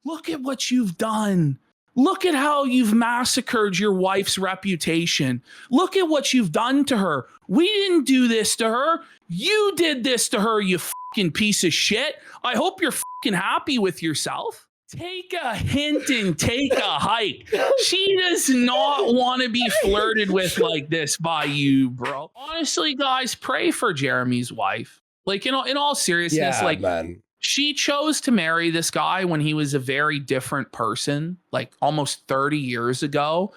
Look at what you've done. Look at how you've massacred your wife's reputation. Look at what you've done to her. We didn't do this to her. You did this to her, you fucking piece of shit. I hope you're fucking happy with yourself. Take a hint and take a hike. She does not want to be flirted with like this by you, bro. Honestly, guys, pray for Jeremy's wife. Like, in all seriousness, Yeah, like, man. She chose to marry this guy when he was a very different person, like almost 30 years ago.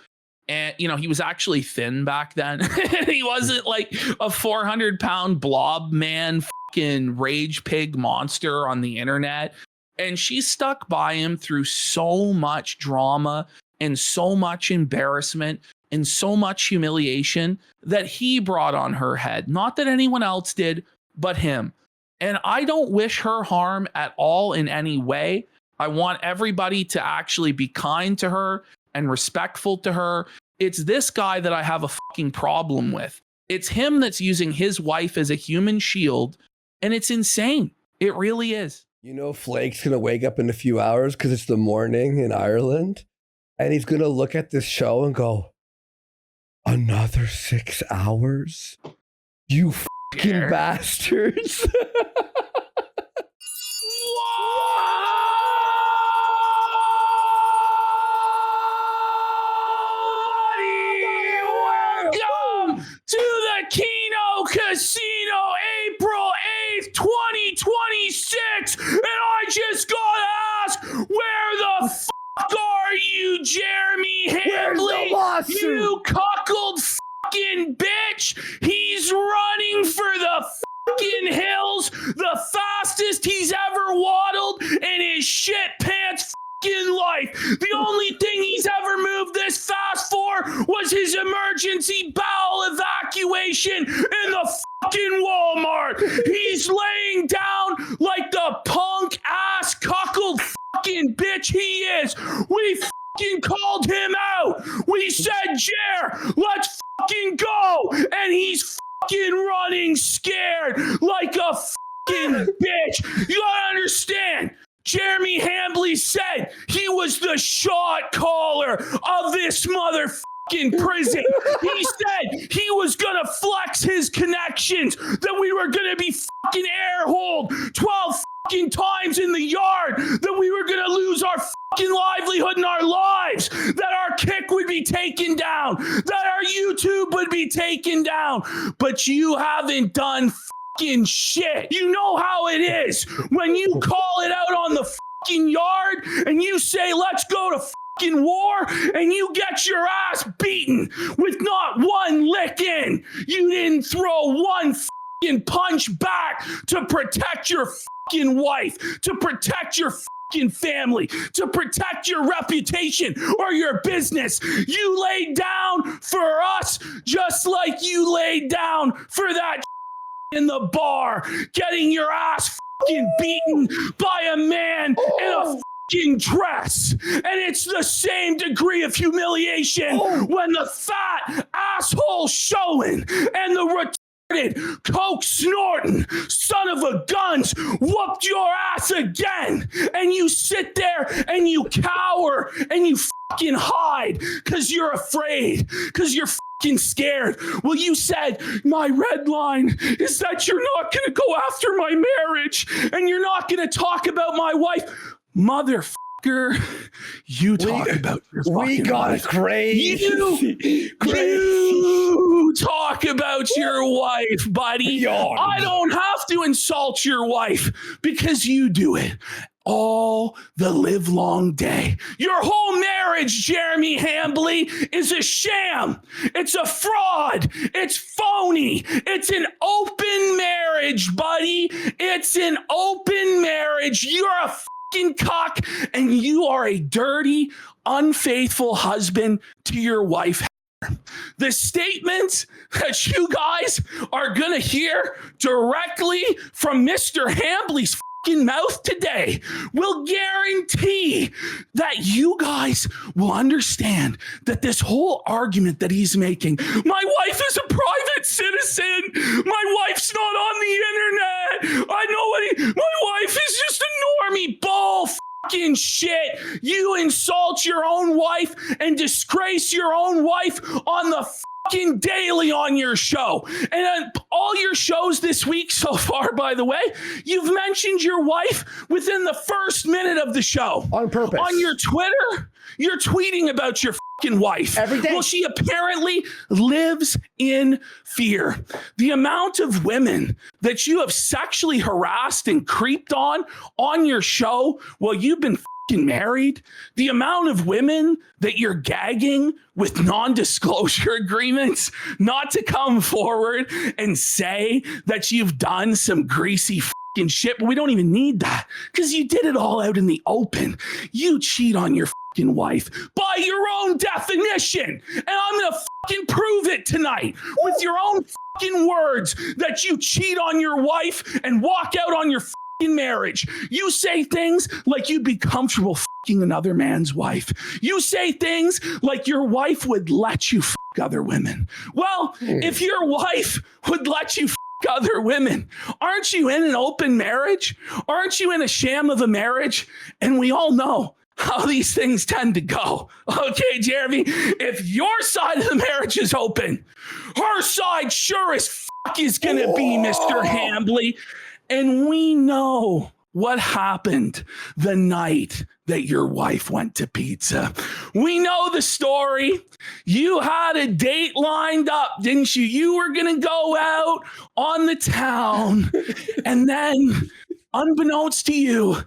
And, you know, he was actually thin back then. He wasn't like a 400-pound blob man, fucking rage pig monster on the internet. And she stuck by him through so much drama and so much embarrassment and so much humiliation that he brought on her head. Not that anyone else did, but him. And I don't wish her harm at all in any way. I want everybody to actually be kind to her and respectful to her. It's this guy that I have a fucking problem with. It's him that's using his wife as a human shield. And it's insane. It really is. You know, Flake's going to wake up in a few hours because it's the morning in Ireland. And he's going to look at this show and go, another 6 hours? You fucking bastards. Welcome to the Keno Casino, April 8th, 2026. And I just gotta ask, where the fuck are you, Jeremy Hambley? You cuckold fucking bitch. He's running for the fucking hills, the fastest he's ever waddled in his shit pants fucking life. The only thing he's ever moved this fast for was his emergency bowel evacuation in the fucking Walmart. He's laying down like the punk ass cuckold fucking bitch he is. We fucking called him out. We said, Jer, let's fucking go. And he's fucking running scared like a fucking bitch. You gotta understand. Jeremy Hambley said he was the shot caller of this motherfucking prison. He said he was gonna flex his connections, that we were gonna be fucking air-holed 12 fucking times in the yard, that we were gonna lose our fucking livelihood and our lives, that our kick would be taken down, that our YouTube would be taken down. But you haven't done fucking shit. You know how it is when you call it out on the fucking yard and you say, let's go to fucking war, and you get your ass beaten with not one lick in. You didn't throw one fucking punch back to protect your fucking wife, to protect your fucking family, to protect your reputation or your business. You laid down for us just like you laid down for that in the bar, getting your ass fucking beaten by a man in a fucking dress. And it's the same degree of humiliation when the fat asshole showing and the retarded coke snorting son of a guns whooped your ass again, and you sit there and you cower and you fucking hide because you're afraid, because you're fucking scared. Well, you said my red line is that you're not going to go after my marriage and you're not going to talk about my wife. Motherfucker, you talk about your fucking We got wife. crazy. You talk about your wife, buddy. I don't have to insult your wife because you do it all the live long day. Your whole marriage, Jeremy Hambley, is a sham. It's a fraud. It's phony. It's an open marriage, buddy. It's an open marriage. You're a fucking cock, and you are a dirty, unfaithful husband to your wife. The statements that you guys are going to hear directly from Mr. Hambley's mouth today will guarantee that you guys will understand that this whole argument that he's making, my wife is a private citizen, my wife's not on the internet, I know what my wife is just a normie, bull fucking shit. You insult your own wife and disgrace your own wife on the fucking daily on your show. And on all your shows this week so far, by the way, you've mentioned your wife within the first minute of the show. On purpose. On your Twitter, you're tweeting about your fucking wife. Every day. Well, she apparently lives in fear. The amount of women that you have sexually harassed and creeped on your show while you've been married, the amount of women that you're gagging with non-disclosure agreements not to come forward and say that you've done some greasy fucking shit, but we don't even need that because you did it all out in the open. You cheat on your fucking wife by your own definition, and I'm gonna fucking prove it tonight with your own fucking words that you cheat on your wife and walk out on your marriage. You say things like you'd be comfortable fucking another man's wife. You say things like your wife would let you fuck other women. Well, if your wife would let you fuck other women, aren't you in an open marriage? Aren't you in a sham of a marriage? And we all know how these things tend to go. Okay, Jeremy, if your side of the marriage is open, her side sure as fuck is gonna be, Mr. Hambly. And we know what happened the night that your wife went to pizza. We know the story. You had a date lined up, didn't you? You were going to go out on the town. And then, unbeknownst to you,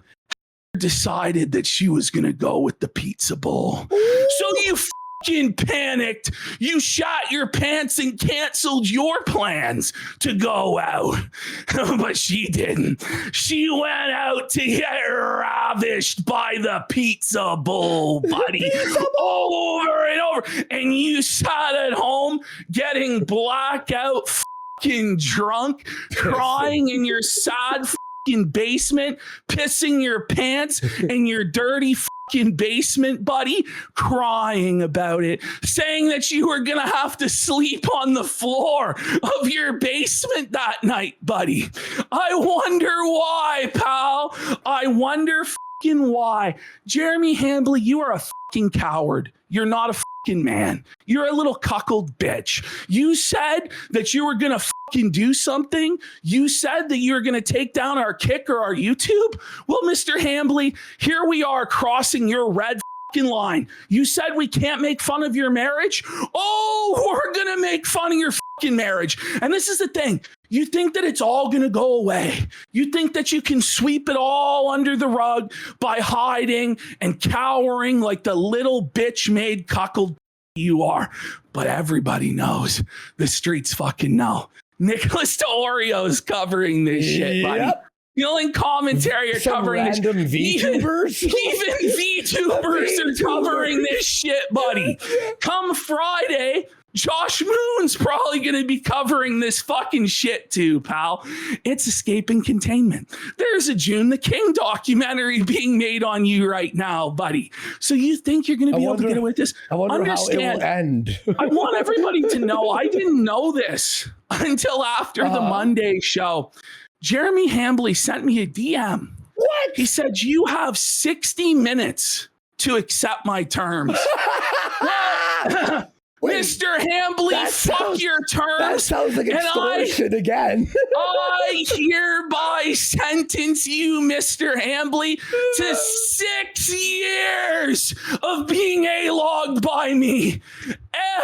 decided that she was going to go with the pizza bowl. So you fucking panicked. You shot your pants and canceled your plans to go out. But she didn't. She went out to get ravished by the pizza bowl, buddy. Over and over. And you sat at home getting blackout fucking drunk, crying in your sad fucking basement, pissing your pants in your dirty fucking basement, buddy, crying about it, saying that you were gonna have to sleep on the floor of your basement that night, buddy. I wonder why, pal. I wonder fucking why. Jeremy Hambly, you are a fucking coward. You're not a fucking man. You're a little cuckold bitch. You said that you were gonna fucking do something. You said that you were gonna take down our Kick or our YouTube. Well, Mr. Hambly, here we are crossing your red fucking line. You said we can't make fun of your marriage. Oh, we're gonna make fun of your fucking marriage. And this is the thing. You think that it's all going to go away. You think that you can sweep it all under the rug by hiding and cowering like the little bitch-made cuckold you are. But everybody knows. The streets fucking know. Nicholas DeOrio is covering this shit, buddy. Feeling commentary are covering this. Random VTubers? Even VTubers are covering this shit, buddy. Come Friday, Josh Moon's probably going to be covering this fucking shit too, pal. It's Escaping Containment. There's a June the King documentary being made on you right now, buddy. So you think you're going to be able to get away with this? I wonder how it will end. I want everybody to know, I didn't know this until after the Monday show. Jeremy Hambly sent me a DM. What? He said, you have 60 minutes to accept my terms. Wait, Mr. Hambly, fuck your terms. That sounds like extortion again. I hereby sentence you, Mr. Hambly, to 6 years of being A-logged by me.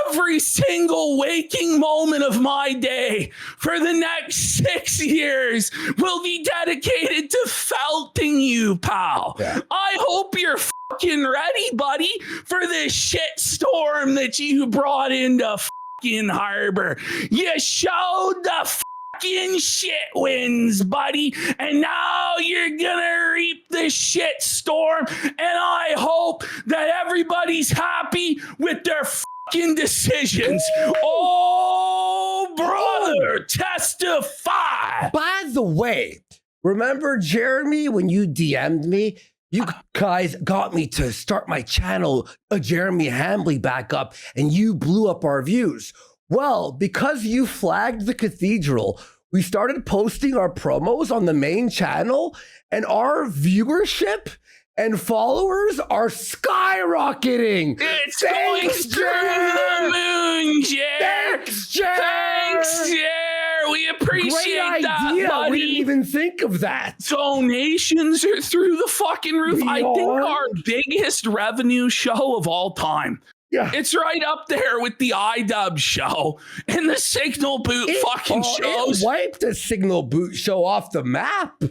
Every single waking moment of my day for the next 6 years will be dedicated to felting you, pal. Yeah. I hope you're fucking ready, buddy, for this shit storm that you brought into fucking harbor. You showed the fucking shit winds, buddy, and now you're gonna reap the shit storm, and I hope that everybody's happy with their fucking decisions. Oh, brother, testify. By the way, remember, Jeremy, when you DM'd me, you guys got me to start my channel, Jeremy Hambly, back up, and you blew up our views. Well, because you flagged the cathedral, we started posting our promos on the main channel, and our viewership and followers are skyrocketing. It's Thanks, going through the moon, Jer. Thanks, Jer. Thanks, Jer. We appreciate Great that, idea. buddy. We didn't even think of that. Donations are through the fucking roof. We I think are. our biggest revenue show of all time. Yeah. It's right up there with the iDub show and the Signal Boot fucking shows. It wiped the Signal Boot show off the map.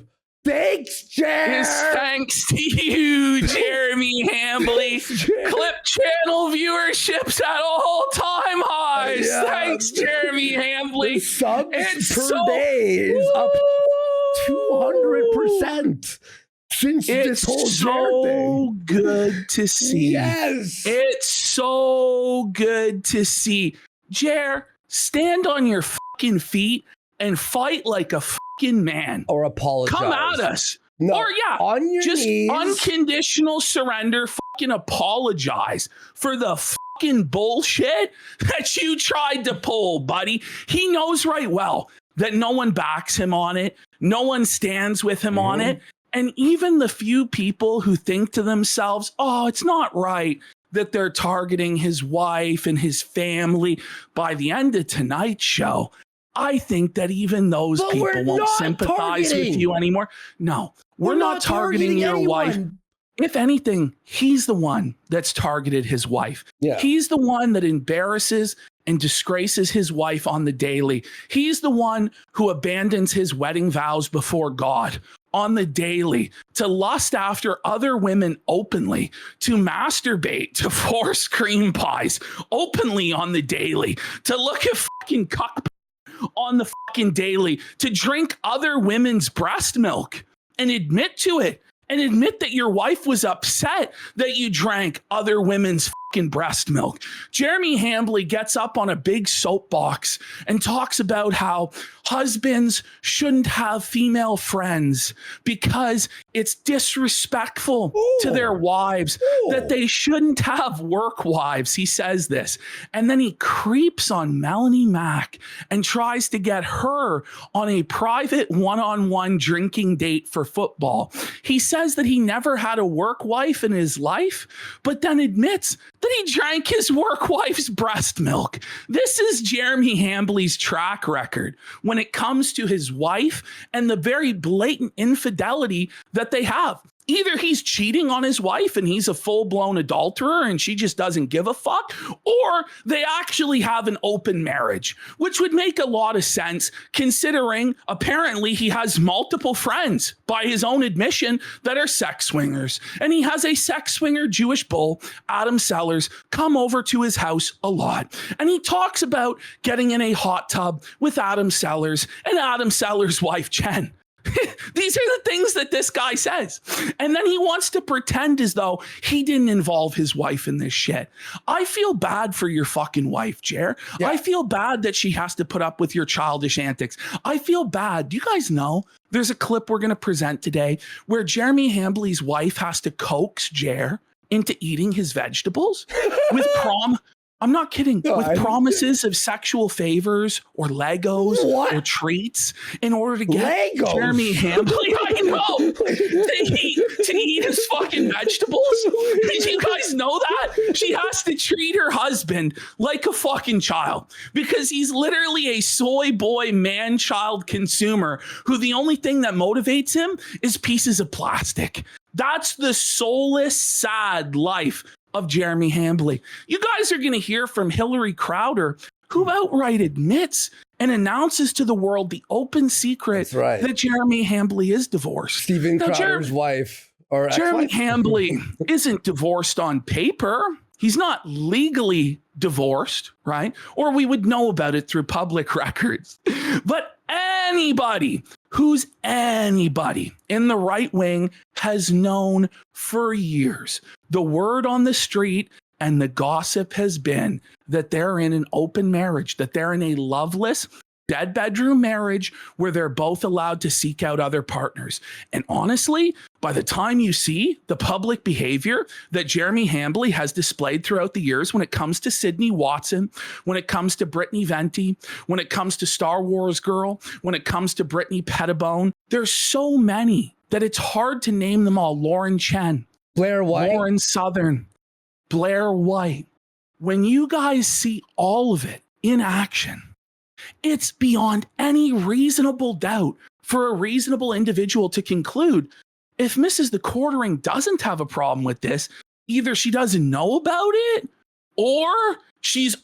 Thanks, Jer. It's thanks to you, Jeremy Hambly. Clip channel viewerships at all-time highs. Yeah. Thanks, Jeremy Hambly. The subs It's per so- day is up 200% since this whole Jer so thing. good to see. Yes. It's so good to see. Jer, stand on your fucking feet and fight like a fucking man. Or apologize. Come at us. No, Or yeah, on your just knees. unconditional surrender, fucking apologize for the fucking bullshit that you tried to pull, buddy. He knows right well that no one backs him on it. No one stands with him on it. And even the few people who think to themselves, oh, it's not right that they're targeting his wife and his family. By the end of tonight's show, I think that even those But people we're won't not sympathize with targeting. you anymore. No, we're not targeting your anyone. wife. If anything, he's the one that's targeted his wife. Yeah. He's the one that embarrasses and disgraces his wife on the daily. He's the one who abandons his wedding vows before God on the daily, to lust after other women openly, to masturbate, to force cream pies openly on the daily, to look at fucking cuck on the fucking daily, to drink other women's breast milk and admit to it, and admit that your wife was upset that you drank other women's fucking breast milk. Jeremy Hambly gets up on a big soapbox and talks about how husbands shouldn't have female friends because it's disrespectful to their wives, that they shouldn't have work wives. He says this. And then he creeps on Melanie Mack and tries to get her on a private one-on-one drinking date for football. He says that he never had a work wife in his life, but then admits that he drank his work wife's breast milk. This is Jeremy Hambly's track record when it comes to his wife and the very blatant infidelity that they have. Either he's cheating on his wife and he's a full-blown adulterer and she just doesn't give a fuck, or they actually have an open marriage, which would make a lot of sense considering apparently he has multiple friends by his own admission that are sex swingers. And he has a sex swinger Jewish bull, Adam Sellers, come over to his house a lot. And he talks about getting in a hot tub with Adam Sellers and Adam Sellers' wife, Jen. These are the things that this guy says. And then he wants to pretend as though he didn't involve his wife in this shit. I feel bad for your fucking wife, Jer. Yeah. I feel bad that she has to put up with your childish antics. I feel bad. Do you guys know there's a clip we're going to present today where Jeremy Hambly's wife has to coax Jer into eating his vegetables with I'm not kidding. No, with promises of sexual favors or Legos or treats in order to get Legos? Jeremy Hambly, I know, to eat his fucking vegetables. Did you guys know that? She has to treat her husband like a fucking child because he's literally a soy boy man-child consumer who the only thing that motivates him is pieces of plastic. That's the soulless, sad life of Jeremy Hambly. You guys are going to hear from Hillary Crowder, who outright admits and announces to the world the open secret that Jeremy Hambly is divorced. Stephen Crowder's wife. Or Jeremy Hambly isn't divorced on paper. He's not legally divorced, right? Or we would know about it through public records. But anybody who's anybody in the right wing has known for years. The word on the street and the gossip has been that they're in an open marriage, that they're in a loveless, dead bedroom marriage where they're both allowed to seek out other partners. And honestly, by the time you see the public behavior that Jeremy Hambly has displayed throughout the years when it comes to Sydney Watson, when it comes to Brittany Venti, when it comes to Star Wars Girl, when it comes to Brittany Pettibone, there's so many that it's hard to name them all. Lauren Chen, Blair White. Warren Southern, Blair White. When you guys see all of it in action, it's beyond any reasonable doubt for a reasonable individual to conclude if Mrs. The Quartering doesn't have a problem with this, either she doesn't know about it or she's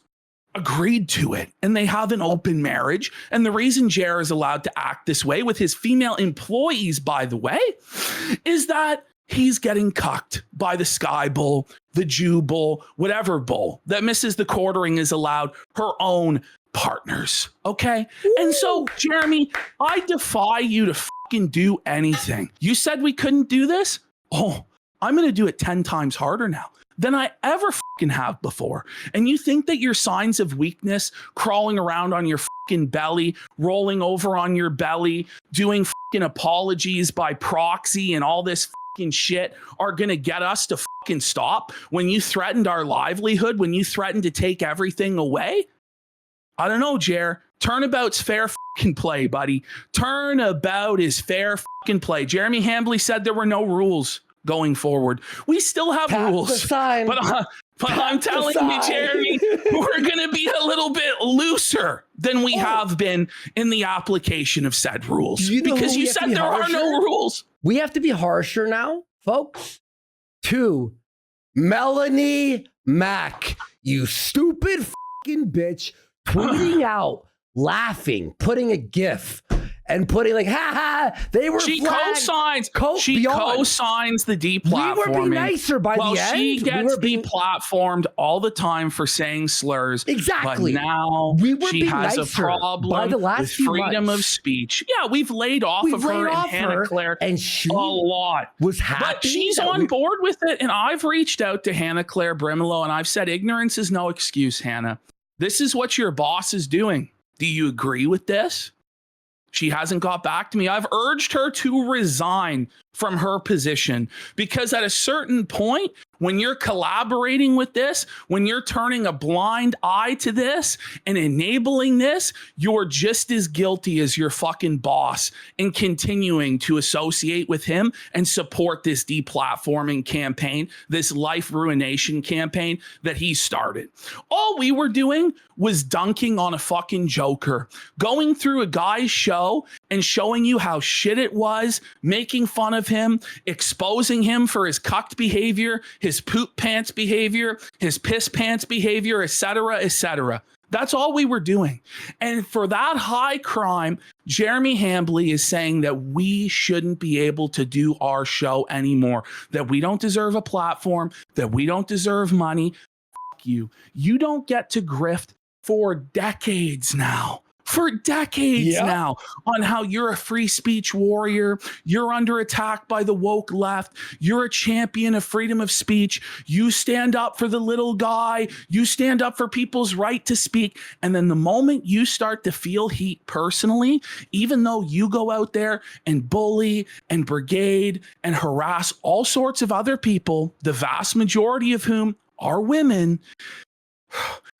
agreed to it and they have an open marriage. And the reason Jer is allowed to act this way with his female employees, by the way, is that he's getting cucked by the Sky Bull, the Jew Bull, whatever bull, that Mrs. The Quartering is allowed her own partners. Okay. Ooh. And so, Jeremy, I defy you to fucking do anything. You said we couldn't do this. Oh, I'm going to do it 10 times harder now than I ever fucking have before. And you think that your signs of weakness, crawling around on your fucking belly, rolling over on your belly, doing fucking apologies by proxy and all this fucking shit are going to get us to fucking stop when you threatened our livelihood, when you threatened to take everything away? I don't know, Jer. Turnabout's fair fucking play, buddy. Turnabout is fair fucking play. Jeremy Hambley said there were no rules going forward. We still have rules, but I'm telling you, Jeremy, we're going to be a little bit looser than we have been in the application of said rules, because you said there are no rules. We have to be harsher now, folks. To Melanie Mack, you stupid fucking bitch, tweeting out, laughing, putting a GIF, and putting like, ha ha, they were she flagged. She co-signs the deplatforming. We were being nicer by the end. She gets deplatformed all the time for saying slurs. Exactly. But now she has a problem with freedom of speech. Yeah, we've laid off of her and Hannah Claire and she a lot. Was happy. But she's on board with it. And I've reached out to Hannah Claire Brimelow and I've said, ignorance is no excuse, Hannah. This is what your boss is doing. Do you agree with this? She hasn't got back to me. I've urged her to resign from her position because at a certain point, when you're collaborating with this, when you're turning a blind eye to this and enabling this, you're just as guilty as your fucking boss in continuing to associate with him and support this deplatforming campaign, this life ruination campaign that he started. All we were doing was dunking on a fucking joker, going through a guy's show and showing you how shit it was, making fun of him, exposing him for his cucked behavior, his poop pants behavior, his piss pants behavior, etc., etc. That's all we were doing. And for that high crime, Jeremy Hambley is saying that we shouldn't be able to do our show anymore, that we don't deserve a platform, that we don't deserve money. Fuck you. You don't get to grift for decades now. For decades now, on how you're a free speech warrior, you're under attack by the woke left, you're a champion of freedom of speech, you stand up for the little guy, you stand up for people's right to speak, and then the moment you start to feel heat personally, even though you go out there and bully and brigade and harass all sorts of other people, the vast majority of whom are women,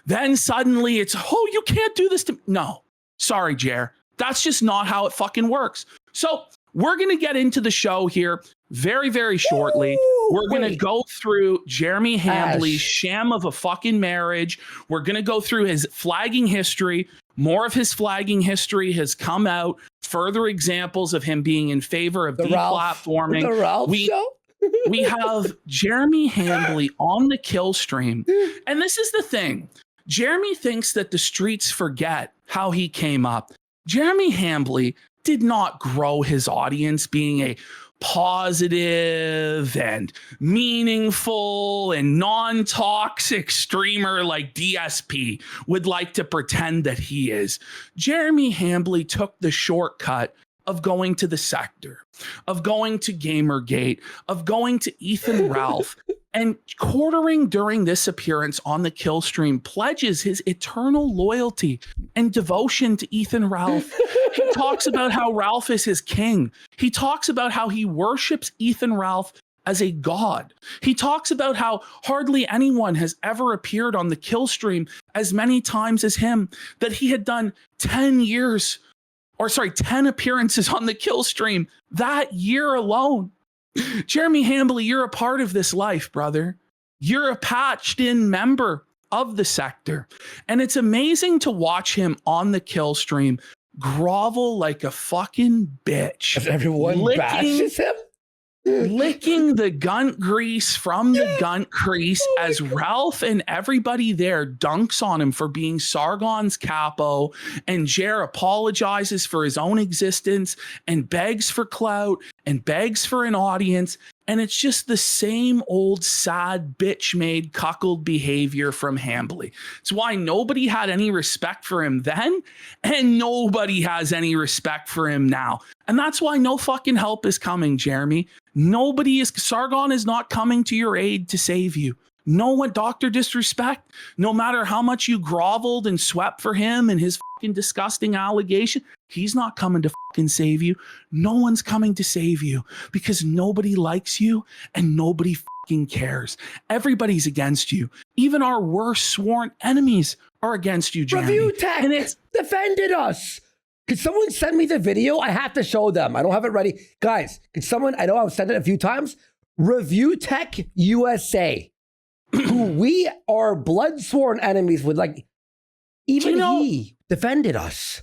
then suddenly it's, oh, you can't do this to me. No. Sorry, Jer. That's just not how it fucking works. So we're going to get into the show here very, very shortly. We're going to go through Jeremy Hambley's sham of a fucking marriage. We're going to go through his flagging history. More of his flagging history has come out. Further examples of him being in favor of deplatforming. The Ralph show? We have Jeremy Hambley on the kill stream. And this is the thing. Jeremy thinks that the streets forget how he came up. Jeremy Hambley did not grow his audience being a positive and meaningful and non-toxic streamer like DSP would like to pretend that he is. Jeremy Hambley took the shortcut of going to the sector, of going to Gamergate, of going to Ethan Ralph, and Quartering during this appearance on the kill stream pledges his eternal loyalty and devotion to Ethan Ralph. He talks about how Ralph is his king. He talks about how he worships Ethan Ralph as a god. He talks about how hardly anyone has ever appeared on the kill stream as many times as him, that he had done 10 appearances on the kill stream that year alone. Jeremy Hambly, you're a part of this life, brother. You're a patched in member of the sector. And it's amazing to watch him on the kill stream grovel like a fucking bitch. As everyone bashes him? Licking the gunt grease from the gunt crease as Ralph and everybody there dunks on him for being Sargon's capo, and Jer apologizes for his own existence and begs for clout and begs for an audience. And it's just the same old sad bitch-made cuckold behavior from Hambly. It's why nobody had any respect for him then, and nobody has any respect for him now. And that's why no fucking help is coming, Jeremy. Sargon is not coming to your aid to save you. No one, Dr. Disrespect, no matter how much you groveled and swept for him and his fucking disgusting allegation, he's not coming to fucking save you. No one's coming to save you because nobody likes you and nobody fucking cares. Everybody's against you. Even our worst sworn enemies are against you, Jeremy. Review Tech defended us. Could someone send me the video? I have to show them. I don't have it ready. Guys, could someone, I know I've said it a few times, Review Tech USA, who we are blood sworn enemies with, like, even he defended us.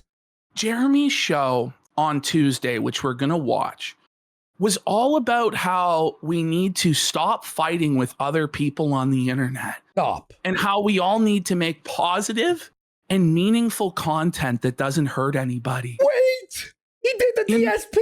Jeremy's show on Tuesday, which we're going to watch, was all about how we need to stop fighting with other people on the internet. Stop. And how we all need to make positive and meaningful content that doesn't hurt anybody. Wait, he did the DSP?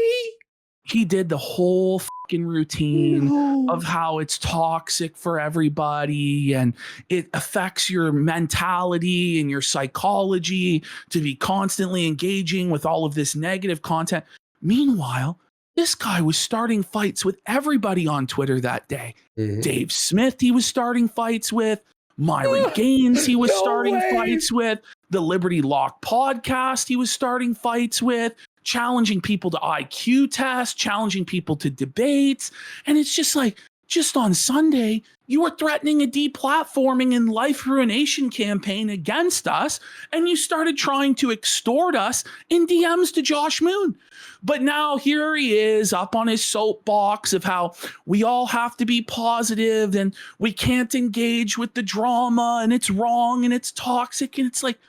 He did the whole fucking routine of how it's toxic for everybody and it affects your mentality and your psychology to be constantly engaging with all of this negative content. Meanwhile, this guy was starting fights with everybody on Twitter that day. Dave Smith, he was starting fights with. Myron Gaines, he was starting fights with. The Liberty Lock podcast, he was starting fights with. Challenging people to IQ tests, challenging people to debates. And it's just like, just on Sunday, you were threatening a deplatforming and life ruination campaign against us, and you started trying to extort us in DMs to Josh Moon. But now here he is up on his soapbox of how we all have to be positive and we can't engage with the drama and it's wrong and it's toxic. And it's like,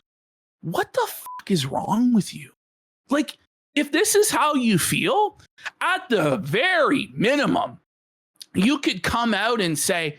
what the fuck is wrong with you? Like, if this is how you feel, at the very minimum, you could come out and say,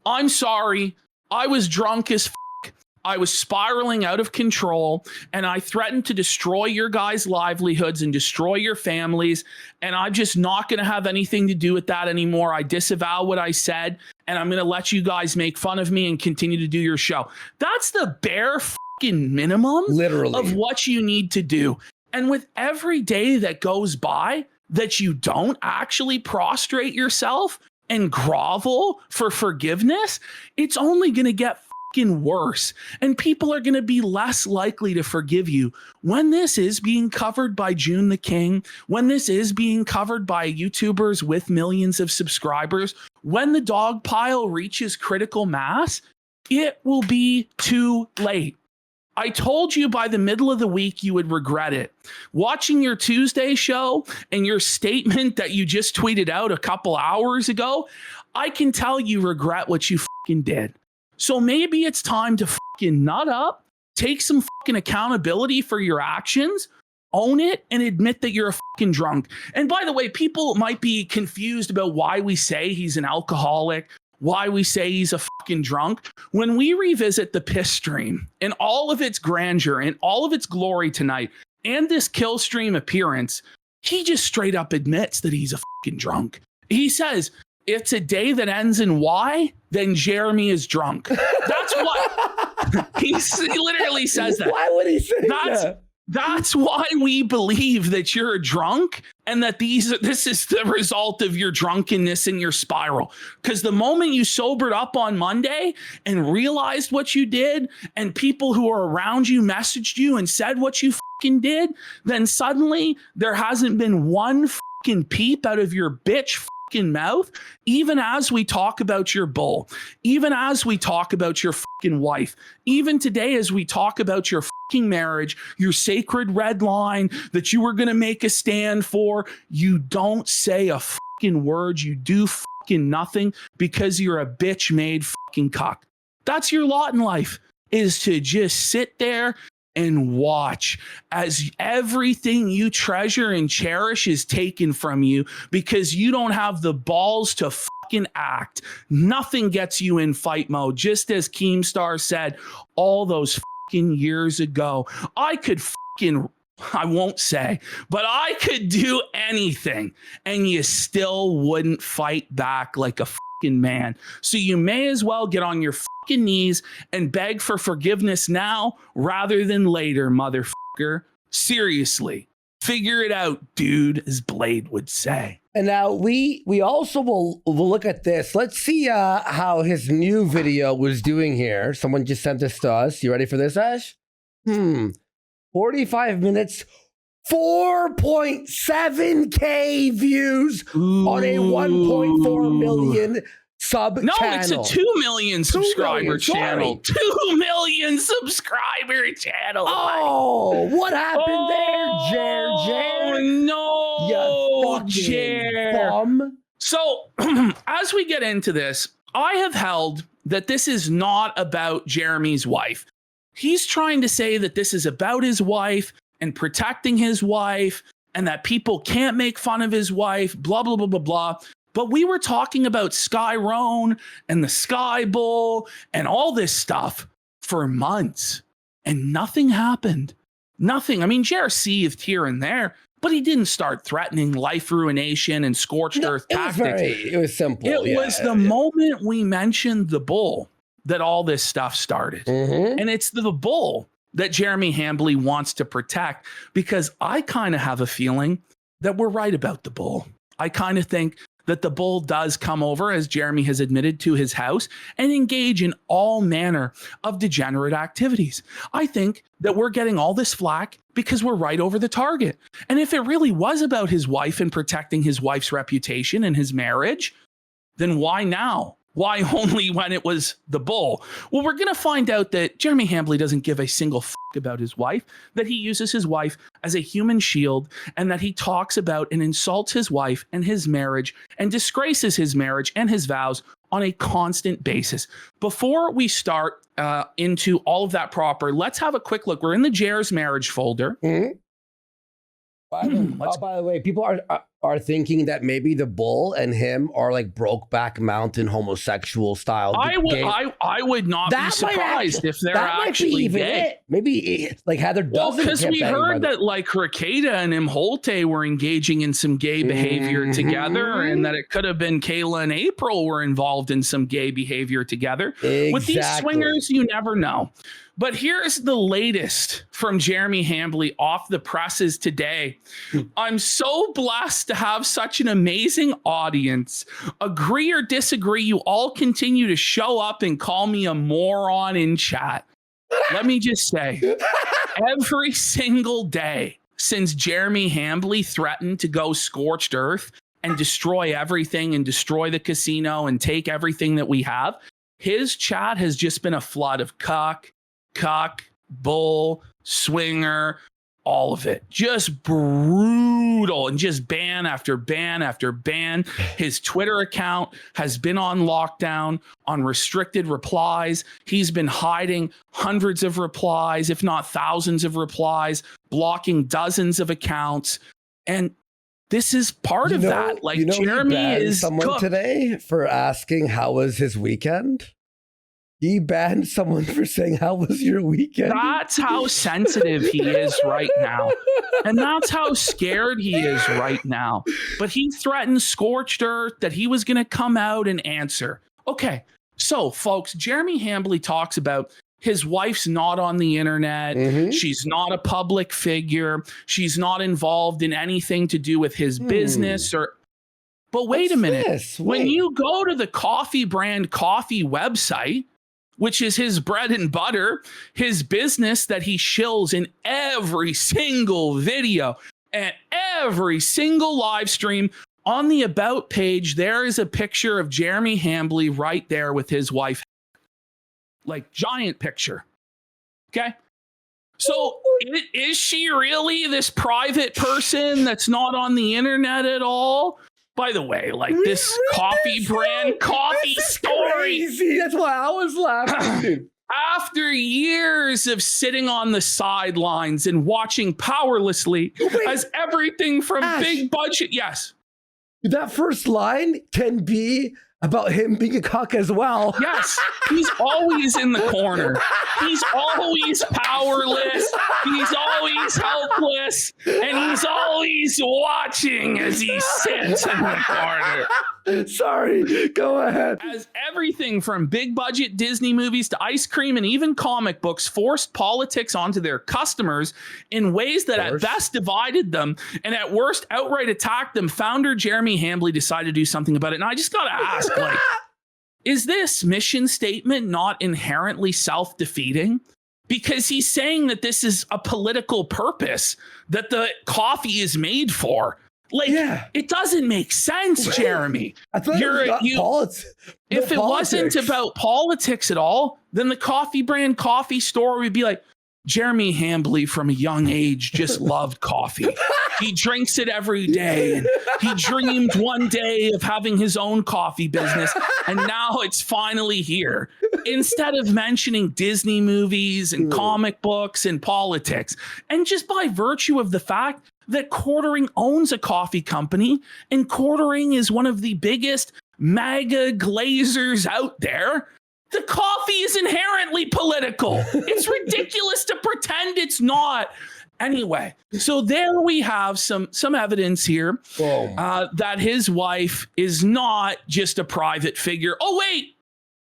I'm sorry, I was drunk as fuck. I was spiraling out of control and I threatened to destroy your guys' livelihoods and destroy your families. And I'm just not going to have anything to do with that anymore. I disavow what I said and I'm going to let you guys make fun of me and continue to do your show. That's the bare fucking minimum literally of what you need to do. And with every day that goes by that you don't actually prostrate yourself and grovel for forgiveness, it's only going to get fucking worse. And people are going to be less likely to forgive you when this is being covered by June the King, when this is being covered by YouTubers with millions of subscribers, when the dog pile reaches critical mass, it will be too late. I told you by the middle of the week you would regret it. Watching your Tuesday show and your statement that you just tweeted out a couple hours ago, I can tell you regret what you fucking did. So maybe it's time to fucking nut up, take some fucking accountability for your actions, own it, and admit that you're a fucking drunk. And by the way, people might be confused about why we say he's an alcoholic, why we say he's a fucking drunk. When we revisit the piss stream in all of its grandeur and all of its glory tonight and this kill stream appearance, he just straight up admits that he's a fucking drunk. He says, it's a day that ends in Y, then Jeremy is drunk. That's what he literally says that. Why would he say that? That's why we believe that you're a drunk and that this is the result of your drunkenness and your spiral. Because the moment you sobered up on Monday and realized what you did and people who are around you messaged you and said what you fucking did, then suddenly there hasn't been one fucking peep out of your bitch fucking mouth, even as we talk about your bull, even as we talk about your fucking wife, even today as we talk about your fucking marriage, your sacred red line that you were going to make a stand for, you don't say a fucking words. You do fucking nothing because you're a bitch made fucking cock. That's your lot in life, is to just sit there and watch as everything you treasure and cherish is taken from you because you don't have the balls to fucking act. Nothing gets you in fight mode. Just as Keemstar said all those fucking years ago, I won't say, but I could do anything and you still wouldn't fight back like a fucking man. So you may as well get on your fucking knees and beg for forgiveness now rather than later, motherfucker. Seriously, figure it out, dude, as Blade would say. And now we also will look at this. Let's see how his new video was doing here. Someone just sent this to us. You ready for this, Ash? 45 minutes, 4.7K views on a 1.4 million sub channel. No, it's a 2 million subscriber channel. 2 million subscriber channel. Oh, what happened there, Jer? Oh, no, Jer. Bum. So, as we get into this, I have held that this is not about Jeremy's wife. He's trying to say that this is about his wife and protecting his wife and that people can't make fun of his wife, blah, blah, blah, blah, blah. But we were talking about Sky Roan and the Sky Bull and all this stuff for months and nothing happened. Nothing. I mean, Jer seethed here and there, but he didn't start threatening life ruination and scorched earth tactics. It was simple. It was the moment we mentioned the bull that all this stuff started. And it's the bull that Jeremy Hambley wants to protect, because I kind of have a feeling that we're right about the bull. I kind of think that the bull does come over, as Jeremy has admitted, to his house and engage in all manner of degenerate activities. I think that we're getting all this flack because we're right over the target. And if it really was about his wife and protecting his wife's reputation and his marriage, then why now? Why only when it was the bull? Well, we're going to find out that Jeremy Hambley doesn't give a single fuck about his wife, that he uses his wife as a human shield, and that he talks about and insults his wife and his marriage and disgraces his marriage and his vows on a constant basis. Before we start into all of that proper, let's have a quick look. We're in the Jer's marriage folder. By the way, people are thinking that maybe the bull and him are like Brokeback Mountain homosexual style. I would not be surprised if they're actually gay. Maybe like Heather doesn't. Because we heard that like Rakeda and Imholte were engaging in some gay behavior together, and that it could have been Kayla and April were involved in some gay behavior together. Exactly. With these swingers, you never know. But here's the latest from Jeremy Hambley off the presses today. I'm so blessed to have such an amazing audience. Agree or disagree, you all continue to show up and call me a moron in chat. Let me just say, every single day since Jeremy Hambley threatened to go scorched earth and destroy everything and destroy the casino and take everything that we have, his chat has just been a flood of cuck, bull, swinger, all of it. Just brutal, and just ban after ban after ban. His Twitter account has been on lockdown, on restricted replies. He's been hiding hundreds of replies, if not thousands of replies, blocking dozens of accounts. And this is part of that. Like, Jeremy is someone today for asking how was his weekend. He banned someone for saying, how was your weekend? That's how sensitive he is right now. And that's how scared he is right now. But he threatened scorched earth that he was going to come out and answer. Okay, so folks, Jeremy Hambley talks about his wife's not on the internet. She's not a public figure. She's not involved in anything to do with his business or... But wait a minute. When you go to the coffee brand coffee website, which is his bread and butter, his business that he shills in every single video and every single live stream, on the About page, there is a picture of Jeremy Hambley right there with his wife. Like, giant picture. Okay? So is she really this private person that's not on the internet at all? By the way, like this coffee brand coffee story. Crazy. That's why I was laughing, dude. After years of sitting on the sidelines and watching powerlessly as everything from big budget. Yes. That first line can be about him being a cuck as well. Yes, he's always in the corner. He's always powerless. He's always helpless. And he's always watching as he sits in the corner. Sorry, go ahead. As everything from big budget Disney movies to ice cream and even comic books forced politics onto their customers in ways that at best divided them and at worst outright attacked them, founder Jeremy Hambley decided to do something about it. And I just got to ask, like, is this mission statement not inherently self-defeating? Because he's saying that this is a political purpose that the coffee is made for. Like, it doesn't make sense, Jeremy. I thought if it wasn't about politics at all, then the coffee brand coffee store would be like, Jeremy Hambley from a young age just loved coffee. He drinks it every day. And he dreamed one day of having his own coffee business. And now it's finally here. Instead of mentioning Disney movies and comic books and politics. And just by virtue of the fact that Quartering owns a coffee company and Quartering is one of the biggest MAGA glazers out there, the coffee is inherently political. It's ridiculous to pretend it's not. Anyway, so there we have some evidence here that his wife is not just a private figure. Oh, wait,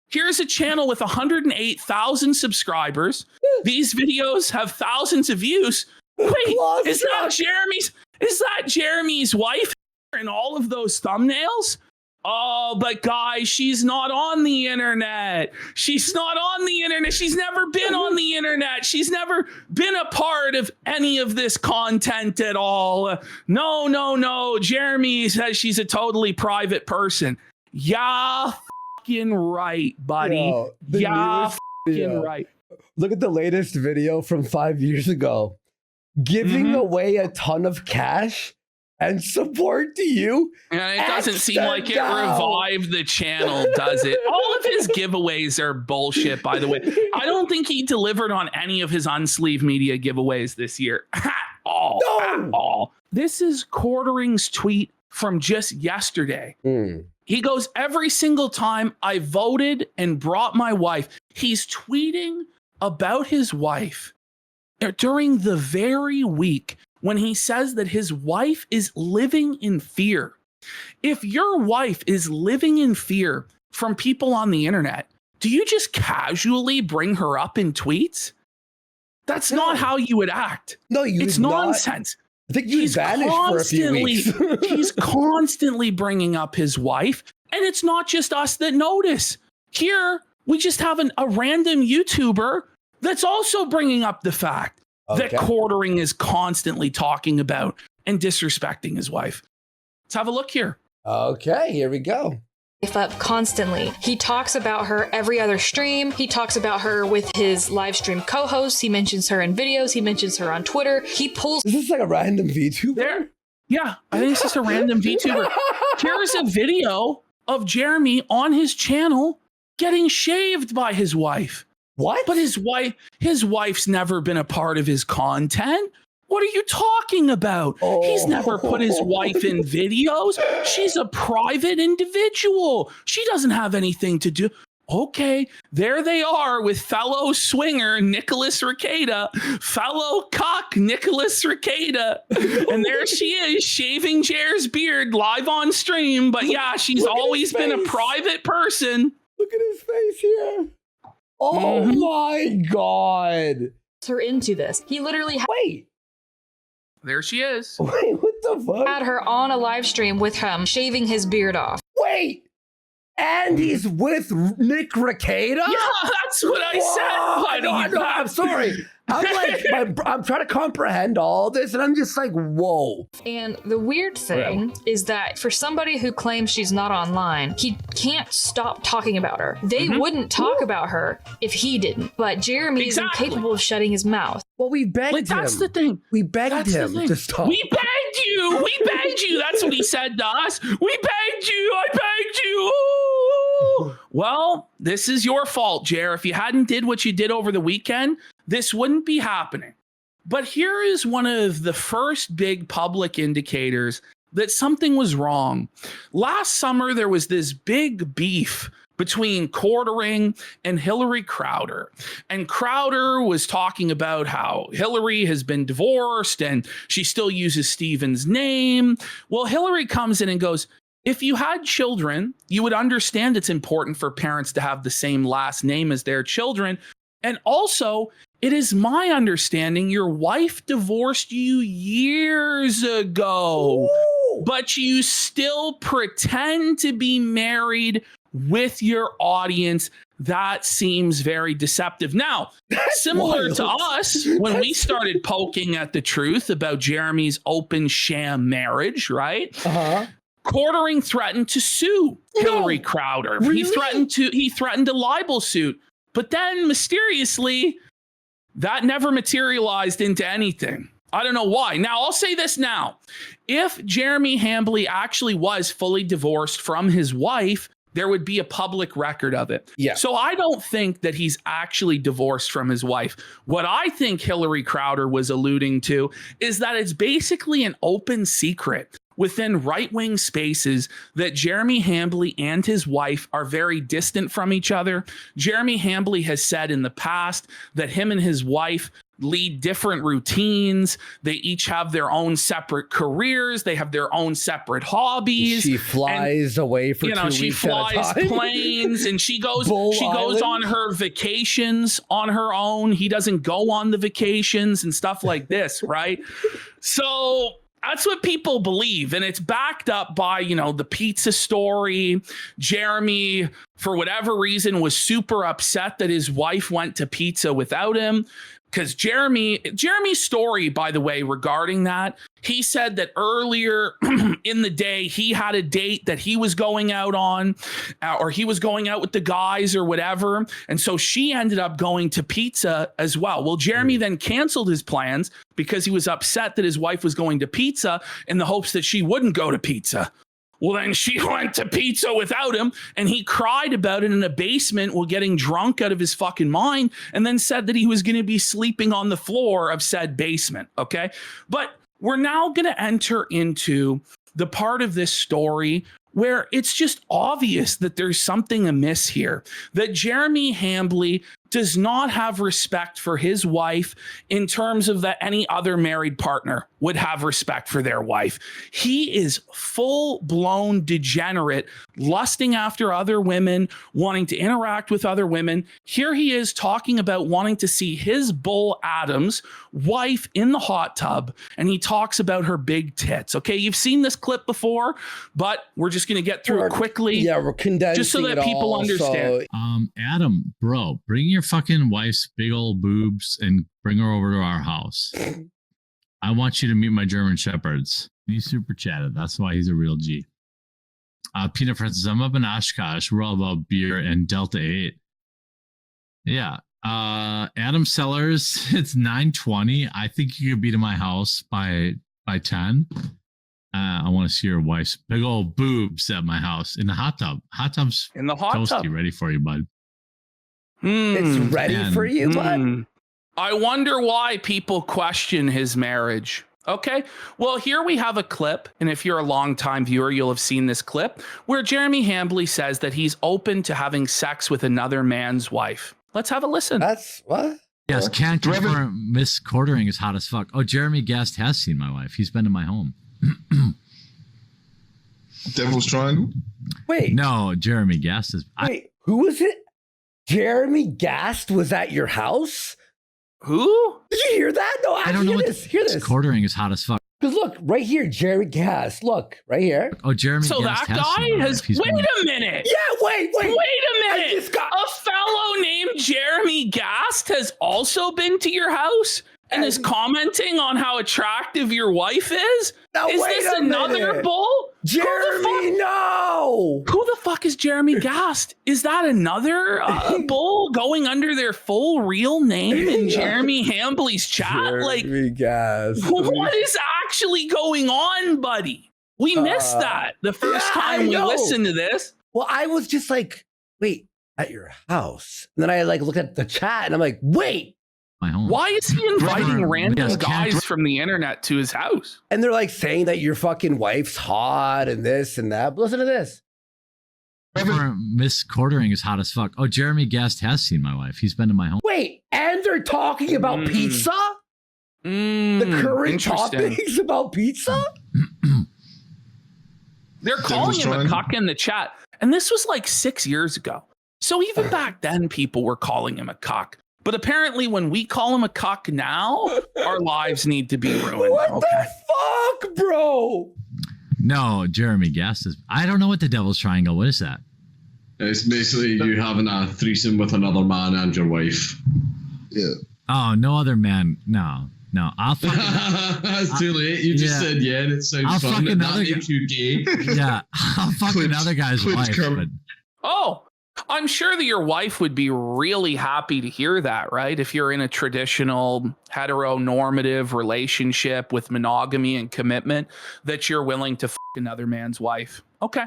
here's a channel with 108,000 subscribers. These videos have thousands of views. Wait, is that Jeremy's wife in all of those thumbnails? Oh, but guys, she's not on the internet. She's not on the internet. She's never been on the internet. She's never been a part of any of this content at all. No. Jeremy says she's a totally private person. Yeah, fucking right, buddy. Right. Look at the latest video from 5 years ago. Giving away a ton of cash and support to you. And it doesn't seem like it revived the channel, does it? All of his giveaways are bullshit, by the way. I don't think he delivered on any of his unsleeved media giveaways this year. At all. This is Quartering's tweet from just yesterday. He goes, every single time I voted and brought my wife. He's tweeting about his wife during the very week when he says that his wife is living in fear. If your wife is living in fear from people on the internet, do you just casually bring her up in tweets? That's not how you would act. No, it's nonsense. I think you vanished for a few weeks. He's constantly bringing up his wife, and it's not just us that notice. Here, we just have a random YouTuber that's also bringing up the fact that Quartering is constantly talking about and disrespecting his wife. Let's have a look here. Okay, here we go. Up constantly. He talks about her every other stream. He talks about her with his live stream co-hosts. He mentions her in videos. He mentions her on Twitter. He pulls. Is this like a random VTuber? There. Yeah, I think it's just a random VTuber. Here's a video of Jeremy on his channel getting shaved by his wife. What? But his wife's never been a part of his content. What are you talking about? He's never put his wife in videos. She's a private individual. She doesn't have anything to do. Okay, there they are with fellow swinger Nicholas Rekieta, fellow cock Nicholas Rekieta. And there she is shaving Jer's beard live on stream. But yeah, she's always been a private person. Look at his face here. Oh my God. Her into this. He literally Wait. There she is. Wait, what the fuck? Had her on a live stream with him shaving his beard off. Wait. And he's with Nick Rekieta? Yeah, that's what I said. No, I'm sorry. I'm trying to comprehend all this, and I'm just like, whoa. And the weird thing is that for somebody who claims she's not online, he can't stop talking about her. They wouldn't talk about her if he didn't. But Jeremy is incapable of shutting his mouth. Well, we begged him. That's the thing. We begged him to stop. We begged begged you. We begged you. That's what he said to us. We begged you. I begged you. Ooh. Well, this is your fault, Jer. If you hadn't did what you did over the weekend, this wouldn't be happening. But here is one of the first big public indicators that something was wrong. Last summer, there was this big beef between Quartering and Hillary Crowder. And Crowder was talking about how Hillary has been divorced and she still uses Stephen's name. Well, Hillary comes in and goes, if you had children, you would understand it's important for parents to have the same last name as their children. And also, it is my understanding your wife divorced you years ago, but you still pretend to be married with your audience. That seems very deceptive. Now, similar to us, when we started poking at the truth about Jeremy's open sham marriage, right? Quartering threatened to sue Hillary Crowder. Really? He threatened a libel suit, but then mysteriously, that never materialized into anything. I don't know why. Now, I'll say this now. If Jeremy Hambly actually was fully divorced from his wife, there would be a public record of it. Yeah. So I don't think that he's actually divorced from his wife. What I think Hillary Crowder was alluding to is that it's basically an open secret within right-wing spaces that Jeremy Hambly and his wife are very distant from each other. Jeremy Hambly has said in the past that him and his wife lead different routines. They each have their own separate careers. They have their own separate hobbies. She flies away for 2 weeks she flies planes and she goes on her vacations on her own. He doesn't go on the vacations and stuff like this, right? So that's what people believe. And it's backed up by, the pizza story. Jeremy, for whatever reason, was super upset that his wife went to pizza without him. Because Jeremy's story, by the way, regarding that, he said that earlier in the day, he had a date that he was going out on, or he was going out with the guys or whatever. And so she ended up going to pizza as well. Well, Jeremy then canceled his plans because he was upset that his wife was going to pizza in the hopes that she wouldn't go to pizza. Well, then she went to pizza without him, and he cried about it in a basement while getting drunk out of his fucking mind, and then said that he was going to be sleeping on the floor of said basement, okay? But we're now going to enter into the part of this story where it's just obvious that there's something amiss here, that Jeremy Hambly does not have respect for his wife in terms of that any other married partner would have respect for their wife. He is full-blown degenerate, lusting after other women, wanting to interact with other women. Here he is talking about wanting to see his bull Adam's wife in the hot tub, and he talks about her big tits. Okay, you've seen this clip before, but we're just going to get through it quickly. Yeah, we're condensing just so that people understand. Adam, bro, bring your fucking wife's big old boobs and bring her over to our house. I want you to meet my German Shepherds. He super chatted. That's why he's a real G. Peanut Francis, I'm up in Oshkosh. We're all about beer and Delta 8. Yeah. Adam Sellers, it's 9:20. I think you could be to my house by 10. I want to see your wife's big old boobs at my house in the hot tub. Hot tub's in the hot toasty, tub. Ready for you, bud. It's ready for you, bud. I wonder why people question his marriage. Okay, well, here we have a clip, and if you're a longtime viewer, you'll have seen this clip where Jeremy Hambly says that he's open to having sex with another man's wife. Let's have a listen. That's what? Yes, can't confirm Miss Quartering is hot as fuck. Oh, Jeremy Guest has seen my wife. He's been to my home. Devil's Triangle? Wait. No, Jeremy Guest is... Wait, who was it? Jeremy Gast was at your house? Who? Did you hear that? No, I don't know. Hear this. Quartering is hot as fuck. Because look, right here, Jeremy Gast. Look, right here. Oh, Jeremy So Guest that guy has... Wait a minute. Yeah, wait. Wait a minute. A fellow named Jeremy Gast has also been to your house and is commenting on how attractive your wife is? Now, is this another bull? Jeremy, no! Who the fuck is Jeremy Gast? Is that another bull going under their full real name in Jeremy Hambly's chat? Jeremy Gast. What is actually going on, buddy? We missed that the first time we listened to this. Well, I was just like, wait, at your house. And then I like looked at the chat and I'm like, wait. My home. Why is he inviting random Yes, guys from the internet to his house? And they're like saying that your fucking wife's hot and this and that. But listen to this. Miss Quartering is hot as fuck. Oh, Jeremy Guest has seen my wife. He's been to my home. Wait, and they're talking about pizza? The current topics about pizza? They're calling him a cuck in the chat. And this was like 6 years ago. So even back then, people were calling him a cuck. But apparently when we call him a cuck now, our lives need to be ruined. What the fuck, bro? No, Jeremy Guest is. I don't know what the Devil's Triangle. What is that? It's basically you having a threesome with another man and your wife. Yeah. Oh, no other man. No. I'll fucking. It's too late. You just said yeah, and it sounds fun. That makes you gay. Yeah, I'll fuck another guy's wife. But... Oh, I'm sure that your wife would be really happy to hear that, right? If you're in a traditional heteronormative relationship with monogamy and commitment, that you're willing to fuck another man's wife. Okay.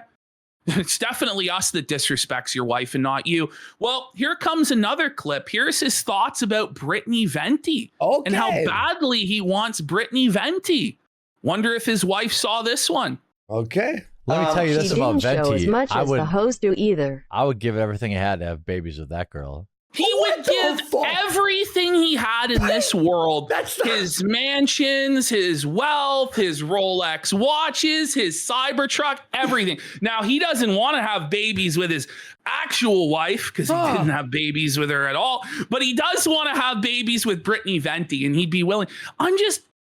It's definitely us that disrespects your wife and not you. Well, here comes another clip. Here's his thoughts about Brittany Venti and how badly he wants Brittany Venti. Wonder if his wife saw this one. Okay. Let me tell you this about Venti. Show as much as the hoes do either. I would give everything I had to have babies with that girl. He would give everything he had in this world, his mansions, his wealth, his Rolex watches, his Cybertruck, everything. Now, he doesn't want to have babies with his actual wife because he didn't have babies with her at all. But he does want to have babies with Brittany Venti, and he'd be willing.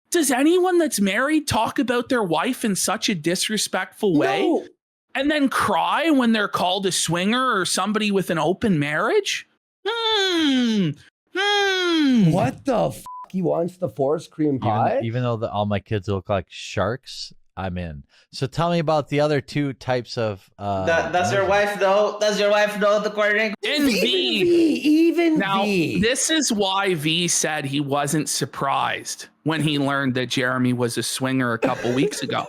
Does anyone that's married talk about their wife in such a disrespectful way? No. And then cry when they're called a swinger or somebody with an open marriage? What the fuck? He wants the forest cream pie? Even though all my kids look like sharks, I'm in. So tell me about the other two types of... That's your wife, though? Does your wife know the coordinating? And Even now, V. This is why V said he wasn't surprised when he learned that Jeremy was a swinger a couple weeks ago.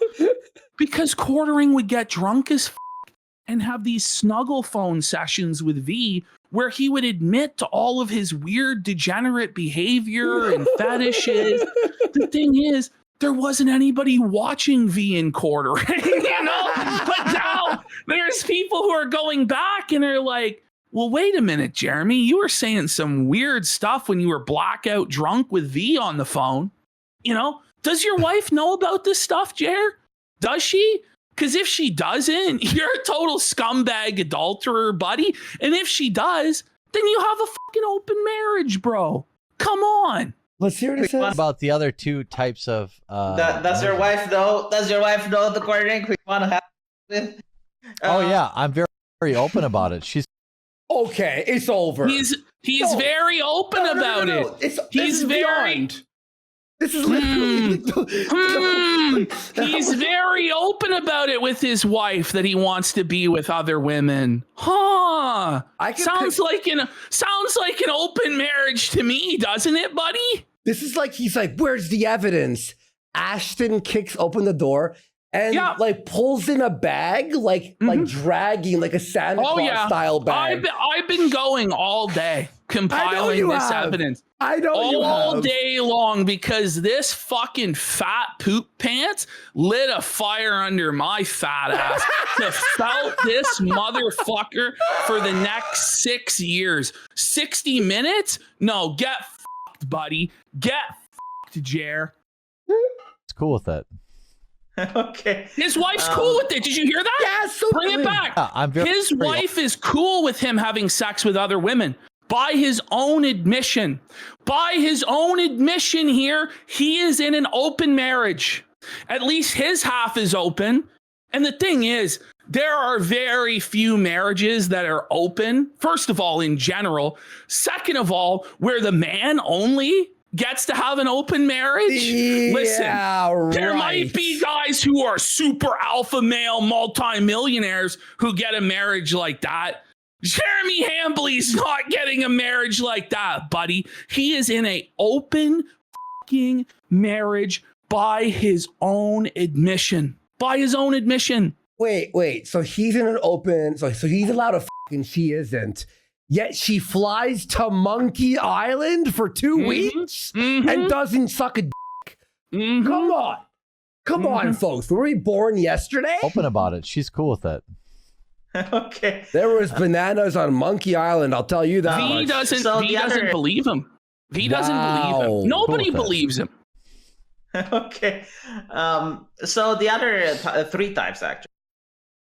Because Quartering would get drunk as and have these snuggle phone sessions with V where he would admit to all of his weird degenerate behavior and fetishes. The thing is, there wasn't anybody watching V in Quartering, you know? But now there's people who are going back and are like, well, wait a minute, Jeremy, you were saying some weird stuff when you were blackout drunk with V on the phone. You know, does your wife know about this stuff, Jer? Does she? Because if she doesn't, you're a total scumbag adulterer, buddy. And if she does, then you have a fucking open marriage, bro. Come on. Let's hear what it says. About the other two types of... Does your wife know? Does your wife know the coordinating we want to have with? Oh, yeah. I'm very, very open about it. She's... Okay, it's over. He's very open about it. He's very... Beyond. This is literally... He's very open about it with his wife that he wants to be with other women. Huh. Sounds like an open marriage to me, doesn't it, buddy? This is like, he's like, where's the evidence? Ashton kicks open the door and like pulls in a bag, like dragging like a Santa Claus style bag. I've been going all day compiling this evidence. I know all day long because this fucking fat poop pants lit a fire under my fat ass to felt this motherfucker for the next 6 years. 60 minutes? No, get fucked, buddy. Get fucked, Jer. It's cool with it. Okay. His wife's cool with it. Did you hear that? Yeah, so bring it back. Yeah, his wife is cool with him having sex with other women. By his own admission. By his own admission here, he is in an open marriage. At least his half is open. And the thing is, there are very few marriages that are open. First of all, in general. Second of all, where the man only gets to have an open marriage. Listen, there might be guys who are super alpha male multimillionaires who get a marriage like that. Jeremy Hambley's not getting a marriage like that, buddy. He is in a open fucking marriage by his own admission. By his own admission. Wait. So he's in an open. So he's allowed to fuck and she isn't. Yet she flies to Monkey Island for 2 weeks and doesn't suck a dick. Come on, folks. Were we born yesterday? Open about it. She's cool with it. Okay. There was bananas on Monkey Island. I'll tell you that. V doesn't. So V the doesn't other- believe him. V doesn't believe him. Nobody Cool with it. believes him. Okay. So the other 3 types, actually.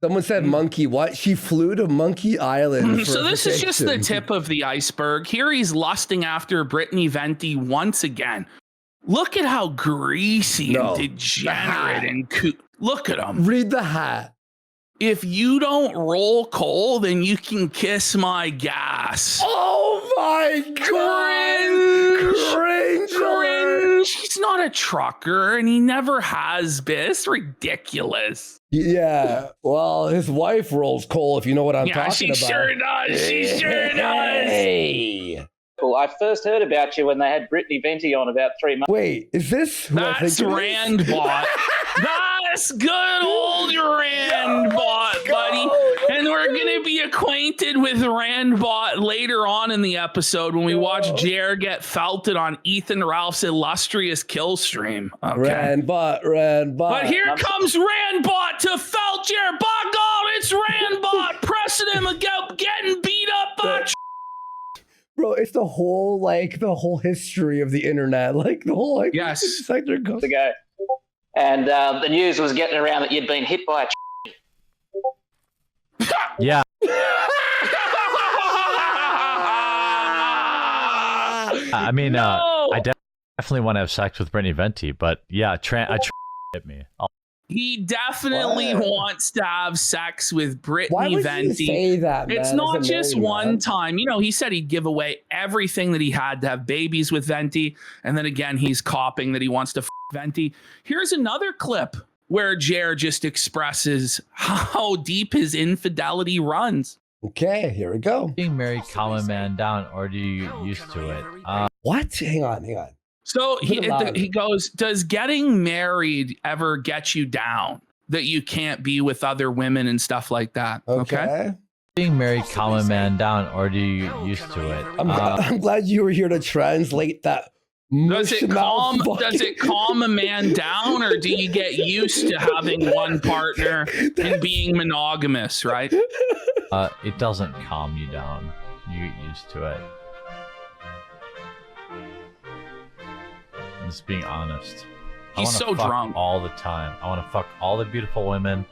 Someone said monkey what? She flew to Monkey Island. For So this is just the vacation. tip of the iceberg. Here he's lusting after Brittany Venti once again. Look at how greasy and degenerate and look at him. Read the hat. If you don't roll coal, then you can kiss my gas. Oh my god! Cringe! He's not a trucker, and he never has been. It's ridiculous. Yeah. Well, his wife rolls coal. If you know what I'm talking about. Sure does. She sure does. Hey. Well, I first heard about you when they had Brittany Venti on about 3 months. Wait, is this who I That's think it is? Randbot. That's good old Randbot, buddy. And we're going to be acquainted with Randbot later on in the episode when we watch Jer get felted on Ethan Ralph's illustrious kill stream. Okay. Randbot. But here comes Randbot to felt Jer. By God, it's Randbot pressing him against getting beat up by Bro, it's the whole history of the internet. Like the whole Yes. sector goes. Ago. And the news was getting around that you'd been hit by a Yeah. I mean, I definitely want to have sex with Brittany Venti, but yeah, hit me. He definitely wants to have sex with Why Brittany would Venti. you say that, man? It's not as a just married one man? time. You know, he said he'd give away everything that he had to have babies with Venti. And then again, he's copping that he wants to f Venti. Here's another clip where Jer just expresses how deep his infidelity runs. Okay, here we go. Being married, calm a man down, or do you get used to it? What? Hang on. So Put it loud. he goes, does getting married ever get you down that you can't be with other women and stuff like that? Okay. Being married, calm a man down, or do you get used to it? I'm glad you were here to translate that. Does it calm a man down, or do you get used to having one partner and being monogamous, right? It doesn't calm you down. You get used to it. I'm just being honest. He's so drunk all the time. I want to fuck all the beautiful women.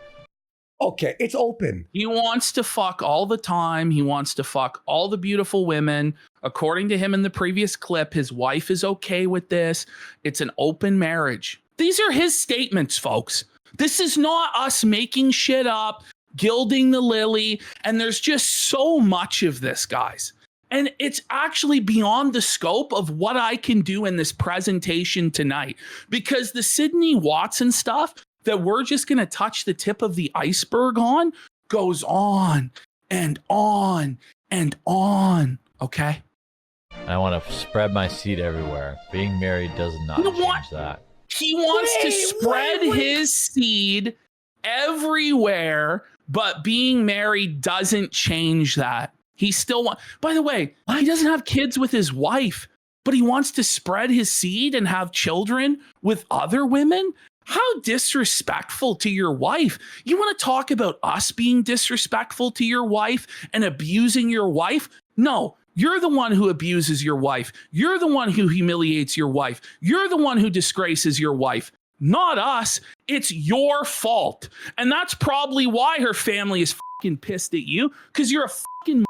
Okay, it's open. He wants to fuck all the time. He wants to fuck all the beautiful women. According to him in the previous clip, his wife is okay with this. It's an open marriage. These are his statements, folks. This is not us making shit up, gilding the lily. And there's just so much of this, guys. And it's actually beyond the scope of what I can do in this presentation tonight, because the Sydney Watson stuff that we're just going to touch the tip of the iceberg on goes on and on and on. Okay. I want to spread my seed everywhere. Being married does not change that. He wants to spread his seed everywhere, but being married doesn't change that. He still wants, by the way, he doesn't have kids with his wife, but he wants to spread his seed and have children with other women. How disrespectful to your wife. You want to talk about us being disrespectful to your wife and abusing your wife? No, you're the one who abuses your wife. You're the one who humiliates your wife. You're the one who disgraces your wife. Not us. It's your fault. And that's probably why her family is fucking pissed at you, because you're a fucking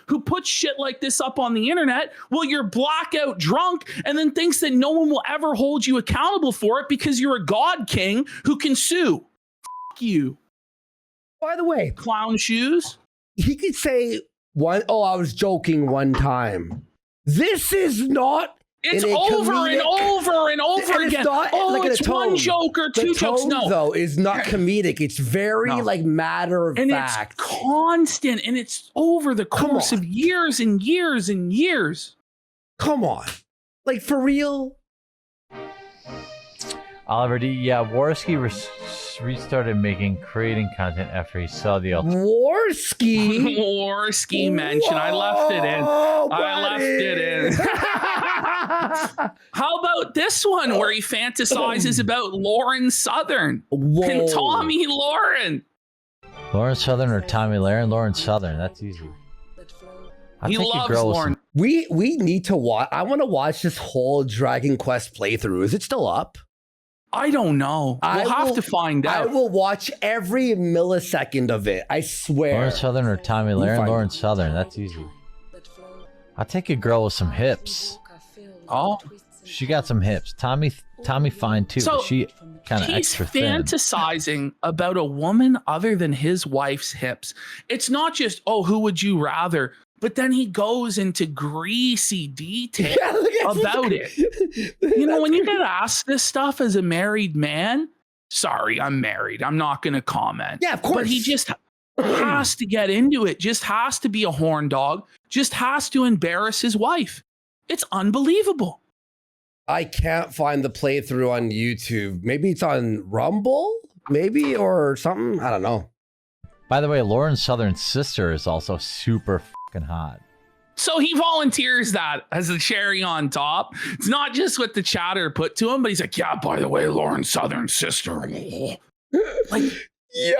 who puts shit like this up on the internet while you're blackout drunk and then thinks that no one will ever hold you accountable for it because you're a god king who can sue. Fuck you. By the way, clown shoes. He could say I was joking one time. This is not. It's over and over and over again. It's one joke or two jokes. No, though, is not comedic. It's very matter of fact. It's constant, and it's over the course of years and years and years. Come on, like for real. Oliver D. Yeah, Warski restarted creating content after he saw the Warski? Warski mention. I left it in. I left it in. How about this one where he fantasizes about Lauren Southern? And Tommy Lauren. Lauren Southern or Tommy Lauren? Lauren Southern. That's easy. He loves Lauren. We need to watch. I want to watch this whole Dragon Quest playthrough. Is it still up? I don't know. We'll have to find out. I will watch every millisecond of it. I swear. Lauren Southern or Tommy Lauren? Lauren Southern. That's easy. I'll take a girl with some hips. Oh. She got some hips. Tommy fine too. So but she kind of extra thin. He's fantasizing about a woman other than his wife's hips. It's not just, oh, who would you rather? But then he goes into greasy detail about it. You know, when you get asked this stuff as a married man, sorry, I'm married. I'm not going to comment. Yeah, of course. But he just has to get into it, just has to be a horn dog, just has to embarrass his wife. It's unbelievable. I can't find the playthrough on YouTube. Maybe it's on Rumble, maybe, or something. I don't know. By the way, Lauren Southern's sister is also super fucking hot. So he volunteers that as a cherry on top. It's not just what the chatter put to him, but he's like, yeah, by the way, Lauren Southern's sister. Like,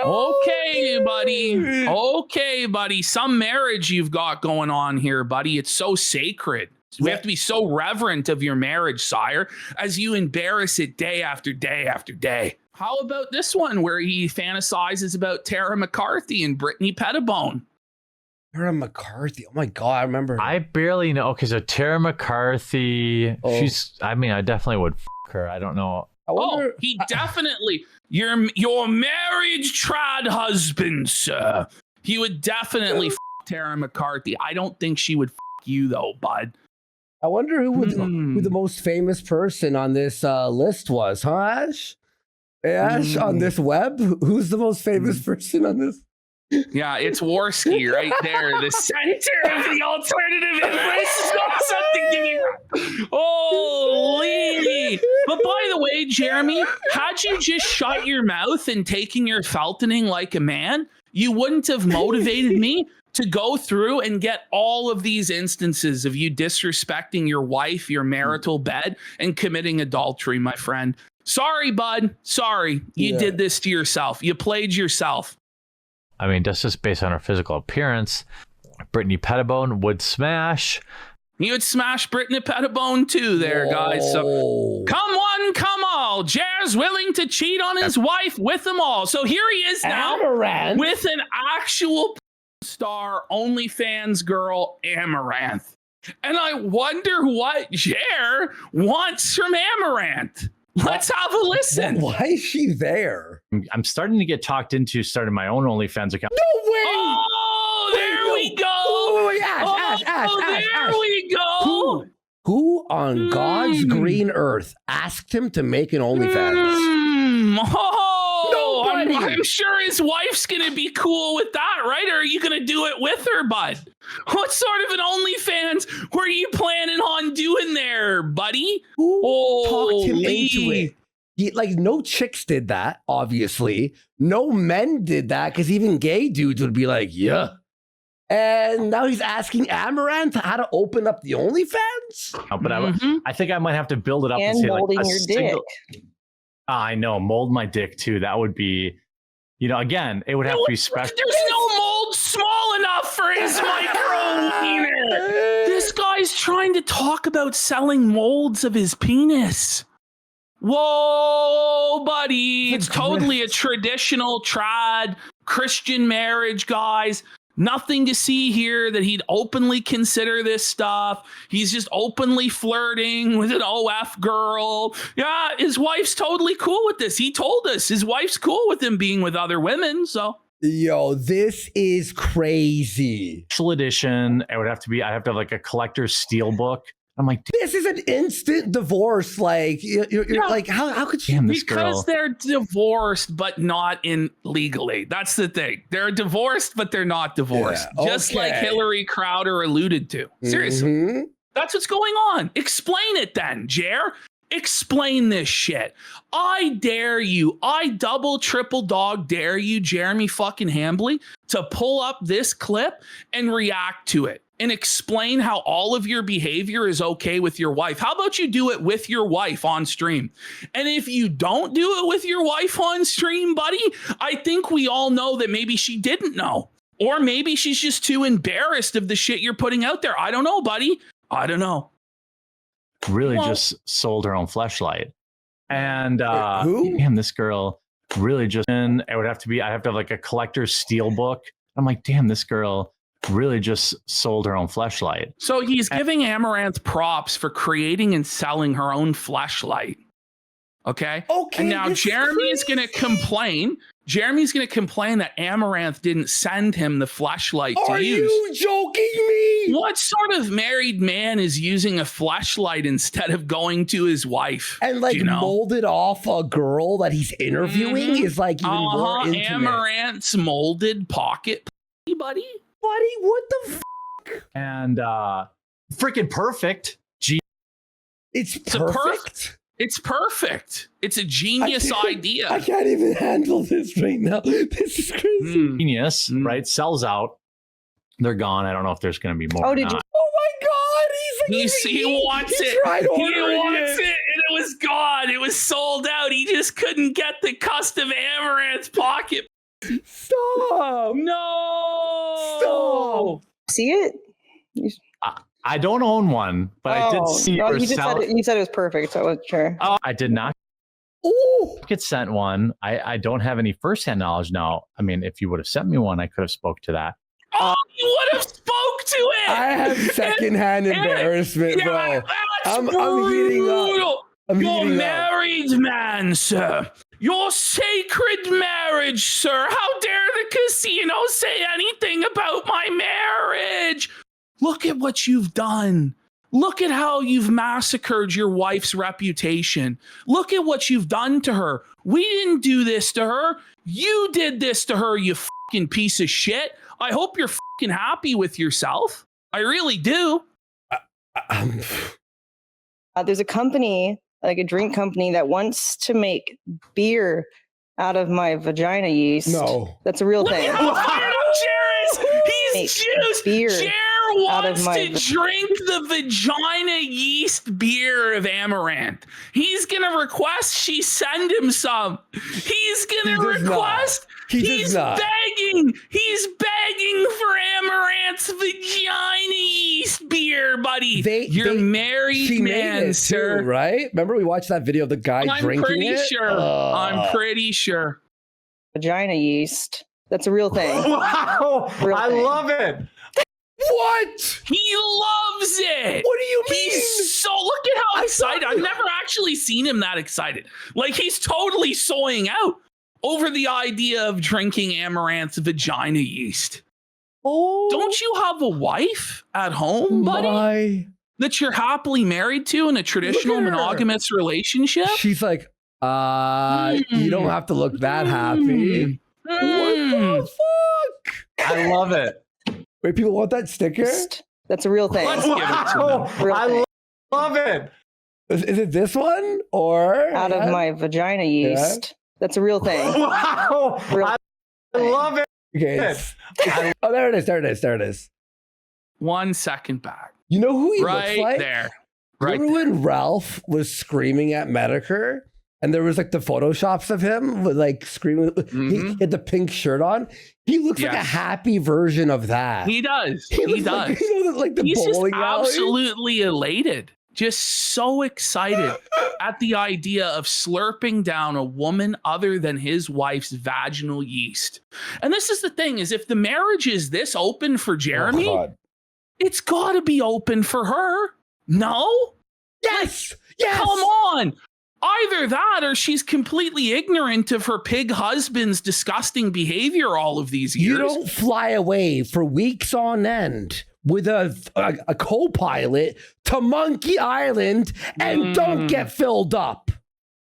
okay, buddy. Okay, buddy. Some marriage you've got going on here, buddy. It's so sacred. We have to be so reverent of your marriage, sire, as you embarrass it day after day after day. How about this one where he fantasizes about Tara McCarthy and Brittany Pettibone? Tara McCarthy. Oh my God, I remember. I barely know. Okay, so Tara McCarthy, I definitely would fuck her. I don't know. He definitely, your marriage trad husband, sir. He would definitely fuck Tara McCarthy. I don't think she would fuck you though, bud. I wonder who the most famous person on this list was, huh, Ash? Hey, Ash, on this web, who's the most famous person on this? Yeah, it's Warski right there, the center of the alternative embrace is not something to be. Holy! But by the way, Jeremy, had you just shut your mouth and taken your feltoning like a man, you wouldn't have motivated me to go through and get all of these instances of you disrespecting your wife, your marital bed, and committing adultery, my friend. Sorry, bud. Sorry. You did this to yourself. You played yourself. I mean, that's just based on her physical appearance. Brittany Pettibone would smash. You would smash Brittany Pettibone too there, guys. So come one, come all. Jer's willing to cheat on his wife with them all. So here he is now with an actual star OnlyFans girl, Amaranth. And I wonder what Jer wants from Amaranth. Let's have a listen. Why is she there? I'm starting to get talked into starting my own OnlyFans account. No way! Oh, there we go. Ash, we go. Who on God's green earth asked him to make an OnlyFans? I'm sure his wife's gonna be cool with that, right? Or are you gonna do it with her, bud? What sort of an OnlyFans were you planning on doing there, buddy? Who talked him into it? No chicks did that, obviously. No men did that, because even gay dudes would be like, yeah. And now he's asking Amaranth how to open up the OnlyFans? Oh, but I think I might have to build it up and say molding like your dick. I know, mold my dick too. That would be, again, it would have to be special. There's no mold small enough for his micro wiener. This guy's trying to talk about selling molds of his penis. Whoa, buddy. It's totally a traditional trad Christian marriage, guys. Nothing to see here that he'd openly consider this stuff. He's just openly flirting with an OF girl. Yeah, his wife's totally cool with this. He told us his wife's cool with him being with other women. So, yo, this is crazy. Special edition. I'd have to have like a collector's steel book. I'm like, this is an instant divorce. Like, you're like, how could you? Because they're divorced, but not in legally. That's the thing. They're divorced, but they're not divorced. Yeah, just like Hillary Crowder alluded to. Seriously. That's what's going on. Explain it then, Jer. Explain this shit. I dare you. I double, triple dog dare you, Jeremy fucking Hambly, to pull up this clip and react to it and explain how all of your behavior is okay with your wife. How about you do it with your wife on stream? And if you don't do it with your wife on stream, buddy, I think we all know that maybe she didn't know. Or maybe she's just too embarrassed of the shit you're putting out there. I don't know, buddy. I don't know. Really just sold her own fleshlight. And who? damn, this girl really just, and it would have to be, I have to have like a collector's steel book. I'm like, damn, this girl really just sold her own fleshlight. So he's giving Amaranth props for creating and selling her own fleshlight. Okay. And now Jeremy is going to complain. Jeremy's going to complain that Amaranth didn't send him the fleshlight to use. Are you joking me? What sort of married man is using a fleshlight instead of going to his wife? And like molded off a girl that he's interviewing is like even more intimate. Amaranth's molded pocket, buddy. Buddy, what the fuck? And freaking perfect. It's perfect. It's perfect. It's a genius idea. I can't even handle this right now. This is crazy. Genius, right? Sells out. They're gone. I don't know if there's going to be more. Oh, did you? Oh my God! He wants it. He wants it, and it was gone. It was sold out. He just couldn't get the custom Amaranth pocket. Stop! No! Stop! See it? I don't own one, but I did see her sell it. You said it was perfect, so I wasn't sure. Oh, I did not get sent one. I don't have any firsthand knowledge now. I mean, if you would have sent me one, I could have spoke to that. Oh, you would have spoke to it. I have secondhand embarrassment, bro. I'm heating up. You're married man, sir. Your sacred marriage, sir. How dare the casino say anything about my marriage? Look at what you've done. Look at how you've massacred your wife's reputation. Look at what you've done to her. We didn't do this to her. You did this to her, you fucking piece of shit. I hope you're fucking happy with yourself. I really do. There's a company, like a drink company, that wants to make beer out of my vagina yeast. No. That's a real thing. He's juiced. Beer wants to drink the vagina yeast beer of Amaranth. He's gonna request she send him some. He's gonna request. He's begging. He's begging for Amaranth's vagina yeast beer, buddy. You're married man, sir. Too, right? Remember we watched that video of the guy drinking it? I'm pretty sure. Vagina yeast. That's a real thing. Wow. I love it. What? He loves it. What do you mean? He's so, look at how excited. I've never actually seen him that excited. Like, he's totally soying out over the idea of drinking Amaranth's vagina yeast. Oh. Don't you have a wife at home, buddy? That you're happily married to in a traditional monogamous relationship? She's like, you don't have to look that happy. What the fuck? I love it. Wait, people want that sticker? That's a real thing. Let's give it to them. I love it. Is it this one or out of my vagina yeast? That's a real thing. Wow. I love it. Okay. Oh, there it is. There it is. There it is. 1 second back. You know who he right looks like? There. Remember when Ralph was screaming at Medicare? And there was like the photoshops of him with like screaming. He had the pink shirt on. He looks like a happy version of that. He does. He does. Like, like the He's bowling just absolutely elated. Just so excited at the idea of slurping down a woman other than his wife's vaginal yeast. And this is the thing, is if the marriage is this open for Jeremy, it's got to be open for her. No? Yes. Yes. Come on. Either that or she's completely ignorant of her pig husband's disgusting behavior all of these years. You don't fly away for weeks on end with a co-pilot to Monkey Island and don't get filled up.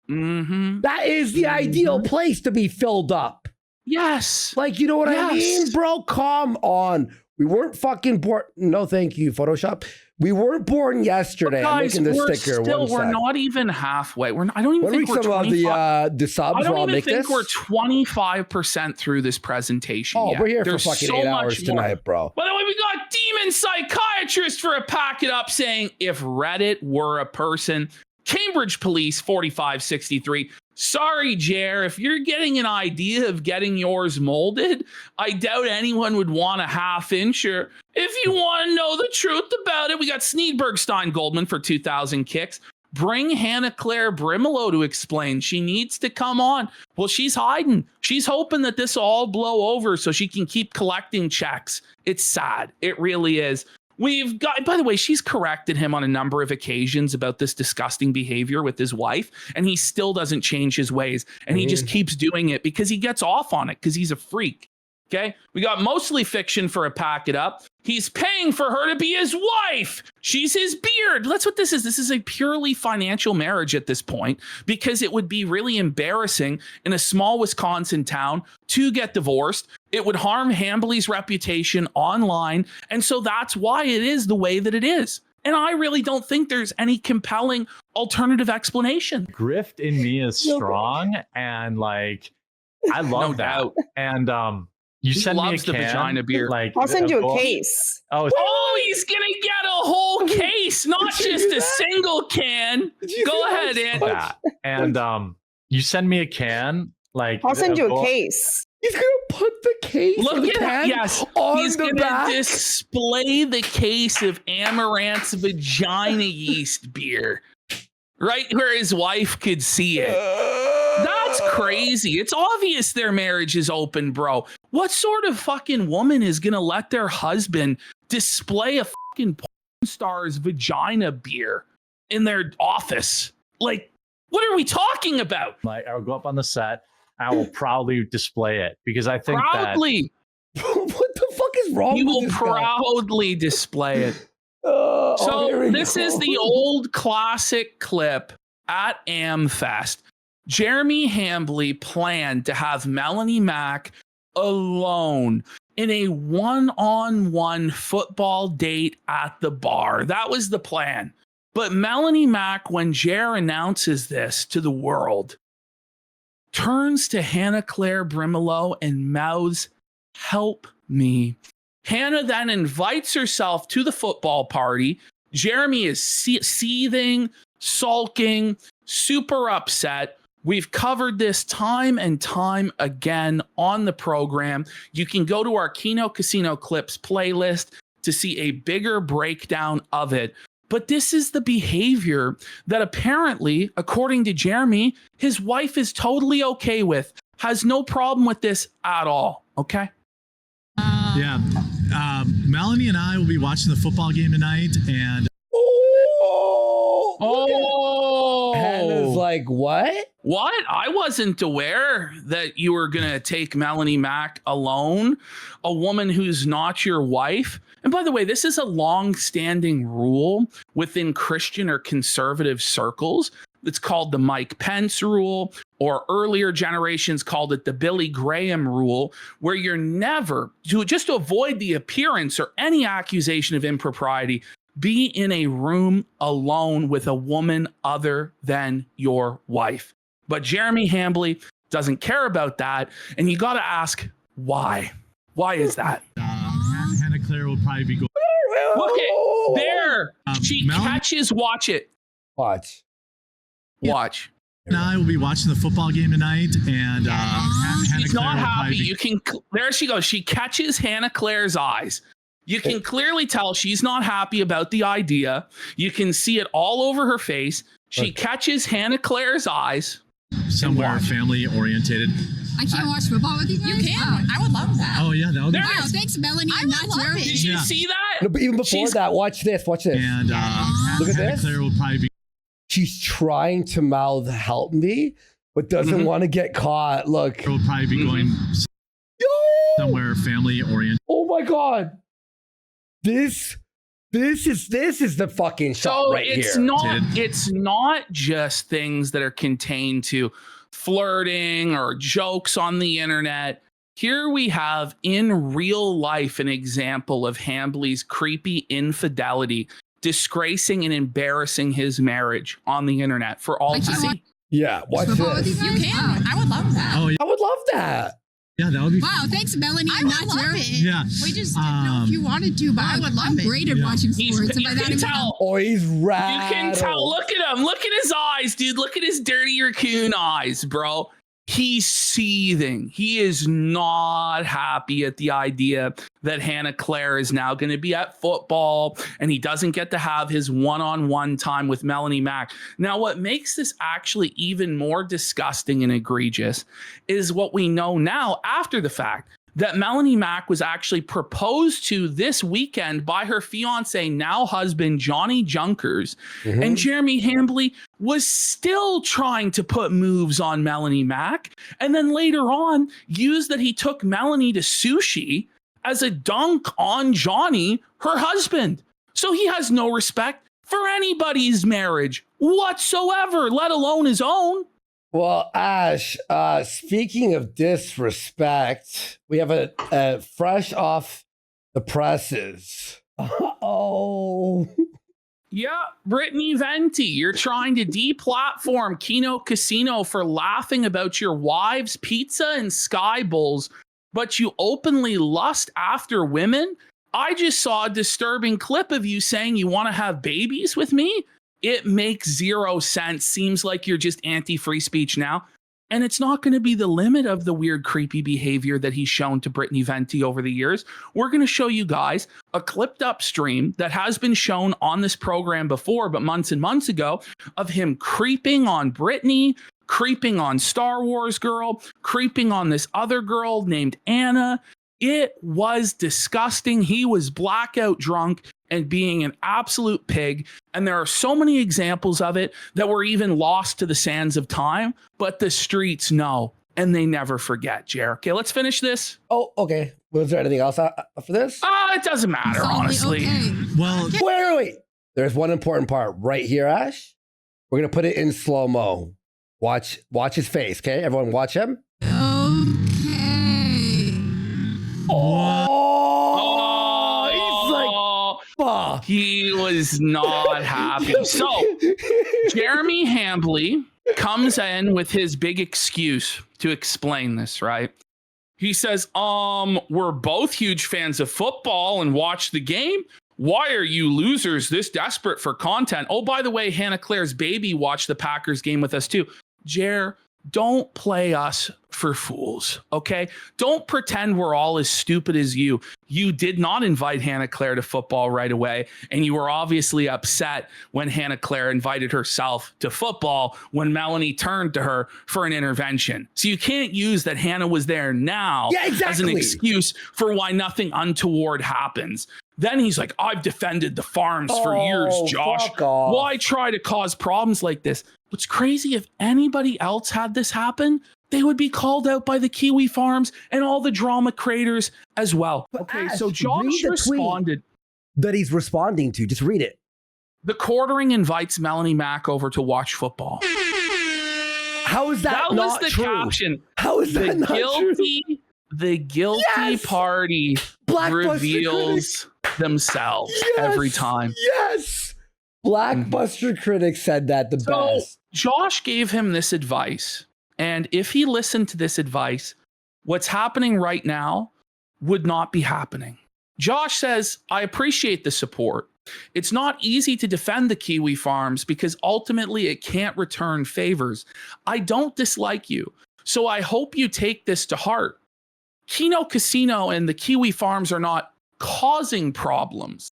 That is the ideal place to be filled up. Yes. Like, you know what I mean, bro? Come on. We weren't fucking bored. No, thank you, Photoshop. We weren't born yesterday. But I'm guys, making the we're sticker. still, One we're sec. not even halfway. I don't even What think are we're some of 25. the subs I while don't I even make think this? we're 25% through this presentation Oh, yet. we're here There's for fucking so 8 much hours more. tonight, bro. By the way, we got Demon Psychiatrist for a pack it up saying, if Reddit were a person, Cambridge Police 4563. Sorry, Jer, if you're getting an idea of getting yours molded, I doubt anyone would want a half-incher. If you want to know the truth about it, we got Sneedbergstein Goldman for 2,000 kicks. Bring Hannah Claire Brimelow to explain. She needs to come on. Well, she's hiding. She's hoping that this will all blow over so she can keep collecting checks. It's sad. It really is. We've got, by the way, she's corrected him on a number of occasions about this disgusting behavior with his wife, and he still doesn't change his ways. And he just keeps doing it because he gets off on it because he's a freak. Okay, we got Mostly Fiction for a pack it up. He's paying for her to be his wife. She's his beard. That's what this is. This is a purely financial marriage at this point, because it would be really embarrassing in a small Wisconsin town to get divorced. It would harm Hambly's reputation online. And so that's why it is the way that it is. And I really don't think there's any compelling alternative explanation. Grift in me is strong, and like I love No that. doubt. And you He send me a loves the can, vagina beer. Like I'll send you a book. case. Oh, He's gonna get a whole case, not just a single can. Go ahead, Andy. that. And you send me a can. Like I'll send you a book. case. He's gonna put the case Look of the at can yes. on He's the gonna back. display the case of Amaranth's vagina yeast beer, right where his wife could see it. That's crazy. It's obvious their marriage is open, bro. What sort of fucking woman is gonna let their husband display a fucking porn star's vagina beer in their office? Like, what are we talking about? Like I'll go up on the set. I will proudly display it because I think Proudly. What the fuck is wrong He with will this guy? proudly display it. Oh, So here we this go. is the old classic clip at AmFest. Jeremy Hambly planned to have Melanie Mack alone in a one-on-one football date at the bar. That was the plan. But Melanie Mack, when Jer announces this to the world, turns to Hannah Claire Brimelow and mouths, "Help me." Hannah then invites herself to the football party. Jeremy is seething, sulking, super upset. We've covered this time and time again on the program. You can go to our Keno Casino Clips playlist to see a bigger breakdown of it. But this is the behavior that apparently, according to Jeremy, his wife is totally okay with, has no problem with this at all. Okay? Yeah. Melanie and I will be watching the football game tonight, and Hannah's like, what? What? I wasn't aware that you were going to take Melanie Mack alone, a woman who's not your wife. And by the way, this is a long-standing rule within Christian or conservative circles. It's called the Mike Pence rule, or earlier generations called it the Billy Graham rule, where you're never, just to avoid the appearance or any accusation of impropriety, be in a room alone with a woman other than your wife. But Jeremy Hambly doesn't care about that. And you got to ask, why? Why is that? Hannah Claire will probably be going. Look at there. She Melanie catches, watch it. Watch. Watch. and I will be watching the football game tonight, and Hannah She's Claire not will happy. probably be- You can, there she goes. She catches Hannah Claire's eyes. You can clearly tell she's not happy about the idea. You can see it all over her face. She catches Hannah Claire's eyes. somewhere family orientated. I can't watch football with you guys. You can. I would love that. Oh yeah, that would be Wow, thanks, Melanie. I'm not Jeremy. Did you see that? No, but even before that, watch this. Watch this. And look at Hannah this. Claire will probably be. She's trying to mouth "help me," but doesn't want to get caught. Look. Will probably be going somewhere family oriented. Oh my god. This is the fucking shot So right it's here. it's not just things that are contained to flirting or jokes on the internet. Here we have in real life an example of Hambly's creepy infidelity disgracing and embarrassing his marriage on the internet for all to see. Yeah, watch this. You can. I would love that. Oh, yeah. I would love that. Yeah, that would be. Wow, thanks, Melanie. I'm not sure. Yeah. We just didn't know if you wanted to, but I would love it. I'm great at watching sports. You can tell. Oh, he's rattled. You can tell. Look at him. Look at his eyes, dude. Look at his dirty raccoon eyes, bro. He's seething. He is not happy at the idea that Hannah Claire is now going to be at football and he doesn't get to have his one-on-one time with Melanie Mack. Now, what makes this actually even more disgusting and egregious is what we know now after the fact, that Melanie Mack was actually proposed to this weekend by her fiance, now husband, Johnny Junkers. And Jeremy Hambley was still trying to put moves on Melanie Mack. And then later on, used that he took Melanie to sushi as a dunk on Johnny, her husband. So he has no respect for anybody's marriage whatsoever, let alone his own. Well, Ash, speaking of disrespect, we have a fresh off the presses. Oh. Yeah, Brittany Venti, you're trying to deplatform Kino Casino for laughing about your wife's pizza and Sky Bowls, but you openly lust after women? I just saw a disturbing clip of you saying you want to have babies with me. It makes zero sense. Seems like you're just anti-free speech now. And it's not going to be the limit of the weird, creepy behavior that he's shown to Brittany Venti over the years. We're going to show you guys a clipped up stream that has been shown on this program before, but months and months ago, of him creeping on Brittany, creeping on Star Wars girl, creeping on this other girl named Anna. It was disgusting. He was blackout drunk and being an absolute pig. And there are so many examples of it that were even lost to the sands of time, but the streets know and they never forget, Jer. Okay, let's finish this. Oh, okay. Was there anything else for this? It doesn't matter, honestly. Okay. Well, Wait. There's one important part right here, Ash. We're going to put it in slow-mo. Watch his face, okay? Everyone watch him. Okay. Oh, he's like, fuck. He was not happy. So Jeremy Hambley comes in with his big excuse to explain this, right? He says, we're both huge fans of football and watch the game. Why are you losers this desperate for content? Oh, by the way, Hannah Claire's baby watched the Packers game with us too. Jer, don't play us for fools, okay? Don't pretend we're all as stupid as you. You did not invite Hannah Claire to football right away, and you were obviously upset when Hannah Claire invited herself to football when Melanie turned to her for an intervention. So you can't use that Hannah was there now as an excuse for why nothing untoward happens. Then he's like, I've defended the farms for years, Josh. Why try to cause problems like this? What's crazy, if anybody else had this happen, they would be called out by the Kiwi Farms and all the drama creators as well. But okay, Ash, so Josh responded. That he's responding to. Just read it. The quartering invites Melanie Mack over to watch football. How is that not was the true? Caption. How is that not true? The guilty party reveals themselves every time. Yes. Blockbuster critics said that the best. Josh gave him this advice. And if he listened to this advice, what's happening right now would not be happening. Josh says, I appreciate the support. It's not easy to defend the Kiwi Farms because ultimately it can't return favors. I don't dislike you, so I hope you take this to heart. Kino Casino and the Kiwi Farms are not causing problems.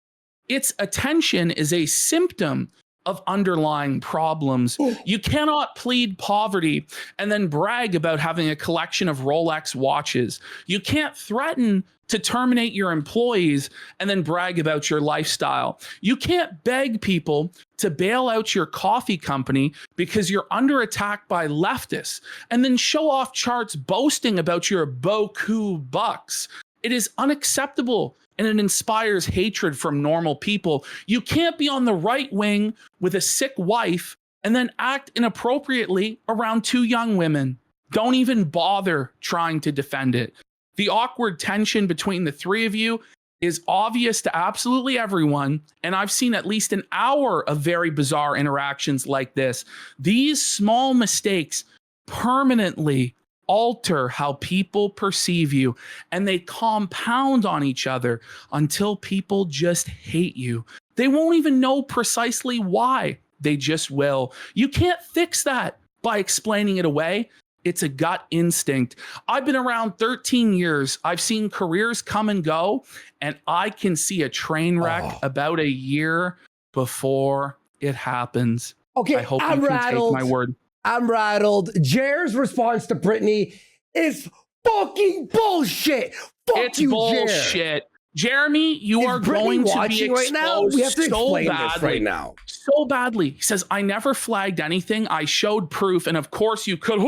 Its attention is a symptom of underlying problems. You cannot plead poverty and then brag about having a collection of Rolex watches. You can't threaten to terminate your employees and then brag about your lifestyle. You can't beg people to bail out your coffee company because you're under attack by leftists and then show off charts boasting about your beaucoup bucks. It is unacceptable and it inspires hatred from normal people. You can't be on the right wing with a sick wife and then act inappropriately around two young women. Don't even bother trying to defend it. The awkward tension between the three of you is obvious to absolutely everyone, and I've seen at least an hour of very bizarre interactions like this. These small mistakes permanently alter how people perceive you, and they compound on each other until people just hate you. They won't even know precisely why. They just will. You can't fix that by explaining it away. It's a gut instinct. I've been around 13 years. I've seen careers come and go, and I can see a train wreck about a year before it happens. Okay, I hope I'm you can rattled. take my word. I'm rattled. Jer's response to Brittany is fucking bullshit. Fuck It's you, bullshit. Jeremy, you are Brittany going to be watching exposed right now? We have to so explain badly, this right now. so badly. He says, I never flagged anything. I showed proof. And of course you could,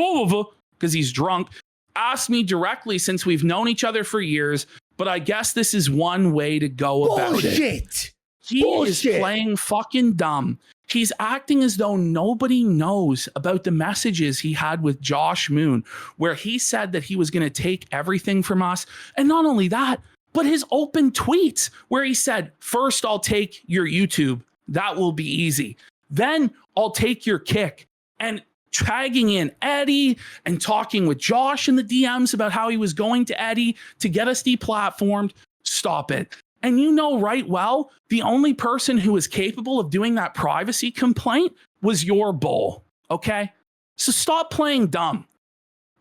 because he's drunk, ask me directly since we've known each other for years. But I guess this is one way to go about it. He is playing fucking dumb. He's acting as though nobody knows about the messages he had with Josh Moon, where he said that he was going to take everything from us. And not only that, but his open tweets where he said, first, I'll take your YouTube. That will be easy. Then I'll take your kick. And tagging in Eddie and talking with Josh in the DMs about how he was going to Eddie to get us deplatformed. Stop it. And you know right well, the only person who was capable of doing that privacy complaint was your bull. Okay? So stop playing dumb.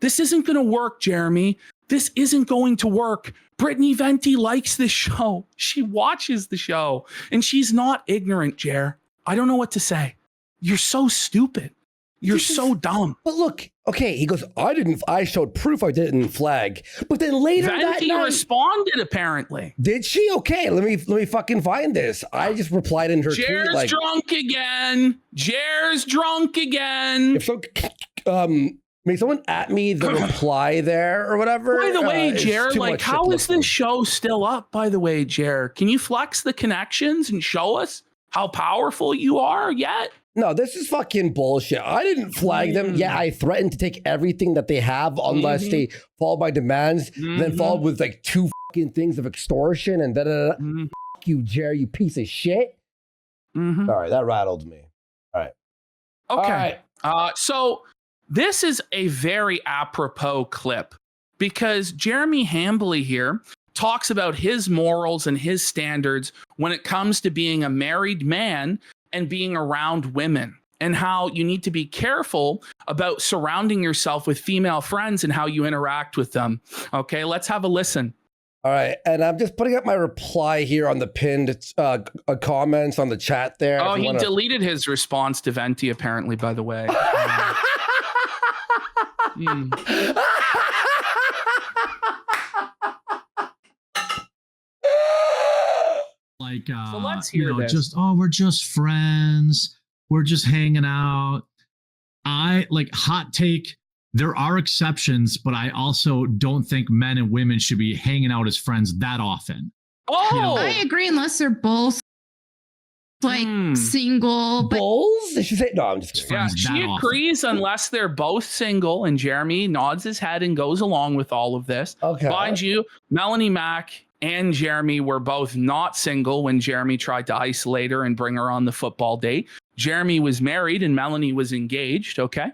This isn't going to work, Jeremy. This isn't going to work. Brittany Venti likes this show. She watches the show. And she's not ignorant, Jer. I don't know what to say. You're so stupid. You're so dumb. But look, okay, he goes, I showed proof I didn't flag. But then later that Venti night, responded, apparently. did she? Okay, let me fucking find this. I just replied in her Jer's tweet like, drunk again. Jer's drunk again. if so, may someone at me the reply there or whatever. By the way, It's Jer, too like, much how shit to is look this show still up, by the way, Jer? Can you flex the connections and show us how powerful you are yet? No, this is fucking bullshit. I didn't flag them. Yeah, I threatened to take everything that they have unless they follow my demands, then followed with like 2 fucking things of extortion and da-da-da. Fuck you, Jerry, you piece of shit. All right, that rattled me. All right. Okay. So this is a very apropos clip because Jeremy Hambley here talks about his morals and his standards when it comes to being a married man and being around women, and how you need to be careful about surrounding yourself with female friends and how you interact with them. Okay, let's have a listen. All right, and I'm just putting up my reply here on the pinned comments on the chat there. Oh, he deleted his response to Venti, apparently, by the way. Like, so let's hear this. just, we're just friends. We're just hanging out. I like hot take. There are exceptions, but I also don't think men and women should be hanging out as friends that often. Oh, You know? I agree, unless they're both like single. But Bulls? They should say, no, I'm just kidding. yeah, she agrees unless they're both single, and Jeremy nods his head and goes along with all of this. Okay. Mind you, Melanie Mack and Jeremy were both not single when Jeremy tried to isolate her and bring her on the football date. Jeremy was married and Melanie was engaged. Okay.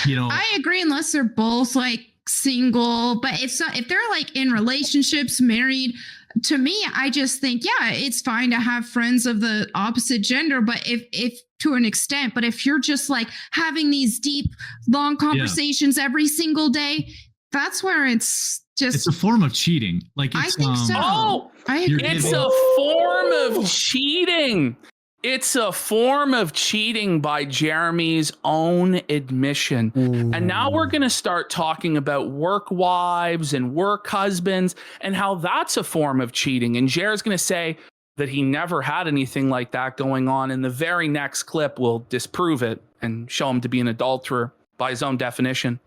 You know, I agree, unless they're both like single. But if they're like in relationships, married, to me, I just think, yeah, it's fine to have friends of the opposite gender, but if to an extent, but if you're just like having these deep, long conversations every single day, that's where it's a form of cheating. Like, it's, I think so. Oh, it's a form of cheating. It's a form of cheating by Jeremy's own admission. And now we're going to start talking about work wives and work husbands and how that's a form of cheating. And Jer's going to say that he never had anything like that going on. And the very next clip will disprove it and show him to be an adulterer by his own definition.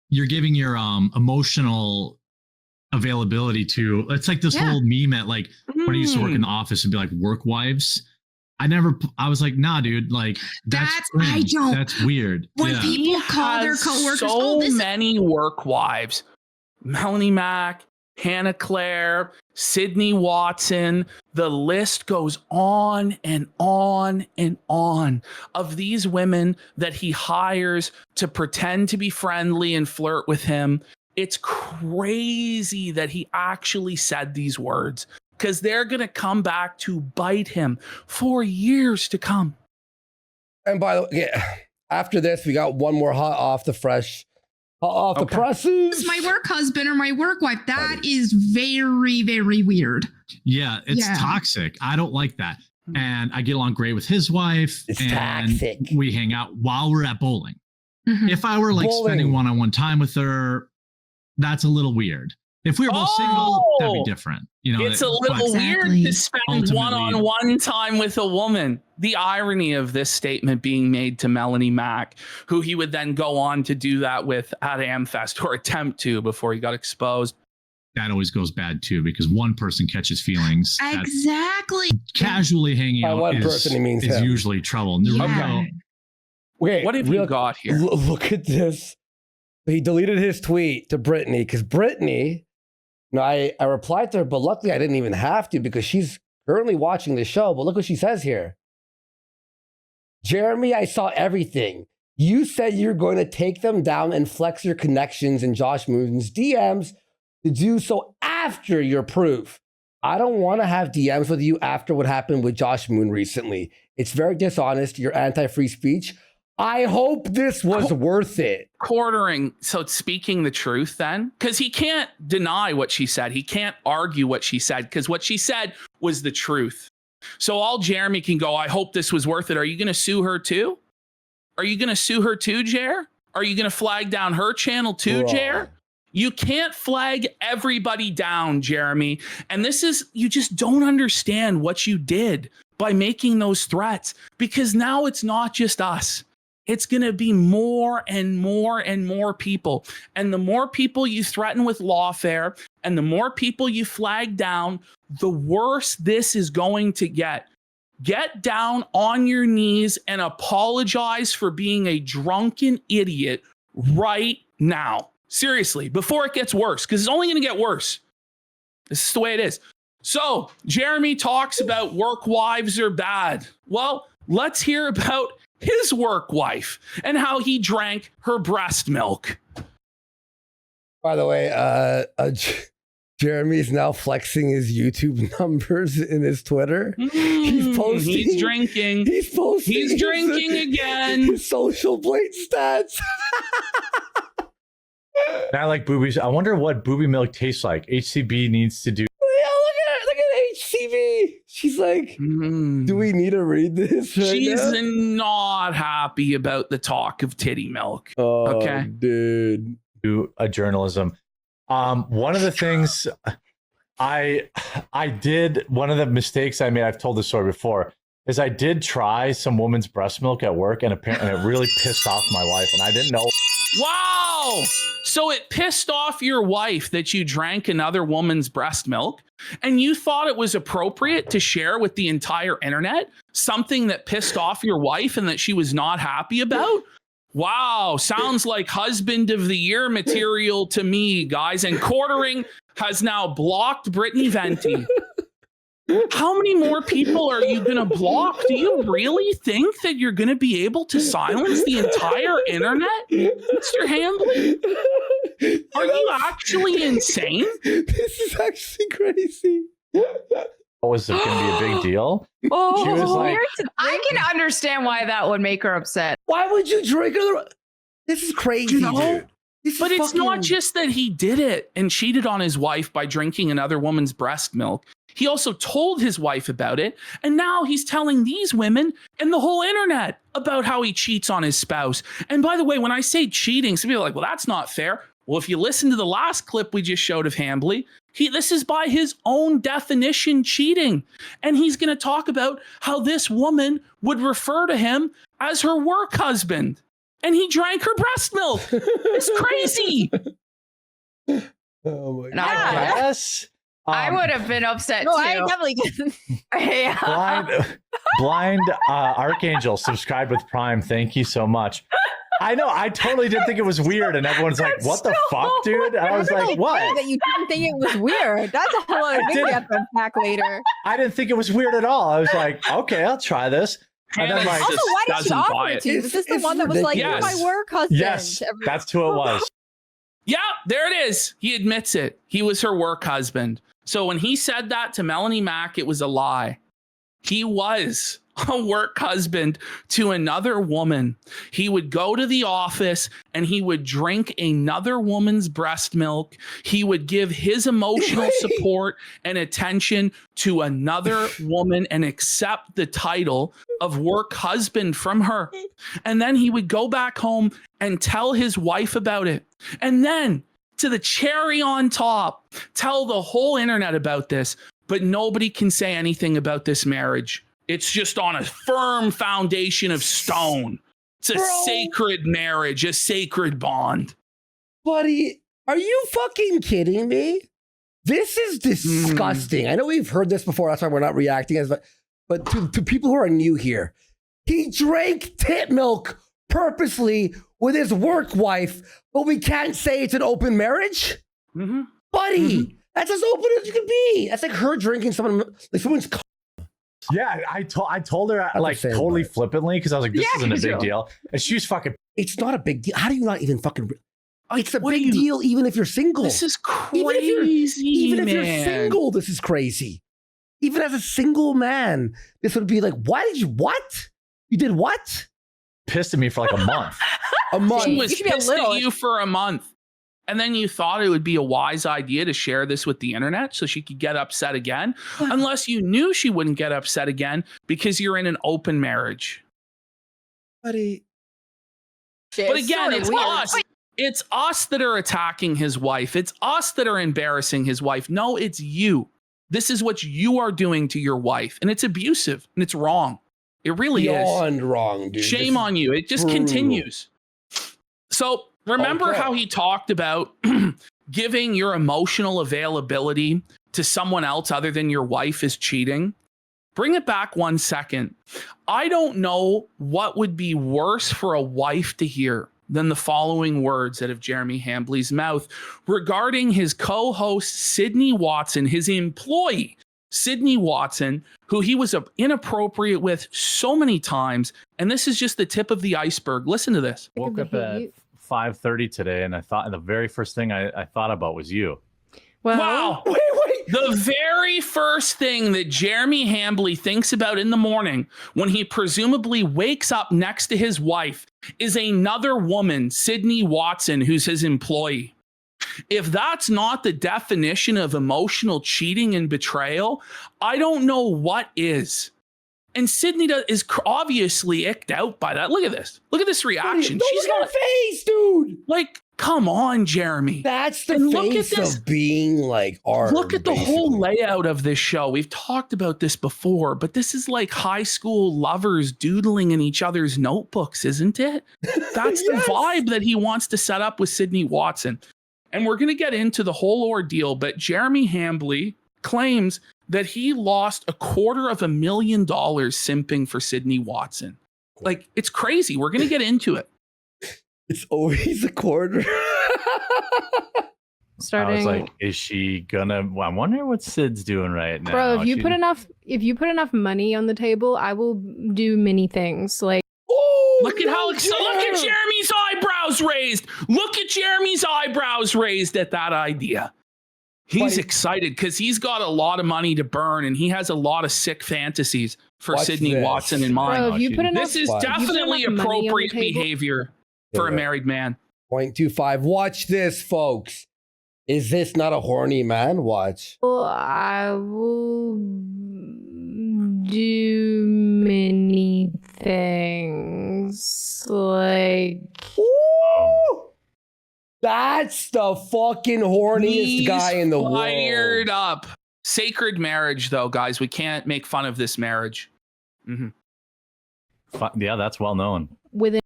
You're giving your emotional availability to, it's like this whole meme at like when I used to work in the office and be like work wives. I was like, nah, dude, like that's weird. When people call their coworkers, so many work wives. Melanie Mack, Hannah Claire, Sydney Watson. The list goes on and on and on of these women that he hires to pretend to be friendly and flirt with him. It's crazy that he actually said these words, because they're going to come back to bite him for years to come. And by the way, after this, we got one more hot off the presses. My work husband or my work wife. That is very, very weird. Yeah, it's toxic. I don't like that. And I get along great with his wife. It's and toxic. We hang out while we're at bowling. Mhm. If I were like spending one-on-one time with her, that's a little weird. If we were both single, that'd be different. You know, It's a little weird to spend one-on-one time with a woman. The irony of this statement being made to Melanie Mack, who he would then go on to do that with at Amfest, or attempt to, before he got exposed. That always goes bad too, because one person catches feelings. Exactly. Casually hanging out one person, he means is him. usually trouble. And Wait, what have you got here? Look at this. He deleted his tweet to Brittany, because Brittany, I replied to her, but luckily I didn't even have to, because she's currently watching the show. But look what she says here. Jeremy, I saw everything. You said you're going to take them down and flex your connections in Josh Moon's DMs to do so after your proof. I don't want to have DMs with you after what happened with Josh Moon recently. It's very dishonest. You're anti-free speech. I hope this was worth it. Quartering, so speaking the truth then, because he can't deny what she said. He can't argue what she said, because what she said was the truth. So all Jeremy can go, I hope this was worth it. Are you going to sue her too? Are you going to sue her too, Jer? Are you going to flag down her channel too, Jer? You can't flag everybody down, Jeremy. And this is, you just don't understand what you did by making those threats, because now it's not just us. It's going to be more and more and more people. And the more people you threaten with lawfare and the more people you flag down, the worse this is going to get. Get down on your knees and apologize for being a drunken idiot right now. Seriously, before it gets worse, because it's only going to get worse. This is the way it is. So Jeremy talks about work wives are bad. Well, let's hear about his work wife and how he drank her breast milk. By the way, Jeremy's now flexing his YouTube numbers in his Twitter. He's posting. He's drinking. He's posting. He's drinking again. His social blade stats. I like boobies. I wonder what booby milk tastes like. HCB needs to do. Look at HCB. She's like, do we need to read this? She's not happy about the talk of titty milk. Oh, okay, dude. Do a journalism. One of the things I did, one of the mistakes I made, I've told this story before, is I did try some woman's breast milk at work, and apparently it really pissed off my wife, and I didn't know. Wow. So it pissed off your wife that you drank another woman's breast milk, and you thought it was appropriate to share with the entire internet something that pissed off your wife and that she was not happy about? Wow. Sounds like husband of the year material to me, guys. And Quartering has now blocked Brittany Venti. How many more people are you going to block? Do you really think that you're going to be able to silence the entire internet, Mr. Hambly? Are you actually insane? This is actually crazy. Was it going to be a big deal? Oh, she was like, I can understand why that would make her upset. Why would you drink another? This is crazy, dude. But it's not just that he did it and cheated on his wife by drinking another woman's breast milk. He also told his wife about it, and now he's telling these women and the whole internet about how he cheats on his spouse. And by the way, when I say cheating, some people are like, well, that's not fair. Well, if you listen to the last clip we just showed of Hambly, this is by his own definition cheating. And he's going to talk about how this woman would refer to him as her work husband. And he drank her breast milk. It's crazy. Oh my God. I guess. I would have been upset no, too. I definitely didn't. Yeah. Blind Archangel subscribed with Prime. Thank you so much. I know. I totally didn't think it was weird, and everyone's like, "What the fuck, dude?" And I was like, "What?" That you didn't think it was weird. That's a whole other thing we have to unpack later. I didn't think it was weird at all. I was like, "Okay, I'll try this." And then, like, Also, why did she offer it to you? Was this the one that was like, "You're my work husband"? Yes, that's who it was. Yeah, there it is. He admits it. He was her work husband. So when he said that to Melanie Mack, it was a lie. He was a work husband to another woman. He would go to the office and he would drink another woman's breast milk. He would give his emotional support and attention to another woman and accept the title of work husband from her. And then he would go back home and tell his wife about it. And then, to the cherry on top, tell the whole internet about this, but nobody can say anything about this marriage. It's just on a firm foundation of stone. It's a sacred marriage, a sacred bond. Buddy, are you fucking kidding me? This is disgusting. I know we've heard this before. That's why we're not reacting as much. But to people who are new here, he drank tit milk purposely with his work wife, but we can't say it's an open marriage? Buddy, that's as open as you can be. That's like her drinking someone's. Yeah, I told her like totally flippantly because I was like, this isn't a big deal. And she's fucking. It's not a big deal. How do you not even fucking? It's a big deal even if you're single. This is crazy. Even if you're single, this is crazy. Even as a single man, this would be like, what? You did what? Pissed at me for like a month. A month. She was pissed at you for a month. And then you thought it would be a wise idea to share this with the internet so she could get upset again, unless you knew she wouldn't get upset again because you're in an open marriage. Buddy. But again, it's us. It's us that are attacking his wife. It's us that are embarrassing his wife. No, it's you. This is what you are doing to your wife. And it's abusive and it's wrong. It really is. Beyond wrong, dude. Shame on you. It just continues. So remember how he talked about giving your emotional availability to someone else other than your wife is cheating? Bring it back 1 second. I don't know what would be worse for a wife to hear than the following words out of Jeremy Hambley's mouth regarding his co-host, Sydney Watson, his employee, Sydney Watson, who he was inappropriate with so many times. And this is just the tip of the iceberg. Listen to this. Woke up at 5:30 today, and I thought the very first thing I thought about was you. Wow. Wait. The very first thing that Jeremy Hambley thinks about in the morning when he presumably wakes up next to his wife is another woman, Sydney Watson, who's his employee. If that's not the definition of emotional cheating and betrayal, I don't know what is. And Sydney is obviously icked out by that. Look at this. Look at this reaction. She's got a face, dude. Like, come on, Jeremy. That's the face of being like art. Look at the whole layout of this show. We've talked about this before, but this is like high school lovers doodling in each other's notebooks, isn't it? That's the vibe that he wants to set up with Sydney Watson. And we're going to get into the whole ordeal, but Jeremy Hambley claims that he lost $250,000 simping for Sydney Watson. Like, it's crazy. We're going to get into it. It's always a quarter. I was like, is she gonna? Well, I'm wondering what Sid's doing right now. Bro, if you put enough money on the table, I will do many things. Like, look at Jeremy's eyebrows raised. Look at Jeremy's eyebrows raised at that idea. He's excited because he's got a lot of money to burn and he has a lot of sick fantasies for Sydney Watson in mind. Bro, if you put enough, this is definitely appropriate behavior for a married man. 0.25. Watch this, folks. Is this not a horny man? Watch. I will do many things. Like, that's the fucking horniest guy in the world. Fired up. Sacred marriage, though, guys. We can't make fun of this marriage. Yeah, that's well known. Within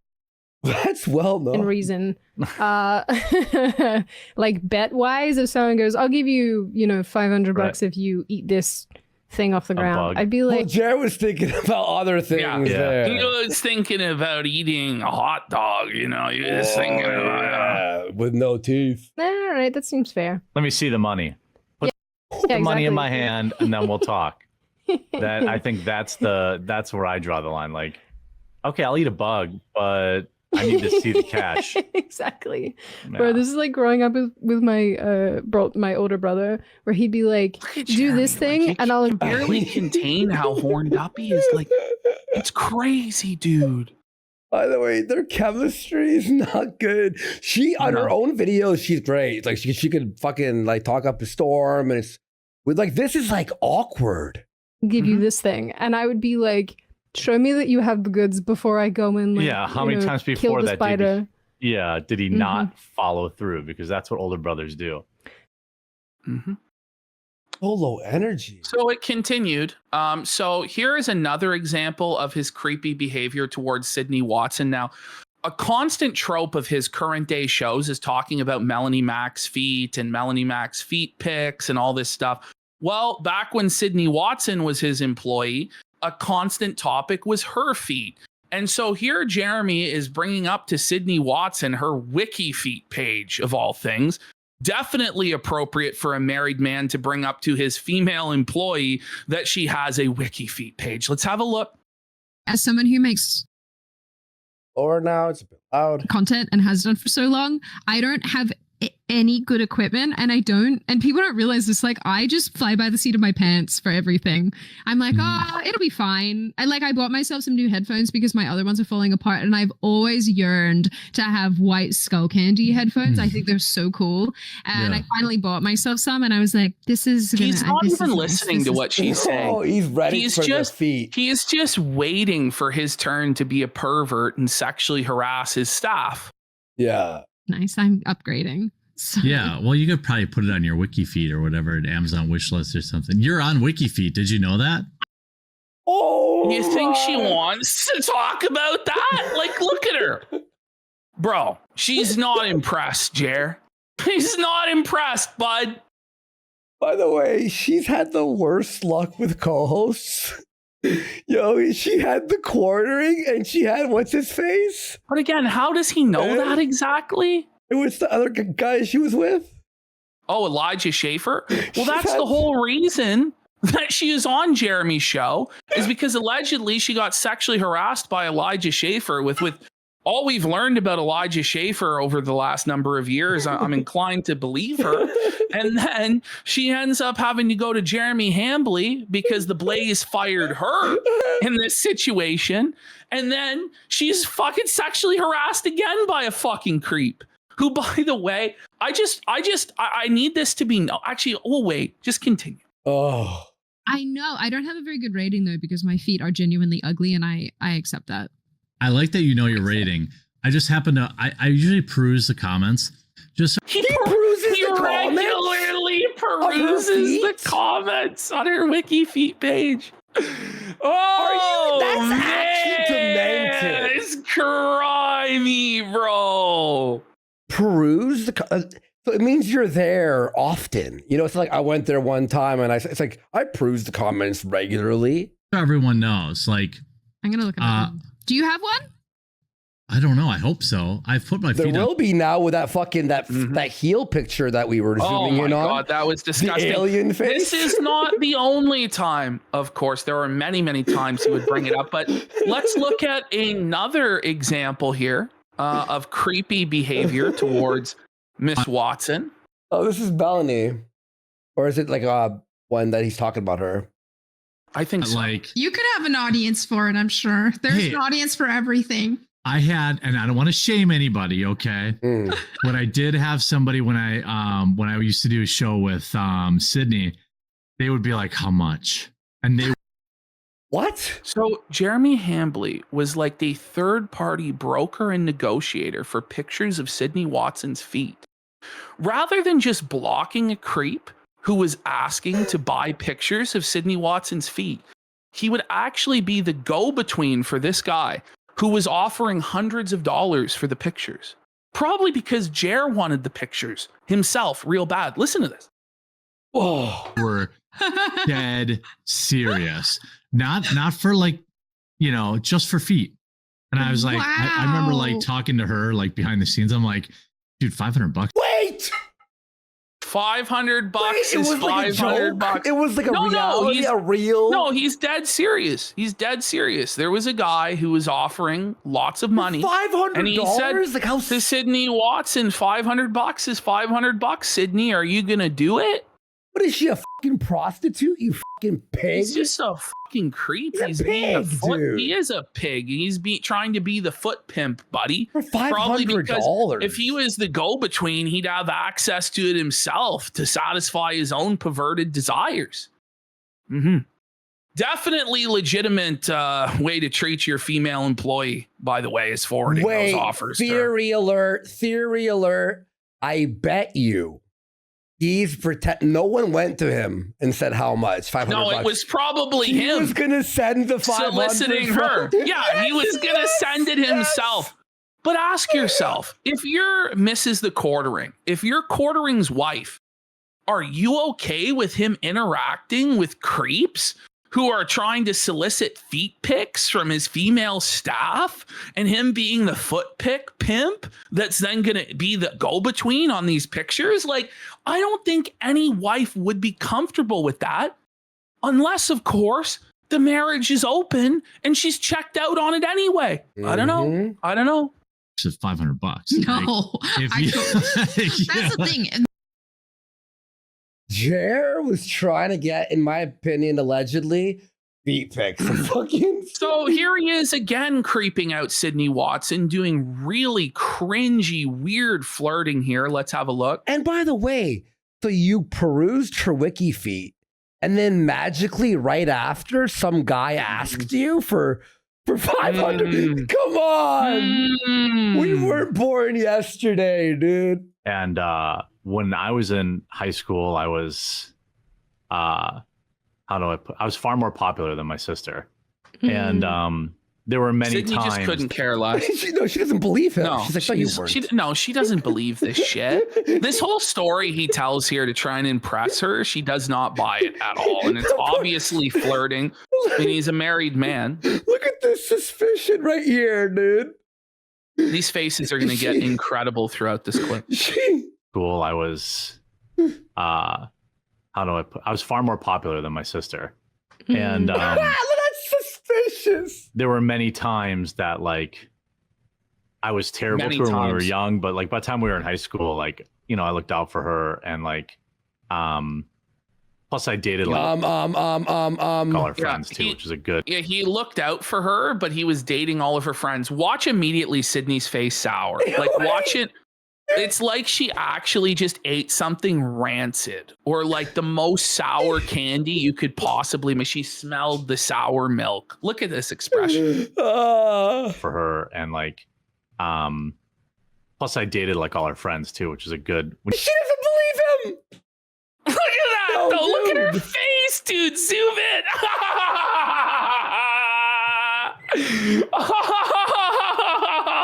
That's well known. reason. Like bet wise, if someone goes, I'll give you, $500 if you eat this thing off the ground. I'd be well, like, Jared was thinking about other things there. He was thinking about eating a hot dog, you know. He was thinking about with no teeth. all right, that seems fair. Let me see the money. Put the money in my hand, and then we'll talk. That I think that's where I draw the line. Like, okay, I'll eat a bug, but I need to see the cash. Exactly. Yeah. Bro, this is like growing up with my my older brother, where he'd be like, do this thing, and I'll barely contain how horned up he is. Like, it's crazy, dude. By the way, their chemistry is not good. She on her own videos, she's great. Like she could fucking like talk up a storm, and it's with like this is like awkward. give you this thing, and I would be like, show me that you have the goods before I go and like, how many times kill before the that spider. did he not follow through? Because that's what older brothers do. So low energy. So it continued. So here is another example of his creepy behavior towards Sydney Watson. Now, a constant trope of his current day shows is talking about Melanie Mac's feet and Melanie Mac's feet pics and all this stuff. Well, back when Sydney Watson was his employee, a constant topic was her feet. And so here Jeremy is bringing up to Sydney Watson her wiki feet page of all things. Definitely appropriate for a married man to bring up to his female employee that she has a wiki feet page. Let's have a look. As someone who makes or now it's a bit loud content and has done for so long, I don't have any good equipment, and people don't realize this, like I just fly by the seat of my pants for everything. I'm like, it'll be fine. I bought myself some new headphones because my other ones are falling apart, and I've always yearned to have white skull candy headphones. I think they're so cool, and I finally bought myself some, and I was like, he's not even listening to what she's saying. Oh, he's ready for the feet. He is just waiting for his turn to be a pervert and sexually harass his staff. Yeah. Nice. I'm upgrading. So. Yeah, well, you could probably put it on your wiki feed or whatever, at Amazon wish list or something. You're on wiki feed. Did you know that? Oh, you think she wants to talk about that? Like, look at her, bro. She's not impressed, Jer. He's not impressed, bud. By the way, she's had the worst luck with co-hosts. Yo, she had the quartering and she had what's his face? But again, how does he know that exactly? It was the other guy she was with. Oh, Elijah Schaefer? Well, that's the whole reason that she is on Jeremy's show, is because allegedly she got sexually harassed by Elijah Schaefer. With all we've learned about Elijah Schaefer over the last number of years, I'm inclined to believe her. And then she ends up having to go to Jeremy Hambly because the Blaze fired her in this situation. And then she's fucking sexually harassed again by a fucking creep. Who, by the way, I need this to be actually. Oh wait, just continue. Oh, I know. I don't have a very good rating though because my feet are genuinely ugly, and I accept that. I like that you know your rating. I just happen to. I usually peruse the comments. He regularly peruses the comments on her wiki feet page. Oh, that's actually demented. It's crimey, bro. Peruse so it means you're there often. You know, it's like I went there one time and it's like I peruse the comments regularly. Everyone knows. Like, I'm gonna look at it. Do you have one? I don't know. I hope so. I've put my feet There will be now with that fucking that heel picture that we were zooming in on. Oh my god, that was disgusting. The alien face. This is not the only time. Of course, there are many, many times he would bring it up. But let's look at another example here of creepy behavior towards Miss Watson. Oh, this is Melanie, or is it like one that he's talking about her? I think so. Like, you could have an audience for it. I'm sure there's an audience for everything. I had, and I don't want to shame anybody, okay? But I did have somebody when I used to do a show with Sydney, they would be like, how much? And they what? So Jeremy Hambly was like the third-party broker and negotiator for pictures of Sydney Watson's feet. Rather than just blocking a creep who was asking to buy pictures of Sydney Watson's feet, he would actually be the go-between for this guy who was offering hundreds of dollars for the pictures. Probably because Jer wanted the pictures himself real bad. Listen to this. Oh, were dead serious. Not for like, you know, just for feet. And I was like, I remember like talking to her like behind the scenes. I'm like, dude, $500. Wait, $500 it is was like a $500. joke? It was like a reality, a real. No, he's dead serious. He's dead serious. There was a guy who was offering lots of money. $500. And he said like how to Sydney Watson, $500 is $500. Sydney, are you gonna do it? What is she, a fucking prostitute? You fucking pig. He's just a fucking creep. He's a being a pig, foot. dude. He is a pig. He's trying to be the foot pimp, buddy. For Probably because $500. if he was the go-between, he'd have access to it himself to satisfy his own perverted desires. Mm-hmm. Definitely legitimate way to treat your female employee, by the way, is forwarding those offers. Theory alert. Theory alert. I bet you he's no one went to him and said how much. $500. No, it was probably him. He was gonna send the 500 soliciting her. Yeah, he was gonna send it himself. But ask yourself, if you're Mrs. the Quartering, if you're Quartering's wife, are you okay with him interacting with creeps who are trying to solicit feet pics from his female staff, and him being the foot pic pimp that's then going to be the go-between on these pictures? Like, I don't think any wife would be comfortable with that, unless, of course, the marriage is open and she's checked out on it anyway. I don't know. It's $500. No, that's the thing. Jer was trying to get, in my opinion, allegedly, feet pics. So here he is again, creeping out Sydney Watson, doing really cringy, weird flirting here. Let's have a look. And by the way, so you perused her wiki feet, and then magically right after, some guy asked you for 500. Come on, we weren't born yesterday, dude. And when I was in high school, I was, I was far more popular than my sister. And there were many Sydney times. just couldn't care less. she doesn't believe him. No, she's like, she doesn't believe this shit. This whole story he tells here to try and impress her, she does not buy it at all. And it's obviously flirting. And he's a married man. Look at this suspicion right here, dude. These faces are going to get incredible throughout this clip. School, I was, I was far more popular than my sister. And that's suspicious. There were many times that like I was terrible to her when we were young, but like by the time we were in high school, like, you know, I looked out for her, and like plus I dated like all her friends too, which is a good. Yeah, he looked out for her, but he was dating all of her friends. Watch immediately Sydney's face sour. Like, watch it. It's like she actually just ate something rancid, or like the most sour candy you could possibly make. She smelled the sour milk. Look at this expression. For her, and like plus I dated like all her friends too, which is a good. She doesn't believe him. Look at that, though. Look at her face, dude. Zoom in.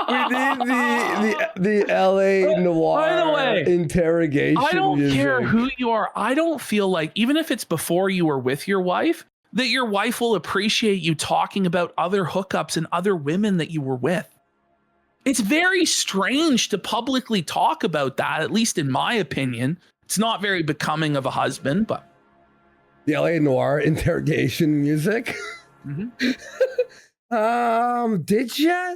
We need the LA Noir By the way, interrogation. I don't music. care who you are. I don't feel like, even if it's before you were with your wife, that your wife will appreciate you talking about other hookups and other women that you were with. It's very strange to publicly talk about that, at least in my opinion. It's not very becoming of a husband, but. The LA Noir interrogation music. Did ya?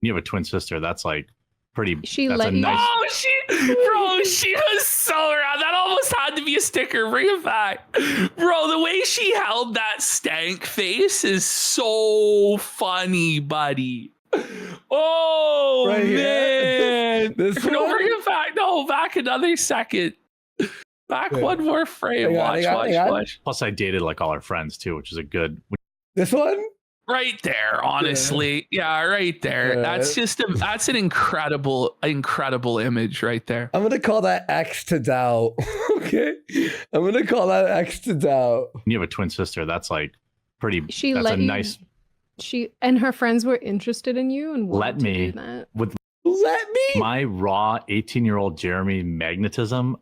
You have a twin sister. That's like pretty. She that's let a you. nice. Oh, she was so rad. That almost had to be a sticker. Bring it back. Bro, the way she held that stank face is so funny, buddy. Oh, Right man. This No, one? bring it back. No, back another second. Back one more frame. Watch. Plus, I dated like all her friends too, which is a good. This one? Right there, honestly. Yeah, right there. Yeah. That's an incredible image right there. I'm gonna call that X to doubt. Okay, I'm gonna call that X to doubt. You have a twin sister. That's like pretty. She that's let a you. nice. She and her friends were interested in you and Let wanted to me do that. with Let me. my raw 18-year-old Jeremy magnetism.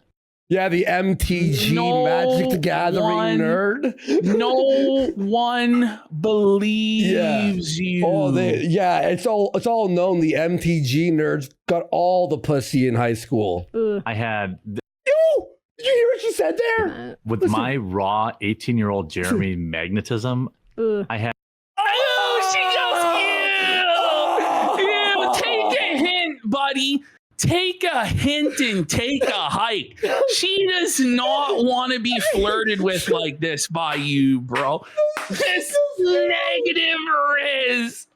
Yeah, the MTG Magic the Gathering nerd. No one believes you. Oh, it's all known. The MTG nerds got all the pussy in high school. I had Did you hear what she said there? with my raw 18-year-old Jeremy magnetism. I had. Oh, she goes, ew. Ew, take a hint, buddy. Take a hint and take a hike. She does not want to be flirted with like this by you, bro. This negative Riz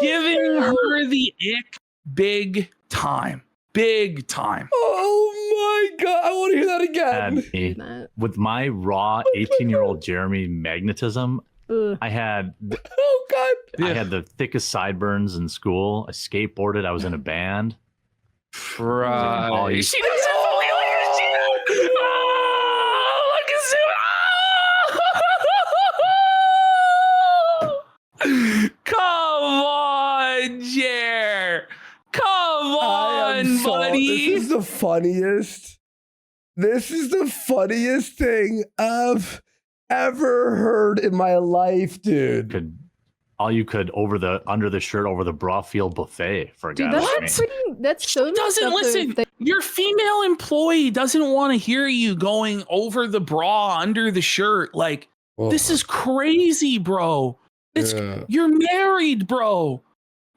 giving her the ick big time. Big time. Oh my God. I want to hear that again. With my raw 18-year-old Jeremy magnetism, I had. Oh God. I had the thickest sideburns in school. I skateboarded. I was in a band. Right. She doesn't believe it. Come on, Jer. Come on, buddy. This is the funniest. This is the funniest thing I've ever heard in my life, dude. All you could under the shirt over the bra field buffet for a guy Dude, like me. That's so Doesn't listen. Your female employee doesn't want to hear you going over the bra under the shirt. Like, this is crazy, bro. You're married, bro.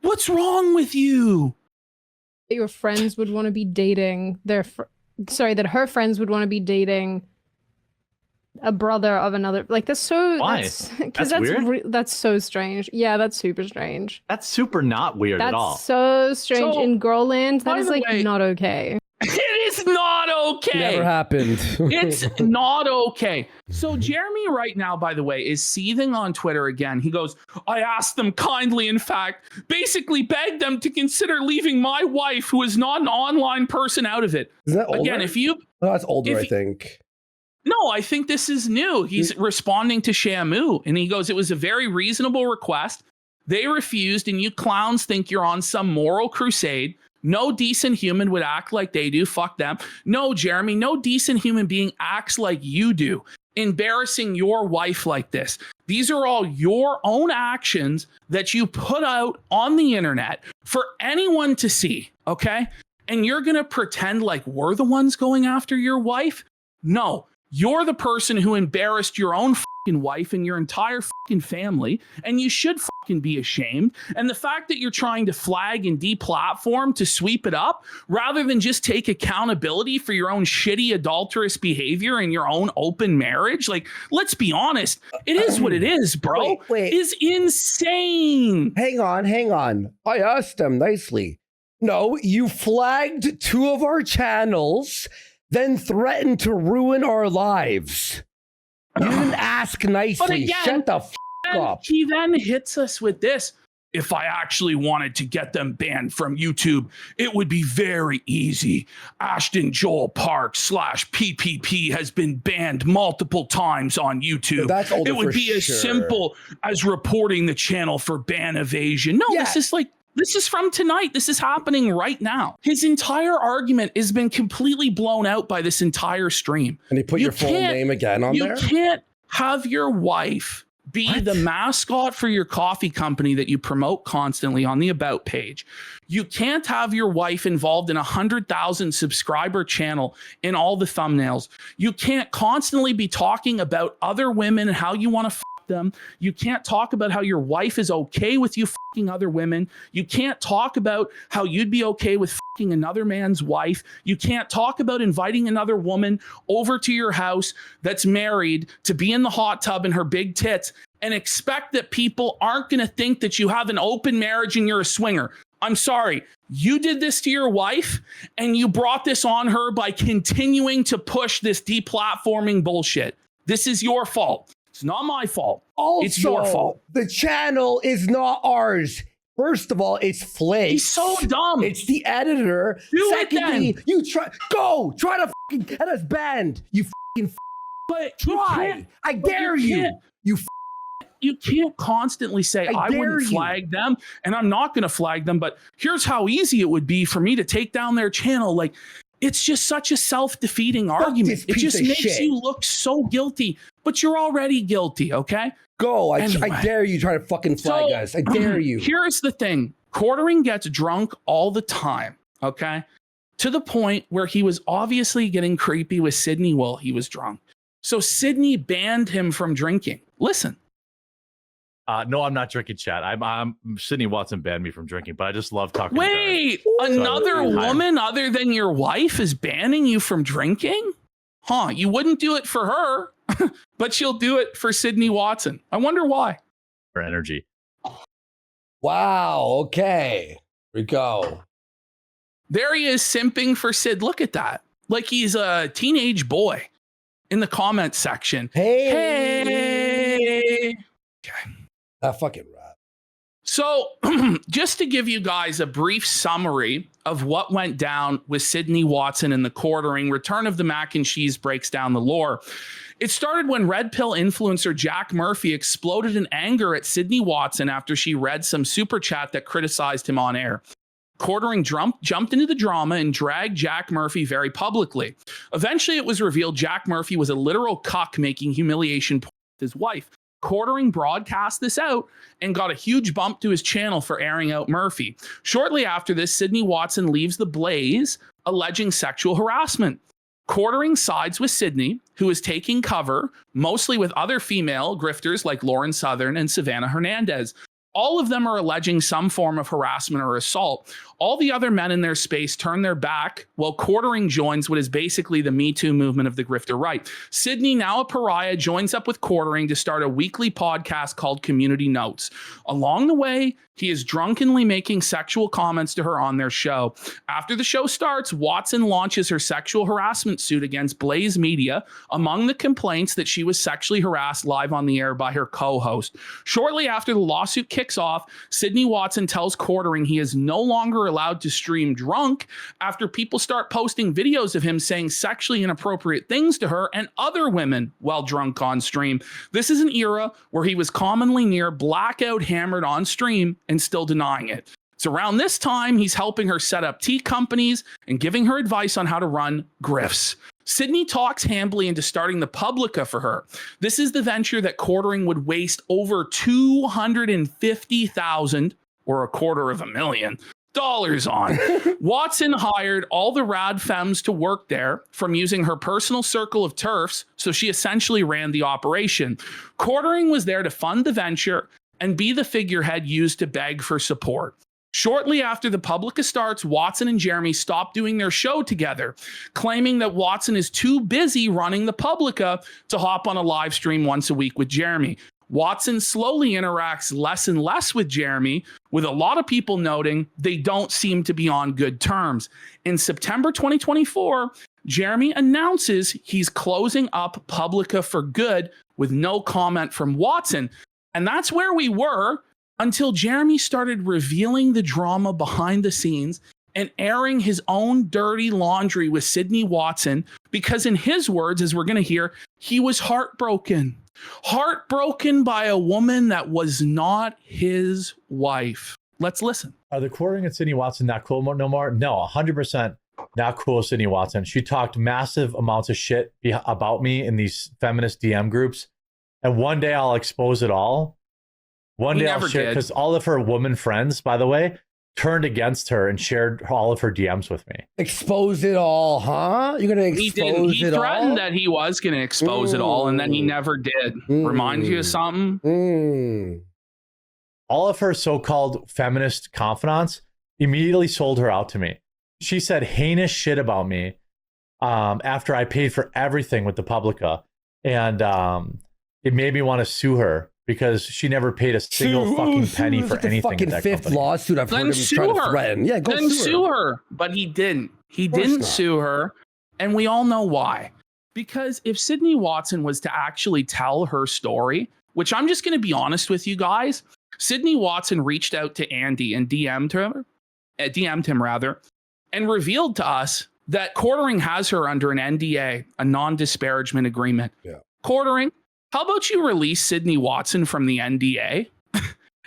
What's wrong with you? Your friends would want to be dating that her friends would want to be dating a brother of another. Like, that's so. Why? Because that's weird. That's so strange. Yeah, that's super strange. That's super not weird at all. That's so strange. In girl land, that is like way, not okay. It is not okay. Never happened. It's not okay. So Jeremy right now, by the way, is seething on Twitter again. He goes, I asked them kindly, in fact, basically begged them to consider leaving my wife, who is not an online person, out of it. Is that older? Again, if you... No, that's older, I think. No, I think this is new. He's responding to Shamu, and he goes, it was a very reasonable request. They refused, and you clowns think you're on some moral crusade. No decent human would act like they do. Fuck them. No, Jeremy, no decent human being acts like you do, embarrassing your wife like this. These are all your own actions that you put out on the internet for anyone to see, okay? And you're going to pretend like we're the ones going after your wife? No. You're the person who embarrassed your own fucking wife and your entire fucking family, and you should fucking be ashamed. And the fact that you're trying to flag and deplatform to sweep it up, rather than just take accountability for your own shitty adulterous behavior and your own open marriage, like, let's be honest, it is what it is, bro. Wait. Is insane. Hang on. I asked them nicely. No, you flagged 2 of our channels, then threatened to ruin our lives. You didn't ask nicely. But again, shut the up. He then hits us with this. If I actually wanted to get them banned from YouTube, it would be very easy. Ashton Joel Park / PPP has been banned multiple times on YouTube. That's older it would for be as sure. simple as reporting the channel for ban evasion. No, this is from tonight. This is happening right now. His entire argument has been completely blown out by this entire stream. And he put your full name again on there? You can't have your wife be the mascot for your coffee company that you promote constantly on the About page. You can't have your wife involved in 100,000 subscriber channel in all the thumbnails. You can't constantly be talking about other women and how you want to them. You can't talk about how your wife is okay with you fucking other women. You can't talk about how you'd be okay with fucking another man's wife. You can't talk about inviting another woman over to your house that's married to be in the hot tub in her big tits and expect that people aren't going to think that you have an open marriage and you're a swinger. I'm sorry. You did this to your wife and you brought this on her by continuing to push this deplatforming bullshit. This is your fault. It's not my fault. Also, it's your fault. The channel is not ours. First of all, it's Flake. He's so dumb. It's the editor. Secondly, you try to fucking get us banned. You fucking but try. I dare you. You can't constantly say, I wouldn't flag them, and I'm not going to flag them, but here's how easy it would be for me to take down their channel. Like, it's just such a self-defeating argument. It just makes you look so guilty, but you're already guilty, okay? Go. Anyway. I dare you try to fucking fly, guys. I dare you. Here's the thing. Quartering gets drunk all the time, okay? To the point where he was obviously getting creepy with Sydney while he was drunk. So Sydney banned him from drinking. Listen. No, I'm not drinking, chat. I'm Sydney Watson banned me from drinking, but I just love talking. Wait, another woman other than your wife is banning you from drinking? Huh, you wouldn't do it for her, but she'll do it for Sydney Watson. I wonder why. For energy. Wow, okay. Here we go. There he is simping for Sid. Look at that. Like he's a teenage boy in the comment section. Hey. Okay. Fucking right. So just to give you guys a brief summary of what went down with Sydney Watson in the quartering, Return of the Mac and Cheese breaks down the lore. It started when Red Pill influencer Jack Murphy exploded in anger at Sydney Watson after she read some super chat that criticized him on air. Quartering jumped into the drama and dragged Jack Murphy very publicly. Eventually, it was revealed Jack Murphy was a literal cuck making humiliation porn with his wife. Quartering broadcast this out and got a huge bump to his channel for airing out Murphy. Shortly after this, Sydney Watson leaves the blaze, alleging sexual harassment. Quartering sides with Sydney, who is taking cover, mostly with other female grifters like Lauren Southern and Savannah Hernandez. All of them are alleging some form of harassment or assault. All the other men in their space turn their back while Quartering joins what is basically the Me Too movement of the grifter right. Sydney, now a pariah, joins up with Quartering to start a weekly podcast called Community Notes. Along the way, he is drunkenly making sexual comments to her on their show. After the show starts, Watson launches her sexual harassment suit against Blaze Media, among the complaints that she was sexually harassed live on the air by her co-host. Shortly after the lawsuit kicks off, Sydney Watson tells Quartering he is no longer allowed to stream drunk after people start posting videos of him saying sexually inappropriate things to her and other women while drunk on stream. This is an era where he was commonly near blackout hammered on stream and still denying it. It's around this time he's helping her set up tea companies and giving her advice on how to run grifts. Sydney talks Hambly into starting the Publica for her. This is the venture that Quartering would waste over $250,000 or $250,000 on. Watson hired all the rad femmes to work there from using her personal circle of TERFs, so she essentially ran the operation. Quartering was there to fund the venture and be the figurehead used to beg for support. Shortly after the Publica starts, Watson and Jeremy stop doing their show together, claiming that Watson is too busy running the Publica to hop on a live stream once a week with Jeremy. Watson slowly interacts less and less with Jeremy, with a lot of people noting they don't seem to be on good terms. In September 2024, Jeremy announces he's closing up Publica for good with no comment from Watson. And that's where we were until Jeremy started revealing the drama behind the scenes and airing his own dirty laundry with Sydney Watson, because in his words, as we're going to hear, he was heartbroken by a woman that was not his wife. Let's listen. Are the Quartering and Sydney Watson not cool no more? No, 100% not cool with Sydney Watson. She talked massive amounts of shit about me in these feminist DM groups. And one day I'll expose it all. One day I'll share, because all of her woman friends, by the way, turned against her and shared all of her DMs with me. Expose it all, huh? You're gonna expose it all? He threatened that he was gonna expose it all, and then he never did. Remind you of something? All of her so-called feminist confidants immediately sold her out to me. She said heinous shit about me after I paid for everything with the Publica, and it made me want to sue her, because she never paid a single fucking penny for anything. Fucking that fifth company. lawsuit I've heard him try to threaten. Yeah, go sue her. But he didn't. He didn't sue her, and we all know why. Because if Sydney Watson was to actually tell her story, which I'm just going to be honest with you guys, Sydney Watson reached out to Andy and DM'd him, and revealed to us that Quartering has her under an NDA, a non-disparagement agreement. Yeah. Quartering, how about you release Sydney Watson from the NDA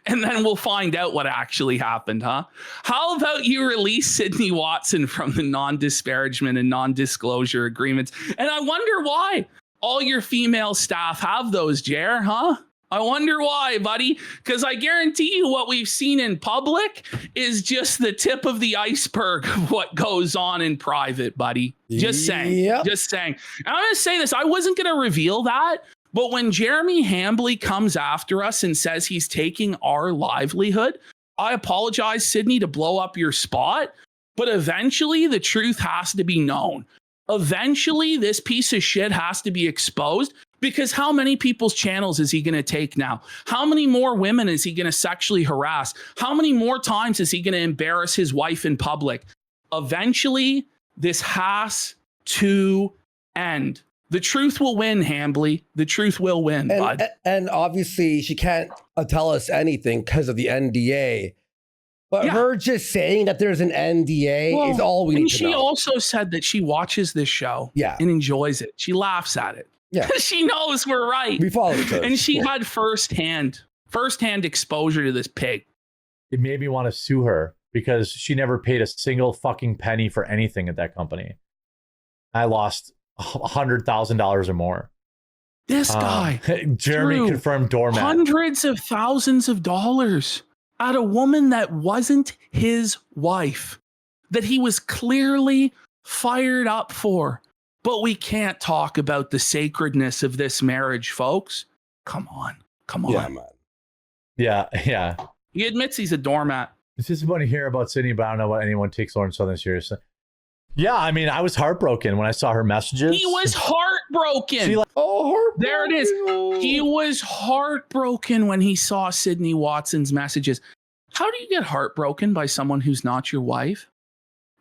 and then we'll find out what actually happened, huh? How about you release Sydney Watson from the non-disparagement and non-disclosure agreements? And I wonder why all your female staff have those, Jer, huh? I wonder why, buddy, because I guarantee you what we've seen in public is just the tip of the iceberg of what goes on in private, buddy. Just saying. Just saying. And I'm going to say this. I wasn't going to reveal that, but when Jeremy Hambly comes after us and says he's taking our livelihood, I apologize, Sydney, to blow up your spot, but eventually the truth has to be known. Eventually, this piece of shit has to be exposed, because how many people's channels is he going to take now? How many more women is he going to sexually harass? How many more times is he going to embarrass his wife in public? Eventually, this has to end. The truth will win, Hambly. The truth will win, bud. And obviously, she can't tell us anything because of the NDA. But her just saying that there's an NDA is all we need to know. And she also said that she watches this show and enjoys it. She laughs at it. Yeah. She knows we're right. We follow each other. And she had firsthand exposure to this pig. It made me want to sue her because she never paid a single fucking penny for anything at that company. I lost $100,000 or more. This guy, Jeremy confirmed doormat. Hundreds of thousands of dollars at a woman that wasn't his wife, that he was clearly fired up for. But we can't talk about the sacredness of this marriage, folks. Come on. Yeah, man. Yeah. He admits he's a doormat. It's just funny to hear about Sydney, but I don't know why anyone takes Lauren Southern seriously. Yeah, I mean, I was heartbroken when I saw her messages. He was heartbroken. There it is. He was heartbroken when he saw Sydney Watson's messages. How do you get heartbroken by someone who's not your wife?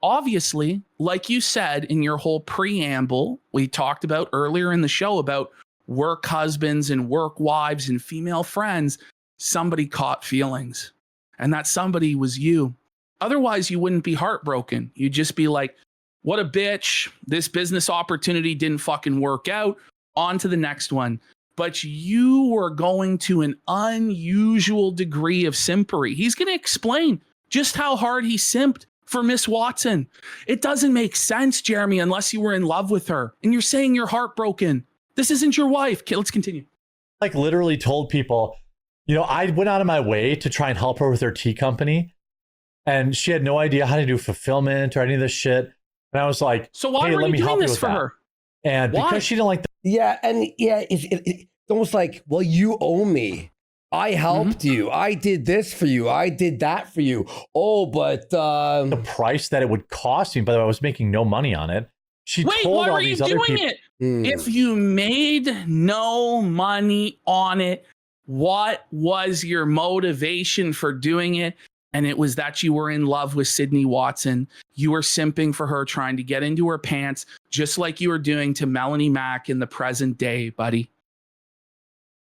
Obviously, like you said in your whole preamble, we talked about earlier in the show about work husbands and work wives and female friends, somebody caught feelings. And that somebody was you. Otherwise, you wouldn't be heartbroken. You'd just be like, what a bitch. This business opportunity didn't fucking work out. On to the next one. But you were going to an unusual degree of simpery. He's going to explain just how hard he simped for Miss Watson. It doesn't make sense, Jeremy, unless you were in love with her. And you're saying you're heartbroken. This isn't your wife. Okay, let's continue. Like literally told people, I went out of my way to try and help her with her tea company. And she had no idea how to do fulfillment or any of this shit. And I was like, so why were you doing this for her? And because she didn't like that. Yeah. And it's almost like, well, you owe me. I helped you. I did this for you. I did that for you. Oh, but the price that it would cost me, by the way, I was making no money on it. Why were you doing it? If you made no money on it, what was your motivation for doing it? And it was that you were in love with Sydney Watson. You were simping for her, trying to get into her pants, just like you were doing to Melanie Mack in the present day, buddy.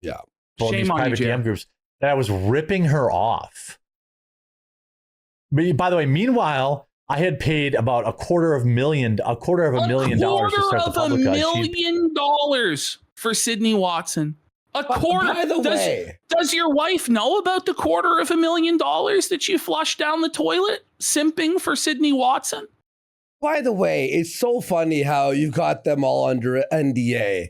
Yeah. Shame on you, DM groups that I was ripping her off. But by the way, meanwhile, I had paid about $250,000 to start the public. $250,000 for Sydney Watson. A quarter. By the way, does your wife know about the $250,000 that you flushed down the toilet simping for Sydney Watson? By the way, it's so funny how you got them all under NDA.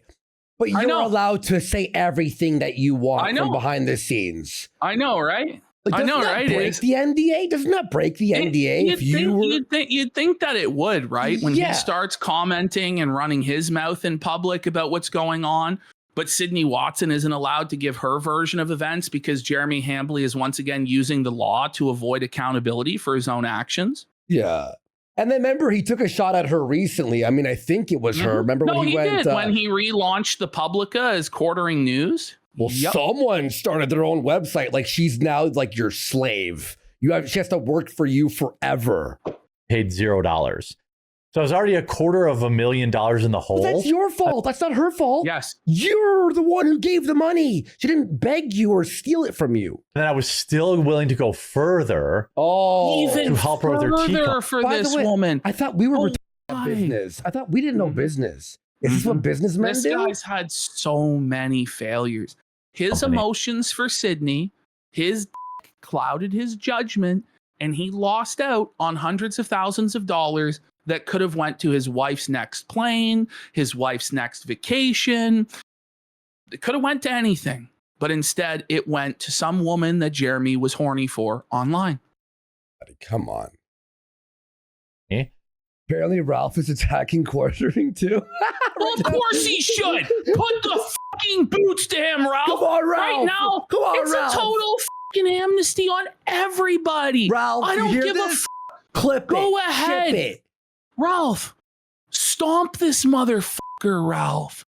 But you're allowed to say everything that you want from behind the scenes. I know, right? Like, doesn't that break the NDA? Doesn't that break the NDA? You'd think that it would, right? When he starts commenting and running his mouth in public about what's going on, but Sydney Watson isn't allowed to give her version of events because Jeremy Hambly is once again using the law to avoid accountability for his own actions. Yeah. And then remember, he took a shot at her recently. I mean, I think it was her. Remember when he went... when he relaunched the Publica as Quartering News? Well, someone started their own website. Like, she's now like your slave. She has to work for you forever. Paid $0. So I was already $250,000 in the hole. Well, that's your fault. That's not her fault. Yes. You're the one who gave the money. She didn't beg you or steal it from you. And then I was still willing to go further. Even to help her with her further for this woman. I thought we were business. I thought we didn't know business. Is this what businessmen do? This guy's had so many failures. His emotions for Sydney, his clouded his judgment, and he lost out on hundreds of thousands of dollars that could have went to his wife's next plane, his wife's next vacation. It could have went to anything, but instead it went to some woman that Jeremy was horny for online. Come on. Eh? Apparently Ralph is attacking quartering too. Well, of course he should. Put the fucking boots to him, Ralph. Come on, Ralph. Right now, Come on, it's Ralph. a total fucking amnesty on everybody. Ralph, I don't you hear give this? a Clip it. Go ahead. Ship it. Ralph, stomp this motherfucker, Ralph.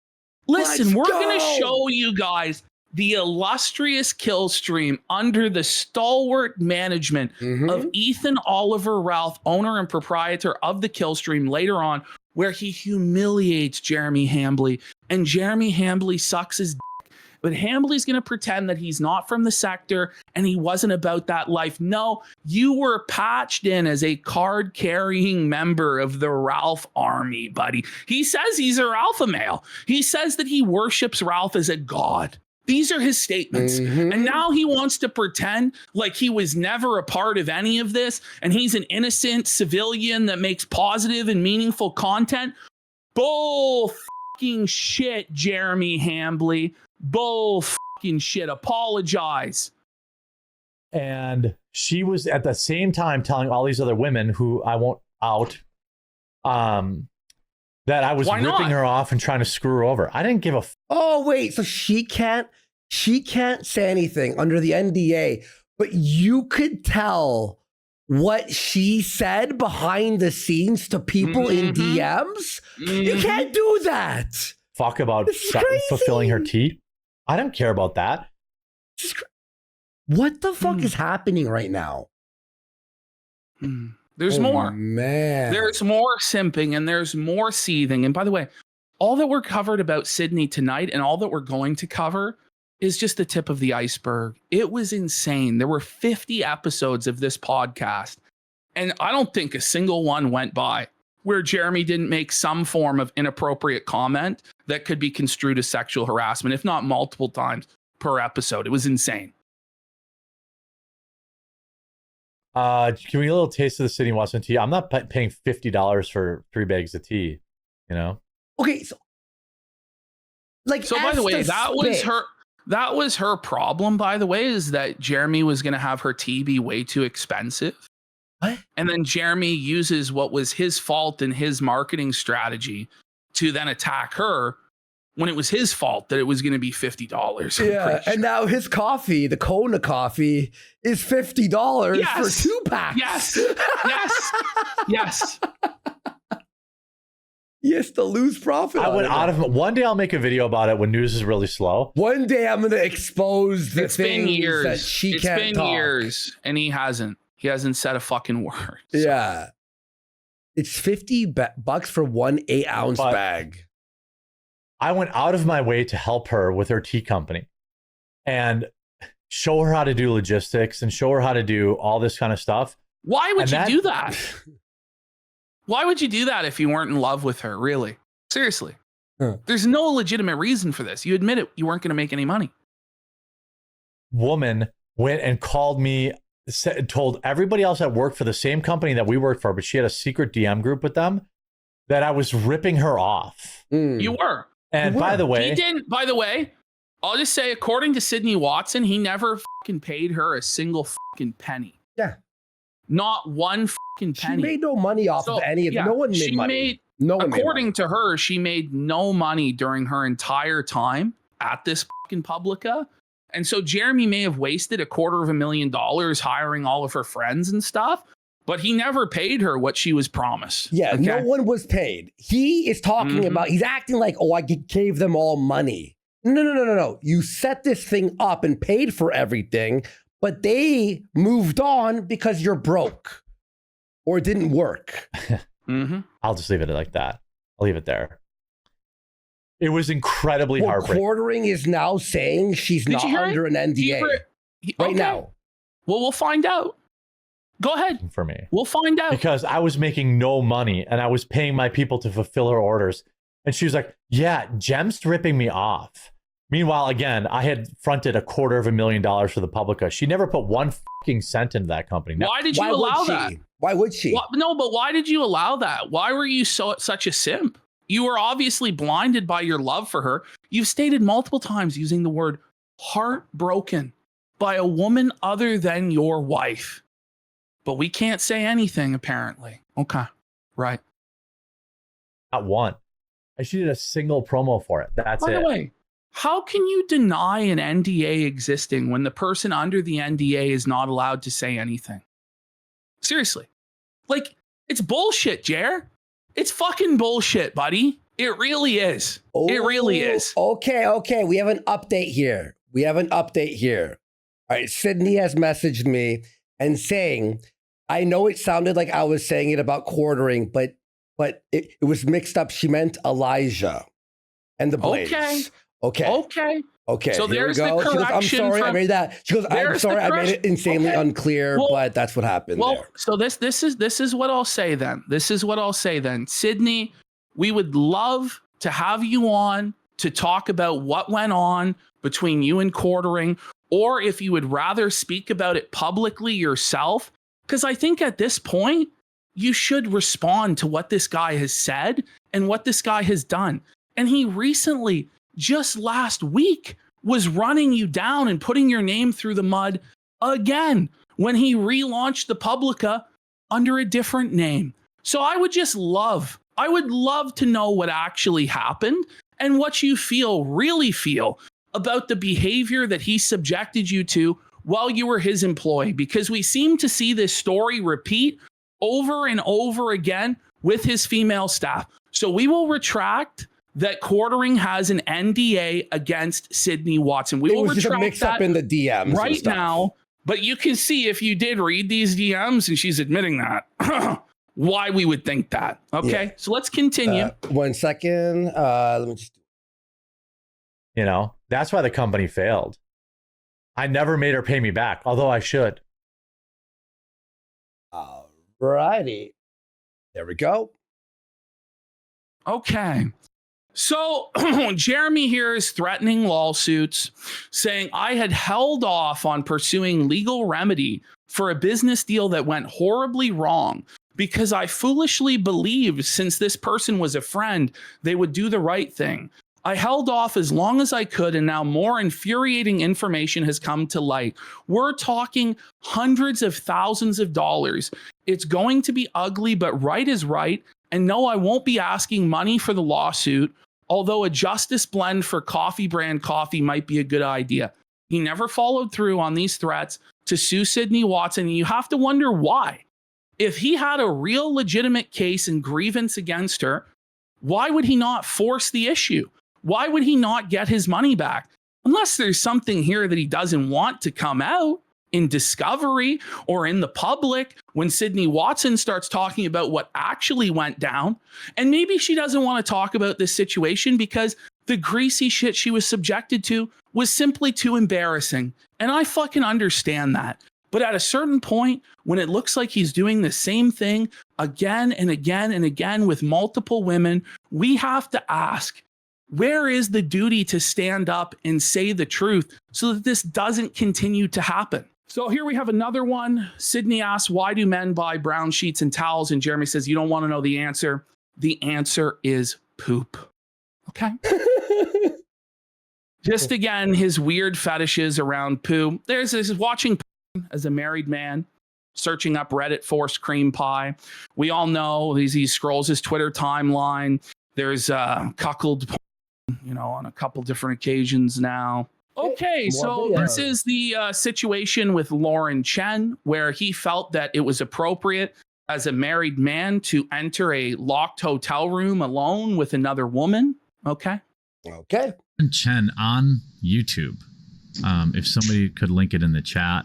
Listen, Let's we're going to go. show you guys the illustrious kill stream under the stalwart management of Ethan Oliver Ralph, owner and proprietor of the kill stream later on, where he humiliates Jeremy Hambley, and Jeremy Hambley sucks his dick. But Hambley's going to pretend that he's not from the sector and he wasn't about that life. No, you were patched in as a card-carrying member of the Ralph army, buddy. He says he's a alpha male. He says that he worships Ralph as a god. These are his statements. And now he wants to pretend like he was never a part of any of this and he's an innocent civilian that makes positive and meaningful content. Bull fucking shit, Jeremy Hambley. Bull fucking shit. Apologize. And she was at the same time telling all these other women who I won't out that I was ripping her off and trying to screw her over. I didn't give a Oh, wait. So she can't say anything under the NDA, but you could tell what she said behind the scenes to people in DMs? You can't do that. fuck about fulfilling her tea. I don't care about that. What the fuck is happening right now? There's more. Man. There's more simping and there's more seething. And by the way, all that we're covered about Sydney tonight and all that we're going to cover is just the tip of the iceberg. It was insane. There were 50 episodes of this podcast, and I don't think a single one went by where Jeremy didn't make some form of inappropriate comment that could be construed as sexual harassment, if not multiple times per episode. It was insane. Can we get a little taste of the Sydney Watson tea? I'm not paying $50 for 3 bags of tea, you know? Okay, so by the way, that was her problem, by the way, is that Jeremy was going to have her tea be way too expensive. What? And then Jeremy uses what was his fault in his marketing strategy to then attack her when it was his fault that it was going to be $50. Yeah, and now his coffee, the Kona coffee, is $50 for 2 packs. Yes. Yes. Yes, to lose profit. I went out of one day. I'll make a video about it when news is really slow. One day I'm going to expose the things that she can't talk. It's been years, and he hasn't. He hasn't said a fucking word. So. Yeah. It's $50 for 1 8-ounce bag. I went out of my way to help her with her tea company and show her how to do logistics and show her how to do all this kind of stuff. Why would you do that? Why would you do that if you weren't in love with her? Really? Seriously. There's no legitimate reason for this. You admit it. You weren't going to make any money. Woman went and called me, told everybody else that worked for the same company that we worked for, but she had a secret DM group with them, that I was ripping her off. You were. And by the way, I'll just say, according to Sydney Watson, he never fucking paid her a single fucking penny. Yeah. Not one fucking penny. She made no money off of any of it. No one made money. According to her, she made no money during her entire time at this fucking Publica. And so Jeremy may have wasted $250,000 hiring all of her friends and stuff, but he never paid her what she was promised. Yeah, okay? No one was paid. He is talking about, he's acting like, I gave them all money. No. You set this thing up and paid for everything, but they moved on because you're broke or it didn't work. I'll just leave it like that. I'll leave it there. It was incredibly heartbreaking. Quartering is now saying she's not under an NDA right now. Well, we'll find out. Go ahead. For me. We'll find out. Because I was making no money and I was paying my people to fulfill her orders. And she was like, yeah, Jem's ripping me off. Meanwhile, again, I had fronted $250,000 for the Publica. She never put one fucking cent into that company. Why did you allow that? Why would she? No, but why did you allow that? Why were you such a simp? You were obviously blinded by your love for her. You've stated multiple times using the word heartbroken by a woman other than your wife. But we can't say anything, apparently. Okay, right. Not one. She did a single promo for it. That's it. By the way, how can you deny an NDA existing when the person under the NDA is not allowed to say anything? Seriously. Like, it's bullshit, Jer. It's fucking bullshit, buddy. It really is. It really is. Okay. We have an update here. All right, Sydney has messaged me and saying, I know it sounded like I was saying it about quartering, but it was mixed up. She meant Elijah and the Blades. Okay. So here there's we go. the correction. She goes, I'm sorry, I made that. She goes, I'm sorry, I made it insanely unclear, but that's what happened there. So this is what I'll say then. Sydney, we would love to have you on to talk about what went on between you and quartering, or if you would rather speak about it publicly yourself, because I think at this point, you should respond to what this guy has said and what this guy has done. And he recently, just last week, was running you down and putting your name through the mud again when he relaunched the Publica under a different name. So I would love to know what actually happened and what you really feel about the behavior that he subjected you to while you were his employee, because we seem to see this story repeat over and over again with his female staff. So we will retract that quartering has an NDA against Sydney Watson. We will was just a retract mix that up in the DMs right now. But you can see if you did read these DMs, and she's admitting that, why we would think that. Okay, Yeah. so let's continue. 1 second. Let me just. That's why the company failed. I never made her pay me back, although I should. Alrighty. There we go. Okay. So Jeremy here is threatening lawsuits, saying I had held off on pursuing legal remedy for a business deal that went horribly wrong because I foolishly believed since this person was a friend, they would do the right thing. I held off as long as I could, and now more infuriating information has come to light. We're talking hundreds of thousands of dollars. It's going to be ugly, but right is right. And no, I won't be asking money for the lawsuit, although a justice blend for coffee brand coffee might be a good idea. He never followed through on these threats to sue Sydney Watson, and you have to wonder why. If he had a real legitimate case and grievance against her, why would he not force the issue? Why would he not get his money back? Unless there's something here that he doesn't want to come out in discovery or in the public when Sydney Watson starts talking about what actually went down. And maybe she doesn't want to talk about this situation because the greasy shit she was subjected to was simply too embarrassing. And I fucking understand that. But at a certain point, when it looks like he's doing the same thing again and again and again with multiple women, we have to ask, where is the duty to stand up and say the truth so that this doesn't continue to happen? So here we have another one. Sydney asks, why do men buy brown sheets and towels? And Jeremy says, you don't want to know the answer. The answer is poop. Okay. Just again, his weird fetishes around poo. There's this watching as a married man, searching up Reddit forced cream pie. We all know he scrolls his Twitter timeline. There's cuckold porn, on a couple different occasions now. Okay, so this is the situation with Lauren Chen, where he felt that it was appropriate as a married man to enter a locked hotel room alone with another woman. Okay. Chen on YouTube. If somebody could link it in the chat.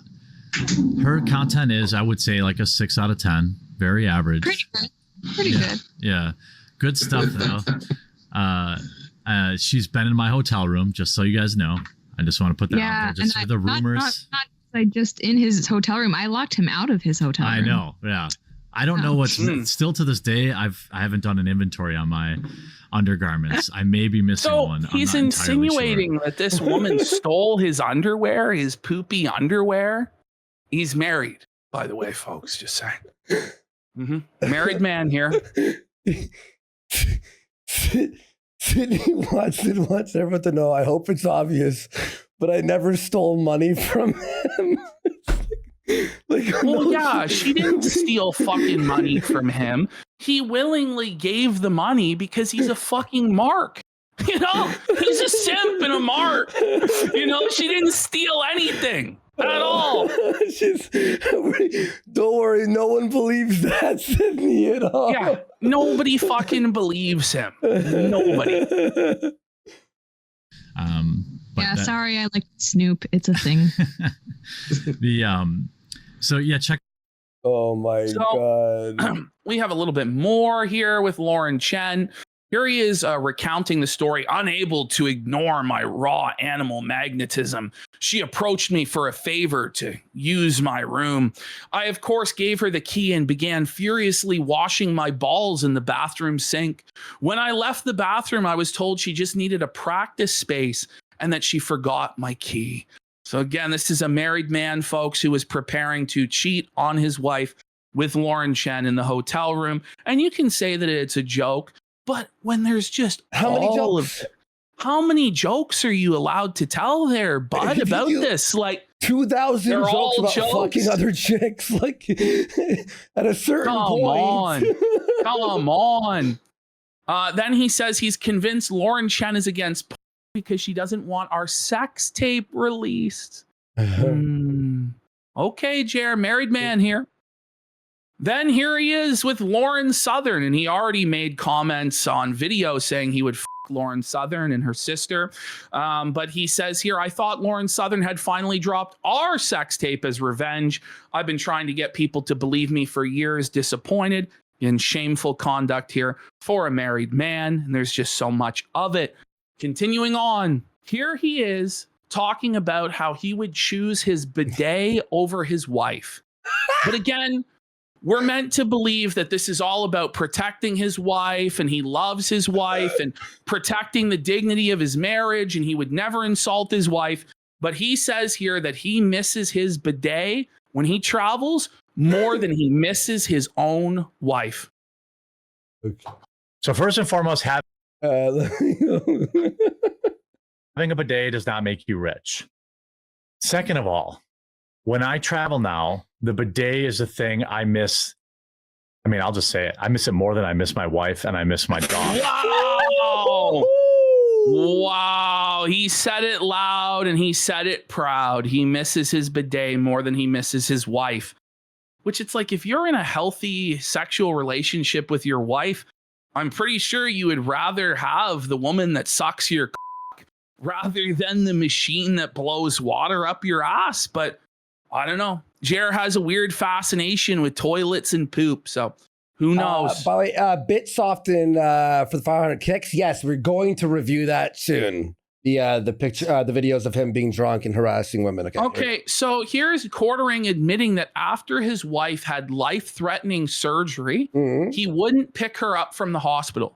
Her content is, I would say, like a 6 out of 10. Very average. Pretty good. Yeah. Good stuff, though. She's been in my hotel room, just so you guys know. I just want to put that out there, just for the rumors. Not just in his hotel room. I locked him out of his hotel room. I know, yeah. I don't know what's still to this day. I haven't done an inventory on my undergarments. I may be missing one. He's insinuating that this woman stole his underwear, his poopy underwear. He's married, by the way, folks. Just saying. Married man here. Sydney wants everyone to know. I hope it's obvious, but I never stole money from him. Well, yeah, she didn't steal fucking money from him. He willingly gave the money because he's a fucking mark. You know, he's a simp and a mark. You know, she didn't steal anything at all. Don't worry, no one believes that, Sydney, at all. Yeah, nobody fucking believes him. Nobody. Sorry, I like Snoop. It's a thing. So yeah, check. Oh my God. We have a little bit more here with Lauren Chen. Here he is recounting the story, unable to ignore my raw animal magnetism. She approached me for a favor to use my room. I, of course, gave her the key and began furiously washing my balls in the bathroom sink. When I left the bathroom, I was told she just needed a practice space and that she forgot my key. So again, this is a married man, folks, who was preparing to cheat on his wife with Lauren Chen in the hotel room. And you can say that it's a joke, but when there's just how many jokes are you allowed to tell there, bud, about this? Like 2,000 jokes about fucking other chicks. Like at a certain point. Come on. Then he says he's convinced Lauren Chen is against porn because she doesn't want our sex tape released. Okay, Jer, married man here. Then here he is with Lauren Southern, and he already made comments on video saying he would f*** Lauren Southern and her sister. But he says here, I thought Lauren Southern had finally dropped our sex tape as revenge. I've been trying to get people to believe me for years, disappointed in shameful conduct here for a married man. And there's just so much of it. Continuing on, here he is talking about how he would choose his bidet over his wife. But again, we're meant to believe that this is all about protecting his wife, and he loves his wife and protecting the dignity of his marriage, and he would never insult his wife. But he says here that he misses his bidet when he travels more than he misses his own wife. So first and foremost, having a bidet does not make you rich. Second of all, when I travel now, the bidet is a thing I miss. I mean, I'll just say it. I miss it more than I miss my wife and I miss my dog. Wow. Wow. He said it loud and he said it proud. He misses his bidet more than he misses his wife. Which it's like, if you're in a healthy sexual relationship with your wife, I'm pretty sure you would rather have the woman that sucks your cock rather than the machine that blows water up your ass. But I don't know. Jer has a weird fascination with toilets and poop, so who knows? By the way, Bitsoft for the 500 kicks. Yes, we're going to review that soon. The picture, the videos of him being drunk and harassing women. Okay, so here's Quartering admitting that after his wife had life-threatening surgery, he wouldn't pick her up from the hospital.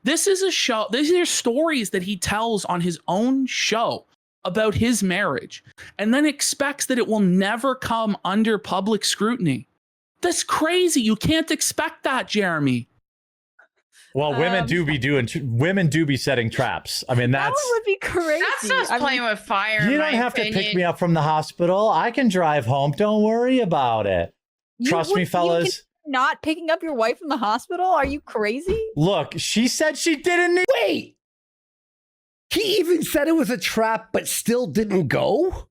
This is a show. These are stories that he tells on his own show about his marriage, and then expects that it will never come under public scrutiny. That's crazy. You can't expect that, Jeremy. Well, women do be setting traps. I mean, that would be crazy. That's just playing with fire. You don't have to pick me up from the hospital. I can drive home. Don't worry about it. Trust me, fellas. Not picking up your wife from the hospital? Are you crazy? Look, she said she didn't. Wait. He even said it was a trap, but still didn't go?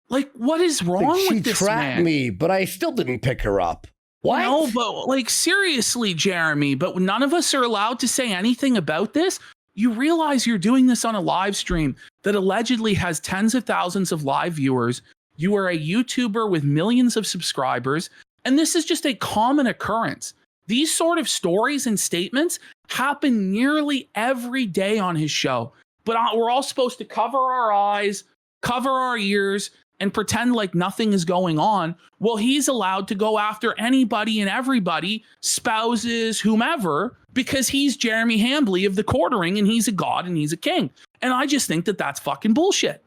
Like, what is wrong with this man? She trapped me, but I still didn't pick her up. What? No, but like, seriously, Jeremy, but none of us are allowed to say anything about this. You realize you're doing this on a live stream that allegedly has tens of thousands of live viewers. You are a YouTuber with millions of subscribers, and this is just a common occurrence. These sort of stories and statements happen nearly every day on his show. But we're all supposed to cover our eyes, cover our ears, and pretend like nothing is going on, well, he's allowed to go after anybody and everybody, spouses, whomever, because he's Jeremy Hambley of the quartering and he's a god and he's a king. And I just think that that's fucking bullshit.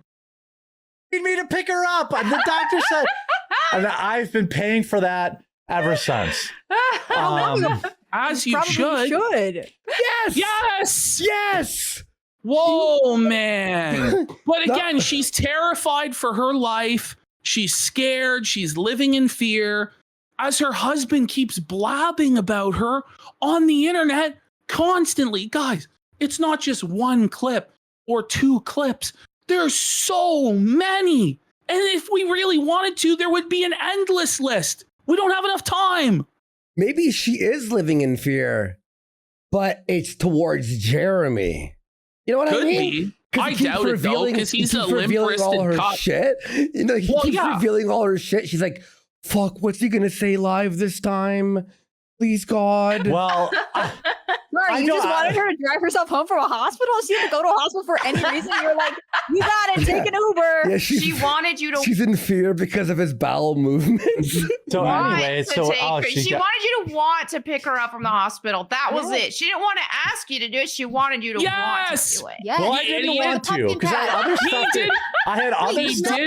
You need me to pick her up. The doctor said, and I've been paying for that ever since. As you should. Yes. Yes. Yes. Whoa, man. But again, she's terrified for her life. She's scared. She's living in fear as her husband keeps blabbing about her on the internet constantly. Guys, it's not just one clip or two clips. There's so many. And if we really wanted to, there would be an endless list. We don't have enough time. Maybe she is living in fear, but it's towards Jeremy. You know what I mean? I doubt it though, because he's a limp-wristed cop. Shit. You know, he keeps revealing all her shit. She's like, fuck, what's he gonna say live this time? Please, God. Well, Sorry, you just wanted her to drive herself home from a hospital? She had to go to a hospital for any reason? You're like, you got it, take an Uber. Yeah, She wanted you to. She's in fear because of his bowel movements. So anyway, she wanted you to want to pick her up from the hospital. That was it. She didn't want to ask you to do it. She wanted you to want to do it. Yes. Well, I didn't want to because I had other stuff. I had other stuff.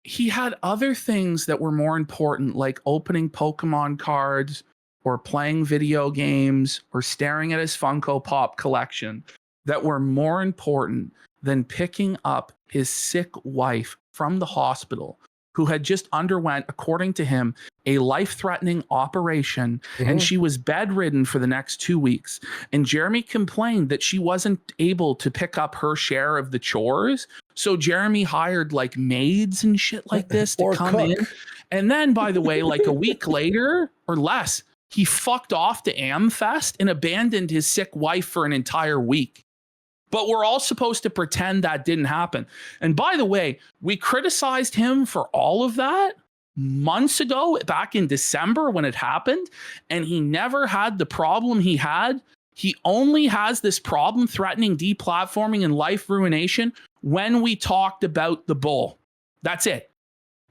He had other things that were more important, like opening Pokemon cards or playing video games or staring at his Funko Pop collection that were more important than picking up his sick wife from the hospital, who had just underwent, according to him, a life-threatening operation, and she was bedridden for the next 2 weeks. And Jeremy complained that she wasn't able to pick up her share of the chores. So Jeremy hired like maids and shit like this to come in. And then, by the way, like a week later or less, he fucked off to Amfest and abandoned his sick wife for an entire week. But we're all supposed to pretend that didn't happen. And by the way, we criticized him for all of that months ago, back in December when it happened, and he never had the problem he had. He only has this problem threatening deplatforming and life ruination when we talked about the bull. That's it.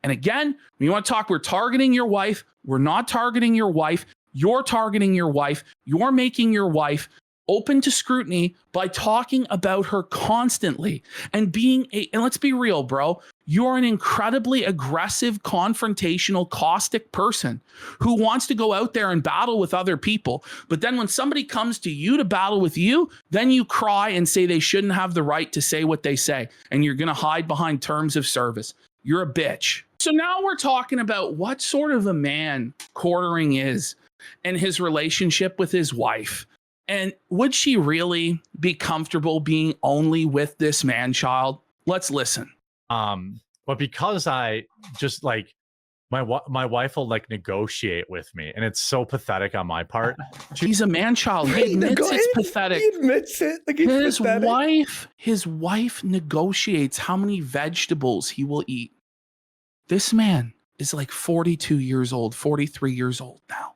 And again, when you want to talk, we're targeting your wife. We're not targeting your wife. You're targeting your wife. You're making your wife open to scrutiny by talking about her constantly and being and let's be real, bro, you're an incredibly aggressive, confrontational, caustic person who wants to go out there and battle with other people. But then when somebody comes to you to battle with you, then you cry and say they shouldn't have the right to say what they say. And you're going to hide behind terms of service. You're a bitch. So now we're talking about what sort of a man Quartering is and his relationship with his wife. And would she really be comfortable being only with this man child? Let's listen. But because I just like my wife will like negotiate with me, and it's so pathetic on my part. He's a man child. He admits it's pathetic. He admits it. Like His wife negotiates how many vegetables he will eat. This man is like 42 years old, 43 years old now.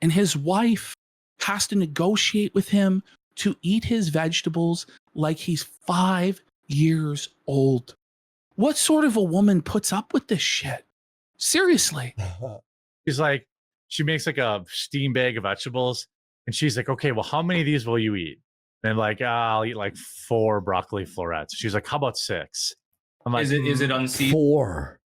And his wife has to negotiate with him to eat his vegetables like he's 5 years old. What sort of a woman puts up with this shit? Seriously. She's like, she makes like a steam bag of vegetables, and she's like, okay, well, how many of these will you eat? And I'm like, I'll eat like 4 broccoli florets. She's like, how about 6? I'm like, is it unseasoned? 4.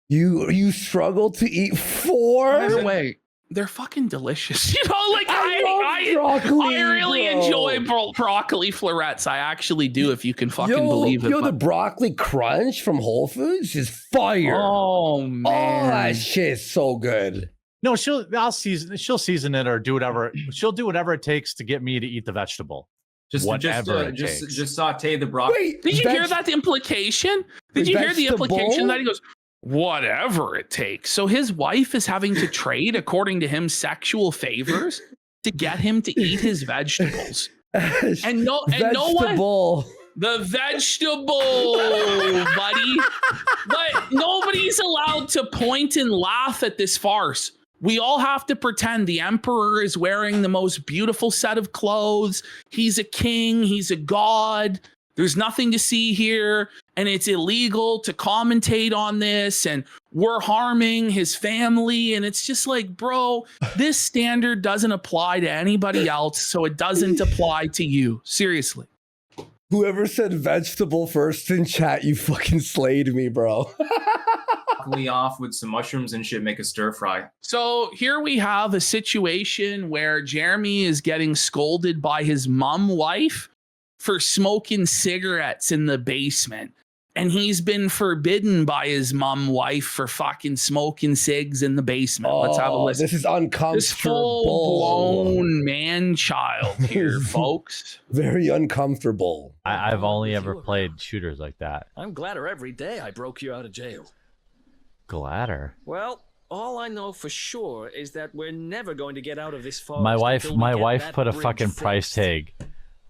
You struggle to eat 4? By the way, they're fucking delicious. You know, like I really enjoy broccoli florets. I actually do, if you can fucking believe it. The broccoli crunch from Whole Foods is fire. Oh man, oh, that shit is so good. No, she'll season it or do whatever. She'll do whatever it takes to get me to eat the vegetable. Just saute the broccoli. Wait, did you hear that implication? Did you hear the implication that he goes, whatever it takes? So his wife is having to trade, according to him, sexual favors to get him to eat his vegetables. And no one, the vegetable, buddy. But nobody's allowed to point and laugh at this farce. We all have to pretend the emperor is wearing the most beautiful set of clothes. He's a king. He's a god. There's nothing to see here. and it's illegal to commentate on this, and we're harming his family. And it's just like, bro, this standard doesn't apply to anybody else, so it doesn't apply to you. Seriously. Whoever said vegetable first in chat, you fucking slayed me, bro. Me off with some mushrooms and shit, make a stir fry. So here we have a situation where Jeremy is getting scolded by his mom wife for smoking cigarettes in the basement. And he's been forbidden by his mom wife for fucking smoking cigs in the basement. Let's have a listen. This is uncomfortable. This full-blown man-child here, folks. Very uncomfortable. I've only ever played shooters like that. I'm gladder every day I broke you out of jail. Gladder? Well, all I know for sure is that we're never going to get out of this forest. My wife put a fucking price tag.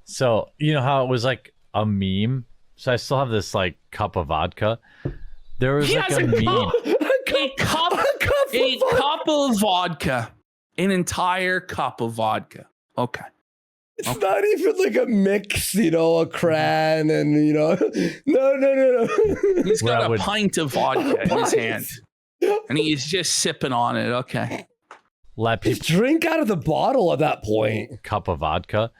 So, you know how it was like a meme? So I still have this like cup of vodka. There was like a meme. A cup of vodka. An entire cup of vodka. Okay. It's not even like a mix, you know, a cran and, you know. No. He's got a pint of vodka in his hand. And he's just sipping on it. Okay. Let people just drink out of the bottle at that point. Cup of vodka.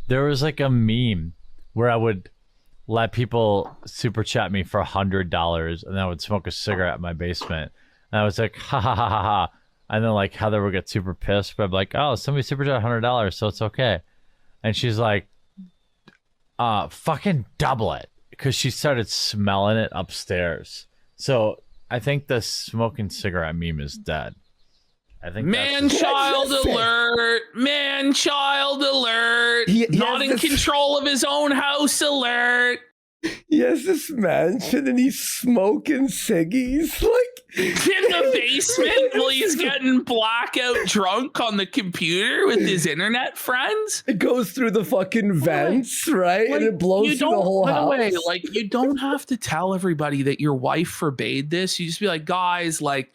There was like a meme where I would let people super chat me for $100 and I would smoke a cigarette in my basement. And I was like, ha ha ha ha ha. And then like Heather would get super pissed, but I'm like, oh, somebody super chat $100, so it's okay. And she's like, fucking double it. Because she started smelling it upstairs. So I think the smoking cigarette meme is dead. I think man-child alert. Man-child alert. Not in control of his own house alert. He has this mansion and he's smoking ciggies like in the basement while he's getting blackout drunk on the computer with his internet friends. It goes through the fucking vents, right? Like, and it blows through the whole house. By the way, like, you don't have to tell everybody that your wife forbade this. You just be like, guys, like,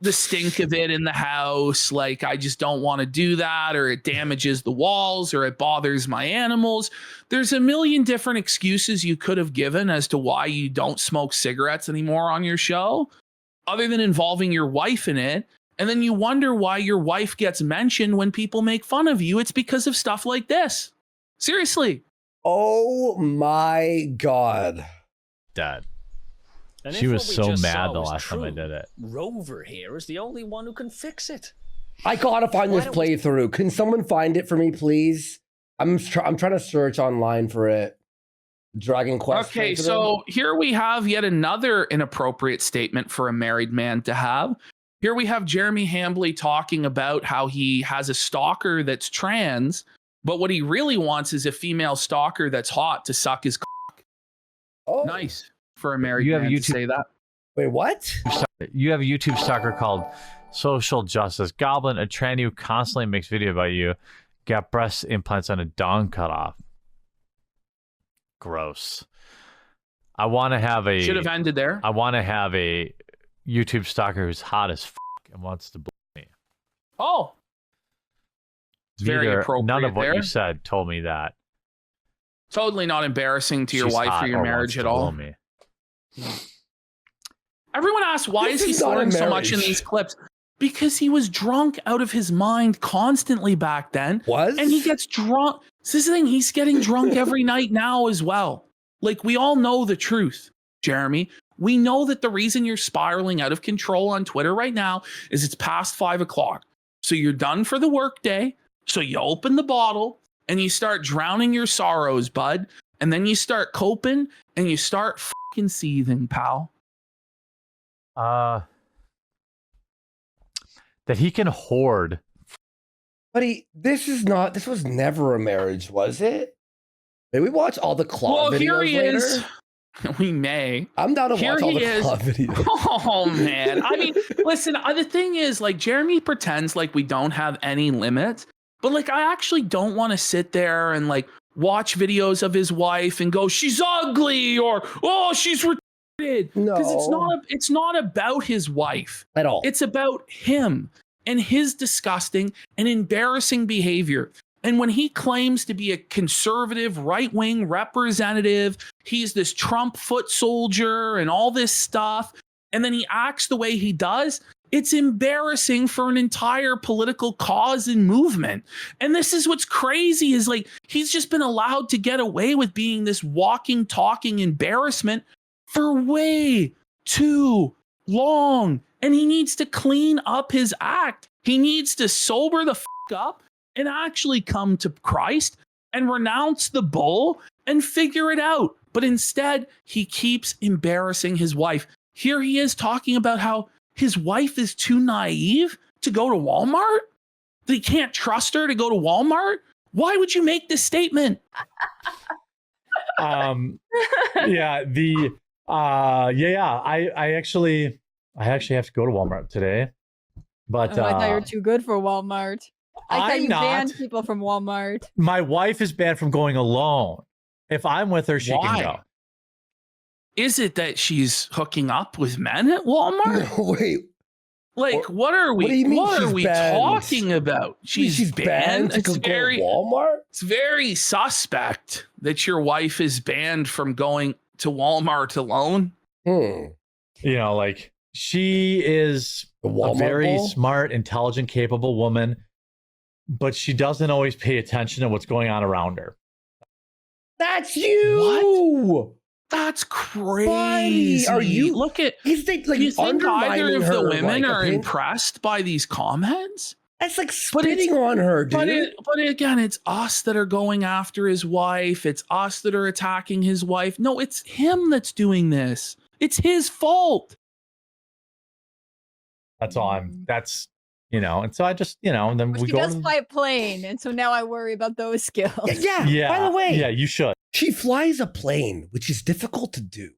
the stink of it in the house, like, I just don't want to do that, or it damages the walls, or it bothers my animals. There's a million different excuses you could have given as to why you don't smoke cigarettes anymore on your show, other than involving your wife in it. And then you wonder why your wife gets mentioned when people make fun of you. It's because of stuff like this. Seriously. Oh my God. Dad. And she if was what we so just mad saw the was last time I true, did it. Rover here is the only one who can fix it. I gotta find this playthrough. Can someone find it for me, please? I'm trying to search online for it. Dragon Quest. Okay, so here we have yet another inappropriate statement for a married man to have. Here we have Jeremy Hambley talking about how he has a stalker that's trans, but what he really wants is a female stalker that's hot to suck his cock. Oh, nice for a married man to say that. Wait, what? You have a YouTube stalker called Social Justice Goblin, a tranny who constantly makes video about you, got breast implants and a dong cut off. Gross. I want to have a... Should have ended there. I want to have a YouTube stalker who's hot as and wants to blow me. Oh. It's very appropriate. None of what there. you said told me that. Totally not embarrassing to your She's wife hot or your or marriage wants at to all. blow me. Everyone asks, why This is he is not a swearing so much in marriage. these clips? Because he was drunk out of his mind constantly back then. And he gets drunk. This is the thing. He's getting drunk every night now as well. Like, we all know the truth, Jeremy. We know that the reason you're spiraling out of control on Twitter right now is it's past 5 o'clock. So you're done for the workday. So you open the bottle and you start drowning your sorrows, bud. And then you start coping and you start fucking seething, pal. That he can hoard. Buddy, this was never a marriage, was it? Did we watch all the claw videos Here he later? is. We may. I'm down to Here watch all he the is. claw videos. Oh, man. I mean, listen, the thing is, like, Jeremy pretends like we don't have any limits, but, like, I actually don't want to sit there and, like, watch videos of his wife and go, she's ugly, or, oh, she's retarded. Because it's not about his wife at all. It's about him and his disgusting and embarrassing behavior. And when he claims to be a conservative right-wing representative, he's this Trump foot soldier and all this stuff. And then he acts the way he does. It's embarrassing for an entire political cause and movement. And this is what's crazy is like, he's just been allowed to get away with being this walking, talking embarrassment for way too long. And he needs to clean up his act. He needs to sober the up and actually come to Christ and renounce the bull and figure it out. But instead, he keeps embarrassing his wife. Here he is talking about how his wife is too naive to go to Walmart, that he can't trust her to go to Walmart. Why would you make this statement? I actually have to go to Walmart today. But I thought you were too good for Walmart. I thought you banned people from Walmart. My wife is banned from going alone. If I'm with her, she can go. Is it that she's hooking up with men at Walmart? Wait. Like, what are we talking about? She's banned. to go to Walmart? It's very suspect that your wife is banned from going to Walmart alone. You know, like, she is a very smart, intelligent, capable woman, but she doesn't always pay attention to what's going on around her. That's you. What? That's crazy. Buddy, are you? Look at. He's like do you think either of the her, women like, are opinion? impressed by these comments? That's like spitting on her, dude. But again, it's us that are going after his wife. It's us that are attacking his wife. No, it's him that's doing this. It's his fault. That's all that's, you know, and so I just, you know, and then we She go. does fly a plane, and so now I worry about those skills. Yeah. By the way, yeah, you should. She flies a plane, which is difficult to do,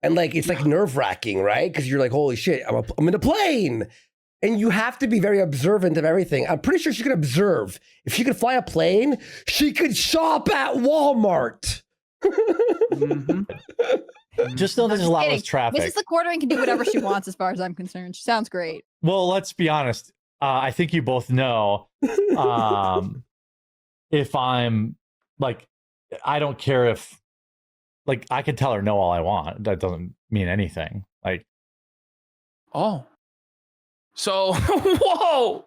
and like it's like nerve wracking, right? Because you're like, holy shit, I'm in a plane, and you have to be very observant of everything. I'm pretty sure she could observe. If she could fly a plane, she could shop at Walmart. Just know there's a lot less traffic. Mrs. LaQuartering can do whatever she wants, as far as I'm concerned. She sounds great. Well, let's be honest. I think you both know. If I'm like, I don't care if, like, I can tell her no all I want. That doesn't mean anything. Like, oh, so whoa.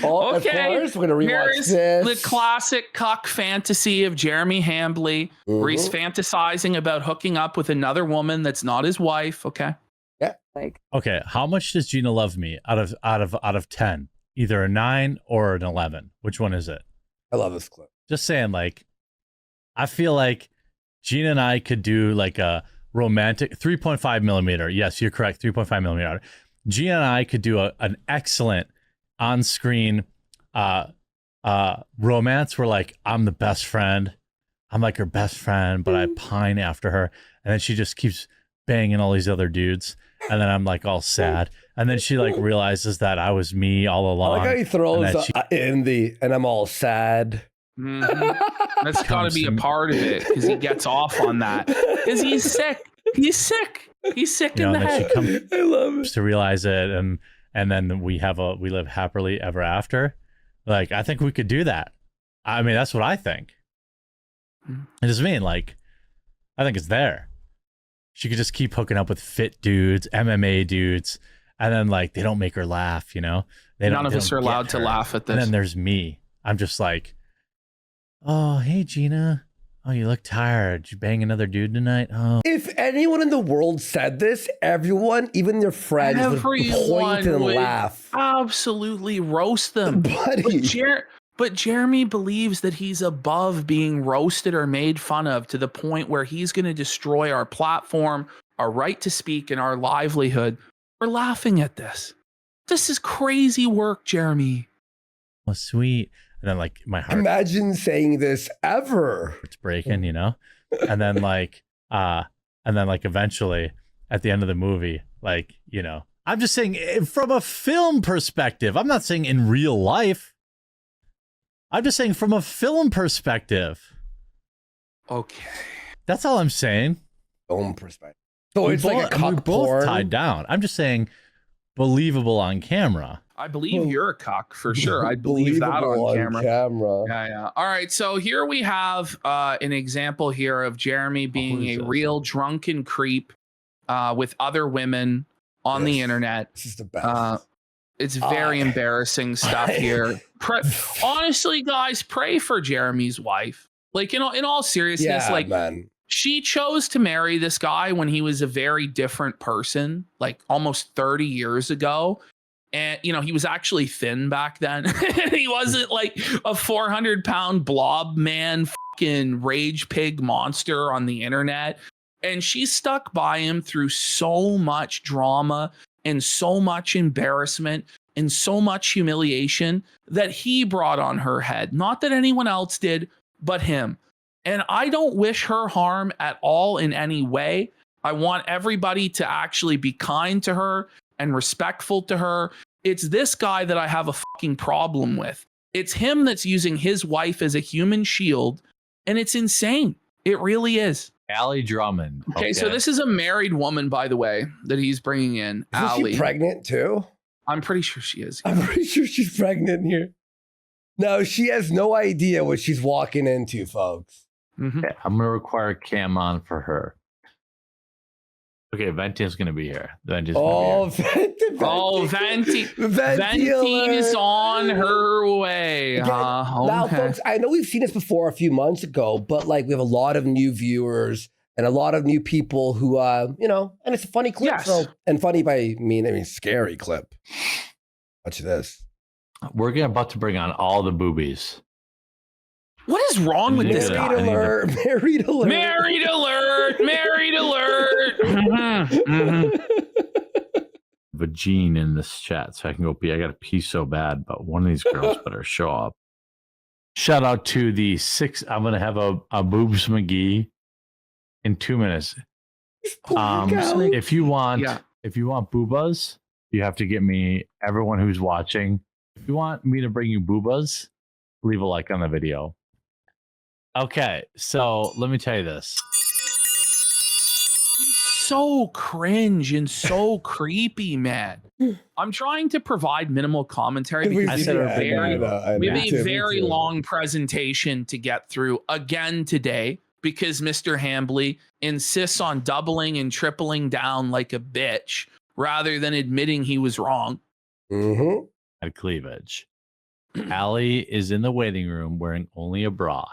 Oh, okay, of course, we're gonna rewatch here's this. the classic cuck fantasy of Jeremy Hambley, where he's fantasizing about hooking up with another woman that's not his wife. Okay. Yeah. Like, okay, how much does Gina love me out of 10? Either a 9 or an 11. Which one is it? I love this clip. Just saying, like, I feel like Gina and I could do like a romantic 3.5 millimeter. Yes, you're correct. 3.5 millimeter. Gina and I could do an excellent on-screen romance where, like, I'm the best friend. I'm like her best friend, but I pine after her. And then she just keeps banging all these other dudes. And then I'm like all sad. And then she like realizes that I was me all along. I like how he throws and I'm all sad. Mm-hmm. That's got to be a part of it because he gets off on that because he's sick. He's sick. He's sick in the head. I love it. To realize it, and then we live happily ever after. Like, I think we could do that. I mean, that's what I think. It doesn't mean, like, I think it's there. She could just keep hooking up with fit dudes, MMA dudes, and then, like, they don't make her laugh, you know? None of us are allowed to laugh at this. And then there's me. I'm just like, oh, hey, Gina. Oh, you look tired. Did you bang another dude tonight? Oh. If anyone in the world said this, everyone, even their friends, would point and laugh. Absolutely roast them. Buddy. But Jeremy believes that he's above being roasted or made fun of to the point where he's going to destroy our platform, our right to speak, and our livelihood. We're laughing at this. This is crazy work, Jeremy. Oh, sweet. And then, like, my heart. Imagine saying this ever. It's breaking, you know? And then, like, eventually at the end of the movie, like, you know, I'm just saying from a film perspective. I'm not saying in real life. I'm just saying from a film perspective. Okay. That's all I'm saying. Film perspective. So it's like a cuck we're both porn. tied down. I'm just saying believable on camera. I believe you're a cuck for sure. I believe that on camera. Yeah. All right. So here we have an example here of Jeremy being a real drunken creep with other women on the internet. This is the best. It's very embarrassing stuff here. Honestly, guys, pray for Jeremy's wife. Like, in all seriousness, man. She chose to marry this guy when he was a very different person, like almost 30 years ago. And, he was actually thin back then. He wasn't like a 400-pound blob man, fucking rage pig monster on the internet. And she stuck by him through so much drama and so much embarrassment and so much humiliation that he brought on her head. Not that anyone else did, but him. And I don't wish her harm at all in any way. I want everybody to actually be kind to her and respectful to her. It's this guy that I have a fucking problem with. It's him that's using his wife as a human shield, and it's insane. It really is. Allie Drummond. Okay, so this is a married woman, by the way, that he's bringing in. Is she pregnant too? I'm pretty sure she is. I'm pretty sure she's pregnant here. No, she has no idea what she's walking into, folks. Mm-hmm. Okay, I'm going to require a cam on for her. Okay, Venti's going to be here. Venti is on her way. Now, folks, I know we've seen this before a few months ago, but we have a lot of new viewers and a lot of new people who, and it's a funny clip. Yes. So, and funny by I mean scary clip. Watch this. We're about to bring on all the boobies. What is wrong with this guy? Married alert. Married alert. Married alert. Vagine in this chat so I can go pee. I got to pee so bad, but one of these girls better show up. Shout out to the 6. I'm going to have a Boobs McGee in 2 minutes. If you want boobas, you have to get me, everyone who's watching. If you want me to bring you boobas, leave a like on the video. Okay, so let me tell you this. So cringe and so creepy, man. I'm trying to provide minimal commentary because we have a very long presentation to get through again today because Mr. Hambly insists on doubling and tripling down like a bitch rather than admitting he was wrong. Mm-hmm. At cleavage. Allie is in the waiting room wearing only a bra.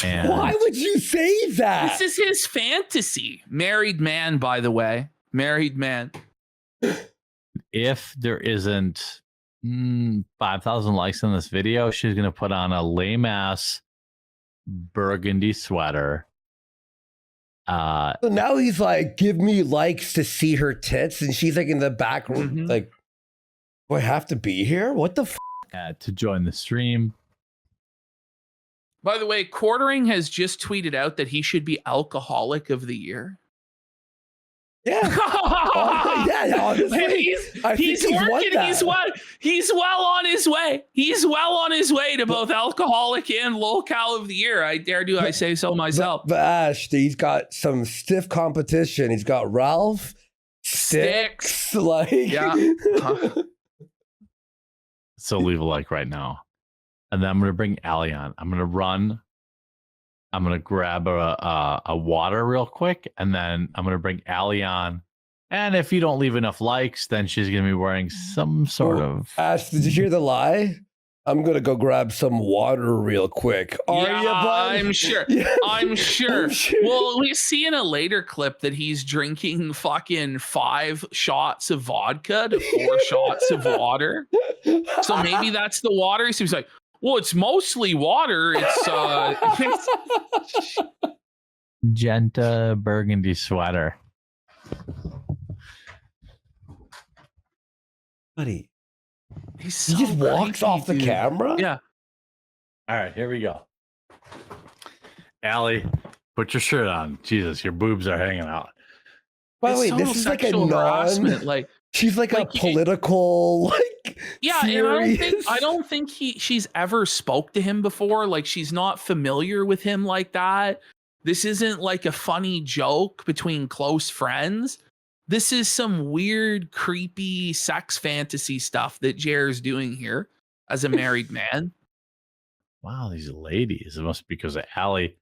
Why would you say that? This is his fantasy. Married man, by the way. Married man. If there isn't 5,000 likes on this video, she's going to put on a lame ass burgundy sweater. So now he's like, give me likes to see her tits. And she's like in the back room, like, do I have to be here? What the to join the stream. By the way, Quartering has just tweeted out that he should be alcoholic of the year. Yeah. Honestly. He's working. He's well on his way. He's well on his way to both alcoholic and lolcow of the year. I say so myself. But Ash, he's got some stiff competition. He's got Ralph, Sticks. So leave a like right now. And then I'm going to bring Allie on. I'm going to run. I'm going to grab a water real quick. And then I'm going to bring Allie on. And if you don't leave enough likes, then she's going to be wearing some sort of... Ash, did you hear the lie? I'm going to go grab some water real quick. Are you, bud? I'm sure. Yeah. I'm sure. Well, we see in a later clip that he's drinking fucking 5 shots of vodka to 4 shots of water. So maybe that's the water. So he's like, well, it's mostly water. It's Genta burgundy sweater. Buddy, he just walks off the camera? Yeah. All right, here we go. Allie, put your shirt on. Jesus, your boobs are hanging out. By the way, this is like a harassment. She's like a political, yeah, furious. and I don't think she's ever spoke to him before. Like, she's not familiar with him like that. This isn't like a funny joke between close friends. This is some weird, creepy sex fantasy stuff that Jer's doing here as a married man. Wow, these ladies. It must be because of Allie.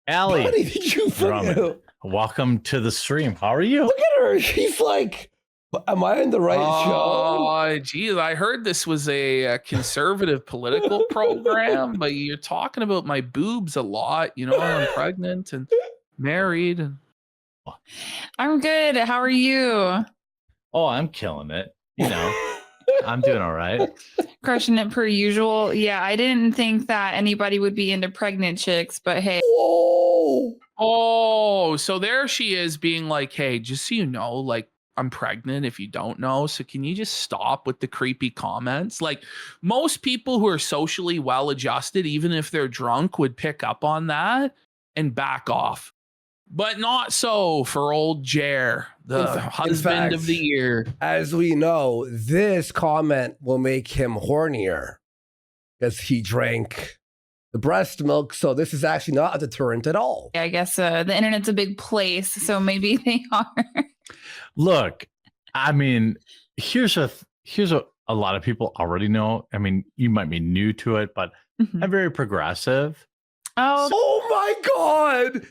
Allie, Buddy, did you Drummond, welcome to the stream. How are you? Look at her. She's like, am I in the right show? Oh, geez. I heard this was a conservative political program, but you're talking about my boobs a lot. You know, I'm pregnant and married. I'm good. How are you? Oh, I'm killing it. You know, I'm doing all right. Crushing it per usual. Yeah, I didn't think that anybody would be into pregnant chicks, but hey. Whoa. Oh, so there she is being like, hey, just so you know, like, I'm pregnant if you don't know. So can you just stop with the creepy comments? Like, most people who are socially well adjusted, even if they're drunk, would pick up on that and back off. But not so for old Jer, the husband of the year. As we know, this comment will make him hornier because he drank the breast milk. So this is actually not a deterrent at all. I guess the internet's a big place, so maybe they are. Look, I mean, here's a lot of people already know. I mean, you might be new to it, but I'm very progressive. Oh my God.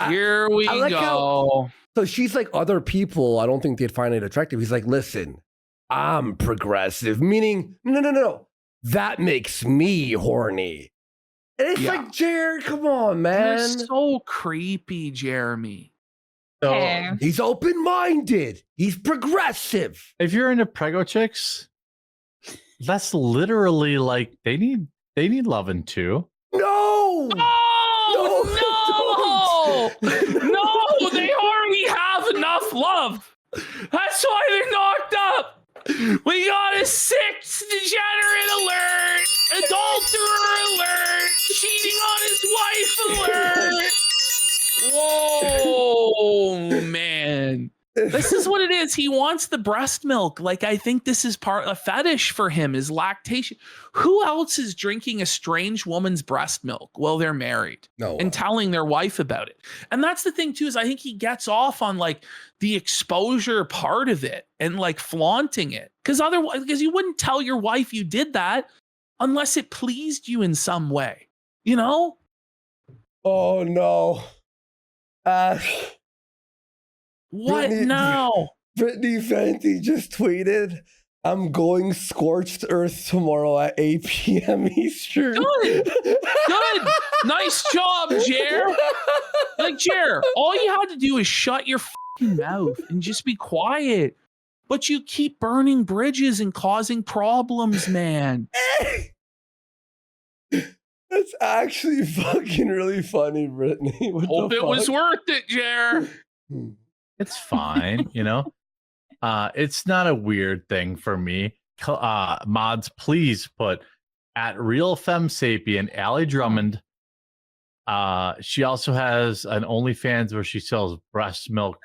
Here we go. So she's like, other people, I don't think they'd find it attractive. He's like, listen, I'm progressive, meaning, no. That makes me horny. And it's like, Jared, come on, man. You're so creepy, Jeremy. So, he's open-minded. He's progressive. If you're into prego chicks, that's literally like they need loving too. No. No, they already have enough love. That's why they're knocked up. We got a 6th degenerate alert, adulterer alert, cheating on his wife alert. Whoa, man. This is what it is. He wants the breast milk. Like, I think this is a fetish for him, is lactation. Who else is drinking a strange woman's breast milk while they're married? No. And telling their wife about it. And that's the thing too, is I think he gets off on like the exposure part of it and like flaunting it. Because you wouldn't tell your wife you did that unless it pleased you in some way. You know? Oh no. What now? Brittany Fenty just tweeted, I'm going scorched earth tomorrow at 8 p.m. Eastern. Good. Nice job, Jer. Like, Jer, all you had to do is shut your fucking mouth and just be quiet. But you keep burning bridges and causing problems, man. That's actually fucking really funny, Brittany. Hope it was worth it, Jer. It's fine, you know. It's not a weird thing for me. Mods, please put at Real Femme Sapien, Allie Drummond. She also has an OnlyFans where she sells breast milk.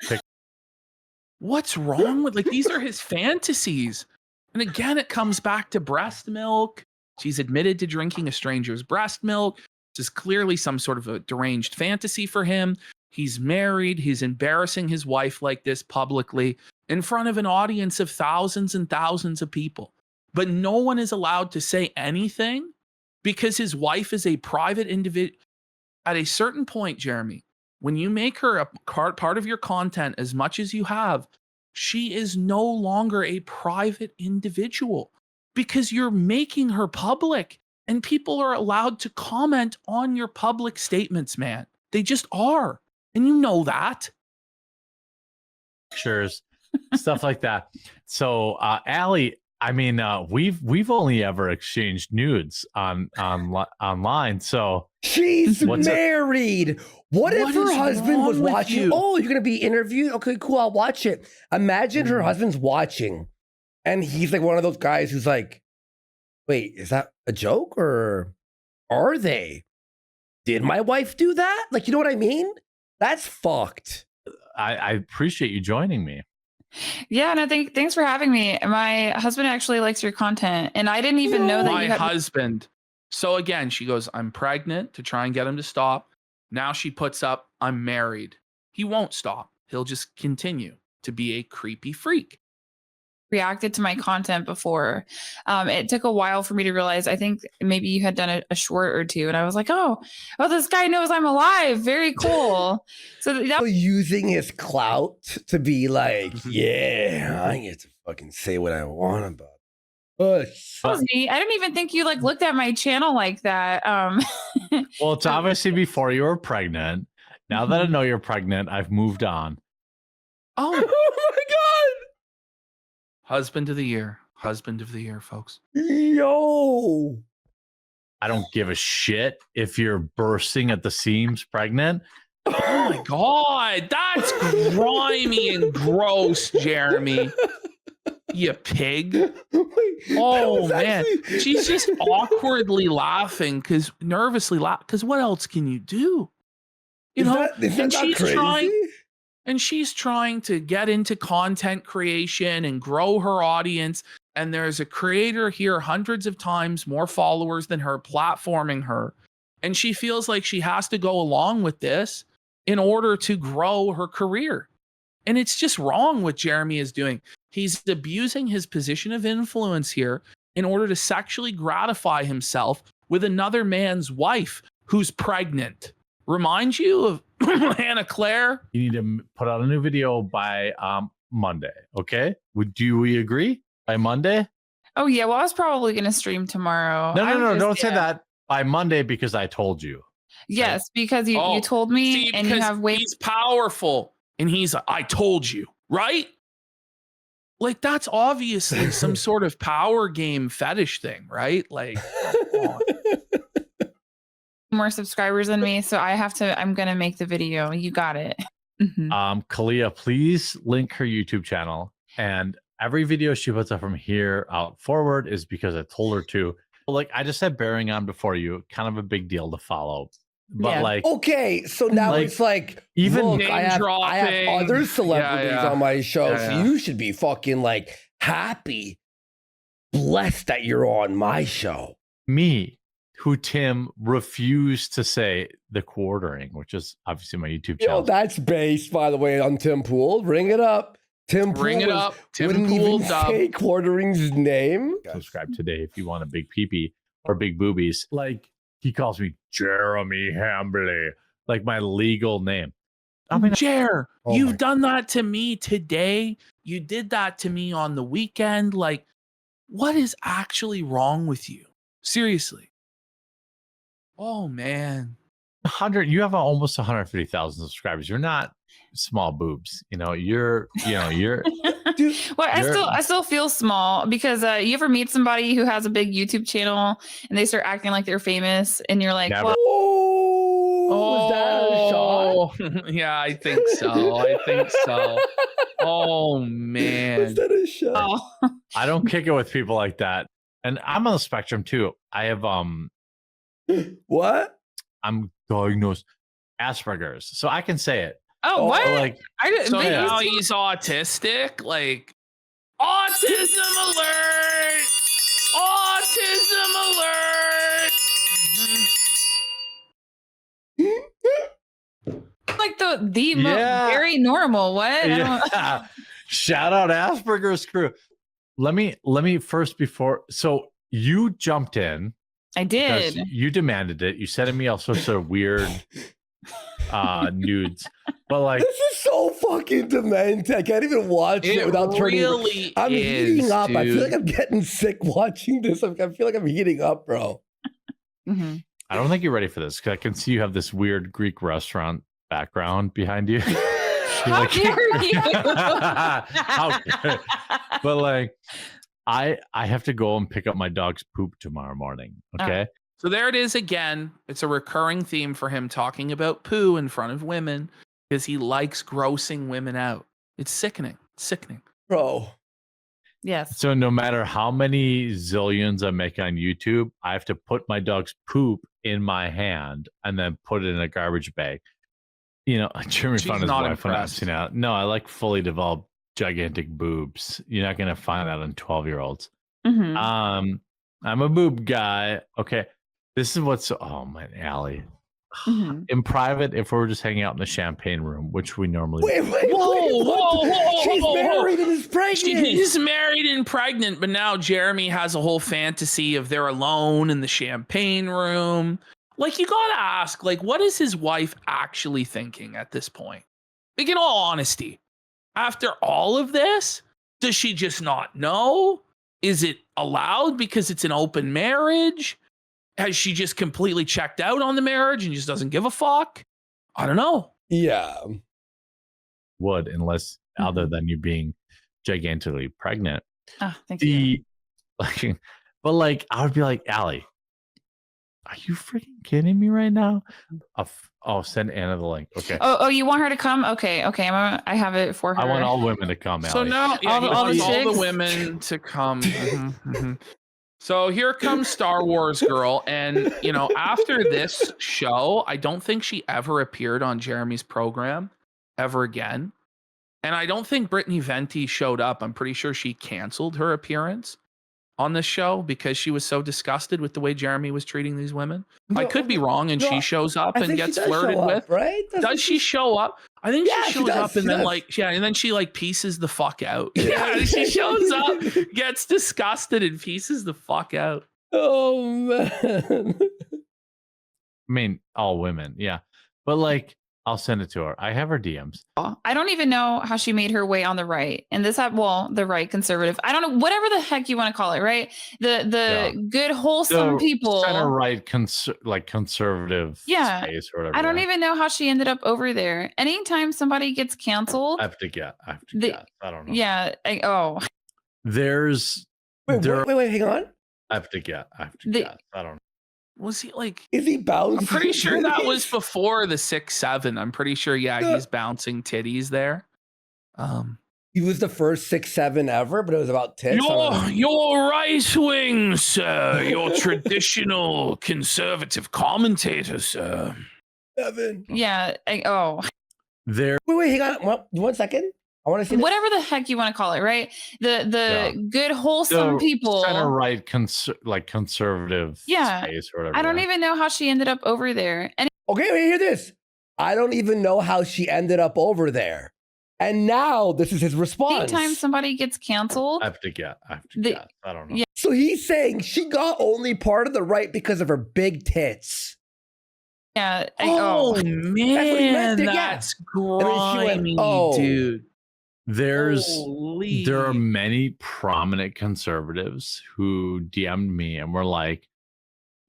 What's wrong with, like, these are his fantasies. And again, it comes back to breast milk. She's admitted to drinking a stranger's breast milk. This is clearly some sort of a deranged fantasy for him. He's married. He's embarrassing his wife like this publicly in front of an audience of thousands and thousands of people. But no one is allowed to say anything because his wife is a private individual. At a certain point, Jeremy, when you make her a part of your content as much as you have, she is no longer a private individual because you're making her public, and people are allowed to comment on your public statements, man. They just are. And you know that. Pictures, stuff like that. So, Allie, I mean, we've only ever exchanged nudes online. So she's married. What if her husband was watching? you? Oh, you're gonna be interviewed? Okay, cool. I'll watch it. Imagine her husband's watching, and he's like one of those guys who's like, "Wait, is that a joke or are they? Did my wife do that? Like, you know what I mean? That's fucked." I appreciate you joining me. Yeah, no, thanks for having me. My husband actually likes your content, and I didn't even know that my you had husband. So again, she goes, I'm pregnant, to try and get him to stop. Now she puts up, I'm married. He won't stop. He'll just continue to be a creepy freak. Reacted to my content before. It took a while for me to realize. I think maybe you had done a short or two, and I was like, "Oh, this guy knows I'm alive. Very cool." So using his clout to be like, "Yeah, I get to fucking say what I want about." that was me. I didn't even think you like looked at my channel like that. Well, it's obviously before you were pregnant. Now that I know you're pregnant, I've moved on. Oh my god! Husband of the year, folks. Yo, I don't give a shit if you're bursting at the seams pregnant. Oh my god, that's grimy and gross, Jeremy. You pig. Oh man, she's just awkwardly laughing nervously laughing because what else can you do? You know, and she's trying to get into content creation and grow her audience. And there's a creator here, hundreds of times more followers than her, platforming her. And she feels like she has to go along with this in order to grow her career. And it's just wrong what Jeremy is doing. He's abusing his position of influence here in order to sexually gratify himself with another man's wife who's pregnant. Remind you of Hannah Claire? You need to put out a new video by Monday, okay? Do we agree? By Monday? Oh, yeah. Well, I was probably going to stream tomorrow. No. Don't say that. By Monday because I told you. Yes, because you told me and you have He's powerful and I told you, right? Like, that's obviously some sort of power game fetish thing, right? Like, more subscribers than me, so I'm gonna make the video. You got it. Kalia, please link her YouTube channel, and every video she puts up from here out forward is because I told her to. Like, I just said bearing on before you, kind of a big deal to follow. But like, okay, so now it's like, even look, I have other celebrities on my show, so you should be fucking like happy, blessed that you're on my show. Me, who Tim refused to say the quartering, which is obviously my YouTube channel. Yo, that's based, by the way, on Tim Pool. Ring it up. Tim wouldn't even say quartering's name. Subscribe today if you want a big peepee or big boobies. Like, he calls me Jeremy Hambley, like my legal name. I mean, you've done that to me today. You did that to me on the weekend. Like, what is actually wrong with you? Seriously. Oh man. You have almost 150,000 subscribers. You're not small boobs. You're Dude, well, I still feel small because you ever meet somebody who has a big YouTube channel and they start acting like they're famous and you're like, Never. Was that a shot? Yeah, I think so. Oh man. Was that a shot? I don't kick it with people like that. And I'm on the spectrum too. I have what? I'm diagnosed Asperger's, so I can say it. Oh, what? Like, now he's autistic? Like, autism alert! Autism alert! Like very normal. What? Yeah. Shout out Asperger's crew. Let me first so you jumped in. I did. You demanded it. You sent me all sorts of weird nudes. But like, this is so fucking demented. I can't even watch it without turning. I'm heating up. Dude. I feel like I'm getting sick watching this. I feel like I'm heating up, bro. Mm-hmm. I don't think you're ready for this because I can see you have this weird Greek restaurant background behind you. How dare you? But like, I have to go and pick up my dog's poop tomorrow morning. Okay. So there it is again. It's a recurring theme for him talking about poo in front of women because he likes grossing women out. It's sickening. Bro. Yes. So no matter how many zillions I make on YouTube, I have to put my dog's poop in my hand and then put it in a garbage bag. Jeremy found his wife when I've seen out. No, I like fully developed gigantic boobs. You're not gonna find that on 12-year-olds. Mm-hmm. I'm a boob guy. Okay. This is oh man, Allie. in private, if we were just hanging out in the champagne room, which we normally Whoa. She's married and is pregnant. She's married and pregnant, but now Jeremy has a whole fantasy of they're alone in the champagne room. Like, you gotta ask, like, what is his wife actually thinking at this point? Like, in all honesty, after all of this, does she just not know? Is it allowed because it's an open marriage? Has she just completely checked out on the marriage and just doesn't give a fuck? I don't know. Yeah. Would, unless other than you being gigantically pregnant. Thank you. Like, but like, I would be like, Allie, are you freaking kidding me right now? Oh, send Anna the link. Okay. Oh, you want her to come? Okay. I have it for her. I want all women to come, Allie. So now, all the women to come. So here comes Star Wars Girl, and after this show, I don't think she ever appeared on Jeremy's program ever again, and I don't think Brittany Venti showed up. I'm pretty sure she canceled her appearance on this show because she was so disgusted with the way Jeremy was treating these women. I could be wrong, and she shows up and gets flirted with. Right? Does she show up? I think she shows up and then and then she pieces the fuck out. Yeah, she shows up, gets disgusted, and pieces the fuck out. Oh man. I mean, all women, yeah. But like, I'll send it to her. I have her DMs. I don't even know how she made her way on the right. And this the right conservative. I don't know, whatever the heck you want to call it, right? The good, wholesome people. Center right, conservative space or whatever. I don't even know how she ended up over there. Anytime somebody gets canceled. I have to guess. I don't know. Yeah. There's. Wait, hang on. I have to guess. I don't know. Was he like? Is he bouncing? I'm pretty sure that was before the 6'7". I'm pretty sure. Yeah, he's bouncing titties there. He was the first 6'7" ever, but it was about tits. Your right wing, sir. Your traditional conservative commentator, sir. 7. Yeah. There. Wait, hang on. 1 second. I want to see whatever the heck you want to call it, right? The good, wholesome people. Center right, conservative space or whatever. I don't even know how she ended up over there. Okay, wait, hear this. I don't even know how she ended up over there. And now this is his response. Anytime somebody gets canceled. I have to guess. I don't know. Yeah. So he's saying she got only part of the right because of her big tits. Yeah. Man, that's grimy, dude. There are many prominent conservatives who DM'd me and were like,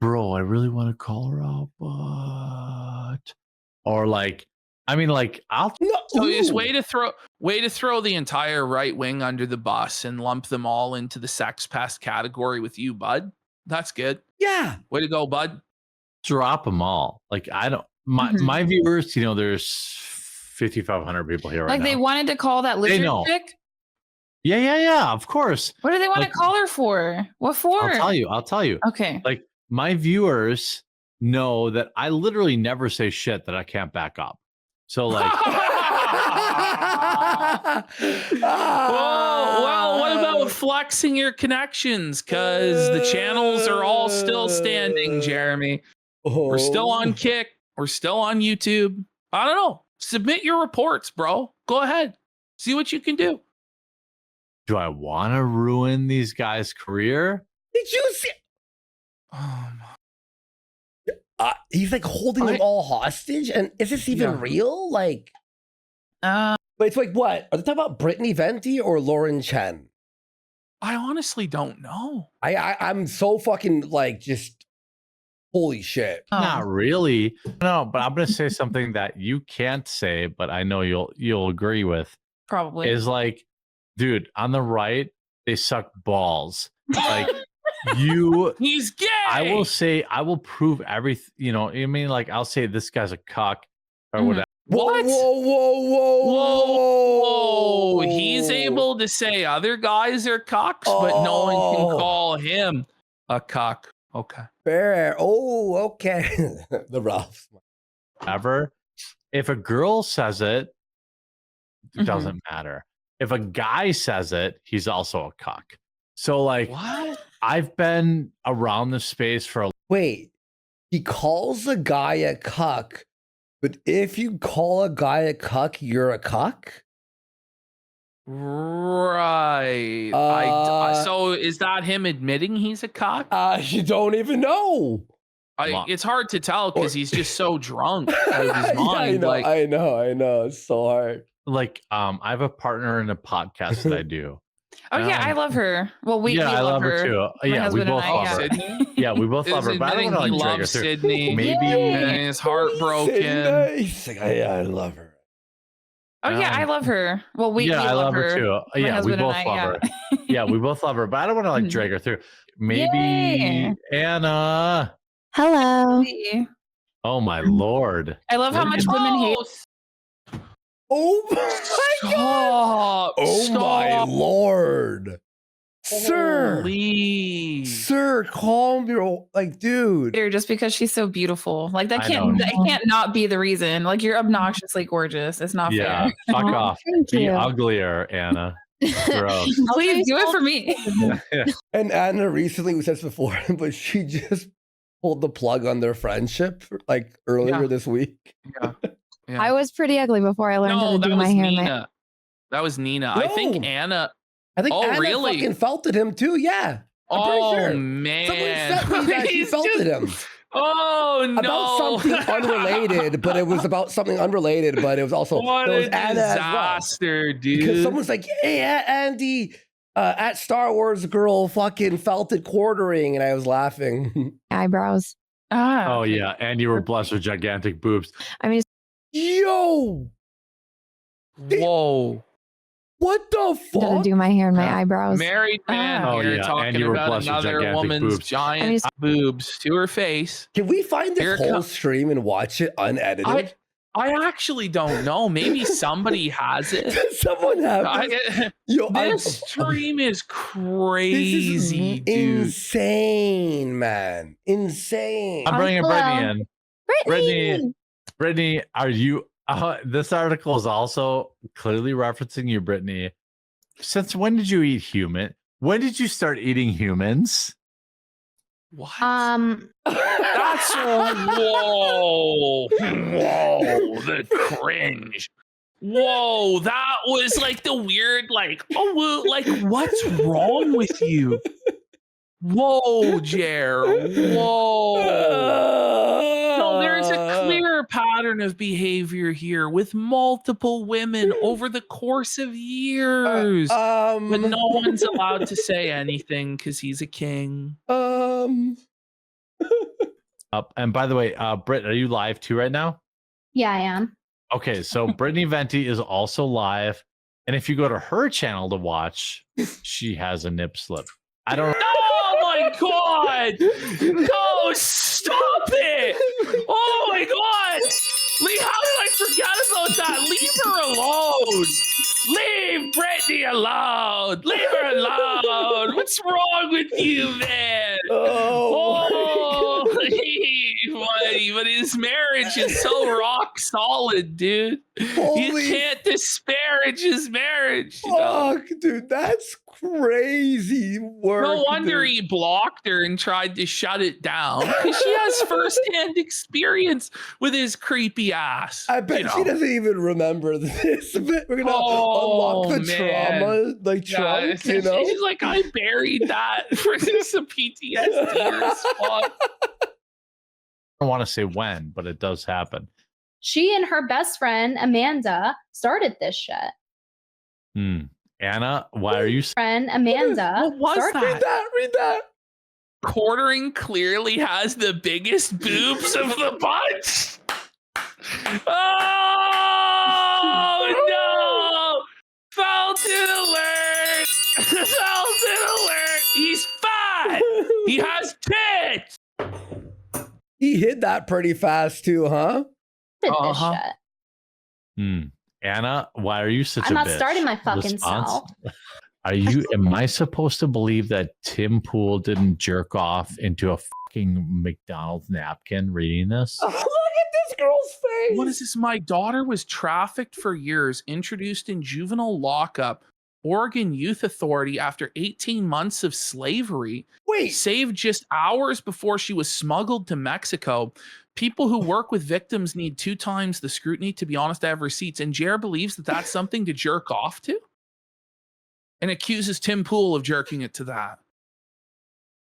bro, I really want to call her out, but or like, I mean, like, I'll so it's way to throw the entire right wing under the bus and lump them all into the sex pest category with you, bud. That's good. Yeah. Way to go, bud. Drop them all. Like, I don't my viewers, there's 5,500 people here right now. Like, they wanted to call that lizard chick? Yeah, of course. What do they want to call her for? What for? I'll tell you. Okay. Like, my viewers know that I literally never say shit that I can't back up. So, like... well, what about flexing your connections? Because the channels are all still standing, Jeremy. We're still on Kick. We're still on YouTube. I don't know. Submit your reports, bro. Go ahead. See what you can do. Do I want to ruin these guys' career? Did you see? He's like holding them all hostage. And is this even real? Like, but it's like, what? Are they talking about Brittany Venti or Lauren Chen? I honestly don't know. I'm so fucking like just holy shit. Not really. No, but I'm gonna say something that you can't say, but I know you'll agree with. Probably. Is like, dude, on the right, they suck balls. Like he's gay. I will prove everything, I mean, like, I'll say this guy's a cock or whatever. What? Whoa. He's able to say other guys are cocks, but no one can call him a cock. Okay. Fair. Oh, okay. The Ralph. Ever. If a girl says it, it doesn't matter. If a guy says it, he's also a cock. So, like, what? I've been around this space for Wait. he calls a guy a cuck, but if you call a guy a cuck, you're a cuck? Right. So is that him admitting he's a cock? You don't even know. It's hard to tell because he's just so drunk out of his mind. I know. It's so hard. Like, I have a partner in a podcast that I do. Oh yeah, I love her. Well, we I love her too. Yeah, we both love her. Sydney? Yeah, we both love her. But I don't want to like drag her through. Sydney. Maybe and he's heartbroken. He's like, I love her. Oh yeah, I love her. Well, we I love her too. My Yeah, we husband both and love I, her. Yeah, we both love her. But I don't want to like drag her through. Maybe Yay. Anna. Hello. Oh my lord! I love how much women hate. Oh my god! Oh my lord! Sir, calm your dude. Just because she's so beautiful, like that can't not be the reason. Like you're obnoxiously gorgeous. It's not fair. Fuck off. Be uglier, Anna. Gross. Please do it for me. And Anna recently, we said this before, but she just pulled the plug on their friendship like earlier this week. Yeah. I was pretty ugly before I learned how to do my hair. Nina. That was Nina. No. I think Anna. Anna really? fucking felted him too. Yeah. I'm pretty sure. Man. Someone said me that she felted him. Oh no! About something unrelated, but it was about something unrelated, but it was also what it was a Anna disaster, as well. dude. Because someone's like, "Hey, Andy, at Star Wars girl fucking felted quartering," and I was laughing. Eyebrows. Oh yeah, and you were blessed with gigantic boobs. I mean, yo, whoa. What the fuck? Gotta do my hair and my eyebrows. Married man here talking about another woman's giant boobs to her face. Can we find this whole stream and watch it unedited? I actually don't know. Maybe somebody has it. Does someone have it? This stream is crazy, dude. Insane, man. Insane. I'm bringing Brittany in. Brittany, are you... this article is also clearly referencing you, Brittany. Since when did you eat human? When did you start eating humans? What? That's whoa, the cringe. Whoa, that was like the weird, like what's wrong with you? Whoa, Jer. Whoa. So there's a clear pattern of behavior here with multiple women over the course of years. But no one's allowed to say anything because he's a king. And by the way, Britt, are you live too right now? Yeah, I am. Okay, so Brittany Venti is also live. And if you go to her channel to watch, she has a nip slip. I don't know. Oh my god! No, stop it! Oh my god! Lee, how did I forget about that? Leave her alone! Leave Brittany alone! Leave her alone! What's wrong with you, man? Oh, buddy, but his marriage is so rock solid, dude. You can't disparage his marriage. Fuck, dude, that's crazy work. No wonder he blocked her and tried to shut it down because she has firsthand experience with his creepy ass. I bet she doesn't even remember this. We're gonna unlock the trauma, trunk, you know? She's like, I buried that for some PTSD response. I don't want to say when, but it does happen. She and her best friend, Amanda, started this shit. Anna, why are you... Friend Amanda. What was that? Read that. Quartering clearly has the biggest boobs of the bunch. Oh, no. Felton alert. Felton alert. He's fat. He has tits. He hid that pretty fast too, huh? Did this shit. Anna, why are you such I'm a not bitch? starting my fucking Response? self. Am I supposed to believe that Tim Pool didn't jerk off into a fucking McDonald's napkin reading this? Oh, look at this girl's face. What is this? My daughter was trafficked for years, introduced in juvenile lockup, Oregon Youth Authority, after 18 months of slavery, Wait, saved just hours before she was smuggled to Mexico. People who work with victims need 2 times the scrutiny. To be honest, I have receipts. And Jer believes that that's something to jerk off to and accuses Tim Pool of jerking it to that.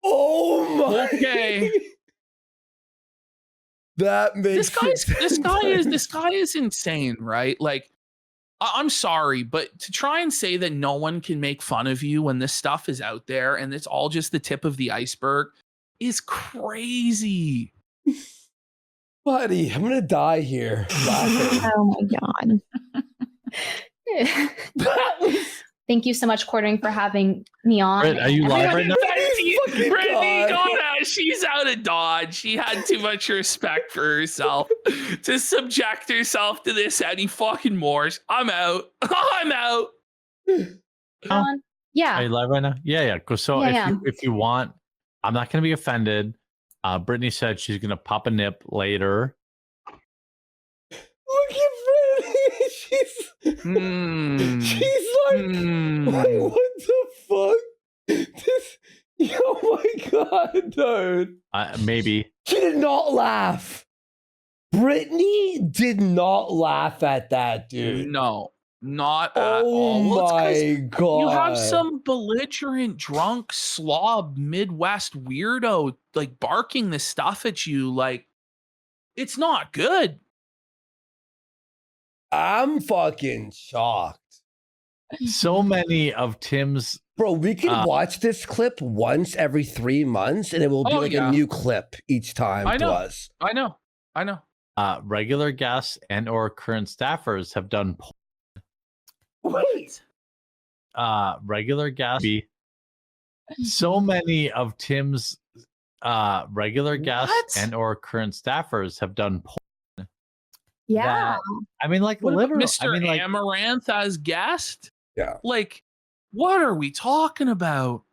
Oh my. Okay. That makes this guy is insane, right? Like, I'm sorry, but to try and say that no one can make fun of you when this stuff is out there and it's all just the tip of the iceberg is crazy. Buddy, I'm gonna die here. Oh my god. Thank you so much, Quartering, for having me on. Britt, are you live right now? Brittany got out. She's out of Dodge. She had too much respect for herself to subject herself to this any fucking more. I'm out. I'm out. Yeah. Are you live right now? Yeah. So if you want, I'm not going to be offended. Brittany said she's going to pop a nip later. Look at Brittany. She's like, wait, what the fuck? Oh my god, dude. Maybe. She did not laugh. Brittany did not laugh at that, dude. No, not at all. Oh my god. You have some belligerent, drunk, slob, Midwest weirdo like barking this stuff at you. Like, it's not good. I'm fucking shocked. So many of Tim's... Bro, we can watch this clip once every 3 months and it will be a new clip each time to us. I know. Regular guests and or current staffers have done... Wait. Regular guests... So many of Tim's regular guests and or current staffers have done... Yeah. I mean, like, literally, Mr. Amaranth as guest? Yeah. Like, what are we talking about?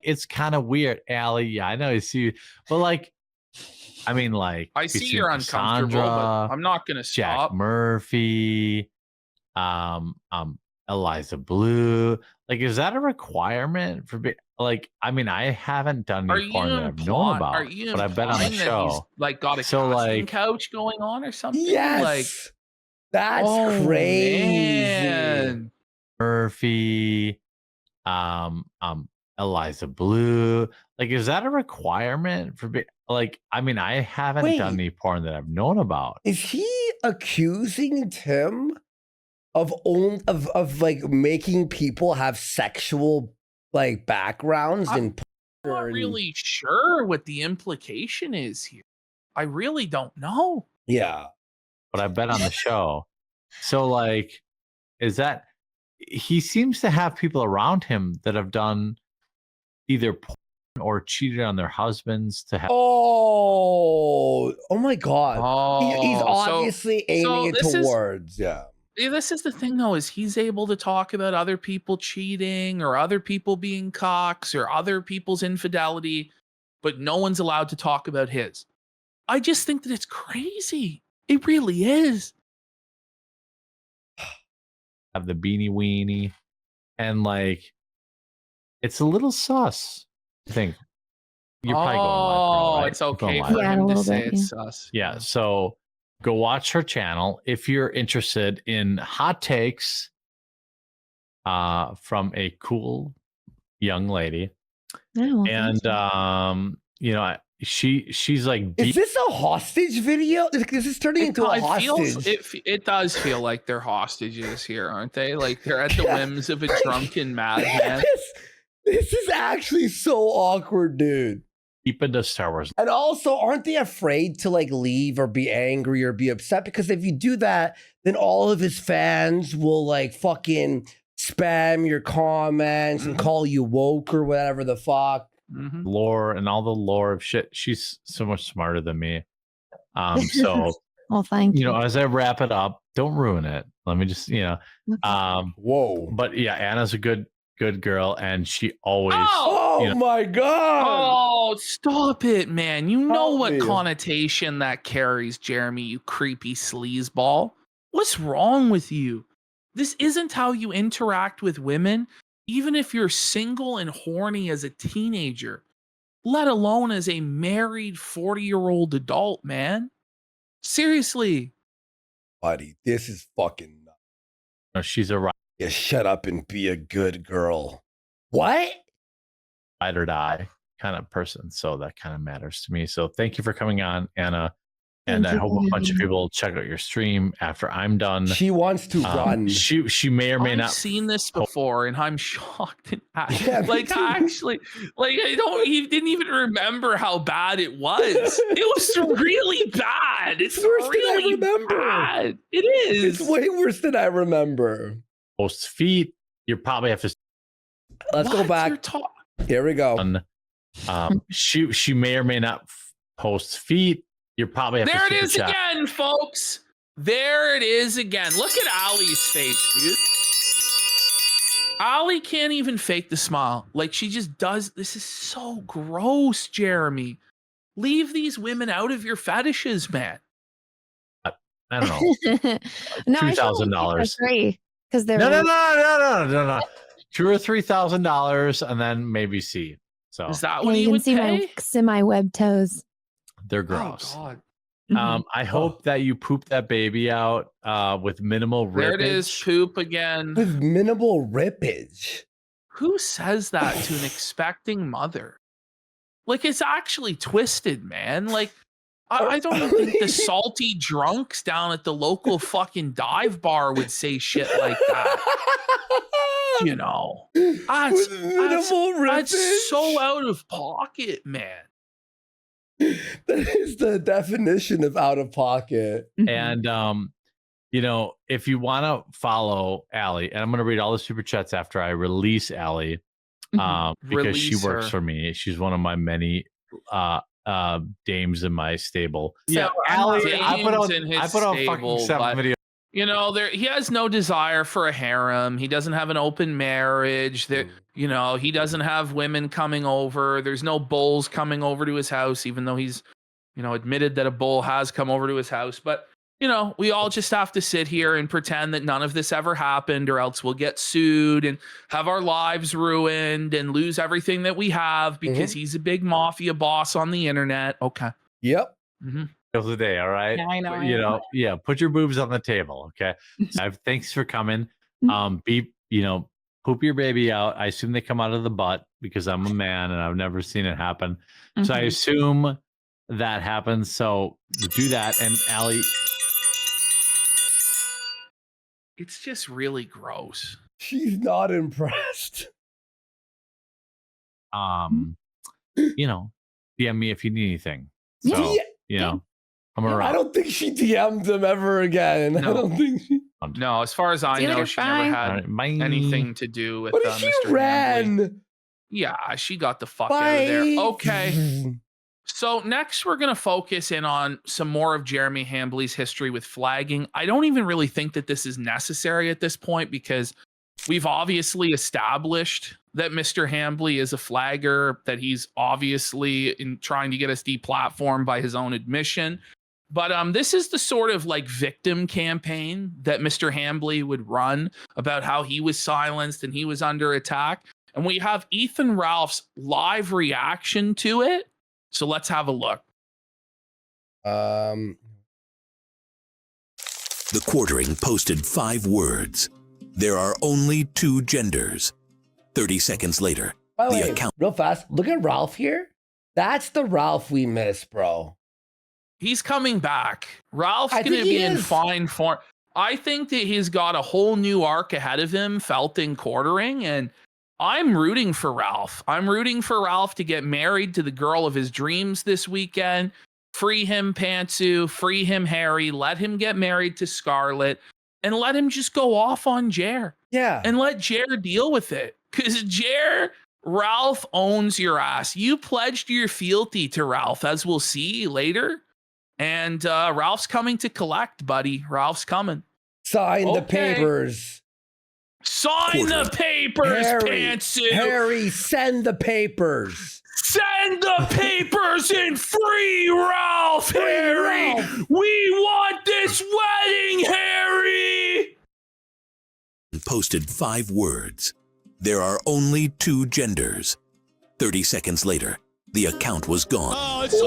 It's kind of weird, Allie. Yeah, I know you see, but like, I mean, like, I see you're uncomfortable, but I'm not gonna stop. Jack Murphy, Eliza Blue. Like, is that a requirement for? Like, I mean, I haven't done any porn that I've known about, but I've been on the show. Like, got a casting couch going on or something. Yes, like, that's crazy. Man. Murphy, Eliza Blue. Like, is that a requirement for? Like, I mean, I haven't done any porn that I've known about. Is he accusing Tim of like making people have sexual like backgrounds I'm not really sure what the implication is here. I really don't know. Yeah. But I've been on the show. So like, is that he seems to have people around him that have done either porn or cheated on their husbands to have. Oh my God. He's obviously aiming it towards. This is the thing, though, is he's able to talk about other people cheating or other people being cocks or other people's infidelity, but no one's allowed to talk about his. I just think that it's crazy. It really is. Have the beanie weenie. And like, it's a little sus, I think. You're probably going live, right? It's okay for him to say it's sus. Yeah, so go watch her channel if you're interested in hot takes from a cool young lady. And you know, she's like, is this a hostage video? This is turning into a hostage. It does feel like they're hostages here, aren't they? Like they're at the whims of a drunken madman. This is actually so awkward, dude. Deep into Star Wars. And also, aren't they afraid to like leave or be angry or be upset? Because if you do that, then all of his fans will like fucking spam your comments and call you woke or whatever the fuck. Lore and all the lore of shit. She's so much smarter than me. So well, thank you. You know, as I wrap it up, don't ruin it. Let me just, you know, whoa. But yeah, Anna's a good girl, and she always. Oh my God! Oh, stop it, man! You know what connotation that carries, Jeremy? You creepy sleazeball. What's wrong with you? This isn't how you interact with women, even if you're single and horny as a teenager, let alone as a married 40-year-old adult, man. Seriously. Buddy, this is fucking nuts. No, she's a Yeah, shut up and be a good girl. What? ride or die kind of person. So that kind of matters to me. So thank you for coming on, Anna. And I hope a bunch of people check out your stream after I'm done. She wants to run. She may or may I've not. seen this before, and I'm shocked. Yeah, like actually, like you didn't even remember how bad it was. It was really bad. It's worse really than I remember. bad. It is. It's way worse than I remember. Post feet. You probably have to. Let's go back. Here we go. She may or may not post feet. You probably have There to it is chat. again, folks. There it is again. Look at Ali's face, dude. Ali can't even fake the smile. Like she just does. This is so gross, Jeremy. Leave these women out of your fetishes, man. I don't know. No, $2,000. Because they're No. $2,000 or $3,000, and then maybe C. So is that Yeah, what you you can would see pay? my semi-web toes. they're gross. Oh God. I hope that you poop that baby out with minimal rippage. There it is, poop again. With minimal rippage. Who says that to an expecting mother? Like it's actually twisted, man. Like I don't even think the salty drunks down at the local fucking dive bar would say shit like that. You know, that's so out of pocket, man. That is the definition of out of pocket. And you know, if you want to follow Allie, and I'm going to read all the super chats after I release Allie, because she Release works her. for me. She's one of my many dames in my stable. So Allie, Dame's I put out in his fucking stable, 7 but, videos. You know, he has no desire for a harem. He doesn't have an open marriage. You know, he doesn't have women coming over. There's no bulls coming over to his house, even though he's, you know, admitted that a bull has come over to his house. But, you know, we all just have to sit here and pretend that none of this ever happened, or else we'll get sued and have our lives ruined and lose everything that we have because he's a big mafia boss on the internet. Okay. Yep. Of the day, all right. Yeah, I know. You know, yeah. Put your boobs on the table, okay. Thanks for coming. Poop your baby out. I assume they come out of the butt because I'm a man and I've never seen it happen. So I assume that happens. So do that. And Allie, It's just really gross. She's not impressed. you know, DM me if you need anything. So, you know, I'm around. I don't think she DM'd him ever again. I don't think she. No, as far as I See you know, later, she bye. never had All right, bye. anything to do with What if she Mr. ran? Hambley. Yeah, she got the fuck out of there. Okay. So next we're going to focus in on some more of Jeremy Hambley's history with flagging. I don't even really think that this is necessary at this point because we've obviously established that Mr. Hambley is a flagger, that he's obviously in trying to get us deplatformed by his own admission. But this is the sort of like victim campaign that Mr. Hambley would run about how he was silenced and he was under attack. And we have Ethan Ralph's live reaction to it. So let's have a look. The quartering posted 5 words. There are only 2 genders. 30 seconds later, By the the way, account. real fast, look at Ralph here. That's the Ralph we miss, bro. He's coming back. Ralph's I going to think be he in is. fine form. I think that he's got a whole new arc ahead of him, felting quartering, and I'm rooting for Ralph. I'm rooting for Ralph to get married to the girl of his dreams this weekend. Free him, Pantsu. Free him, Harry. Let him get married to Scarlett, and let him just go off on Jer. Yeah. And let Jer deal with it. Because Ralph owns your ass. You pledged your fealty to Ralph, as we'll see later. And Ralph's coming to collect, buddy. Ralph's coming. Sign the Okay. papers. Sign the papers, Pantsu. Harry, send the papers. Send the papers and free Ralph, Harry. Ralph. We want this wedding, Harry. posted 5 words. There are only 2 genders. 30 seconds later, the account was gone. Oh, it's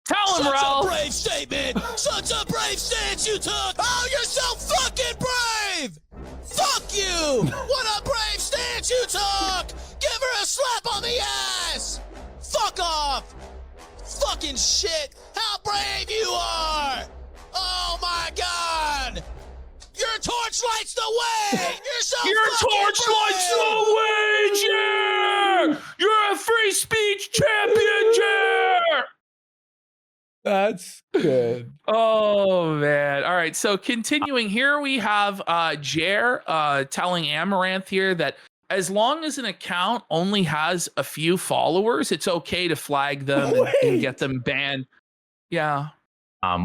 Tell him, Ralph. Such a brave statement. Such a brave stance you took. Oh, you're so fucking brave. Fuck you. What a brave stance you took. Give her a slap on the ass. Fuck off. Fucking shit. How brave you are. Oh my God. Your torch lights the way. You're so Your fucking torch brave. lights the way, Jer. You're a free speech champion, Jer. That's good. Oh man. All right. So continuing here, we have Jer telling Amaranth here that as long as an account only has a few followers, it's okay to flag them and get them banned. Yeah.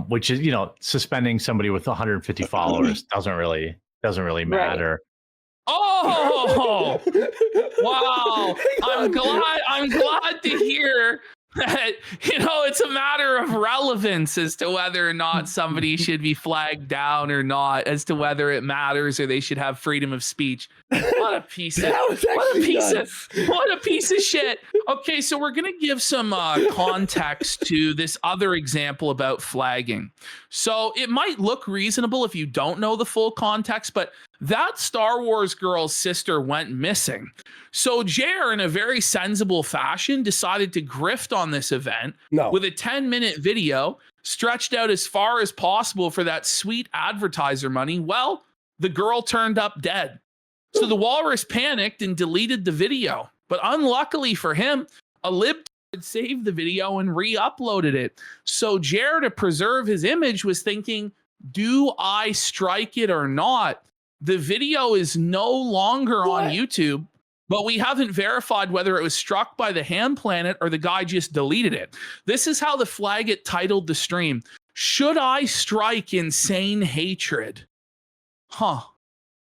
Which is, suspending somebody with 150 followers doesn't really matter. Oh wow. I'm glad to hear that, it's a matter of relevance as to whether or not somebody should be flagged down or not, as to whether it matters or they should have freedom of speech. What a piece of shit. Okay, so we're gonna give some context to this other example about flagging. So it might look reasonable if you don't know the full context, but that Star Wars girl's sister went missing. So Jer, in a very sensible fashion, decided to grift on this event with a 10-minute video stretched out as far as possible for that sweet advertiser money. Well, the girl turned up dead. So the walrus panicked and deleted the video. But unluckily for him, a libtard saved the video and re-uploaded it. So Jer, to preserve his image, was thinking, do I strike it or not? The video is no longer on YouTube, but we haven't verified whether it was struck by the Ham Planet or the guy just deleted it. This is how the Flag It titled the stream. Should I strike insane hatred?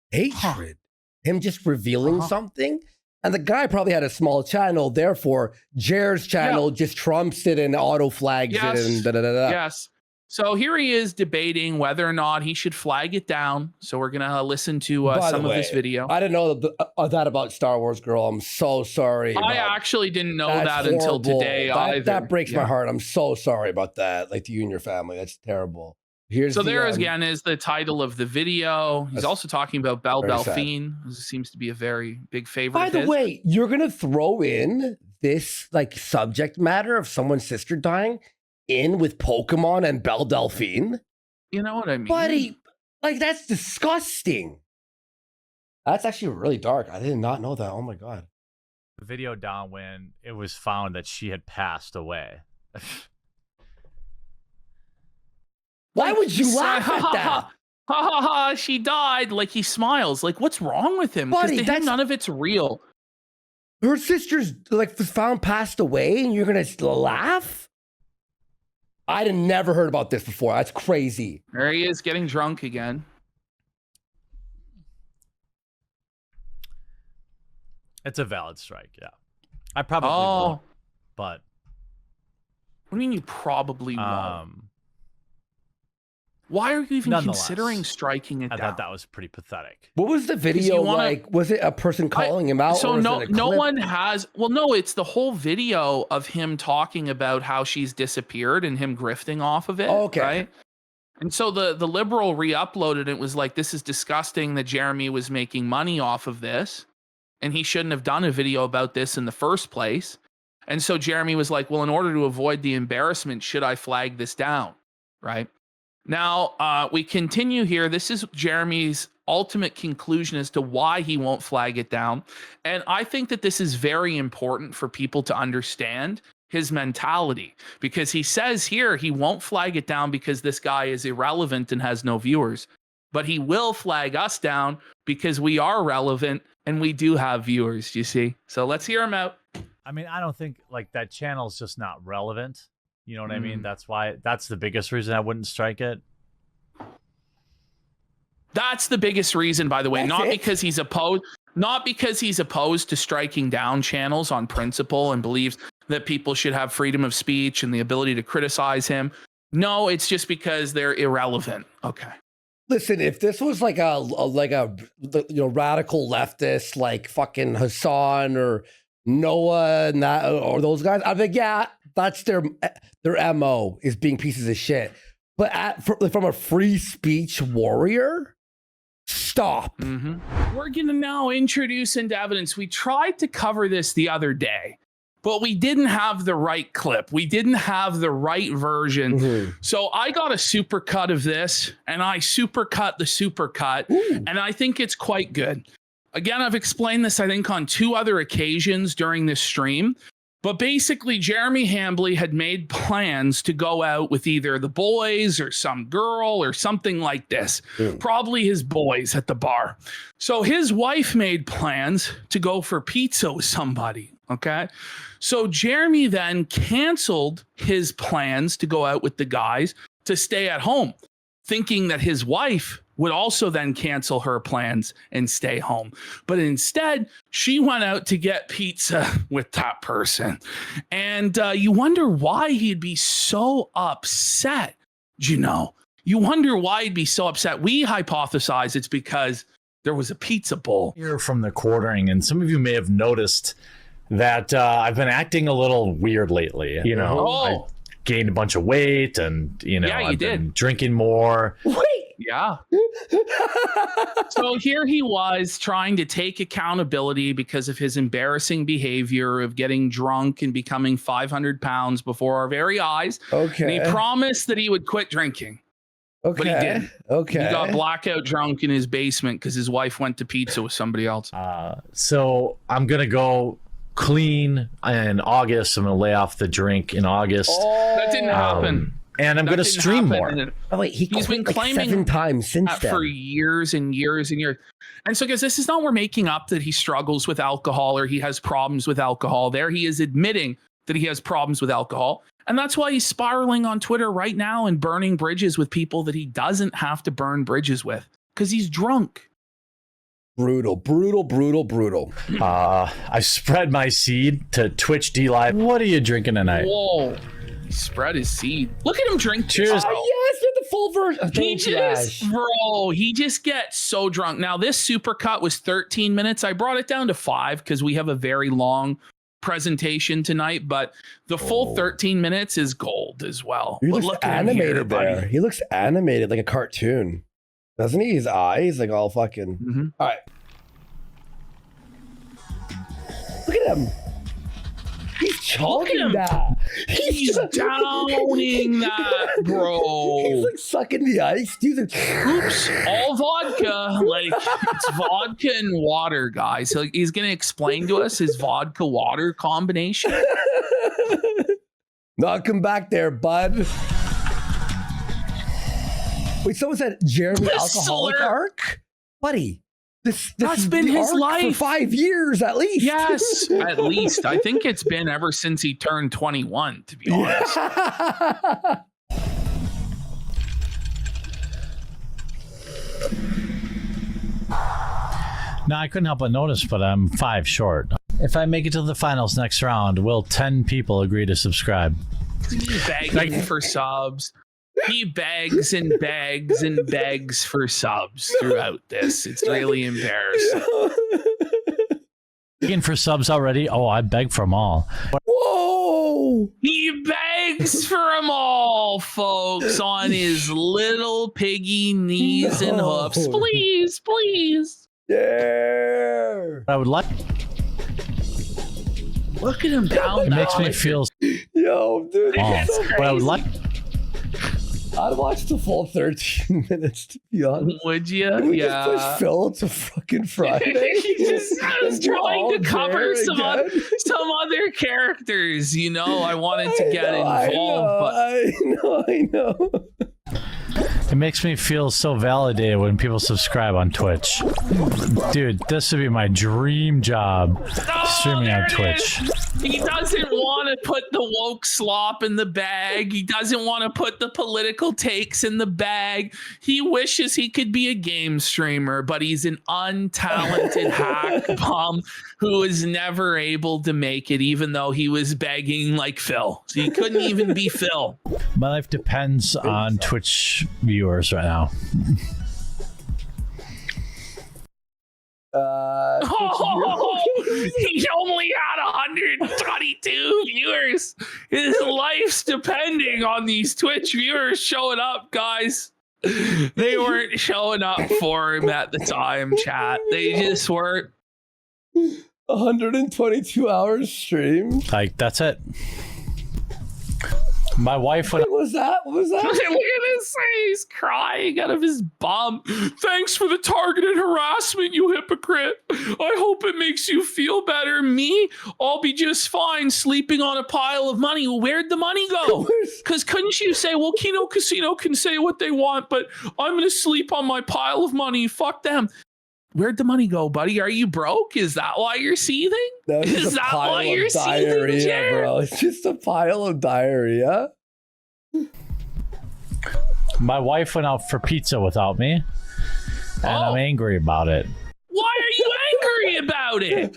Hatred? Him just revealing something? And the guy probably had a small channel, therefore Jer's channel just trumps it and auto flags it and da-da-da-da. Yes. So here he is debating whether or not he should flag it down. So we're going to listen to some of this video. I didn't know that about Star Wars Girl. I'm so sorry. I actually didn't know that until today either. That breaks my heart. I'm so sorry about that. Like, to you and your family. That's terrible. So there again is the title of the video. He's also talking about Belle Delphine. This seems to be a very big favorite. By the way, you're going to throw in this subject matter of someone's sister dying in with Pokemon and Belle Delphine? You know what I mean? Buddy, that's disgusting. That's actually really dark. I did not know that. Oh my God. The video down when it was found that she had passed away. Why would you laugh at that? Ha ha ha, she died. Like, he smiles. Like, what's wrong with him? Because to him, none of it's real. Her sister's was found passed away and you're going to laugh? I had never heard about this before. That's crazy. There he is getting drunk again. It's a valid strike, yeah. I probably won't, but... What do you mean you probably won't? Why are you even considering striking it down? I thought that was pretty pathetic. What was the video like? Was it a person calling him out? So or no one has. Well, no, it's the whole video of him talking about how she's disappeared and him grifting off of it. Okay. Right? And so the liberal re-uploaded it, was like, this is disgusting that Jeremy was making money off of this, and he shouldn't have done a video about this in the first place. And so Jeremy was like, well, in order to avoid the embarrassment, should I flag this down? Right? Now, we continue here. This is Jeremy's ultimate conclusion as to why he won't flag it down. And I think that this is very important for people to understand his mentality, because he says here he won't flag it down because this guy is irrelevant and has no viewers. But he will flag us down because we are relevant and we do have viewers, you see? So let's hear him out. I mean, I don't think that channel's just not relevant. You know what I mean? That's the biggest reason I wouldn't strike it. That's the biggest reason, by the way, not because he's opposed to striking down channels on principle and believes that people should have freedom of speech and the ability to criticize him. No, it's just because they're irrelevant. Okay. Listen, if this was like a radical leftist like fucking Hassan or Noah and that or those guys, I'm like, yeah, that's their MO is being pieces of shit. But from a free speech warrior, stop. We're going to now introduce into evidence. We tried to cover this the other day, but we didn't have the right clip. We didn't have the right version. So I got a supercut of this, and I supercut the supercut, and I think it's quite good. Again, I've explained this, I think, on 2 other occasions during this stream. But basically, Jeremy Hambley had made plans to go out with either the boys or some girl or something like this. Probably his boys at the bar. So his wife made plans to go for pizza with somebody. Okay. So Jeremy then canceled his plans to go out with the guys to stay at home, thinking that his wife would also then cancel her plans and stay home. But instead, she went out to get pizza with that person. And you wonder why he'd be so upset, you know. You wonder why he'd be so upset. We hypothesize it's because there was a pizza bowl. Here from the quartering, and some of you may have noticed that I've been acting a little weird lately. You know, I gained a bunch of weight and, you know, I've been drinking more. Yeah. So here he was trying to take accountability because of his embarrassing behavior of getting drunk and becoming 500 pounds before our very eyes. Okay. And he promised that he would quit drinking. Okay. But he didn't. Okay. He got blackout drunk in his basement because his wife went to pizza with somebody else. So I'm going to go clean in August. I'm going to lay off the drink in August. That didn't happen. And I'm going to stream more. Oh, wait, he's been claiming like 7 times since then. For years and years and years. And so, guys, this is not we're making up that he struggles with alcohol or he has problems with alcohol. There he is admitting that he has problems with alcohol. And that's why he's spiraling on Twitter right now and burning bridges with people that he doesn't have to burn bridges with because he's drunk. Brutal, brutal, brutal, brutal. I spread my seed to Twitch D Live. What are you drinking tonight? Whoa. Spread his seed. Look at him drink. Cheers. Yes, you're the full version. He just gets so drunk. Now, this supercut was 13 minutes. I brought it down to 5 because we have a very long presentation tonight, but the full 13 minutes is gold as well. He looks animated there. He looks animated like a cartoon. Doesn't he? His eyes like all fucking. All right. Look at him. He's choking that. He's downing that, bro. He's like sucking the ice. Oops, all vodka. Like, it's vodka and water, guys. So he's going to explain to us his vodka water combination. Knock him back there, bud. Wait, someone said Jeremy alcoholic arc? Buddy. This has been his life for 5 years at least. Yes, at least. I think it's been ever since he turned 21, to be honest. No, I couldn't help but notice, but I'm 5 short. If I make it to the finals next round, will 10 people agree to subscribe? He's begging for subs. He begs and begs and begs for subs throughout this. It's really embarrassing. Begging for subs already? Oh, I beg for them all. Whoa! He begs for them all, folks, on his little piggy knees and hoofs. Please, please. Yeah. I would like. Look at him down. It makes me feel. Yo, dude. But I would like. I'd watch the full 13 minutes, to be honest. Would you? Can we Yeah. just push Phil to fucking Friday? I was trying to cover some other characters, you know. I wanted to get involved. I know. It makes me feel so validated when people subscribe on Twitch. Dude, this would be my dream job, streaming on Twitch. He doesn't want to put the woke slop in the bag. He doesn't want to put the political takes in the bag. He wishes he could be a game streamer, but he's an untalented hack bum who is never able to make it, even though he was begging like Phil. So he couldn't even be Phil. My life depends on Twitch viewers right now. He only had 122 viewers. His life's depending on these Twitch viewers showing up, guys. They weren't showing up for him at the time, chat. They just weren't. 122 hours streamed. Like, that's it. My wife would. What was that? What was that? Look at his face, crying out of his bum. Thanks for the targeted harassment, you hypocrite. I hope it makes you feel better. Me, I'll be just fine sleeping on a pile of money. Where'd the money go? Because couldn't you say, well, Kino Casino can say what they want, but I'm going to sleep on my pile of money. Fuck them. Where'd the money go, buddy? Are you broke? Is that why you're seething? Is that why you're seething, Jared? Bro? It's just a pile of diarrhea. My wife went out for pizza without me, and I'm angry about it. Why are you angry about it?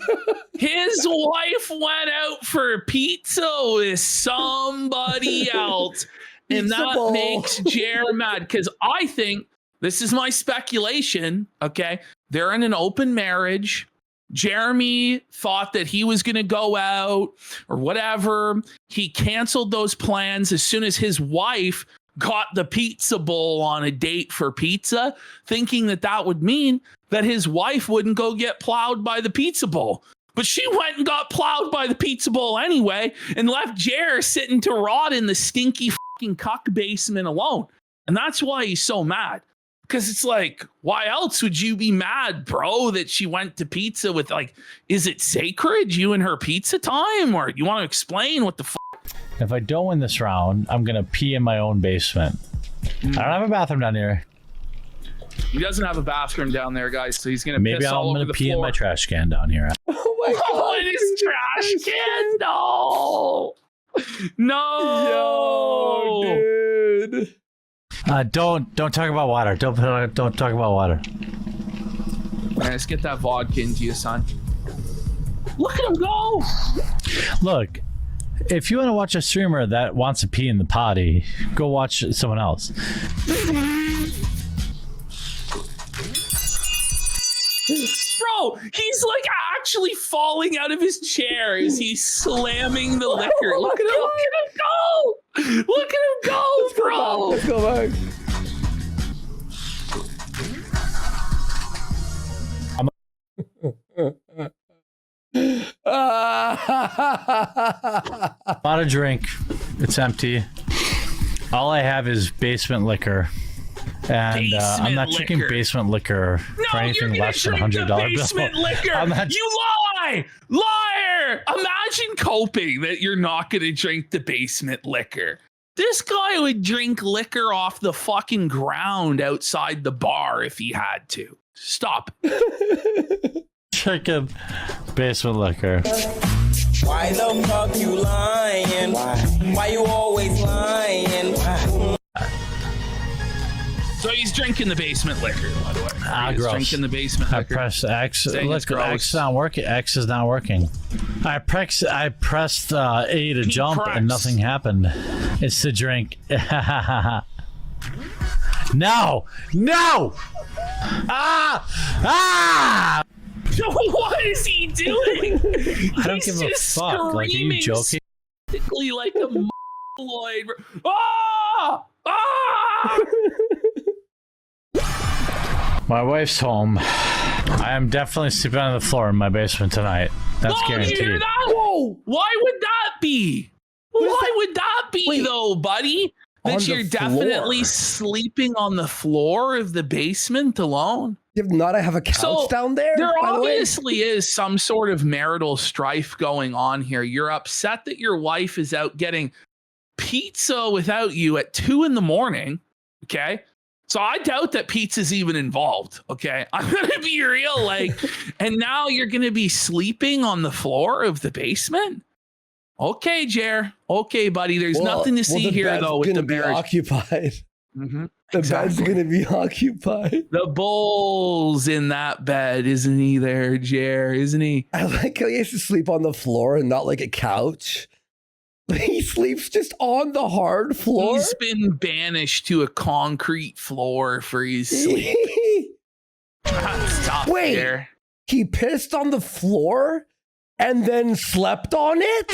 His wife went out for pizza with somebody else, and that makes Jared mad because I think, this is my speculation, okay? They're in an open marriage. Jeremy thought that he was going to go out or whatever. He canceled those plans as soon as his wife got the pizza bowl on a date for pizza, thinking that that would mean that his wife wouldn't go get plowed by the pizza bowl. But she went and got plowed by the pizza bowl anyway and left Jer sitting to rot in the stinky fucking cuck basement alone. And that's why he's so mad. Because it's like, why else would you be mad, bro, that she went to pizza with, like, is it sacred, you and her pizza time? Or you want to explain what the fuck? If I don't win this round, I'm going to pee in my own basement. I don't have a bathroom down here. He doesn't have a bathroom down there, guys, so he's going to piss all over the floor. Maybe I'm going to pee in my trash can down here. Oh my God. Oh, in his trash can? No. Yo, dude. Don't talk about water. Don't talk about water. All right, let's get that vodka into you, son. Look at him go. Look, if you want to watch a streamer that wants to pee in the potty, go watch someone else. Bro, he's like actually falling out of his chair as he's slamming the liquor. Look at him go! Look at him go, bro! Let's go back. Not a drink. It's empty. All I have is basement liquor. And I'm not drinking basement liquor for anything less than $100 basement bill. Liquor. You lie! Liar! Imagine coping that you're not going to drink the basement liquor. This guy would drink liquor off the fucking ground outside the bar if he had to. Stop. Drinking basement liquor. Why the fuck you lying? Why you always lying? Why? So he's drinking the basement liquor, by the way. He's gross. drinking the basement liquor. I pressed X. Saying Look, it's gross. X is not working. X is not working. I pressed A to jump and nothing happened. It's the drink. No! Ah! What is he doing? I don't give a fuck. Like, are you joking? Like a Lloyd. Ah! Ah! My wife's home. I am definitely sleeping on the floor in my basement tonight. That's guaranteed. You hear that? Whoa! Why would that be? Why would that be, though, buddy? That you're definitely sleeping on the floor of the basement alone? If not, I have a couch down there. There obviously is some sort of marital strife going on here. You're upset that your wife is out getting pizza without you at 2 a.m. Okay. So I doubt that pizza's even involved. Okay. I'm going to be real. Like, and now you're going to be sleeping on the floor of the basement. Okay, Jer. Okay, buddy. There's nothing to see here though with the marriage. Occupied. Mm-hmm. The bed's going to be occupied. The bowl's in that bed, isn't he there, Jer? Isn't he? I like how he has to sleep on the floor and not like a couch. He sleeps just on the hard floor. He's been banished to a concrete floor for his sleep. That's tough, Wait, Jer. He pissed on the floor and then slept on it?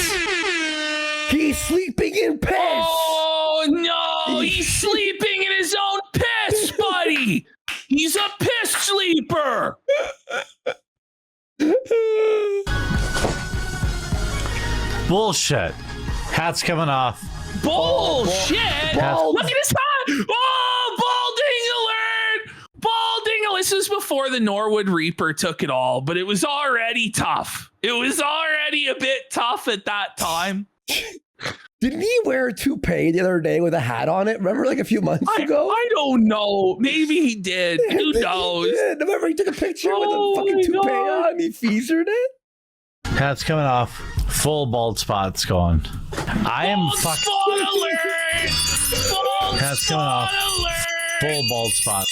He's sleeping in piss. Oh, no. He's sleeping in his own piss, buddy. He's a piss sleeper. Bullshit. Hat's coming off. Bullshit. Look at his hat. Oh, balding alert. Balding. This was before the Norwood Reaper took it all, but it was already tough. It was already a bit tough at that time. Didn't he wear a toupee the other day with a hat on it? Remember, like a few months ago? I don't know. Maybe he did. Who knows? He did. Remember, he took a picture with a fucking toupee on. He featured it. Hat's coming off. Full bald spots going. I am fucking. Hat's coming off. Full bald spot.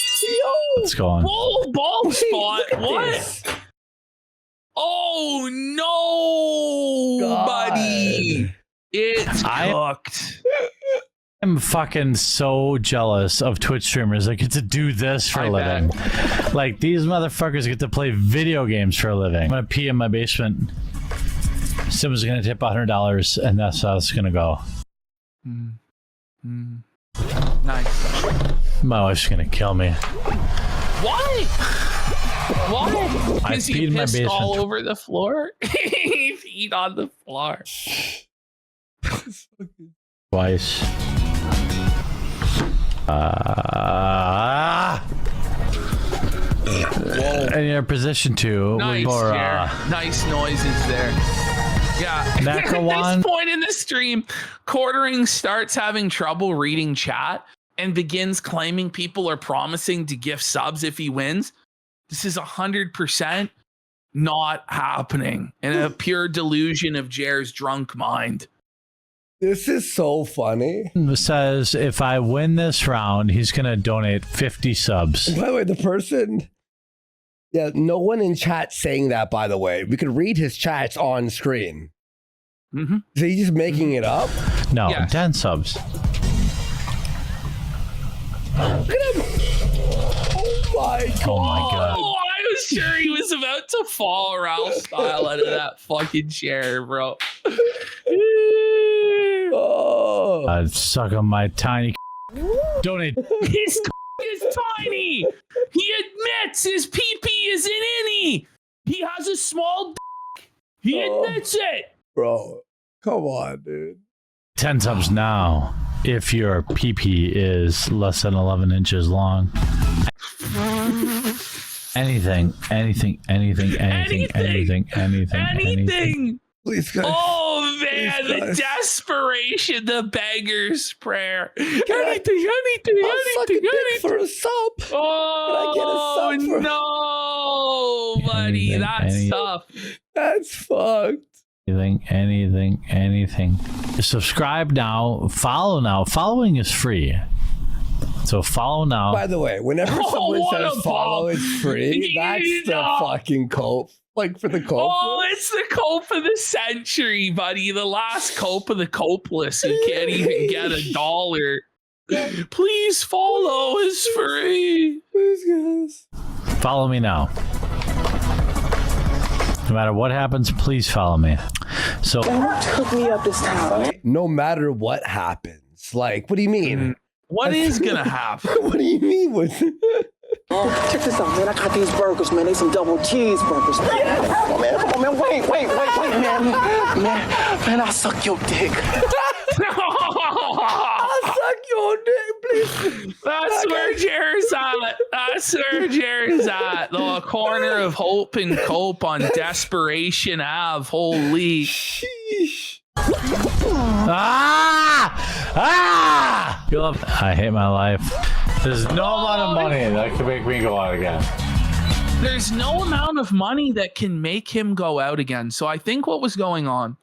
It's going. Full bald spot. What? This. Oh no, buddy. It's cooked. I'm fucking so jealous of Twitch streamers that get to do this for a living. Like, these motherfuckers get to play video games for a living. I'm gonna pee in my basement. Someone's gonna tip $100, and that's how it's gonna go. Nice. My wife's gonna kill me. Why? Why? I Because peed he in my pissed basement. all over the floor. He peed on the floor. Twice. And you're in position to. Nice, for, nice noises there. Yeah. Nakawan. Next point in the stream, Quartering starts having trouble reading chat and begins claiming people are promising to gift subs if he wins. This is 100% not happening, and a pure delusion of Jer's drunk mind. This is so funny. Says if I win this round, he's gonna donate 50 subs. By the way, the person. Yeah, no one in chat saying that, by the way. We could read his chats on screen. Mm-hmm. Is he just making it up? No, Yes. 10 subs. Look at him. Oh my god. Oh my god. Oh, I was sure he was about to fall Ralph style out of that fucking chair, bro. Oh. I'd suck on my tiny. Donate. His is tiny. He admits his pee-pee is in innie. He has a small dick. He admits it. Bro, come on, dude. 10 subs now. If your PP is less than 11 inches long. Anything. Please, guys. Oh man, Please, the guys. desperation, the beggar's prayer. Anything. For a sub. Oh Can I get a sub for- no, buddy, that's tough. That's fucked. Anything. Subscribe now. Follow now. Following is free. So follow now. By the way, whenever someone what says a follow, bomb. it's free. That's the fucking cope. Like for the cope. Oh, it's the cope of the century, buddy. The last cope of the copeless who can't even get $1. Please follow is free. Please, guys. Follow me now. No matter what happens, please follow me. So Hook me up this time. No matter what happens. Like, what do you mean? What is gonna happen? What do you mean with Check this out, man. I got these burgers, man. They some double cheeseburgers. Come on, man. Wait, man. Man, I'll suck your dick. I'll suck your dick, please. That's where Jer's at. That's where Jer's at. The corner of Hope and Cope on Desperation Ave. Holy. Sheesh. I hate my life. There's no amount of money that can make me go out again. There's no amount of money that can make him go out again. So I think what was going on,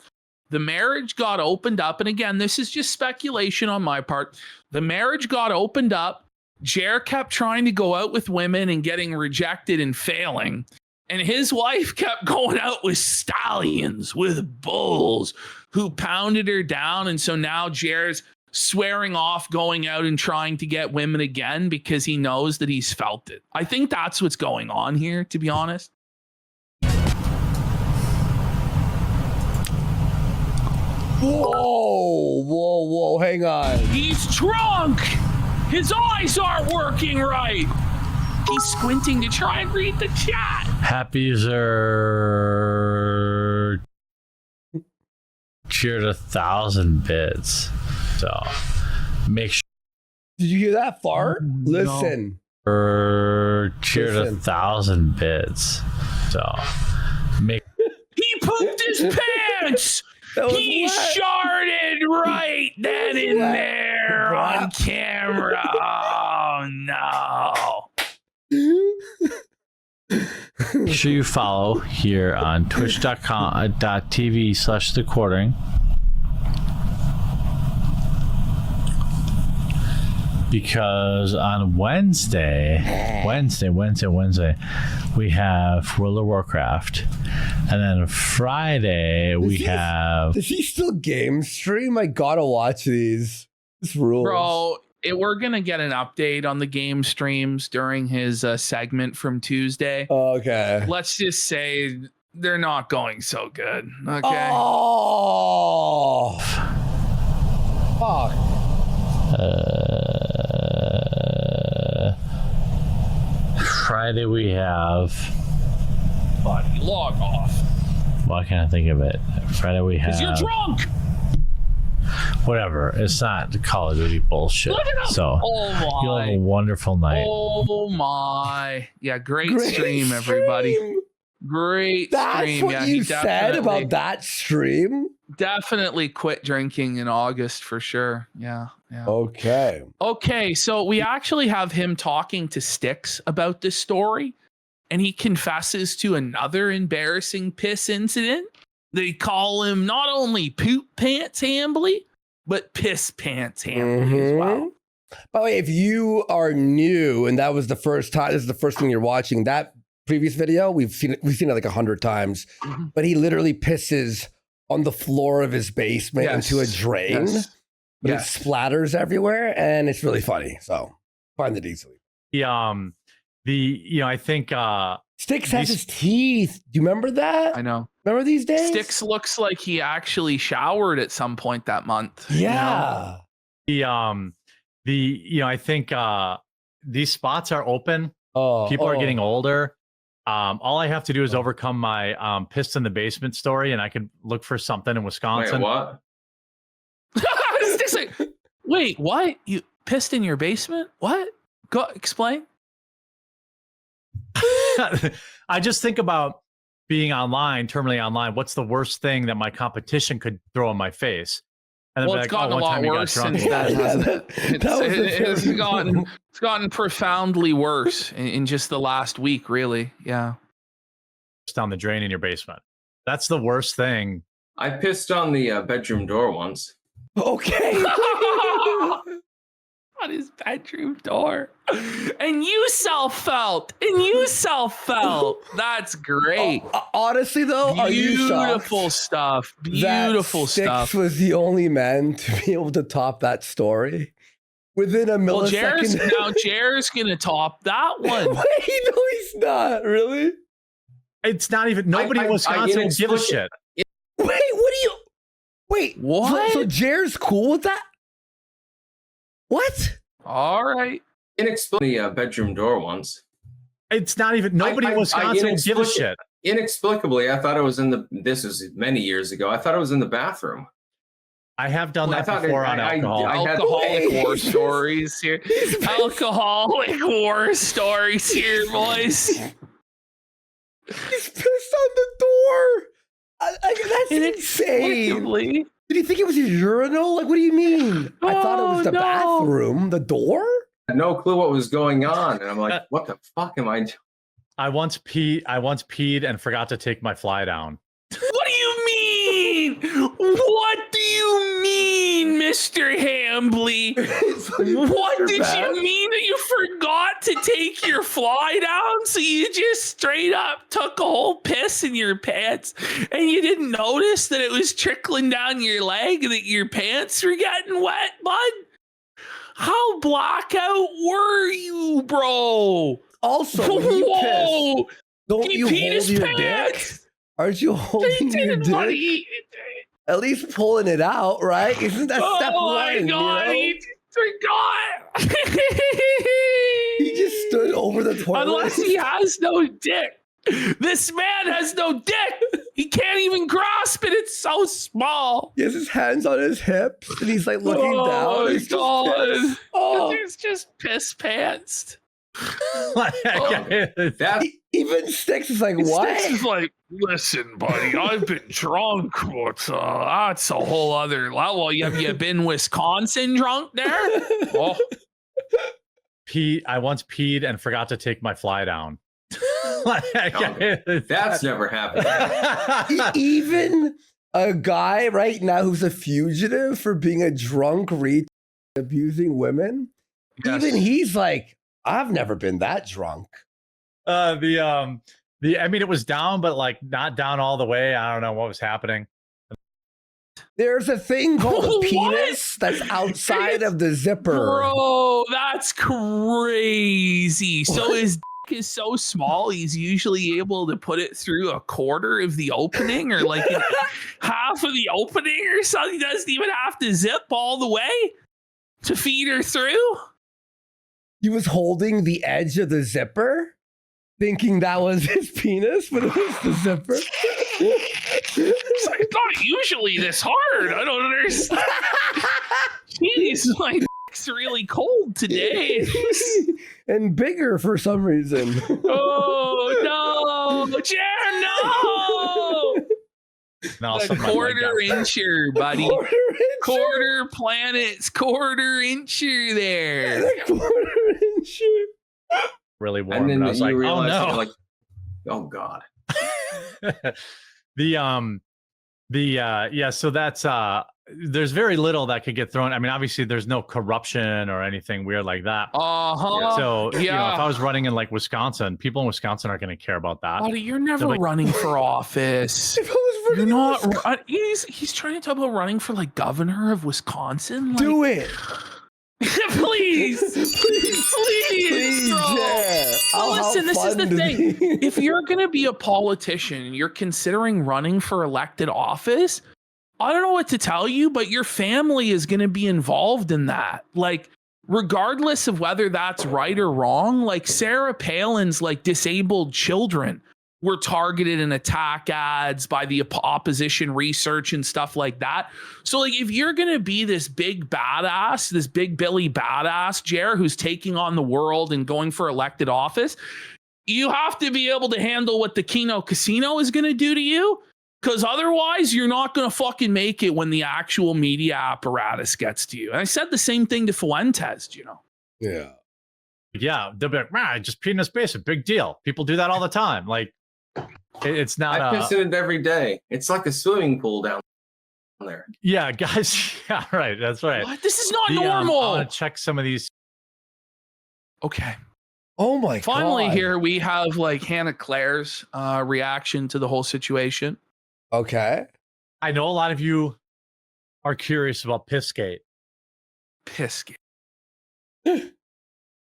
the marriage got opened up. And again, this is just speculation on my part. The marriage got opened up. Jer kept trying to go out with women and getting rejected and failing. And his wife kept going out with stallions, with bulls who pounded her down. And so now Jer's swearing off going out and trying to get women again because he knows that he's felt it. I think that's what's going on here, to be honest. Whoa, hang on. He's drunk. His eyes aren't working right. He's squinting to try and read the chat. Happy Zer cheered 1,000 bits. So make sure. Did you hear that fart? Listen. Cheered 1,000 bits. So make. He pooped his pants. He sharted right then and there on camera. Oh no. Make sure you follow here on twitch.tv/thecording. Because on Wednesday, we have World of Warcraft. And then Friday, Does he still game stream? I gotta watch these. This rules. Bro, we're going to get an update on the game streams during his segment from Tuesday. Okay. Let's just say they're not going so good. Okay. Oh. Fuck. Friday we have. Buddy, log off. Why can't I think of it? Friday we have. Because you're drunk. Whatever. It's not Call of Duty bullshit. Look it up. So you'll have a wonderful night. Oh my. Yeah, great stream, everybody. Great That's stream. what Yeah, you he said about that stream? Definitely quit drinking in August for sure. Yeah. Okay. Okay, so we actually have him talking to Styx about this story, and he confesses to another embarrassing piss incident. They call him not only Poop Pants Hambly, but Piss Pants Hambly as well. By the way, if you are new and that was the first time, this is the first thing you're watching, that previous video, we've seen it like 100 times, but he literally pisses on the floor of his basement into a drain. But it splatters everywhere, and it's really funny. So find it easily. I think Styx has his teeth. Do you remember that? I know. Remember these days? Styx looks like he actually showered at some point that month. Yeah. I think these spots are open. People are getting older. All I have to do is overcome my pissed in the basement story, and I can look for something in Wisconsin. Wait, what? Wait, what? You pissed in your basement? What? Go explain. I just think about being online, terminally online. What's the worst thing that my competition could throw in my face? And then Well, it's gotten a lot worse since then, hasn't it? It's gotten profoundly worse in just the last week, really. Yeah. Down the drain in your basement. That's the worst thing. I pissed on the bedroom door once. Okay. On his bedroom door. And you self-felt. That's great. Honestly, though, are you shocked? Beautiful stuff. Beautiful stuff. Styx was the only man to be able to top that story within a millisecond. Well, Jer's going to top that one. Wait, no, he's not. Really? It's not even. Nobody in Wisconsin will give a shit. Wait, what? So Jer's cool with that? What? All right. Inexplicably, bedroom door once. It's not even. Nobody in Wisconsin will give a shit. Inexplicably, I thought it was in the. This was many years ago. I thought it was in the bathroom. I have done that before on alcohol. Alcoholic war stories here. Alcoholic war stories here, boys. He's pissed on the door. That's insane. Did you think it was his urinal? Like, what do you mean? I thought it was the bathroom. The door? I had no clue what was going on, and I'm like, "What the fuck am I doing?" I once peed and forgot to take my fly down. What do you mean? What do you mean, Mr. Hambly? What did you mean that you forgot to take your fly down? So you just straight up took a whole piss in your pants and you didn't notice that it was trickling down your leg and that your pants were getting wet, bud? How blackout were you, bro? Also, when you piss, don't you hold your dick? Aren't you holding your dick? at least pulling it out, right? Isn't that step Oh one? my you god, know? he forgot. He just stood over the toilet. Unless he has no dick. This man has no dick. He can't even grasp it. It's so small. He has his hands on his hips and he's like looking down. Oh He's my just god. pissed. Oh. He's just piss pantsed. Even Sticks is like, Sticks what? is like, listen, buddy, I've been drunk, but that's a whole other level. Have you been Wisconsin drunk there? Oh. I once peed and forgot to take my fly down. That's never happened. Even a guy right now who's a fugitive for being a drunk retard abusing women, even he's like, I've never been that drunk. I mean, it was down, but like not down all the way. I don't know what was happening. There's a thing called a penis that's outside of the zipper. Bro, that's crazy. So his dick is so small, he's usually able to put it through a quarter of the opening or like half of the opening or something. He doesn't even have to zip all the way to feed her through. He was holding the edge of the zipper, thinking that was his penis, but it was the zipper. It's like, not usually this hard. I don't understand. Jeez, my dick's really cold today. And bigger for some reason. Oh, no. Jer, no. The quarter incher, buddy. Quarter planets, quarter incher there. The quarter incher. Really warm. And then I was you like, realize, oh no. you're like, oh god. So that's there's very little that could get thrown. I mean, obviously there's no corruption or anything weird like that. So you know, if I was running in like Wisconsin, people in Wisconsin aren't going to care about that. Buddy, you're never like, running for office. You're not. He's trying to talk about running for like governor of Wisconsin. Like, do it. please, bro. Yeah. Well, listen, this is the thing. If you're going to be a politician, you're considering running for elected office, I don't know what to tell you, but your family is going to be involved in that. Like, regardless of whether that's right or wrong, like Sarah Palin's like disabled children were targeted in attack ads by the opposition research and stuff like that. So like, if you're going to be this big badass, this big Billy badass, Jer, who's taking on the world and going for elected office, you have to be able to handle what the Keno Casino is going to do to you. Because otherwise, you're not going to fucking make it when the actual media apparatus gets to you. And I said the same thing to Fuentes, you know. Yeah. Yeah. They'll be like, man, I just peed in his basement. Big deal. People do that all the time. Like, it's not. I piss in it every day. It's like a swimming pool down there. Yeah, guys. Yeah, right. That's right. What? This is not normal. I want to check some of these. Okay. Oh my god. Finally, here we have like Hannah Claire's reaction to the whole situation. Okay. I know a lot of you are curious about Pissgate. Pissgate.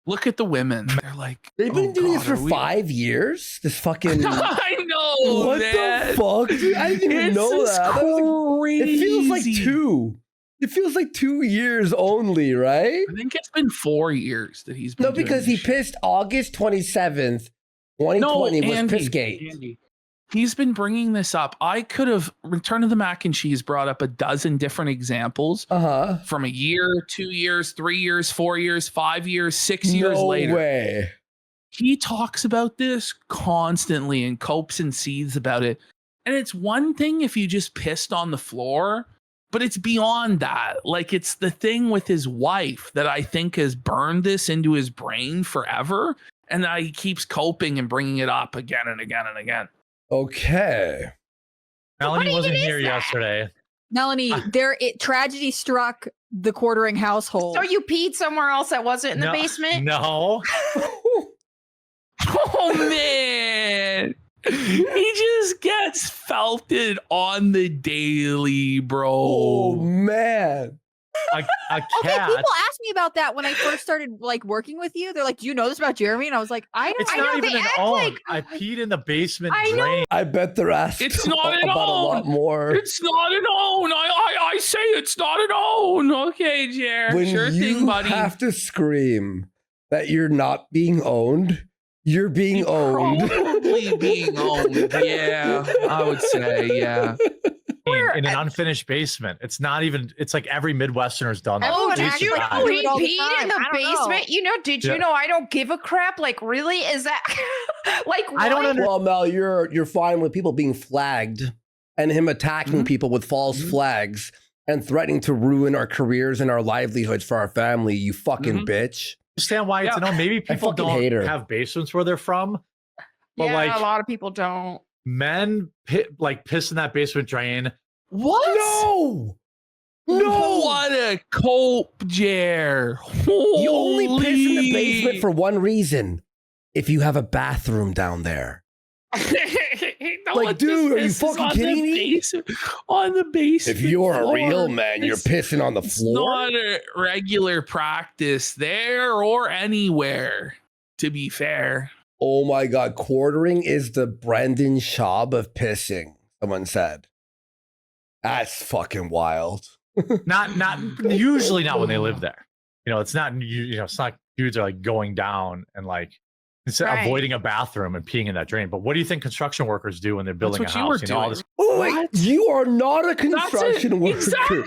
Look at the women. They're like, they've been doing this for 5 years. This fucking. I know. What the fuck? Dude, I didn't even know that. Crazy. It feels like 2. It feels like 2 years only, right? I think it's been 4 years that he's been. No, because he pissed August 27th, 2020 was Pissgate. Andy, he's been bringing this up. I could have Return of the Mac and Cheese brought up a dozen different examples from a year, 2 years, 3 years, 4 years, 5 years, 6 years later. No way. He talks about this constantly and copes and seethes about it. And it's one thing if you just pissed on the floor, but it's beyond that. Like, it's the thing with his wife that I think has burned this into his brain forever. And that he keeps coping and bringing it up again and again and again. Okay. Melanie wasn't here yesterday. Melanie, tragedy struck the quartering household. So you peed somewhere else that wasn't in the basement? No. Oh man. He just gets felted on the daily, bro. Oh man. a Okay, cat. people asked me about that when I first started like working with you. They're like, "Do you know this about Jeremy?" And I was like, "I don't." It's not even an own. I peed in the basement drain. I bet they're asking It's not an about own. a lot more. It's not an own. I say it's not an own. Okay, Jer. When Sure you thing, buddy. have to scream that you're not being owned, you're being owned. Probably being owned. Yeah, I would say, yeah. In an unfinished basement. It's not even, it's like every Midwesterner's done that. Oh, They did you survive. know he all the peed in time. the I don't know. basement? You know, did Yeah. you know I don't give a crap? Like, really? Is that like I don't what? understand. Well, Mel, you're fine with people being flagged and him attacking people with false flags and threatening to ruin our careers and our livelihoods for our family. You fucking bitch. Understand why it's no. Maybe people fucking hate her. don't have basements where they're from, but Yeah, like a lot of people don't. men piss in that basement drain. What? No. What a cope, Jer. You only piss in the Holy- basement for one reason. If you have a bathroom down there. No Like, one dude, are you just pisses fucking on kidding the me? on the basement If you're a floor. real man, you're It's- pissing on the It's floor. not a regular practice there or anywhere, to be fair. Oh my God. Quartering is the Brendan Schaub of pissing, someone said. That's fucking wild. Not usually not when they live there. You know, it's not it's not dudes are like going down and like Right. avoiding a bathroom and peeing in that drain. But what do you think construction workers do when they're building a what you were house? You know, all doing. this Oh, wait, you are not a That's construction it. worker. Exactly.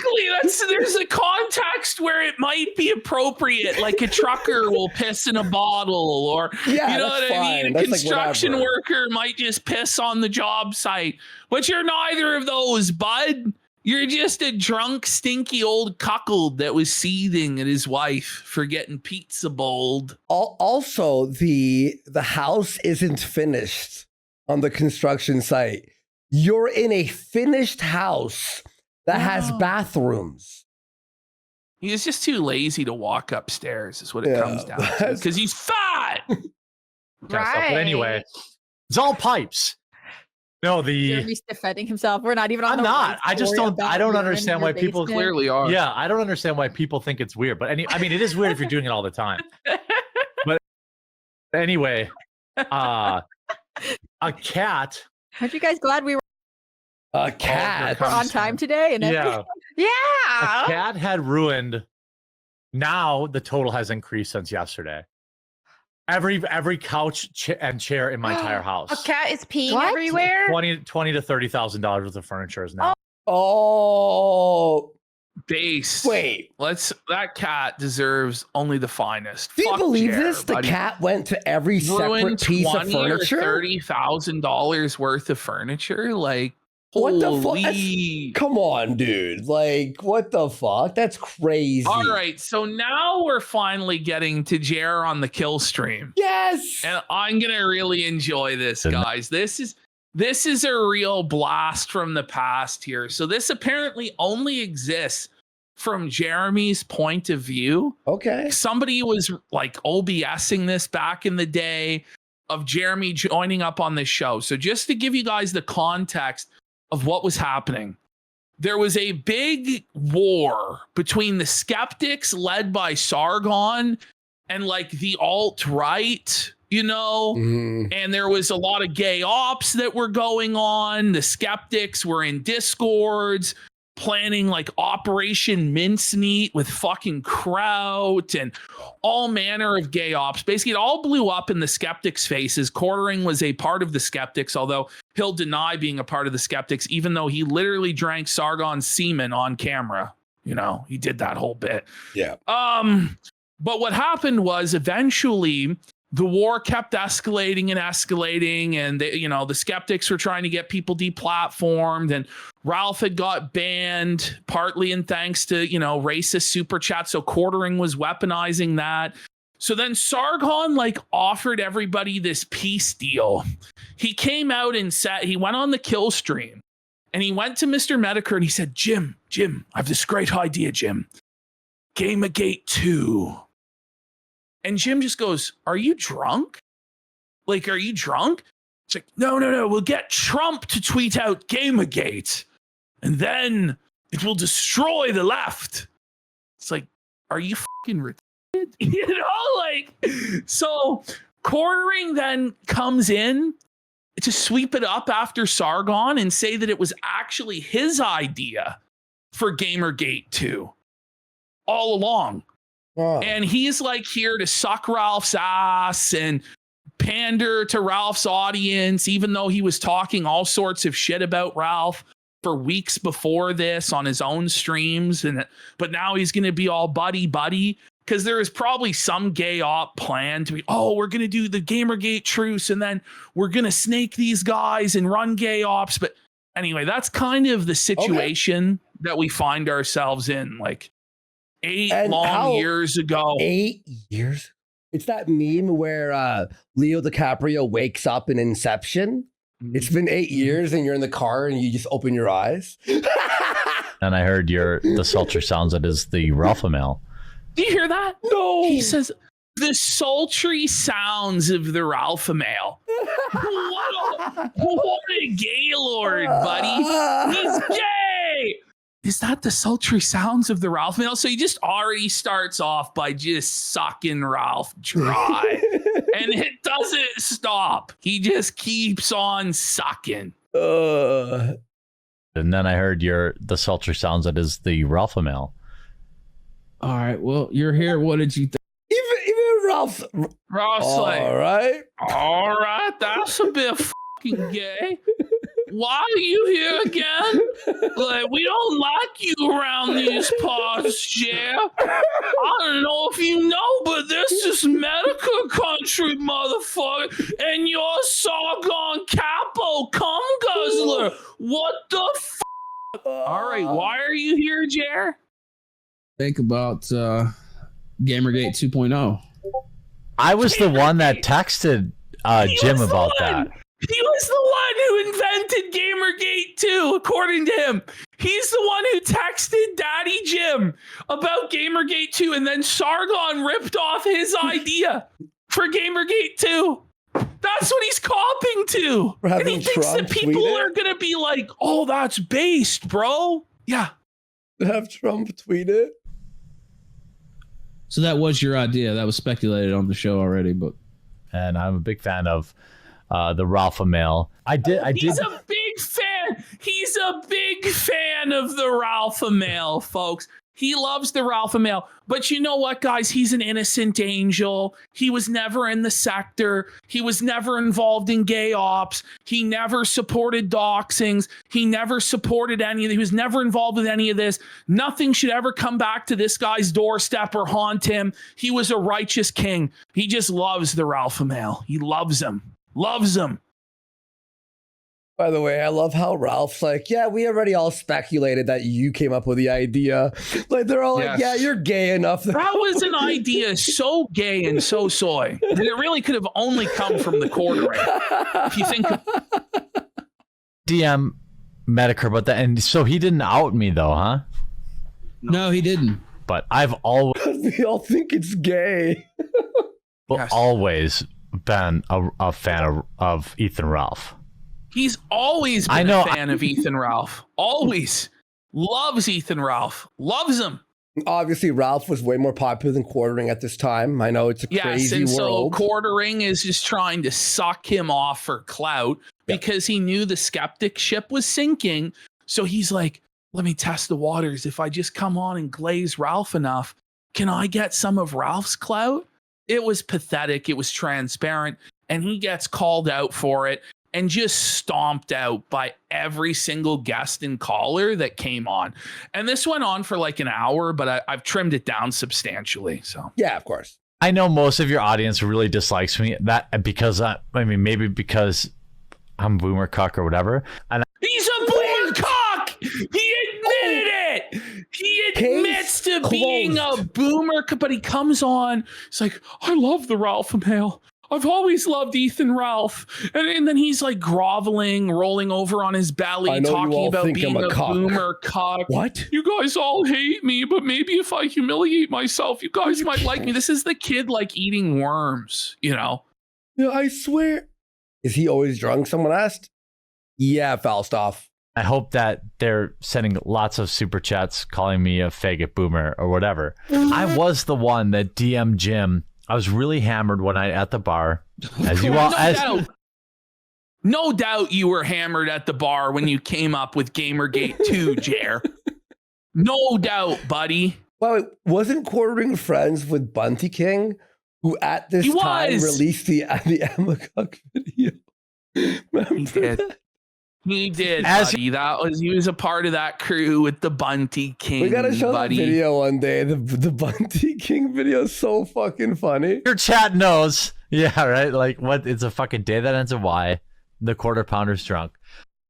There's a context where it might be appropriate, like a trucker will piss in a bottle, or Yeah, you know that's what I mean. fine. A That's like construction whatever. worker might just piss on the job site, but you're neither of those, bud. You're just a drunk, stinky old cuckold that was seething at his wife for getting pizza bowled. Also, the house isn't finished on the construction site. You're in a finished house that has bathrooms. He's just too lazy to walk upstairs, is what it Yeah, comes down to. Because he's fat. kind of stuff. Right. But anyway, it's all pipes. No, Jeremy's defending himself. We're not even on I'm the not. right I just story don't. about I don't urine in understand your why people basement. Clearly are. Yeah, I don't understand why people think it's weird. But I mean, it is weird if you're doing it all the time. But anyway, a cat. Aren't you guys glad we were A cat. on time today? And Yeah, everything? a Yeah. cat had ruined. Now the total has increased since yesterday. Every couch and chair in my entire house. A cat is peeing What? everywhere. $20,000 to $30,000 worth of furniture is now. Oh, Base. wait. That cat deserves only the finest. Do you Fuck believe Jer, this? The buddy. cat went to every Ruined separate piece of $20,000 or furniture? $30,000 worth of furniture. Like, What the fuck? holy. Come on, dude. Like, what the fuck? That's crazy. All right, so now we're finally getting to Jer on the kill stream. Yes. And I'm gonna really enjoy this, guys. This is a real blast from the past here. So this apparently only exists from Jeremy's point of view. Okay. Somebody was like OBSing this back in the day of Jeremy joining up on this show. So just to give you guys the context of what was happening, there was a big war between the skeptics led by Sargon and like the alt-right, you know, and there was a lot of gay ops that were going on. The skeptics were in discords planning like Operation Mincemeat with fucking Kraut and all manner of gay ops. Basically, it all blew up in the skeptics' faces. Quartering was a part of the skeptics, although he'll deny being a part of the skeptics, even though he literally drank Sargon's semen on camera. You know, he did that whole bit. Yeah. But what happened was eventually the war kept escalating and they, you know, the skeptics were trying to get people deplatformed, and Ralph had got banned partly in thanks to, you know, racist super chat. So Quartering was weaponizing that. So then Sargon like offered everybody this peace deal. He came out and said, he went on the kill stream and he went to Mr. Medicare and he said, Jim, I have this great idea, Jim. Gamergate 2. And Jim just goes, are you drunk? Like, are you drunk? It's like, no. We'll get Trump to tweet out Gamergate. And then it will destroy the left. It's like, are you fucking retarded? You know, like, so Quartering then comes in to sweep it up after Sargon and say that it was actually his idea for Gamergate 2 all along. And he's like here to suck Ralph's ass and pander to Ralph's audience, even though he was talking all sorts of shit about Ralph for weeks before this on his own streams. But now he's going to be all buddy because there is probably some gay op plan to be, we're going to do the Gamergate truce and then we're going to snake these guys and run gay ops. But anyway, that's kind of the situation that we find ourselves in, like 8 long years ago. 8 years? It's that meme where Leo DiCaprio wakes up in Inception. It's been 8 years and you're in the car and you just open your eyes. And I heard the sultry sounds that is the Ralph Mail. Do you hear that? No. He says, the sultry sounds of the Ralph Mail. What a gaylord, buddy. He's gay. Is that the sultry sounds of the Ralph Mail? So he just already starts off by just sucking Ralph dry. And it doesn't stop. He just keeps on sucking. And then I heard the sultry sounds that is the Ralph Mail. All right, well, you're here. What did you think? Even Ralph's like, all right, that's a bit fucking gay. Why are you here again? Like, we don't like you around these parts, Jer. I don't know if you know, but this is medical country, motherfucker. And you're Sargon Capo cum guzzler. What the fuck? All right, why are you here, Jer? Think about Gamergate 2.0. I was the one that texted Jim about that. He was the one who invented Gamergate 2, according to him. He's the one who texted Daddy Jim about Gamergate 2, and then Sargon ripped off his idea for Gamergate 2. That's what he's copying to. And he thinks that people are going to be like, oh, that's based, bro. Yeah. Have Trump tweet it. So that was your idea. That was speculated on the show already, but. And I'm a big fan of the Ralph Mail. He's a big fan. He's a big fan of the Ralph Mail, folks. He loves the Ralph Mail. But you know what, guys? He's an innocent angel. He was never in the sector. He was never involved in gay ops. He never supported doxings. He never supported any of it. He was never involved with any of this. Nothing should ever come back to this guy's doorstep or haunt him. He was a righteous king. He just loves the Ralph Mail. He loves him. Loves him. By the way, I love how Ralph's like, yeah, we already all speculated that you came up with the idea. Like, they're all like, yeah, you're gay enough. That was an idea so gay and so soy that it really could have only come from the Quartering. If you think DM Medicare about that. And so he didn't out me though, huh? No, he didn't. But I've always... We all think it's gay. Always been a fan of Ethan Ralph. He's always been a fan of Ethan Ralph. Always. Loves Ethan Ralph. Loves him. Obviously, Ralph was way more popular than Quartering at this time. I know it's a crazy world. So Quartering is just trying to suck him off for clout because he knew the skeptic ship was sinking. So he's like, let me test the waters. If I just come on and glaze Ralph enough, can I get some of Ralph's clout? It was pathetic. It was transparent. And he gets called out for it and just stomped out by every single guest and caller that came on. And this went on for like an hour, but I've trimmed it down substantially. So yeah, of course. I know most of your audience really dislikes me because maybe because I'm boomer cuck or whatever. And he's a boomer cuck. He admitted it. He admits to being a boomer, but he comes on. It's like, I love the Ralph Mail. I've always loved Ethan Ralph. And then he's like groveling, rolling over on his belly, talking about being a boomer cuck. What? You guys all hate me, but maybe if I humiliate myself, you guys might like me. This is the kid like eating worms, you know? Yeah, I swear. Is he always drunk? Someone asked. Yeah, Falstaff. I hope that they're sending lots of super chats calling me a faggot boomer or whatever. I was the one that DM'd Jim. I was really hammered one night at the bar. As you all, no doubt you were hammered at the bar when you came up with Gamergate 2, Jer. No doubt, buddy. Wait, wasn't Quartering friends with Bunty King, who at this time released the Emma Cook video? He did, buddy. He was a part of that crew with the Bunty King. We gotta show buddy. that video one day. The Bunty King video is so fucking funny. Your chat knows. Yeah, right? Like, what? It's a fucking day that ends in Y. The quarter pounder's drunk.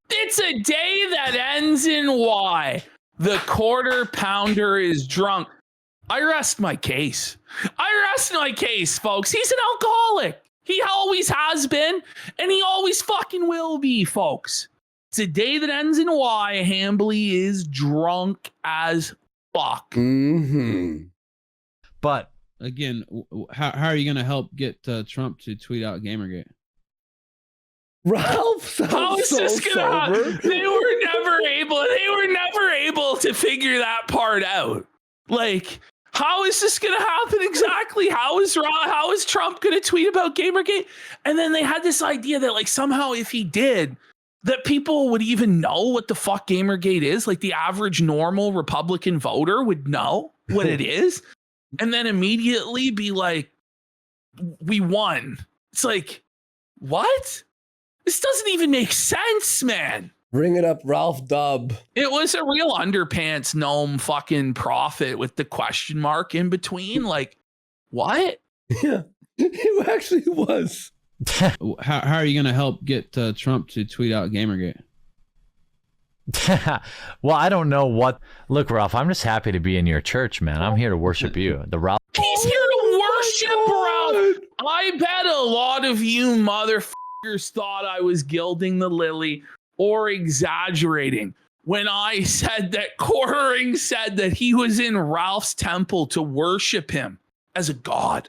It's a day that ends in Y. The quarter pounder is drunk. I rest my case. Folks. He's an alcoholic. He always has been, and he always fucking will be, folks. It's a day that ends in Y. Hambly is drunk as fuck. Mm-hmm. But again, how are you going to help get Trump to tweet out Gamergate? Ralph, how is this gonna happen? They were never able to figure that part out. Like, how is this gonna happen exactly? How is Trump gonna tweet about Gamergate? And then they had this idea that, like, somehow if he did, that people would even know what the fuck Gamergate is. Like, the average normal Republican voter would know what it is, and then immediately be like, we won. It's like, what? This doesn't even make sense, man. Bring it up, Ralph Dub. It was a real underpants gnome fucking prophet with the question mark in between. Like, what? Yeah, it actually was. How are you going to help get Trump to tweet out Gamergate? Well, I don't know what. Look, Ralph, I'm just happy to be in your church, man. I'm here to worship you. The Ralph. He's here to worship Ralph. I bet a lot of you motherfuckers thought I was gilding the lily or exaggerating when I said that Quartering said that he was in Ralph's temple to worship him as a god.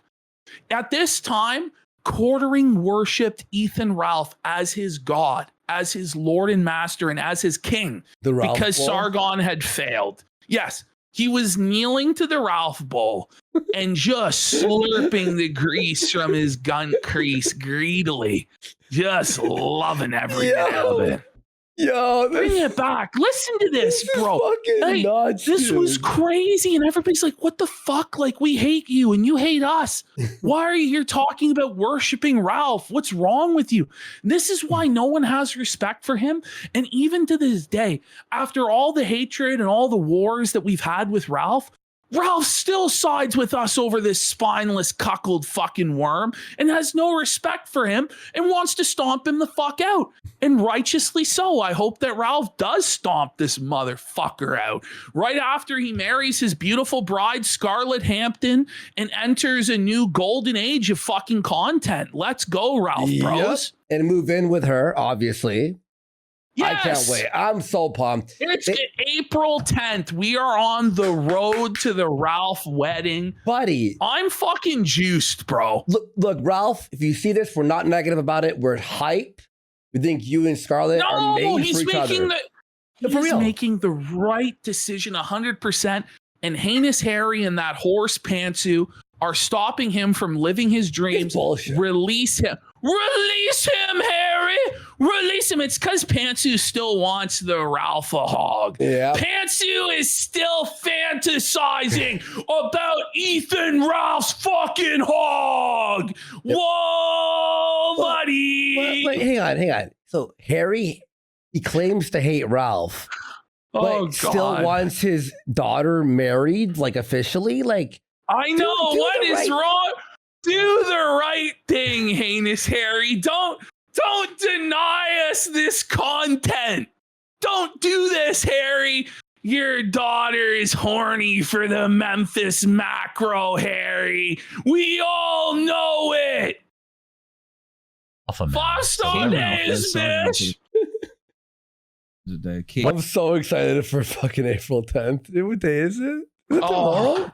At this time, Quartering worshipped Ethan Ralph as his god, as his lord and master, and as his king, because Sargon had failed. Yes, he was kneeling to the Ralph bowl and just slurping the grease from his gun crease greedily, just loving every bit of it. Yo, bring it back. Listen to this, bro. Nuts, this dude. was crazy, and everybody's like, "What the fuck? Like, we hate you, and you hate us. Why are you here talking about worshiping Ralph? What's wrong with you?" This is why no one has respect for him, and even to this day, after all the hatred and all the wars that we've had with Ralph still sides with us over this spineless, cuckold fucking worm and has no respect for him and wants to stomp him the fuck out. And righteously so. I hope that Ralph does stomp this motherfucker out right after he marries his beautiful bride, Scarlett Hampton, and enters a new golden age of fucking content. Let's go, Ralph, bros. Yep. And move in with her, obviously. Yes. I can't wait. I'm so pumped. It's April 10th. We are on the road to the Ralph wedding. Buddy. I'm fucking juiced, bro. Look, Ralph, if you see this, we're not negative about it. We're hype. We think you and Scarlett are made for each other. He's making the right decision 100%. And Heinous Harry and that horse Pantsu are stopping him from living his dreams. Release him. Release him, Harry! Release him. It's because Pantsu still wants the Ralph a hog. Yeah. Pantsu is still fantasizing about Ethan Ralph's fucking hog. Yep. Whoa, buddy. Wait, hang on. So Harry, he claims to hate Ralph, but still wants his daughter married, like officially. Like, I know what is wrong. Do the right thing, Heinous Harry. Don't deny us this content. Don't do this, Harry. Your daughter is horny for the Memphis macro, Harry. We all know it. Fast on days, bitch. I'm so excited for fucking April 10th. What day is it? Is it tomorrow?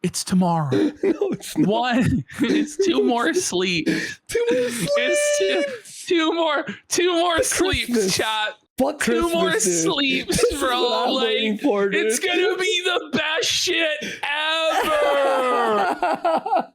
It's tomorrow. No, it's not. It's 2 more sleeps. 2 more sleeps. It's two more sleeps, chat. Fuck 2 Christmas, more dude. sleeps, This is bro. what I'm Like, waiting for, dude. it's gonna be the best shit ever.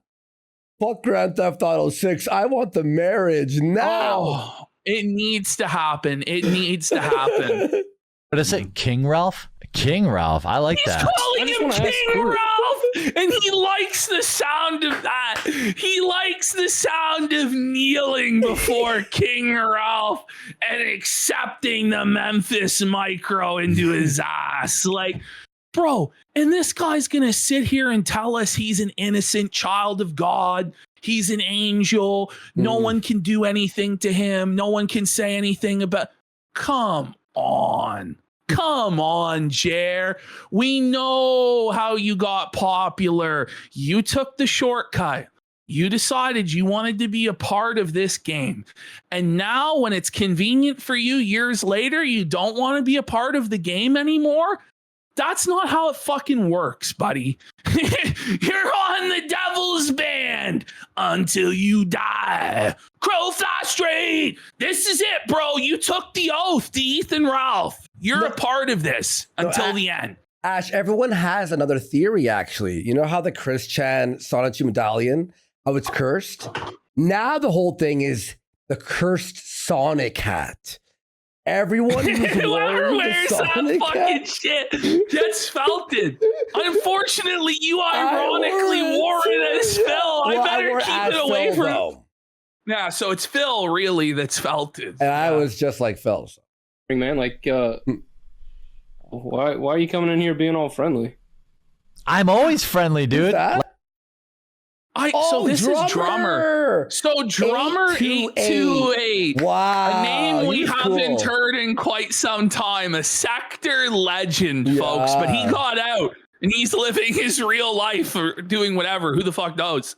Fuck Grand Theft Auto 6. I want the marriage now. Oh, it needs to happen. It needs to happen. What is it? King Ralph? King Ralph. I like He's that. calling him King Ralph, and he likes the sound of that. He likes the sound of kneeling before King Ralph and accepting the Memphis Micro into his ass. Like, bro, and this guy's gonna sit here and tell us he's an innocent child of God. He's an angel. No one can do anything to him. No one can say anything about. Come on. Come on, Jer. We know how you got popular. You took the shortcut. You decided you wanted to be a part of this game. And now when it's convenient for you years later, you don't want to be a part of the game anymore? That's not how it fucking works, buddy. You're on the Devil's Band until you die. Crow fly straight. This is it, bro. You took the oath to Ethan Ralph. You're a part of this until the end. Ash, everyone has another theory, actually. You know how the Chris Chan Sonic 2 medallion, how it's cursed? Now the whole thing is the cursed Sonic hat. Everyone who's Whoever wearing wears the that Sonic fucking hat, shit gets felted. Unfortunately, you ironically wore it as Phil. Well, I better wore keep as it away Phil, from. though. Yeah, so it's Phil really that's felted. And I was just like Phil. So. Man, like, why are you coming in here being all friendly? I'm always friendly, dude. So this is Drummer. So Drummer 828. Wow. A name we he's haven't cool. heard in quite some time. A sector legend, folks. But he got out. And he's living his real life or doing whatever. Who the fuck knows?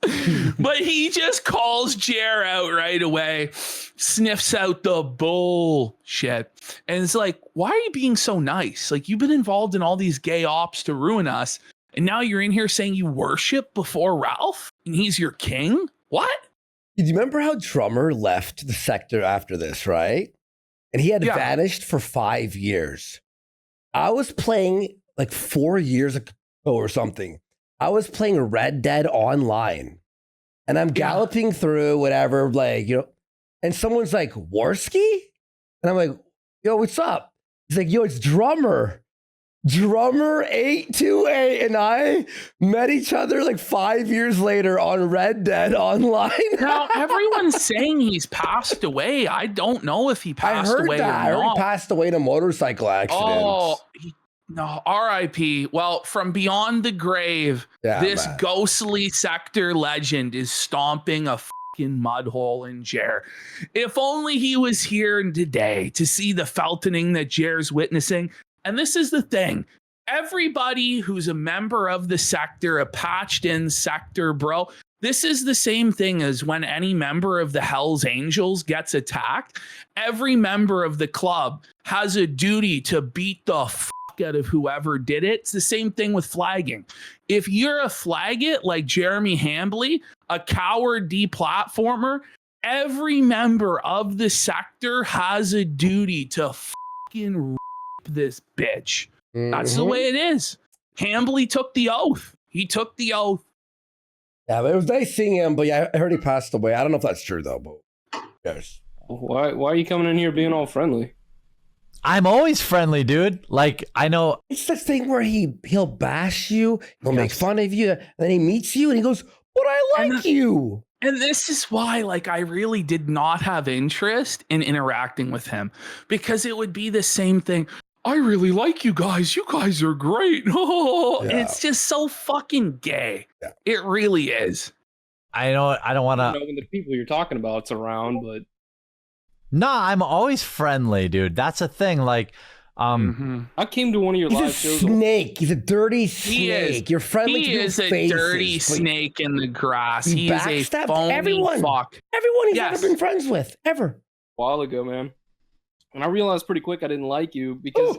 But he just calls Jer out right away, sniffs out the bullshit. And it's like, why are you being so nice? Like, you've been involved in all these gay ops to ruin us. And now you're in here saying you worship before Ralph and he's your king? What? Did you remember how Drummer left the sector after this, right? And he had vanished for 5 years. I was playing like 4 years ago or something. I was playing Red Dead Online and I'm galloping through whatever, like, you know, and someone's like, Warski? And I'm like, yo, what's up? He's like, yo, it's Drummer. Drummer 828 and I met each other like 5 years later on Red Dead Online. Now, everyone's saying he's passed away. I don't know if he passed away or I heard not. he passed away in a motorcycle accident. Oh, no, R.I.P. Well, from beyond the grave, this man. ghostly sector legend is stomping a fucking mud hole in Jer. If only he was here today to see the feltoning that Jer's witnessing. And this is the thing. Everybody who's a member of the sector, a patched in sector, bro, this is the same thing as when any member of the Hells Angels gets attacked. Every member of the club has a duty to beat the fuck out of whoever did it. It's the same thing with flagging. If you're a flagget like Jeremy Hambley, a coward deplatformer, every member of the sector has a duty to fucking this bitch. That's the way it is. Hambley took the oath. He took the oath. Yeah, but it was nice seeing him, but yeah, I heard he passed away. I don't know if that's true though, but yes. Why are you coming in here being all friendly? I'm always friendly, dude. Like, I know. It's the thing where he'll bash you, he'll make fun of you, and then he meets you and he goes, but I like you. And this is why, like, I really did not have interest in interacting with him, because it would be the same thing. I really like you guys. You guys are great. And it's just so fucking gay. Yeah. It really is. I don't want I to. know when the people you're talking about's around, but Nah, I'm always friendly, dude. That's a thing. Like, I came to one of your He's live a shows. snake. He's a dirty snake. He is. You're friendly He to is his a faces, dirty but snake in the grass. he He is a backstabbed phony everyone. fuck. Everyone he's Yes. ever been friends with, ever. A while ago, man. And I realized pretty quick I didn't like you because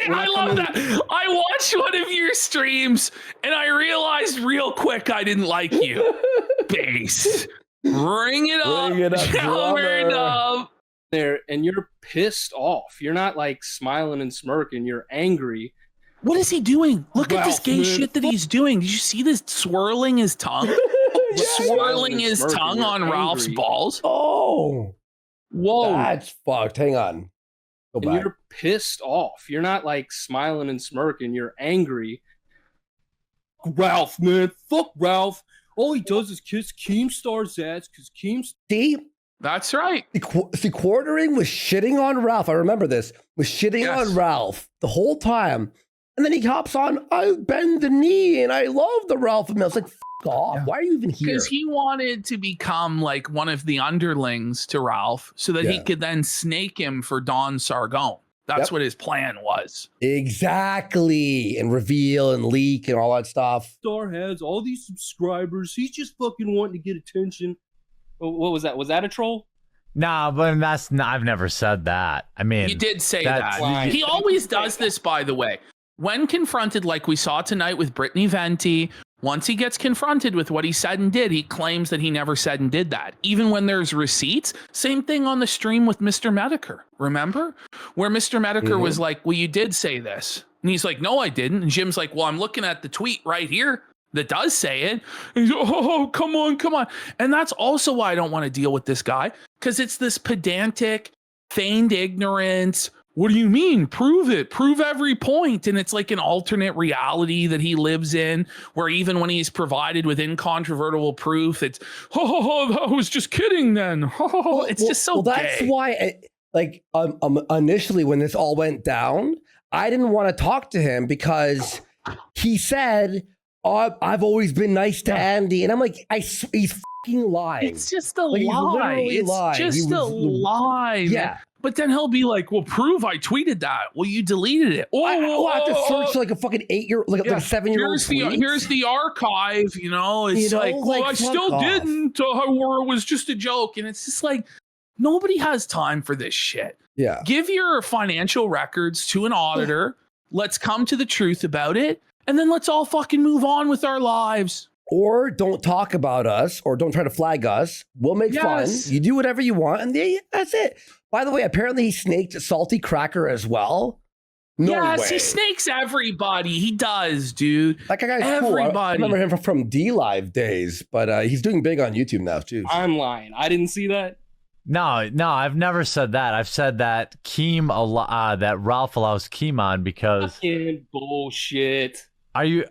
I love that. I watched one of your streams and I realized real quick I didn't like you. Base. Bring it up, Bring it up, Drummer Drummer. Dub. there and you're pissed off. You're not like smiling and smirking. You're angry. What is he doing? Look at this Ralph, gay man, shit that he's doing. Did you see this swirling his tongue? Swirling his smirking, tongue you're on Ralph's angry. balls. Oh, whoa. That's fucked. Hang on. Go And back. you're pissed off. You're not like smiling and smirking. You're angry. Ralph, man. Fuck Ralph. All he does is kiss Keemstar's ass because Keemstar. See? That's right. See, Quartering was shitting on Ralph. I remember this. Was shitting on Ralph the whole time. And then he hops on, I bend the knee and I love the Ralph. And I was like, fuck off. Why are you even here? Because he wanted to become like one of the underlings to Ralph so that he Yeah. could then snake him for Don Sargon. That's what his plan was. Exactly. And reveal and leak and all that stuff. Star has all these subscribers. He's just fucking wanting to get attention. Oh, what was that? Was that a troll? Nah, but that's not, I've never said that. I mean, He did say that's- that. He always does this, by the way. When confronted, like we saw tonight with Brittany Venti, once he gets confronted with what he said and did, he claims that he never said and did that. Even when there's receipts, same thing on the stream with Mr. Medicare. Remember? Where Mr. Medicare was like, well, you did say this. And he's like, no, I didn't. And Jim's like, well, I'm looking at the tweet right here that does say it. And he's, oh, come on, come on. And that's also why I don't want to deal with this guy, because it's this pedantic, feigned ignorance. What do you mean? Prove it. Prove every point. And it's like an alternate reality that he lives in, where even when he's provided with incontrovertible proof, it's, oh, I was just kidding then. Oh, it's just so that's gay. why, initially when this all went down, I didn't want to talk to him because he said, oh, I've always been nice to Andy. And I'm like, he's fucking lying. It's just a Like, he's lie. literally It's lying. just He a was- lie. Yeah. Man. But then he'll be like, well, prove I tweeted that. Well, you deleted it. Oh, I have to search like a fucking 8-year, like a 7-year-old Here's the archive, you know. It's like, well, I still didn't, or it was just a joke. And it's just like, nobody has time for this shit. Yeah. Give your financial records to an auditor. Let's come to the truth about it. And then let's all fucking move on with our lives. Or don't talk about us, or don't try to flag us. We'll make fun. You do whatever you want, and that's it. By the way, apparently he snaked Salty Cracker as well. No yes, way. he snakes everybody. He does, dude. That guy's cool. I Everybody. remember him from D Live days, but he's doing big on YouTube now too. I'm lying. I didn't see that. No, I've never said that. I've said that that Ralph allows Keem on because. Fucking bullshit. Are you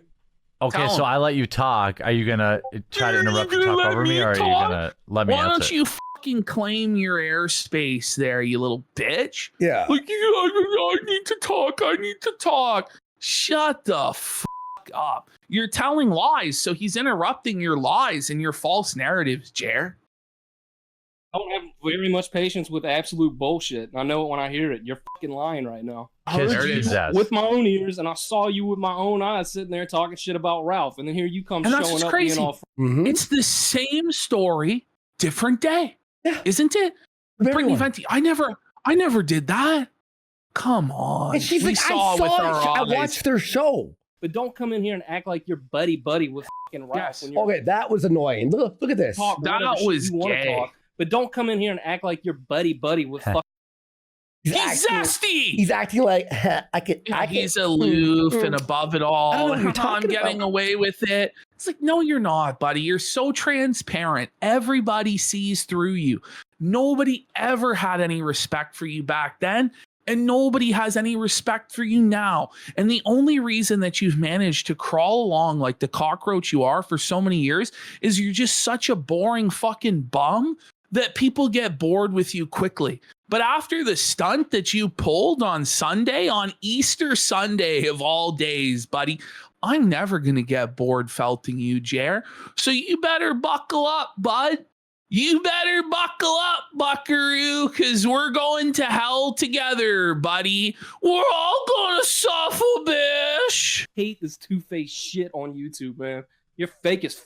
okay? Tell So him. I let you talk. Are you gonna try to interrupt and talk over me, or are you gonna let me Why answer? don't you fucking claim your airspace there, you little bitch? Yeah. Like, I need to talk. I need to talk. Shut the fuck up. You're telling lies, so he's interrupting your lies and your false narratives, Jer. I don't have very much patience with absolute bullshit. I know it when I hear it. You're fucking lying right now. I Kiss heard his you ass. with my own ears, and I saw you with my own eyes sitting there talking shit about Ralph, and then here you come And that's showing what's up crazy. being all. It's the same story, different day. Yeah. Isn't it? Brittany Venti, I never did that. Come on. And she's We like, saw I with saw our it. I eyes. watched their show. But don't come in here and act like you're buddy with fucking Ralph. When you're Okay, that was annoying. Look at this. talk That whatever shit was you wanna gay. talk, but don't come in here and act like you're buddy with fucking. He's zesty. He's acting like He's aloof and above it all. I don't know what you're I'm talking getting about. away with it. It's like, no, you're not, buddy. You're so transparent. Everybody sees through you. Nobody ever had any respect for you back then, and nobody has any respect for you now. And the only reason that you've managed to crawl along like the cockroach you are for so many years is you're just such a boring fucking bum that people get bored with you quickly. But after the stunt that you pulled on Sunday, on Easter Sunday of all days, buddy, I'm never going to get bored felting you, Jer. So you better buckle up, bud. You better buckle up, buckaroo, because we're going to hell together, buddy. We're all going to suffer, bish. Hate this two-faced shit on YouTube, man. You're fake as f.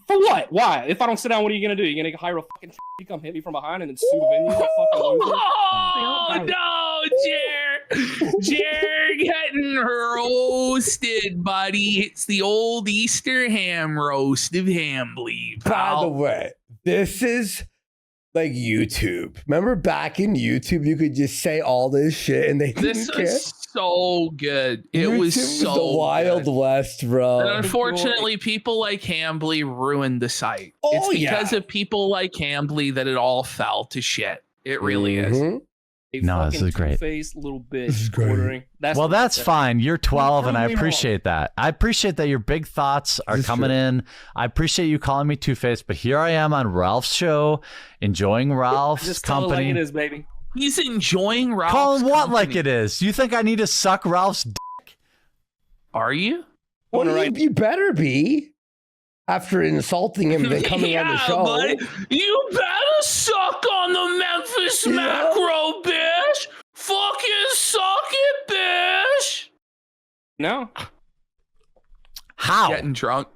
For what? Why? If I don't sit down, what are you gonna do? You're gonna hire a fucking you come hit me from behind and then sue the venue? You fucking loser. Oh, no, Jer. Jer getting roasted, buddy. It's the old Easter ham roast of ham bleed, By pal. the way, this is like YouTube. Remember back in YouTube, you could just say all this shit and they This didn't care. was so good. It YouTube was so the Wild good. West, bro. And unfortunately, people like Hambly ruined the site. Oh, it's because yeah. of people like Hambly that it all fell to shit. It really is. No, this is great. Face little bitch ordering. Well, that's fine. You're 12, and I Totally wrong. appreciate that. I appreciate that your big thoughts are coming in. I appreciate you calling me two-faced, but here I am on Ralph's show, enjoying Ralph's Just tell it company. like it is, baby. He's enjoying Ralph's Call him what company. like it is? You think I need to suck Ralph's dick? Are you? Well, you better be. After insulting him and then coming on the show. Buddy, you better suck on the Memphis macro, bitch. Fucking suck it, bitch. No. How? Getting drunk.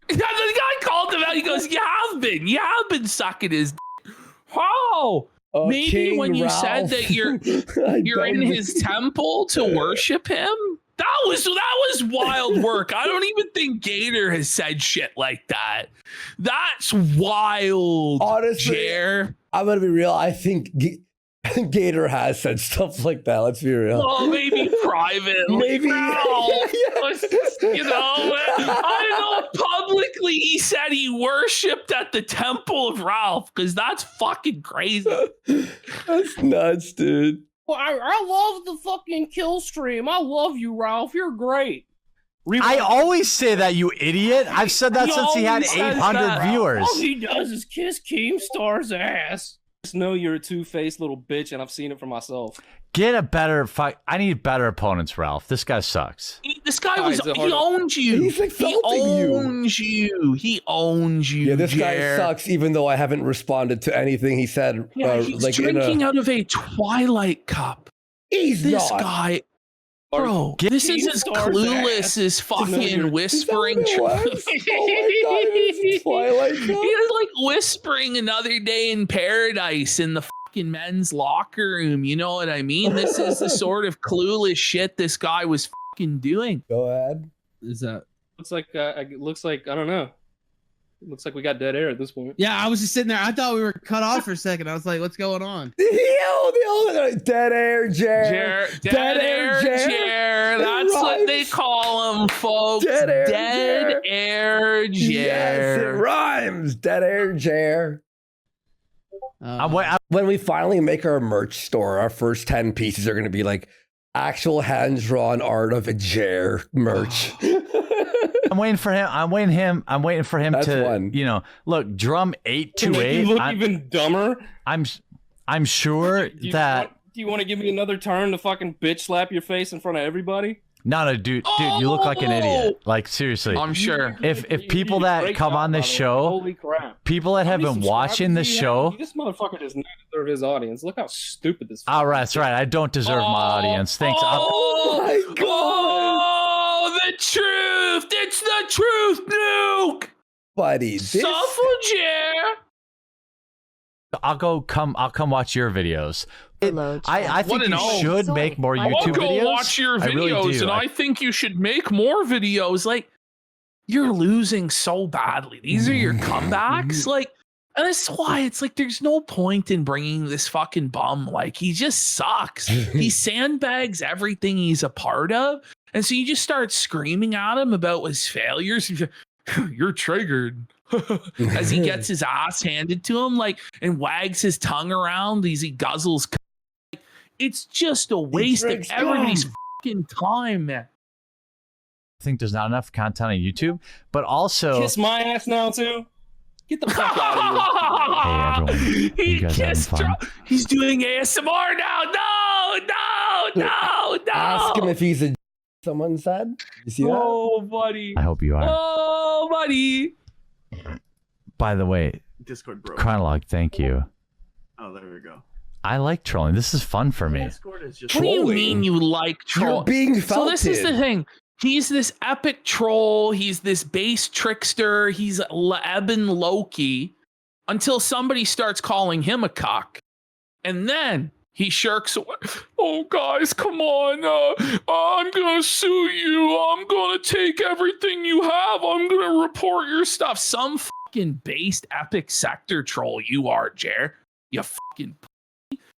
The guy called him out. He goes, You have been sucking his dick. How? Maybe King when you Ralph. said that you're in his temple to worship him. That was wild work. I don't even think Gator has said shit like that. That's wild. Honestly, Jer. I'm gonna be real. I think Gator has said stuff like that. Let's be real. Well, maybe private. Maybe. You know, I know publicly he said he worshipped at the temple of Ralph because that's fucking crazy. That's nuts, dude. Well, I love the fucking kill stream. I love you, Ralph. You're great. I always say that, you idiot. I've said that since he had 800 viewers. All he does is kiss Keemstar's ass. Just know you're a two-faced little bitch, and I've seen it for myself. Get a better fight. I need better opponents, Ralph. This guy sucks. This guy he owns you. He's insulting you. He owns you. Yeah, this guy Jer. sucks. Even though I haven't responded to anything he said. Yeah, he's drinking out of a Twilight cup. He's this not. guy. Bro, this is as clueless as fucking whispering. Oh my God, it's Twilight Cup. He was like whispering Another Day in Paradise in the fucking men's locker room. You know what I mean? This is the sort of clueless shit this guy was fucking doing. Go ahead. Is that? Looks like I don't know. It looks like we got dead air at this point. Yeah, I was just sitting there. I thought we were cut off for a second. I was like, "What's going on?" Dead air, Jer. Dead air, Jer. That's what they call him, folks. Dead air, Jer. Yes, it rhymes. Dead air, Jer. When we finally make our merch store, our first 10 pieces are going to be like actual hand-drawn art of a Jer merch. I'm waiting for him. I'm waiting for him That's to, one. you know, look, drum 828. You look even dumber. I'm sure Do that. you want to give me another turn to fucking bitch slap your face in front of everybody? No, dude, you look like an idiot. Like, seriously. I'm sure. If people that come on this show, Holy crap. people that have How many been watching the subscribers show. This motherfucker does not deserve his audience. Look how stupid this. All right, that's right. I don't deserve my audience. Thanks. Oh my God. Oh, the truth. It's the truth, Nuke. Buddy, Jer. I'll come watch your videos. I think you What an should make more YouTube I'll go videos. watch your I really videos, do. and I think you should make more videos. Like, you're losing so badly. These are your comebacks. Like, and that's why it's like there's no point in bringing this fucking bum. Like, he just sucks. He sandbags everything he's a part of. And so you just start screaming at him about his failures. He's like, you're triggered. As he gets his ass handed to him, like, and wags his tongue around as he guzzles. It's just a waste of everybody's fucking time, man. I think there's not enough content on YouTube, but also Kiss my ass now too. Get the fuck out of here. Hey, everyone. He You guys having kissed fun? her. He's doing ASMR now. No. Ask him if he's a. Someone said. You see that? Oh, buddy. I hope you are. Oh, buddy. By the way, Discord broke. Chronologue, thank you. Oh, there we go. I like trolling. This is fun for me. What do you mean you like troll? You're being So this is the felted. thing. He's this epic troll. He's this base trickster. He's Eben Loki until somebody starts calling him a cock. And then he shirks away. Oh, guys, come on. I'm going to sue you. I'm going to take everything you have. I'm going to report your stuff. Some fucking based epic sector troll you are, Jer. You fucking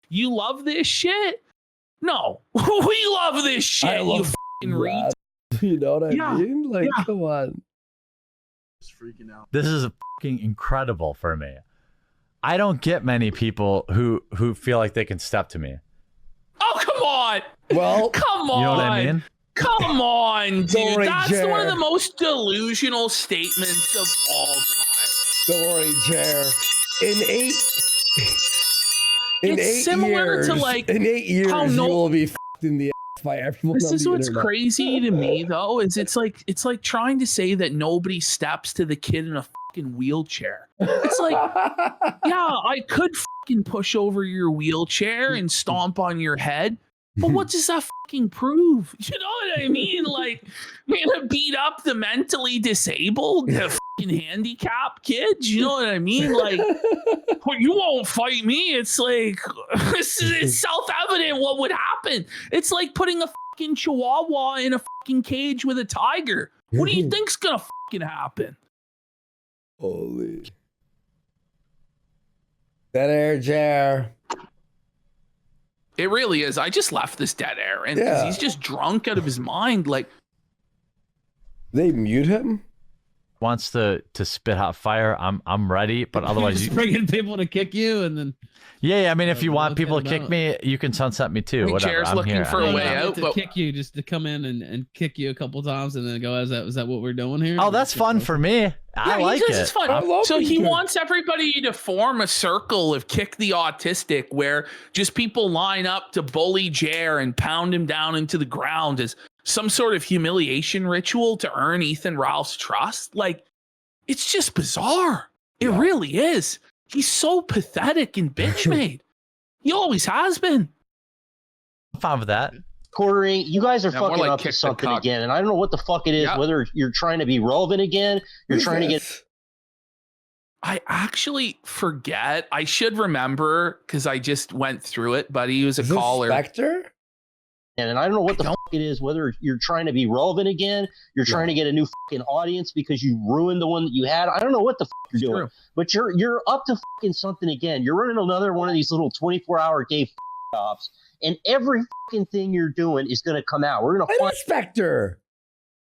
you love this shit? No. We love this shit, I love you fucking read. You know what I Yeah, mean? Like, yeah. come on. Just freaking out. This is fucking incredible for me. I don't get many people who feel like they can step to me. Oh, come on. Well, come on. You know what I mean? Come on, dude. worry, That's Jer. one of the most delusional statements of all time. Don't worry, Jer. In It's eight similar years, to, like, in 8 years, how you will be f***ed in the ass by everyone. This on is the what's internet. crazy to me though, is it's like trying to say that nobody steps to the kid in a fucking wheelchair. It's like, yeah, I could fucking push over your wheelchair and stomp on your head, but what does that fucking prove? You know what I mean? Like, you're gonna beat up the mentally disabled, the fucking handicapped kids. You know what I mean? Like, well, you won't fight me. It's like, it's self-evident what would happen. It's like putting a fucking chihuahua in a fucking cage with a tiger. What do you think's gonna fucking happen? Holy. Dead air, Jer. It really is. I just left this dead air, and 'cause Yeah. he's just drunk out of his mind. Like, They mute him? Wants to spit hot fire. I'm ready, but otherwise, just bringing people to kick you, and then yeah. I mean, if you want look people at to kick about. me, you can sunset me too. think Whatever. Jer's I'm looking here. for a way out, to but kick you, just to come in and kick you a couple times, and then go, is that what we're doing here? Oh, that's fun for me. I yeah, like he says it. it's fun. So he wants everybody to form a circle of kick the autistic, where just people line up to bully Jer and pound him down into the ground as some sort of humiliation ritual to earn Ethan Ralph's trust. Like, it's just bizarre. It really is. He's so pathetic and bitch made. He always has been. I'm fine with that. Quartering, you guys are Yeah, more fucking like up to kick the something cock. again, and I don't know what the fuck it is. Yeah. Whether you're trying to be relevant again, you're trying to get. I actually forget. I should remember because I just went through it, but he was a caller. Spectre? And I don't know what the fuck it is. Whether you're trying to be relevant again, you're trying to get a new fucking audience because you ruined the one that you had. I don't know what the fuck you're doing, but you're up to fucking something again. You're running another one of these little 24-hour gay jobs, and every fucking thing you're doing is going to come out. We're going to find Spectre.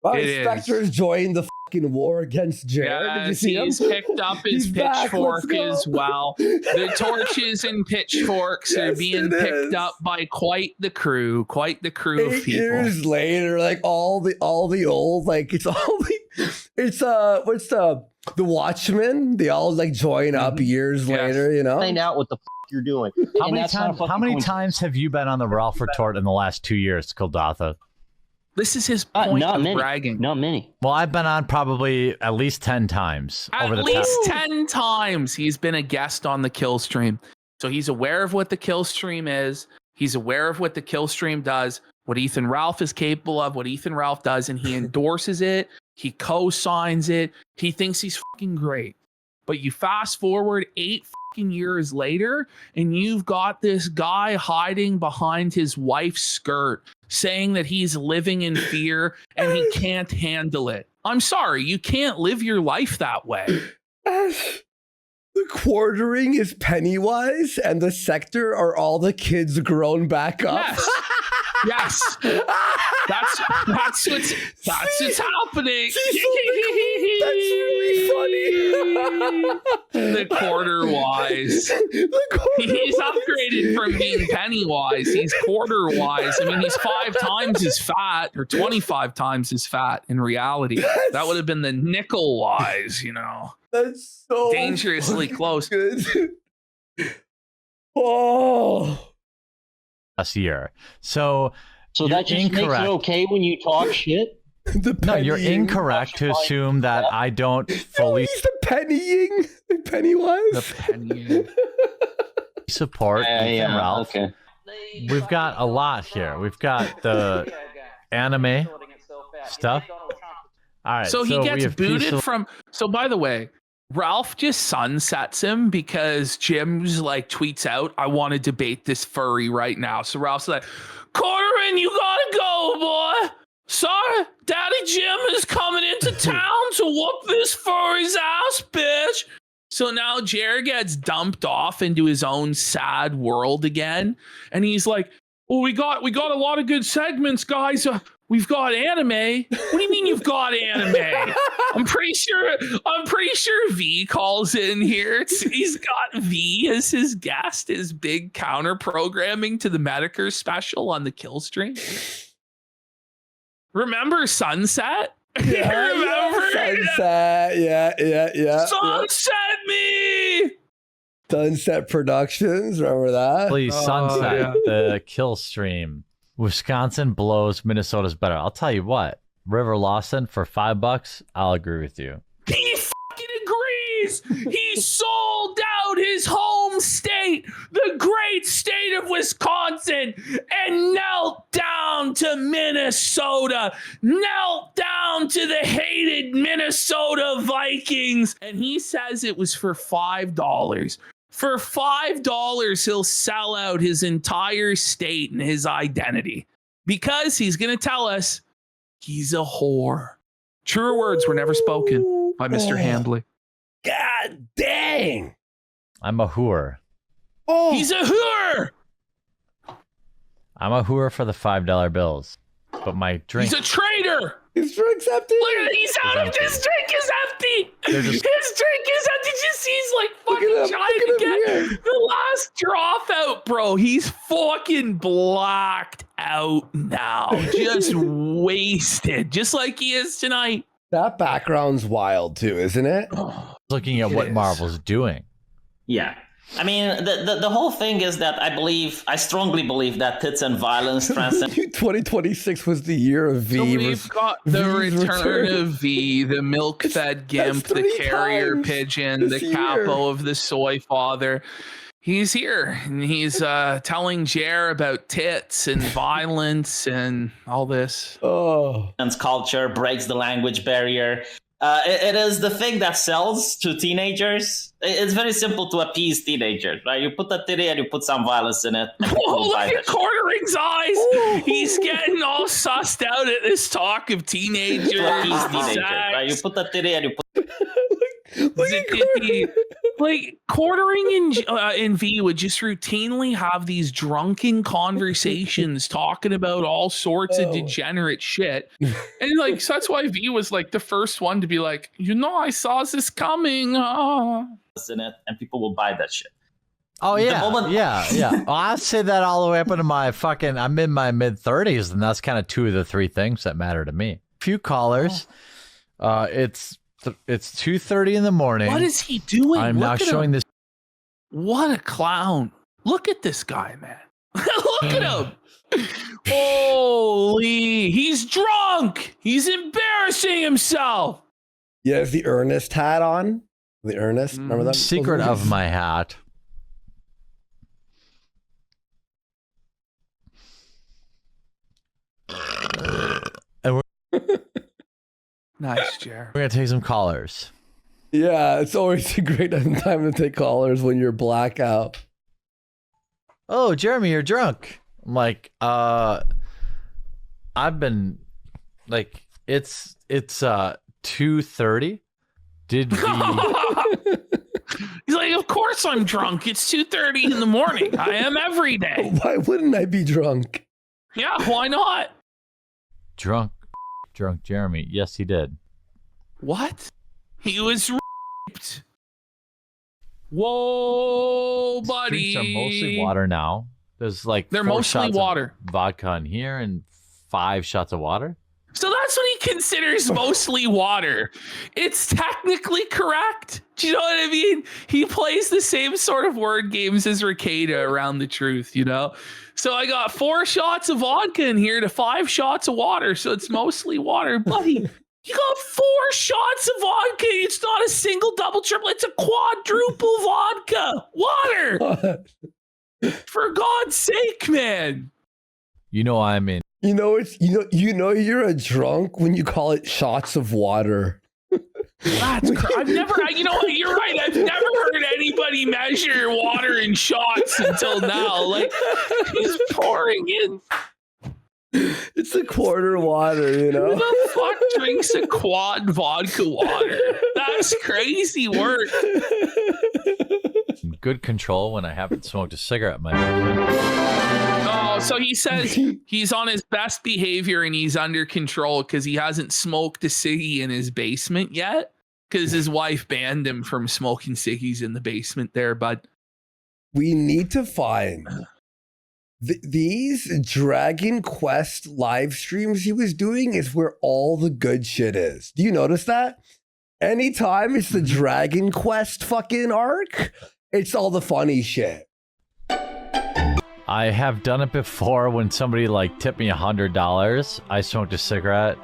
Wow, It Spectre's joined the fucking war against Jared. Did you Yes, see him? he's picked up his He's back. pitchfork Let's go. as well. The torches and pitchforks are Yes, being it picked is. up by quite the crew of 8 people. years later, like all the old, like it's all the what's the Watchmen? They all like join up years later, you know. find out what the fuck you're doing. How And many that's not a times? fucking How many coincidence. times have you been on the Ralph Retort in the last 2 years, Kildatha? This is his point not of many. bragging. Not many. Well, I've been on probably at least 10 times At over the least past. 10 times he's been a guest on the Kill Stream. So he's aware of what the Kill Stream is. He's aware of what the Kill Stream does, what Ethan Ralph is capable of, what Ethan Ralph does, and he endorses it. He co-signs it. He thinks he's fucking great. But you fast forward 8 fucking years later, and you've got this guy hiding behind his wife's skirt, saying that he's living in fear and he can't handle it. I'm sorry, you can't live your life that way. The quartering is Pennywise, and the sector are all the kids grown back up. Yes. Yes. That's what's happening. That's really funny. The quarter wise. He's upgraded from being Pennywise. He's quarter wise. I mean, he's 5 times as fat, or 25 times as fat in reality. That would have been the nickel wise, you know. That's so dangerously close. Good. Oh. Last year. So So you're that just makes it okay when you talk shit? No, you're incorrect to assume that I don't fully He's the pennying. Pennywise. The pennying. support Ethan yeah, Ralph. okay. We've got a lot here. We've got the anime stuff. All right. So he we gets have booted peaceful- from. So by the way, Ralph just sunsets him because Jim's like tweets out, "I want to debate this furry right now." So Ralph's like, "Corcoran, you gotta go, boy. Sorry, Daddy Jim is coming into town to whoop this furry's ass, bitch." So now Jer gets dumped off into his own sad world again. And he's like, well, we got a lot of good segments, guys. We've got anime. What do you mean you've got anime? I'm pretty sure V calls in here. He's got V as his guest, his big counter programming to the Medicare special on the kill stream. Remember Sunset? Yeah, Remember? Sunset. Yeah. Sunset me. Sunset Productions. Remember that? Please, Sunset, the kill stream. Wisconsin blows Minnesota's better. I'll tell you what, River Lawson for $5, I'll agree with you. He fucking agrees. He sold out his home state, the great state of Wisconsin, and knelt down to Minnesota, knelt down to the hated Minnesota Vikings. And he says it was for $5. For $5, he'll sell out his entire state and his identity because he's going to tell us he's a whore. Truer words were never spoken by Mr. Hambley. God dang. I'm a whore. Oh, he's a whore. I'm a whore for the $5 bills, but my drink. He's a traitor. His drink's empty. Look at it. He's out of his drink is empty. His drink is empty. Just he's like fucking trying to get the last drop out, bro. He's fucking blacked out now. Just wasted. Just like he is tonight. That background's wild too, isn't it? Looking at what Marvel's doing. Yeah. I mean, the whole thing is that I strongly believe that tits and violence transcend. 2026 was the year of V. So we've got the return of V, the milk-fed gimp, the carrier pigeon, the capo of the soy father. He's here, and he's telling Jer about tits and violence and all this. Oh. Culture breaks the language barrier. It is the thing that sells to teenagers. It's very simple to appease teenagers, right? You put a titty and you put some violence in it. Oh, look at Quartering's eyes. Ooh. He's getting all sussed out at this talk of teenagers. Right? You put a titty and you put... Like Quartering and V would just routinely have these drunken conversations talking about all sorts of degenerate shit, and like so that's why V was like the first one to be like, I saw this coming. In it, and people will buy that shit. Oh yeah, yeah. Well, I say that all the way up into my fucking. I'm in my mid-30s, and that's kind of two of the three things that matter to me. Few callers. It's 2:30 in the morning. What is he doing? I'm now showing this. What a clown. Look at this guy, man. Look at him. Holy, he's drunk. He's embarrassing himself. He has the Ernest hat on. The Ernest, remember that? Secret of my hat. And nice, Jer. We're going to take some callers. Yeah, it's always a great time to take callers when you're blackout. Oh, Jeremy, you're drunk. I'm like, I've been like, it's 2:30. Did we? He's like, of course I'm drunk. It's 2:30 in the morning. I am every day. Why wouldn't I be drunk? Yeah, why not? Drunk Jeremy. Yes, he did. What? He was raped. Whoa, buddy. Streets are mostly water now. There's like they're mostly water. Vodka in here and 5 shots of water. So that's what he considers mostly water. It's technically correct. Do you know what I mean? He plays the same sort of word games as Ricada around the truth, you know? So I got 4 shots of vodka in here to 5 shots of water. So it's mostly water. Buddy, you got 4 shots of vodka. It's not a single, double, triple. It's a quadruple vodka. Water. For God's sake, man. You know I'm in. You know you're a drunk when you call it shots of water. That's I've never. You know what? You're right. I've never heard anybody measure water in shots until now. Like he's pouring in. It's a quarter water, you know. Who the fuck drinks a quad vodka water? That's crazy work. good control when I haven't smoked a cigarette in my basement. Oh, so he says he's on his best behavior and he's under control because he hasn't smoked a ciggy in his basement yet because his wife banned him from smoking ciggies in the basement there, bud. We need to find these Dragon Quest live streams he was doing is where all the good shit is. Do you notice that? Anytime it's the Dragon Quest fucking arc, it's all the funny shit. I have done it before when somebody like tipped me $100. I smoked a cigarette.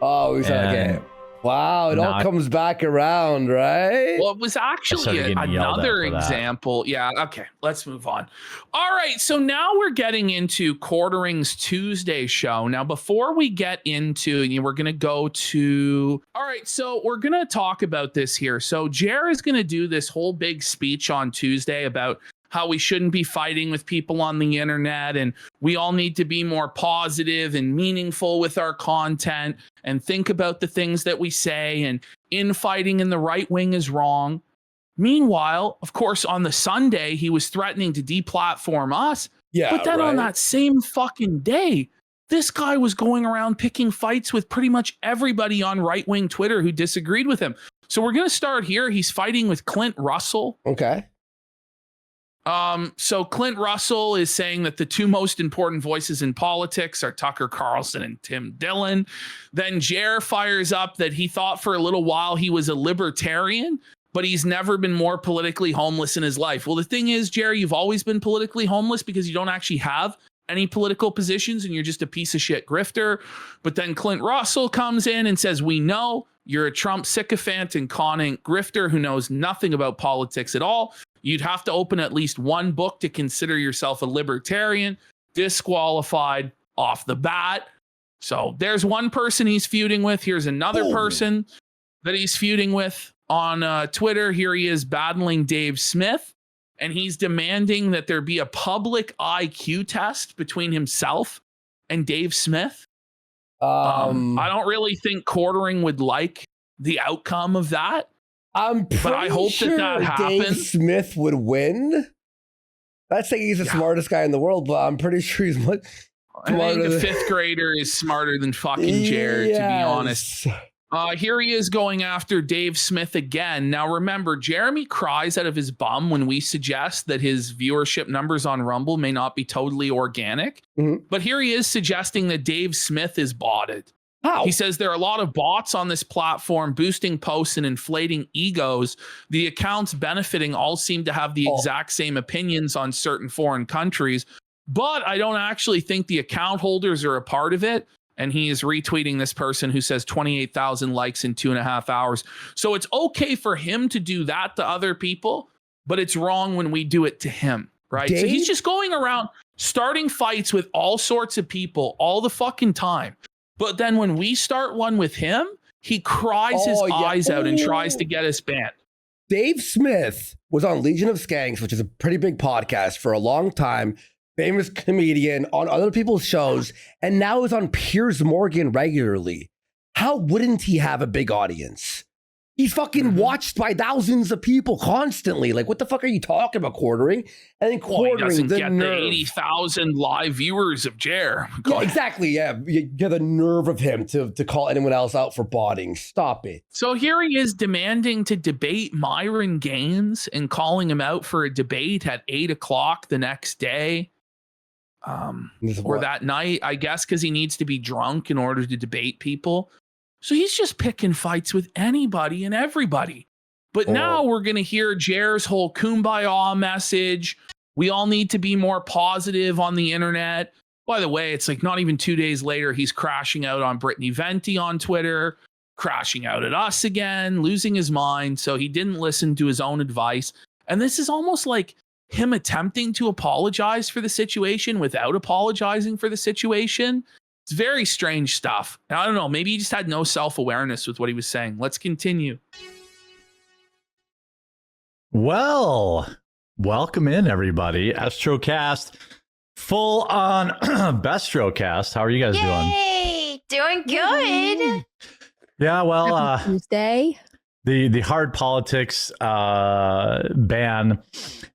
Oh, okay. Wow, it all comes back around, right? Well, it was actually another example. Yeah, okay, let's move on. All right, so now we're getting into Quartering's Tuesday show. Now, before we get into, we're going to go to... All right, so we're going to talk about this here. So Jer is going to do this whole big speech on Tuesday about how we shouldn't be fighting with people on the internet and we all need to be more positive and meaningful with our content and think about the things that we say, and infighting in the right wing is wrong. Meanwhile, of course, on the Sunday, he was threatening to deplatform us. Yeah, but then on that same fucking day, this guy was going around picking fights with pretty much everybody on right-wing Twitter who disagreed with him. So we're going to start here. He's fighting with Clint Russell. Okay. So Clint Russell is saying that the two most important voices in politics are Tucker Carlson and Tim Dillon. Then Jer fires up that he thought for a little while he was a libertarian, but he's never been more politically homeless in his life. Well, the thing is, Jer, you've always been politically homeless because you don't actually have any political positions and you're just a piece of shit grifter. But then Clint Russell comes in and says, we know you're a Trump sycophant and conning grifter who knows nothing about politics at all. You'd have to open at least one book to consider yourself a libertarian. Disqualified off the bat. So there's one person he's feuding with. Here's another person that he's feuding with on Twitter. Here he is battling Dave Smith, and he's demanding that there be a public IQ test between himself and Dave Smith. I don't really think Quartering would like the outcome of that. But I hope sure that happens. Dave Smith would win. Not saying he's the smartest guy in the world, but I'm pretty sure he's much I think a fifth grader is smarter than fucking Jared, to be honest. Here he is going after Dave Smith again. Now, remember, Jeremy cries out of his bum when we suggest that his viewership numbers on Rumble may not be totally organic. But here he is suggesting that Dave Smith is botted. How? He says there are a lot of bots on this platform boosting posts and inflating egos. The accounts benefiting all seem to have the exact same opinions on certain foreign countries. But I don't actually think the account holders are a part of it. And he is retweeting this person who says 28,000 likes in 2.5 hours. So it's okay for him to do that to other people, but it's wrong when we do it to him, right? So he's just going around starting fights with all sorts of people all the fucking time. But then when we start one with him, he cries his eyes out and tries to get us banned. Dave Smith was on Legion of Skanks, which is a pretty big podcast for a long time. Famous comedian on other people's shows, and now is on Piers Morgan regularly. How wouldn't he have a big audience? He's fucking watched by thousands of people constantly. Like, what the fuck are you talking about, Quartering? And then Quartering, he doesn't the get nerve. the 80,000 live viewers of Jer. Yeah, exactly. Yeah, you get the nerve of him to call anyone else out for botting. Stop it. So here he is demanding to debate Myron Gaines and calling him out for a debate at 8 o'clock the next day. Or that night, I guess, because he needs to be drunk in order to debate people. So he's just picking fights with anybody and everybody. But now we're going to hear Jer's whole kumbaya message. We all need to be more positive on the internet. By the way, it's like not even 2 days later, he's crashing out on Brittany Venti on Twitter, crashing out at us again, losing his mind. So he didn't listen to his own advice. And this is almost like him attempting to apologize for the situation without apologizing for the situation. It's very strange stuff. I don't know. Maybe he just had no self-awareness with what he was saying. Let's continue. Well, welcome in, everybody. Astrocast, full on Bestrocast. How are you guys doing? Yay! Doing good. Yeah, well, Tuesday. the hard politics ban,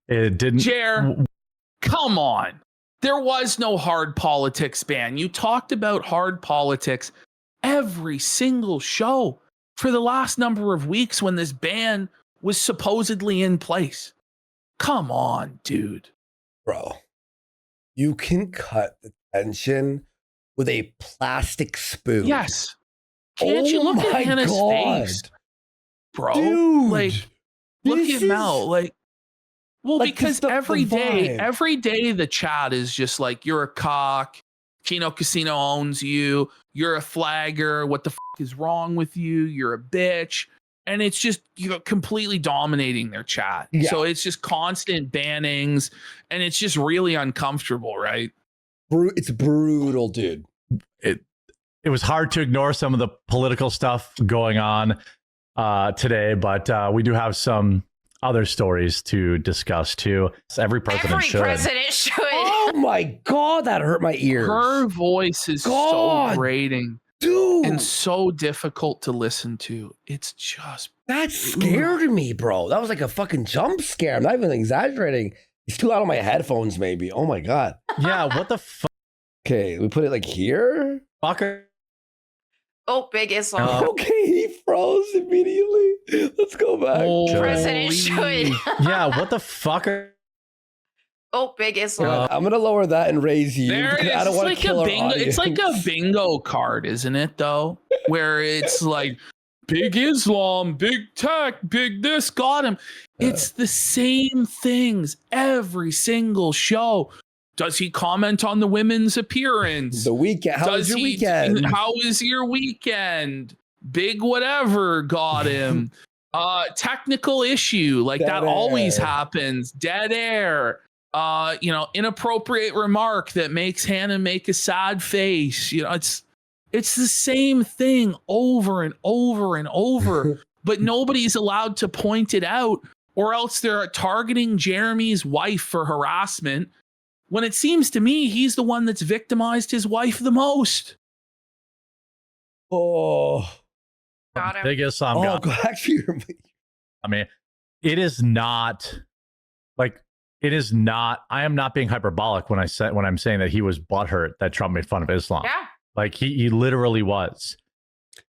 it didn't. Jer, come on. There was no hard politics ban. You talked about hard politics every single show for the last number of weeks when this ban was supposedly in place. Come on, dude. Bro, you can cut the tension with a plastic spoon. Yes. Can't you look at Hannah's face, bro? Dude, like, look this at Mel. Like, well, like, because the every day vibe. the chat is just like, you're a cock. Kino Casino owns you. You're a flagger. What the is wrong with you? You're a bitch. And it's just, completely dominating their chat. Yeah. So it's just constant bannings, and it's just really uncomfortable, right? It's brutal, dude. It was hard to ignore some of the political stuff going on today, but we do have some other stories to discuss too. Every president should. Oh my God, that hurt my ears. Her voice is so grating, dude, and so difficult to listen to. It's just that scared me, bro. That was like a fucking jump scare. I'm not even exaggerating. It's too loud on my headphones, maybe. Oh my God. Yeah, what the fuck? Okay, we put it like here. Fucker. Oh, big Islam. Okay, he froze immediately. Let's go back. President should. Yeah, what the fuck? Oh, big Islam. I'm gonna lower that and raise you. There it because is. I don't want to kill our bingo. audience. It's like a bingo card, isn't it? Though, where it's like big Islam, big tech, big this, got him. It's the same things every single show. Does he comment on the women's appearance? The weekend. How was your weekend? How was your weekend? Big whatever got him. Technical issue, like Dead that air. always happens. Dead air. Inappropriate remark that makes Hannah make a sad face. It's the same thing over and over and over, but nobody's allowed to point it out, or else they're targeting Jeremy's wife for harassment, when it seems to me he's the one that's victimized his wife the most. Oh, got him. Big Islam oh, got go back to your. I mean, it is not like it is not. I am not being hyperbolic when I'm saying that he was butthurt that Trump made fun of Islam. Yeah. Like he literally was.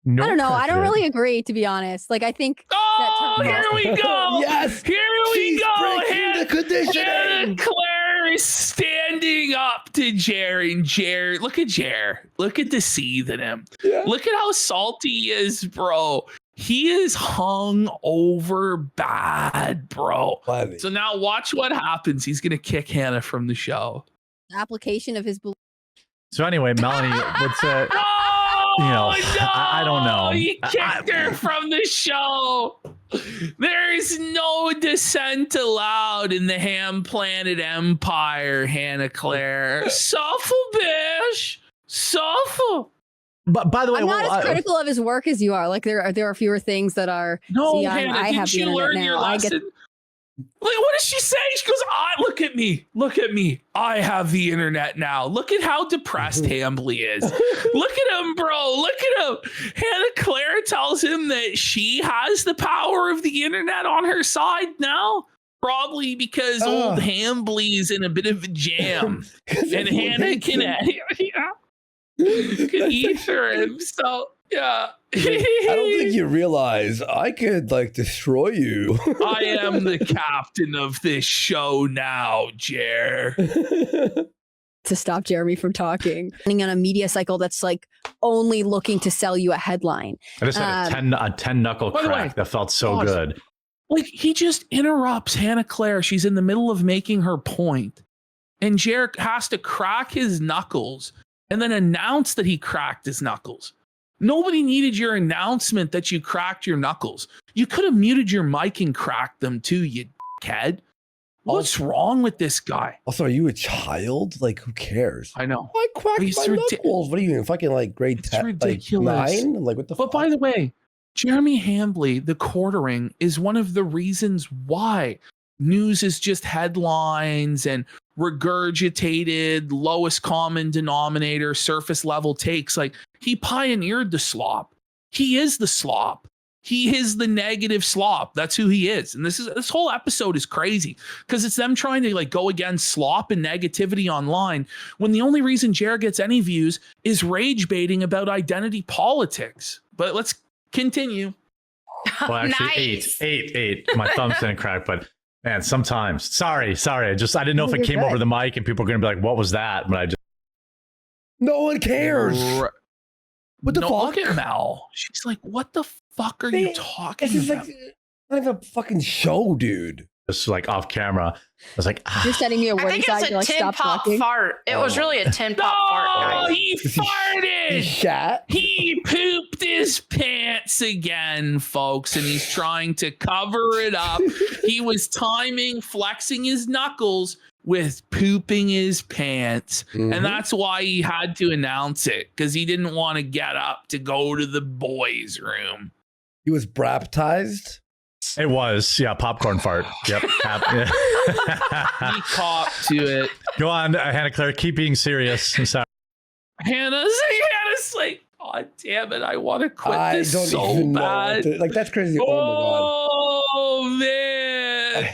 No I don't know. I don't president- really agree, to be honest. Like, I think. Oh, here we go. Yes. Here we She's go. breaking the conditioning. Hannah Claire is standing up to Jer, and Jer, look at Jer. Look at the seethe in him. Yeah. Look at how salty he is, bro. He is hung over bad, bro. Funny. So now watch what happens. He's going to kick Hannah from the show. Application of his belief. So anyway, Melanie, what's that? Oh, You know, no! I don't know. He kicked her from the show. There is no dissent allowed in the Ham Planet Empire, Hannah Claire. Suffer, bitch. Suffer. But by the way, I'm not as critical of his work as you are. Like, there are fewer things that are. No, see, Hannah, I have didn't the you internet learn your now. I lesson? get. Like, what does she say? She goes, look at me. Look at me. I have the internet now. Look at how depressed Hambly is. Look at him, bro. Look at him. Hannah Claire tells him that she has the power of the internet on her side now. Probably because old Hambly's in a bit of a jam. And Hannah can ether him. So, yeah. I don't think you realize I could like destroy you. I am the captain of this show now, Jer. To stop Jeremy from talking, running on a media cycle that's like only looking to sell you a headline. I just had a 10 knuckle by the way, crack that felt so pause. good. Like, he just interrupts Hannah Claire. She's in the middle of making her point, and Jer has to crack his knuckles and then announce that he cracked his knuckles. Nobody needed your announcement that you cracked your knuckles. You could have muted your mic and cracked them too, you dickhead. What's wrong with this guy? Also, are you a child? Like, who cares? I know. I cracked It's my ridic- knuckles. What are you in fucking like grade 10? ridiculous. Like 9? Like, what the But fuck? by the way, Jeremy Hambly, the quartering, is one of the reasons why news is just headlines and regurgitated lowest common denominator surface level takes. Like, he pioneered the slop. He is the slop. He is the negative slop. That's who he is. And this whole episode is crazy because it's them trying to like go against slop and negativity online when the only reason Jared gets any views is rage baiting about identity politics. But let's continue. Well, actually, Nice. eight. My thumbs didn't crack, but man, sometimes. Sorry. I didn't know if it came over the mic and people were gonna be like, "What was that?" But I just No one cares. What the fuck? Look at Mel. She's like, what the fuck are you talking This is about? like not even a fucking show, dude. just like off camera. I was like, You're sending me a I warning think sign it's to a like tin stop pop talking. fart. It was really a tin pop Oh, fart. he farted. Shat. He pooped his pants again, folks, and he's trying to cover it up. He was timing flexing his knuckles with pooping his pants. And that's why he had to announce it, because he didn't want to get up to go to the boys' room. He was baptized. it was, yeah, popcorn fart. Yep. He caught to it. Go on, Hannah Claire. Keep being serious. I'm sorry. Hannah's like, God damn it, I want to quit I this don't so even know. bad. Like, that's crazy. Oh Man.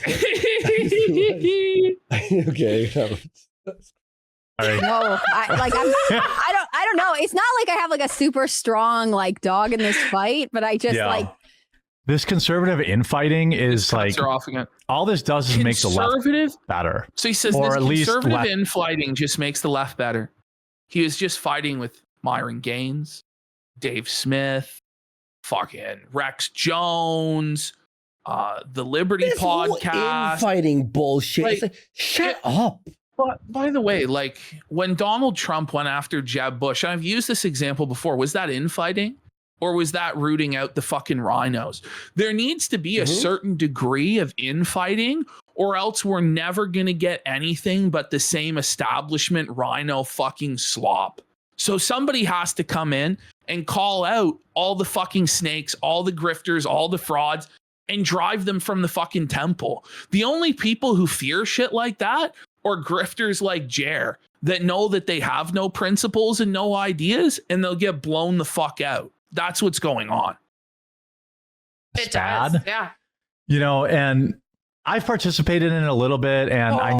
my god. Okay. No, I don't know. It's not like I have like a super strong like dog in this fight, but I just like this conservative infighting is like are off again. all this does is make the left better. So he says or this at least conservative left. infighting just makes the left better. He was just fighting with Myron Gaines, Dave Smith, fucking Rex Jones, the Liberty This whole podcast. infighting bullshit. Like, It's like, shut up. But by the way, like when Donald Trump went after Jeb Bush, and I've used this example before, was that infighting? Or was that rooting out the fucking rhinos? There needs to be a certain degree of infighting, or else we're never going to get anything but the same establishment rhino fucking slop. So somebody has to come in and call out all the fucking snakes, all the grifters, all the frauds, and drive them from the fucking temple. The only people who fear shit like that are grifters like Jer that know that they have no principles and no ideas, and they'll get blown the fuck out. That's what's going on. It does. Yeah. You know, and I've participated in it a little bit, and I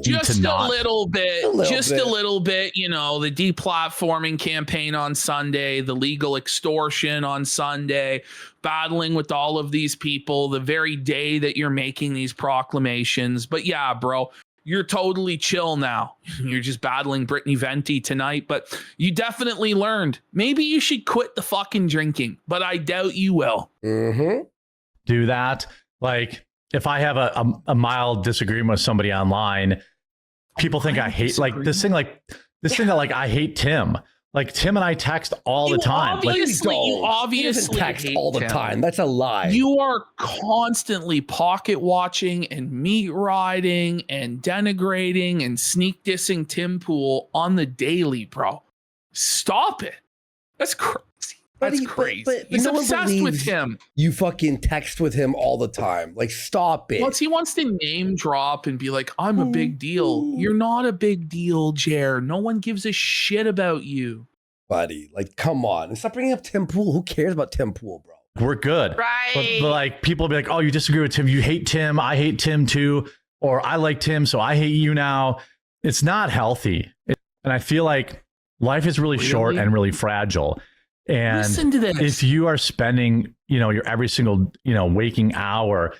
Just to a not. little bit, A little just bit. a little bit, you know, the deplatforming campaign on Sunday, the legal extortion on Sunday, battling with all of these people the very day that you're making these proclamations. But yeah, bro, you're totally chill now. You're just battling Brittany Venti tonight, but you definitely learned. Maybe you should quit the fucking drinking, but I doubt you will. Do that. Like, if I have a mild disagreement with somebody online, people think I hate this thing that like I hate Tim. Like Tim and I text all the time. Like, You obviously text hate all the Tim. time. That's a lie. You are constantly pocket watching and meat riding and denigrating and sneak dissing Tim Pool on the daily, bro. Stop it. That's crazy. That's crazy. But He's no one obsessed with believes him. You fucking text with him all the time. Like, stop it. Once he wants to name drop and be like, I'm a big deal. You're not a big deal, Jer. No one gives a shit about you. Buddy, like, come on. And stop bringing up Tim Pool. Who cares about Tim Pool, bro? we're good. Right. But like people will be like, oh, you disagree with Tim. You hate Tim. I hate Tim too. Or I like Tim, so I hate you now. It's not healthy. And I feel like life is really short and really fragile. And Listen to this. if you are spending, your every single, waking hour,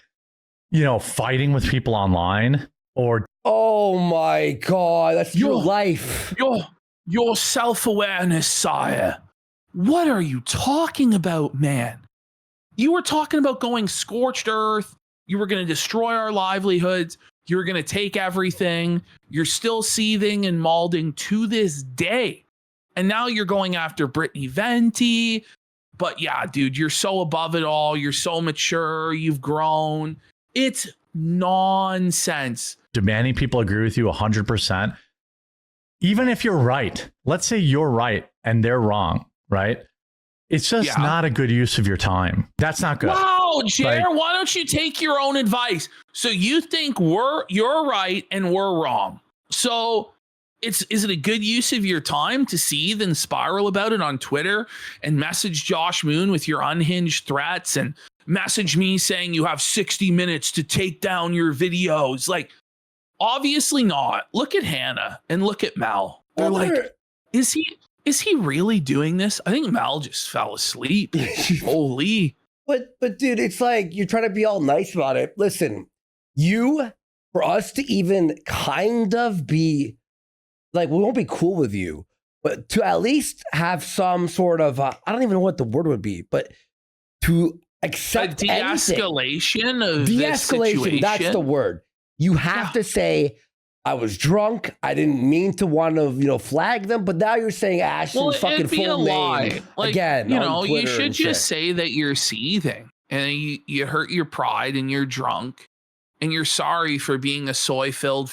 fighting with people online or. Oh my God, that's your life. Your self-awareness, sire. What are you talking about, man? You were talking about going scorched earth. You were going to destroy our livelihoods. You were going to take everything. You're still seething and malding to this day. And now you're going after Brittany Venti. But yeah, dude, you're so above it all. You're so mature. You've grown. It's nonsense. Demanding people agree with you 100%. Even if you're right, let's say you're right and they're wrong, right? It's just not a good use of your time. That's not good. Wow, Jer, why don't you take your own advice? So you think you're right and we're wrong. So is it a good use of your time to seethe and spiral about it on Twitter and message Josh Moon with your unhinged threats and message me saying you have 60 minutes to take down your videos? Like, obviously not. Look at Hannah and look at Mel. They're like, is he really doing this? I think Mel just fell asleep. Holy. But dude, it's like you're trying to be all nice about it. Listen, for us to even kind of be like, we won't be cool with you, but to at least have some sort of, I don't even know what the word would be, but to accept a de-escalation of this de-escalation, that's situation. the word. You have to say, I was drunk. I didn't mean to want to, flag them. But now you're saying Ashton's fucking it'd be full a name lie. Like, again. you on know, you Twitter should and just shit. say that you're seething and you hurt your pride and you're drunk and you're sorry for being a soy-filled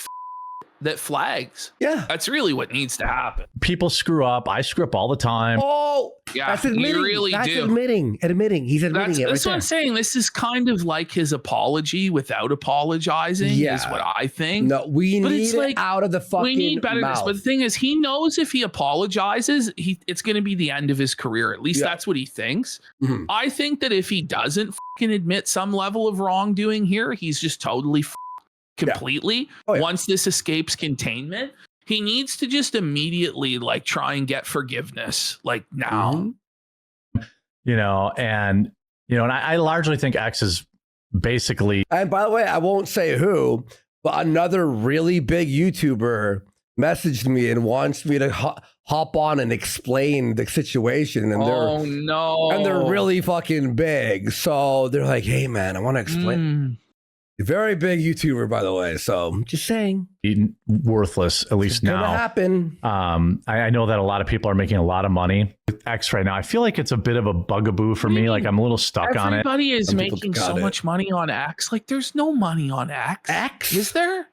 that flags. Yeah. That's really what needs to happen. People screw up. I screw up all the time. Oh, yeah, that's admitting. you really That's do. admitting. He's admitting it. That's what I'm saying. This is kind of like his apology without apologizing, is what I think. No, we But need it's it like, out of the fucking we need better. mouth. But the thing is, he knows if he apologizes, it's going to be the end of his career. At least that's what he thinks. Mhm. I think that if he doesn't fucking admit some level of wrongdoing here, he's just totally completely. Once this escapes containment, he needs to just immediately like try and get forgiveness like now. And I largely think X is basically. And by the way, I won't say who, but another really big YouTuber messaged me and wants me to hop on and explain the situation. And they're really fucking big. So they're like, hey man, I want to explain. Very big YouTuber, by the way. So just saying. Worthless, at least It's gonna now. happen. I know that a lot of people are making a lot of money with X right now. I feel like it's a bit of a bugaboo for me. Like I'm a little stuck on it. Everybody is making so much money on X. Like there's no money on X. X? Is there?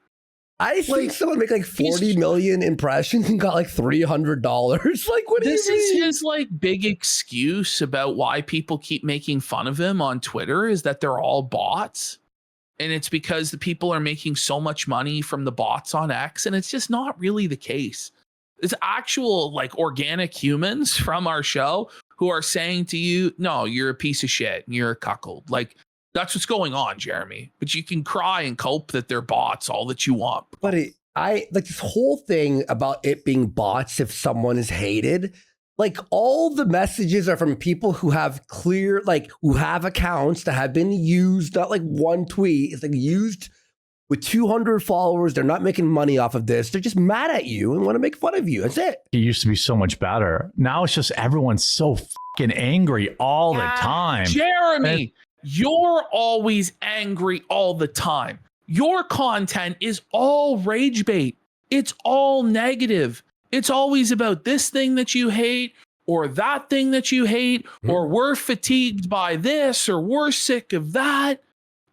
I think someone make like 40 million impressions and got like $300. Like, what do This you mean? is his like big excuse about why people keep making fun of him on Twitter, is that they're all bots. And it's because the people are making so much money from the bots on X, and it's just not really the case. It's actual like organic humans from our show who are saying to you, no, you're a piece of shit and you're a cuckold. Like that's what's going on, Jeremy. But you can cry and cope that they're bots all that you want. But I like this whole thing about it being bots if someone is hated. Like all the messages are from people who have who have accounts that have been used, not like one tweet. It's like used with 200 followers. They're not making money off of this. They're just mad at you and want to make fun of you. That's it. It used to be so much better. Now it's just everyone's so fucking angry all the time. Jeremy, you're always angry all the time. Your content is all rage bait. It's all negative. It's always about this thing that you hate or that thing that you hate, or we're fatigued by this or we're sick of that.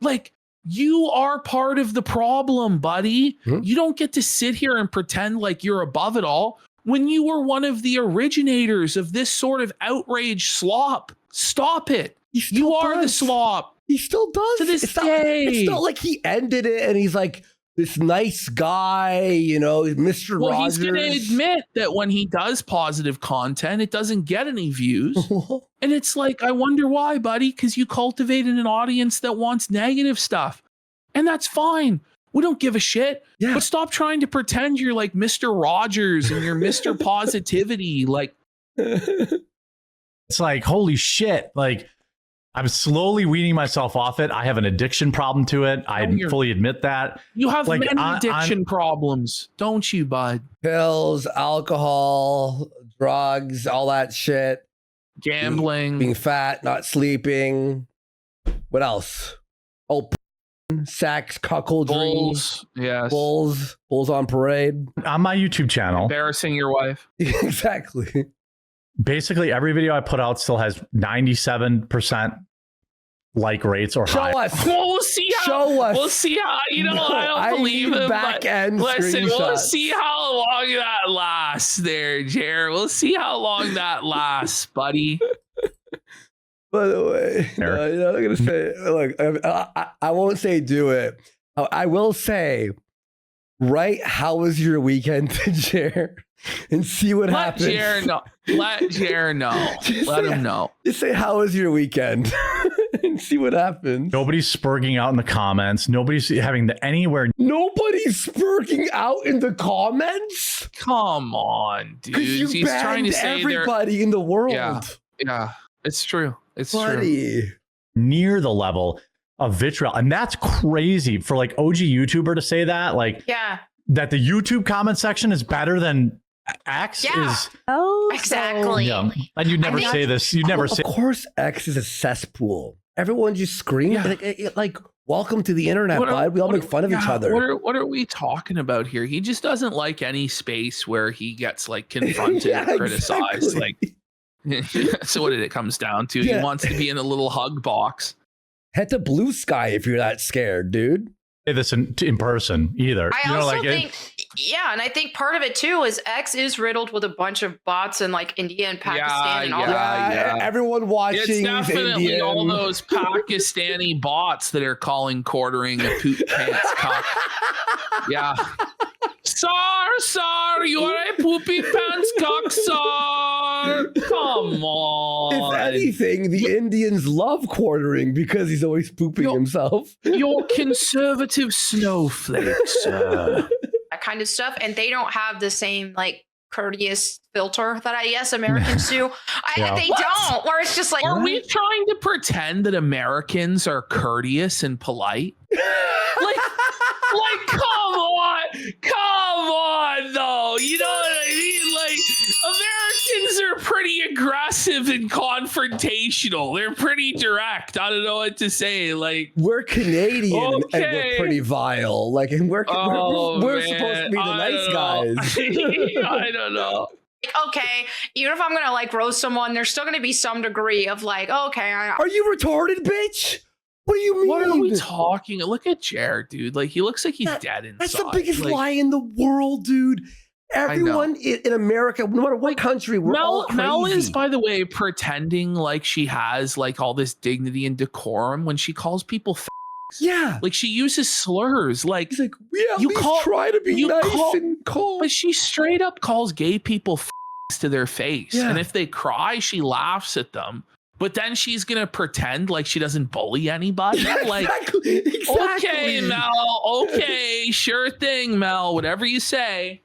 Like, you are part of the problem, buddy. You don't get to sit here and pretend like you're above it all when you were one of the originators of this sort of outrage slop. Stop it. You are the slop. He still does. To this day. day. It's not like he ended it and he's like this nice guy, Mr. Well, Rogers. he's going to admit that when he does positive content, it doesn't get any views. And it's like, I wonder why, buddy, because you cultivated an audience that wants negative stuff. And that's fine. We don't give a shit. But stop trying to pretend you're like Mr. Rogers and you're Mr. Positivity. Like, it's like, holy shit. Like, I'm slowly weaning myself off it. I have an addiction problem to it. I fully admit that. You have like, many addiction problems, don't you, bud? Pills, alcohol, drugs, all that shit. Gambling. Being fat, not sleeping. What else? Oh, sex, cuckoldry. Bulls. Yes. Bulls on parade. On my YouTube channel. Embarrassing your wife. Exactly. Basically, every video I put out still has 97% like rates or higher. Show us. Well, we'll see how. Show us. We'll see how. I don't believe need him. back but end listen, we'll screenshots. see how long that lasts, there, Jared. We'll see how long that lasts, buddy. By the way, I'm not gonna say. Look, I won't say do it. I will say, Write how was your weekend to Jer and see what happens. Let Jer know. Let him know. Just say how was your weekend and see what happens. Nobody's spurging out in the comments. Nobody's having anywhere. Nobody's spurging out in the comments. Come on, dude. He's trying to say everybody in the world. Yeah, it's true. It's true. Near the level of vitriol, and that's crazy for like OG YouTuber to say that. Like, that the YouTube comment section is better than X is. Oh, exactly. Yeah, and you'd never say this. You'd never say. Of course, X is a cesspool. Everyone just screams like welcome to the internet, bud. We all make fun of each other. What are we talking about here? He just doesn't like any space where he gets like confronted, criticized. Exactly. Like, so what it comes down to? He wants to be in a little hug box. Head to Blue Sky if you're that scared, dude. Say this in person either. I also think, and I think part of it too is X is riddled with a bunch of bots in like India and Pakistan and all that. Everyone watching. It's definitely all those Pakistani bots that are calling quartering a poop pants cock. Yeah. Sir, you are a poopy pants cock, sir. Come on. If anything, the Indians love quartering because he's always pooping himself. You're conservative snowflakes, sir. That kind of stuff. And they don't have the same like courteous filter that I guess Americans do. They don't. Where it's just like, are we trying to pretend that Americans are courteous and polite? Like, come on, though. You know what I mean? Like, Americans are pretty aggressive and confrontational. They're pretty direct. I don't know what to say. Like, we're Canadian and we're pretty vile. Like, and we're supposed to be the nice guys. I don't know. Okay, even if I'm gonna like roast someone, there's still gonna be some degree of like, okay, are you retarded, bitch? What do you mean? What are we talking? Look at Jared, dude. Like, he looks like he's dead inside. That's the biggest lie in the world, dude. Everyone in America, no matter what country, we're all crazy. Mel is, by the way, pretending like she has like all this dignity and decorum when she calls people Yeah. Like, she uses slurs. Like, she's like, try to be nice and calm. But she straight up calls gay people to their face. Yeah. And if they cry, she laughs at them. But then she's going to pretend like she doesn't bully anybody. Like, okay, Mel. Okay, sure thing, Mel. Whatever you say.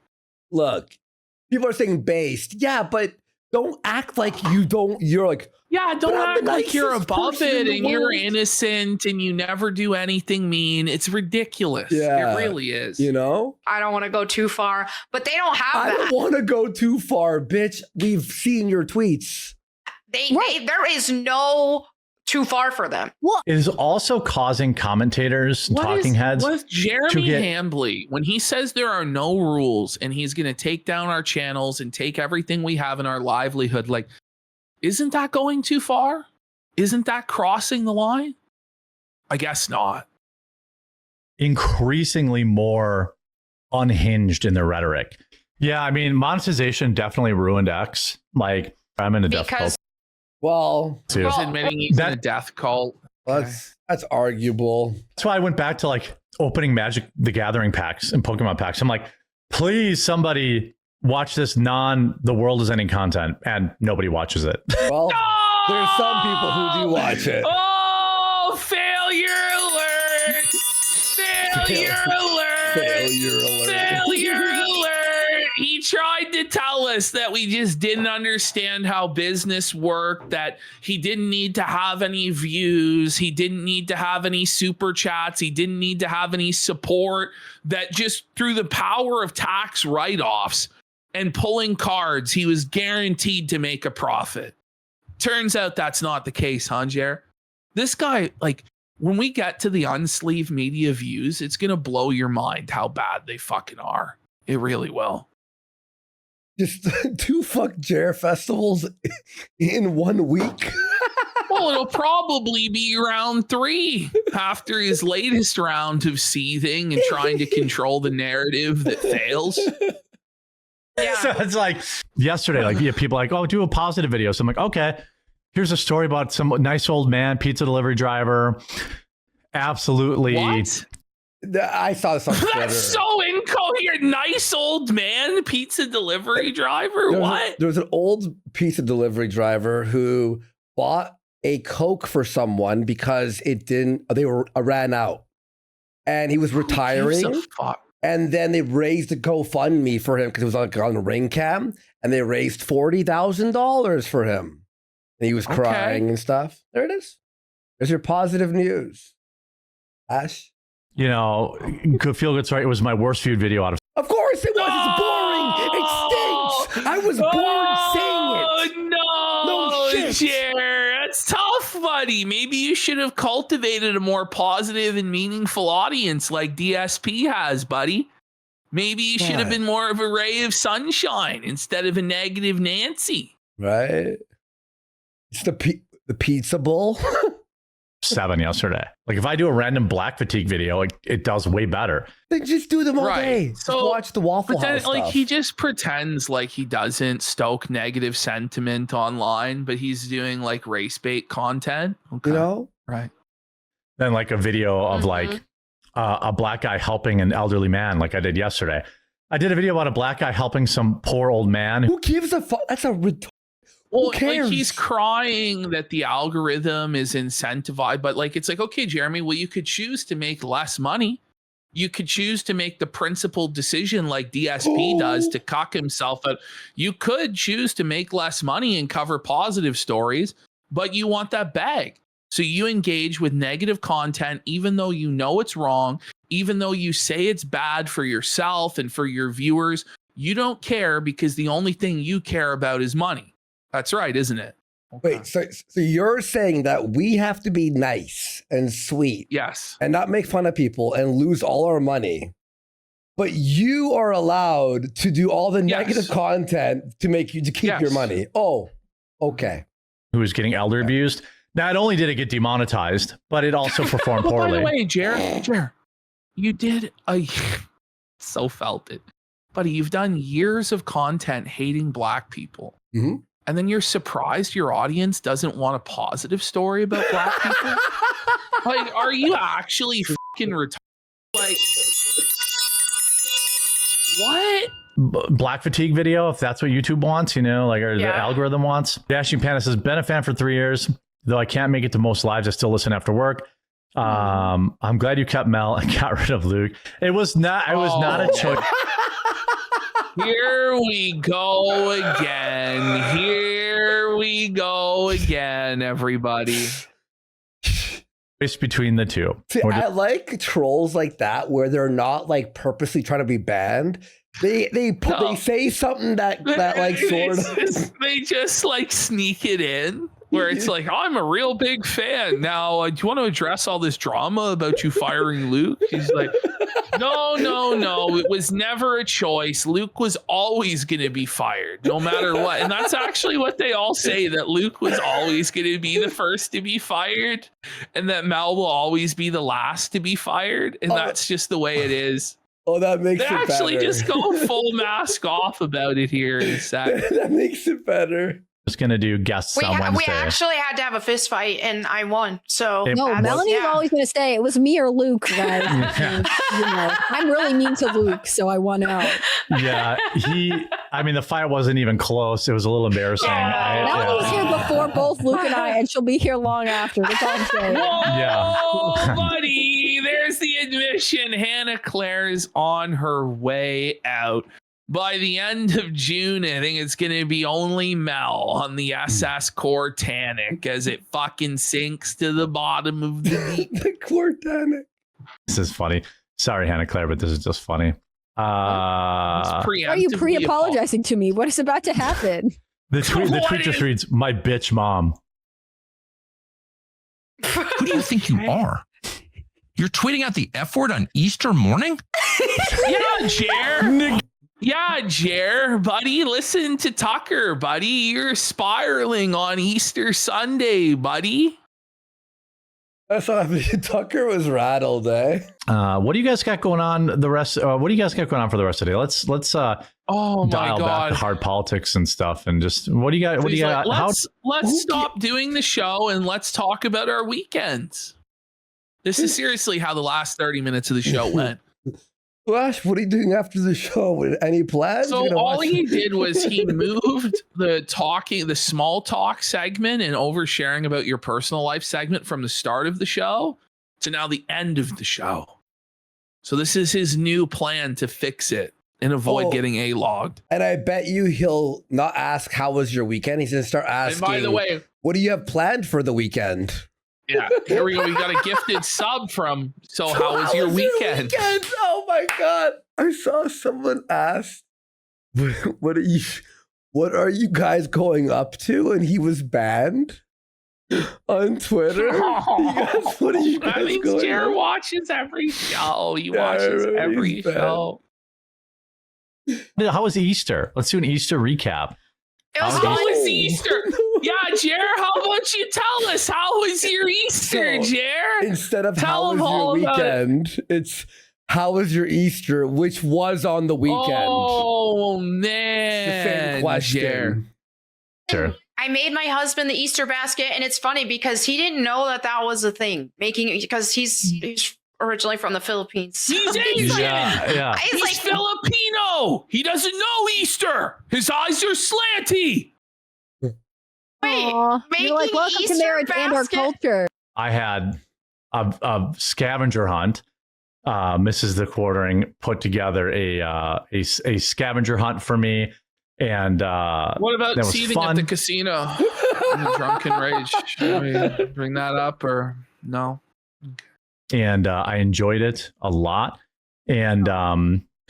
Look, people are saying based. Yeah, but don't act like you don't. You're like, don't act like you're above it and you're world. Innocent and you never do anything mean. It's ridiculous. Yeah, it really is. You know? I don't want to go too far, but they don't have that. I don't want to go too far, bitch. We've seen your tweets. There is no too far for them. It is also causing commentators and talking heads. With Jeremy Hambley, when he says there are no rules and he's going to take down our channels and take everything we have in our livelihood, like, isn't that going too far? Isn't that crossing the line? I guess not. Increasingly more unhinged in their rhetoric. Yeah, I mean, monetization definitely ruined X. Like, I'm in a death cult. Well, he's admitting he's in a death cult. That's arguable. That's why I went back to like opening Magic the Gathering packs and Pokemon packs. I'm like, please, somebody watch this the world is ending content, and nobody watches it. Well, there's some people who do watch it. Oh, failure alert! Failure alert! Failure alert! Failure alert! He tried to tell us that we just didn't understand how business worked, that he didn't need to have any views, he didn't need to have any super chats, he didn't need to have any support, that just through the power of tax write-offs and pulling cards, he was guaranteed to make a profit. Turns out that's not the case, huh, Jer? This guy, like, when we get to the unsleeved media views, it's going to blow your mind how bad they fucking are. It really will. Just 2 fuck Jer festivals in 1 week. Well, it'll probably be round 3 after his latest round of seething and trying to control the narrative that fails. Yeah. So it's like yesterday, like people are like, oh, do a positive video. So I'm like, okay, here's a story about some nice old man, pizza delivery driver. Absolutely. What? I saw this on Twitter. That's so incoherent. Nice old man, pizza delivery driver. There was an old pizza delivery driver who bought a Coke for someone because they ran out. And he was retiring. And then they raised a GoFundMe for him because it was on the ring cam. And they raised $40,000 for him. And he was crying and stuff. There it is. There's your positive news. Ash? You know, feel good's right. It was my worst viewed video out of. Of course it was. It's boring. It stinks. I was bored saying it. No, Jer, that's tough, buddy. Maybe you should have cultivated a more positive and meaningful audience like DSP has, buddy. Maybe you should have been more of a ray of sunshine instead of a negative Nancy. Right? It's the pizza bowl. 7 yesterday. Like if I do a random black fatigue video, it does way better. Then just do them all day. So watch the Waffle House like stuff. he just pretends like he doesn't stoke negative sentiment online, but he's doing like race bait content. Okay. You know? Right. Then like a video of like a black guy helping an elderly man like I did yesterday. I did a video about a black guy helping some poor old man. Who gives a fuck? That's a Well, like he's crying that the algorithm is incentivized, but like it's like, okay, Jeremy, well, you could choose to make less money. You could choose to make the principled decision like DSP does to cock himself out. You could choose to make less money and cover positive stories, but you want that bag. So you engage with negative content, even though you know it's wrong, even though you say it's bad for yourself and for your viewers. You don't care because the only thing you care about is money. That's right, isn't it? Okay. Wait, so you're saying that we have to be nice and sweet, yes, and not make fun of people and lose all our money, but you are allowed to do all the negative content to keep your money. Oh, okay. Who was getting elder abused? Not only did it get demonetized, but it also performed poorly. By the way, Jared, you did so felt it, buddy. You've done years of content hating black people. Mm-hmm. And then you're surprised your audience doesn't want a positive story about black people? Like, are you actually fucking retarded? Like, what? Black fatigue video, if that's what YouTube wants, you know, like, or the algorithm wants. Dashing Panda says, been a fan for 3 years. Though I can't make it to most lives, I still listen after work. I'm glad you kept Mel and got rid of Luke. It was not a choice. Here we go again. Here we go again, everybody. It's between the two. See, I like trolls like that where they're not like purposely trying to be banned. They say something that like sort of they just like sneak it in. Where it's like, I'm a real big fan. Now, do you want to address all this drama about you firing Luke? He's like, no. It was never a choice. Luke was always going to be fired, no matter what. And that's actually what they all say, that Luke was always going to be the first to be fired and that Mel will always be the last to be fired. And that's just the way it is. Oh, that makes they it actually better. just go full mask off about it here in a second. That makes it better. Just gonna do guests on Wednesday. We actually had to have a fist fight, and I won. So Melanie's always going to say it was me or Luke, guys. And, I'm really mean to Luke, so I won out. Yeah, the fight wasn't even close. It was a little embarrassing. Melanie was here before both Luke and I, and she'll be here long after. That's all I'm saying. Whoa, buddy, there's the admission. Hannah Claire's on her way out. By the end of June, I think it's going to be only Mel on the SS Cortanic as it fucking sinks to the bottom of the deep. The Cortanic. This is funny. Sorry, Hannah Claire, but this is just funny. Why are you pre-apologizing to me? What is about to happen? The tweet just reads, "My bitch mom." Who do you think you are? You're tweeting out the F word on Easter morning? Yeah, Jer. Yeah, Jer, buddy, listen to Tucker, buddy. You're spiraling on Easter Sunday, buddy. That's what I mean. Tucker was rattled, eh? What do you guys got going on for the rest of the day? Let's dial back the hard politics and stuff, and just what do you got? What do you got? Let's stop doing the show and let's talk about our weekends. This is seriously how the last 30 minutes of the show went. Flash, what are you doing after the show? Any plans? So all he did was he moved the small talk segment and oversharing about your personal life segment from the start of the show to now the end of the show. So this is his new plan to fix it and avoid getting A-logged. And I bet you he'll not ask, how was your weekend? He's going to start asking, by the way, what do you have planned for the weekend? Yeah, here we go. We got a gifted sub from, so how was your weekend? Oh my God. I saw someone ask, what are you guys going up to? And he was banned on Twitter. What are you guys going on? Jared watches every show. He watches every show. How was Easter? Let's do an Easter recap. How was Easter? Yeah, Jared, how about you tell us, how was your Easter, Jared? Instead of how was your weekend, it's how was your Easter, which was on the weekend. Oh, man. The same question. Sure. I made my husband the Easter basket, and it's funny because he didn't know that was a thing. Because he's originally from the Philippines. He's Asian. Yeah. He's Filipino. He doesn't know Easter. His eyes are slanty. Wait, you're like, welcome to marriage and our culture. I had a scavenger hunt. Mrs. The Quartering put together a scavenger hunt for me. And what about seething at the casino in a drunken rage? Should we bring that up or no? And I enjoyed it a lot. And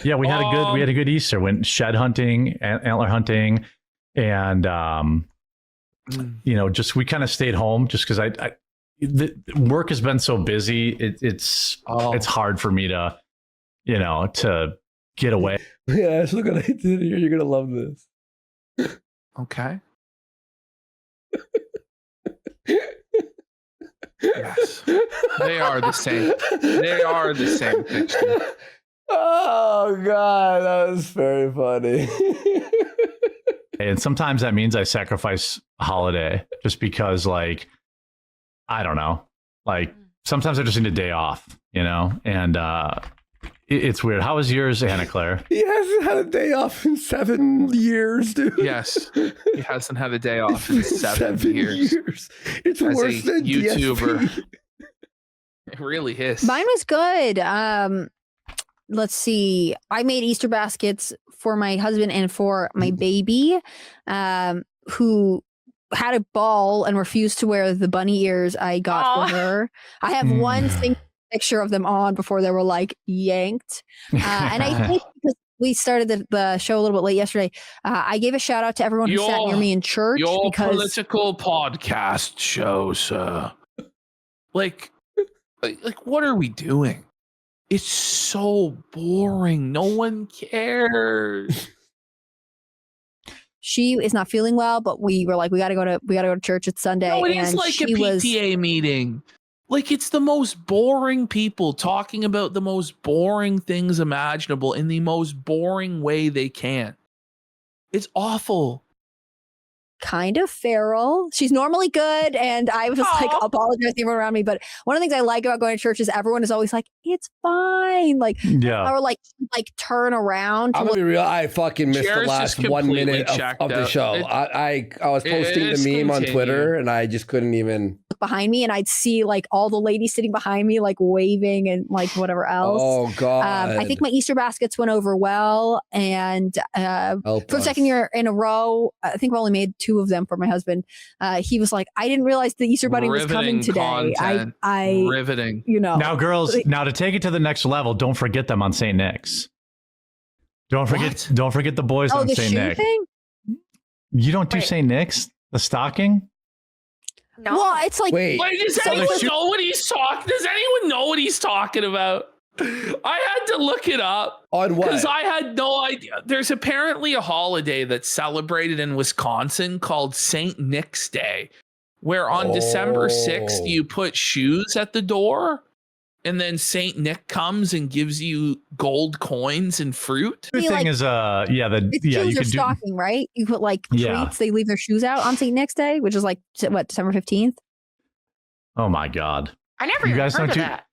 yeah, we had a good Easter. Went shed hunting, antler hunting, and just we kind of stayed home just because the work has been so busy. It's hard for me to to get away. Yeah, look what I did here. You're gonna love this. Okay. Yes, they are the same. They are the same picture. Oh God, that was very funny. And sometimes that means I sacrifice a holiday just because, like, I don't know. Like sometimes I just need a day off, and it's weird. How was yours, Anna Claire? He hasn't had a day off in 7 years, dude. Yes, he hasn't had a day off in 7 years. It's as worse than YouTuber. DSP. It really is. Mine was good. Let's see. I made Easter baskets for my husband and for my baby, who had a ball and refused to wear the bunny ears I got for her. I have one single picture of them on before they were like yanked. And I think because we started the show a little bit late yesterday, I gave a shout out to everyone who sat near me in church. Your because political podcast shows, like what are we doing? It's so boring. No one cares. She is not feeling well, but we were like, we gotta go to church. It's Sunday. No, it is like a PTA meeting. Like it's the most boring people talking about the most boring things imaginable in the most boring way they can. It's awful. Kind of feral. She's normally good, and I was like apologizing to everyone around me. But one of the things I like about going to church is everyone is always like, "It's fine," or like turn around. I'm gonna be real. I fucking missed the last 1 minute of the show. I was posting the meme on Twitter, and I just couldn't even look behind me, and I'd see like all the ladies sitting behind me, like waving and like whatever else. Oh God! I think my Easter baskets went over well, and for the second year in a row, I think we only made 2 of them for my husband. He was like, I didn't realize the Easter bunny was coming today. I riveting. Now, girls, now to take it to the next level, don't forget them on St. Nick's. Don't forget the boys on the St. Nick. Thing? You don't do St. Nick's? The stocking? No. Well, it's like wait, does anyone know what he's talking? Does anyone know what he's talking about? I had to look it up. On what? Because I had no idea. There's apparently a holiday that's celebrated in Wisconsin called St. Nick's Day, where on December 6th, you put shoes at the door, and then St. Nick comes and gives you gold coins and fruit. The thing is, you shoes could are stocking, right? You put like treats, they leave their shoes out on St. Nick's Day, which is like, what, December 15th? Oh my God. I never even heard of that.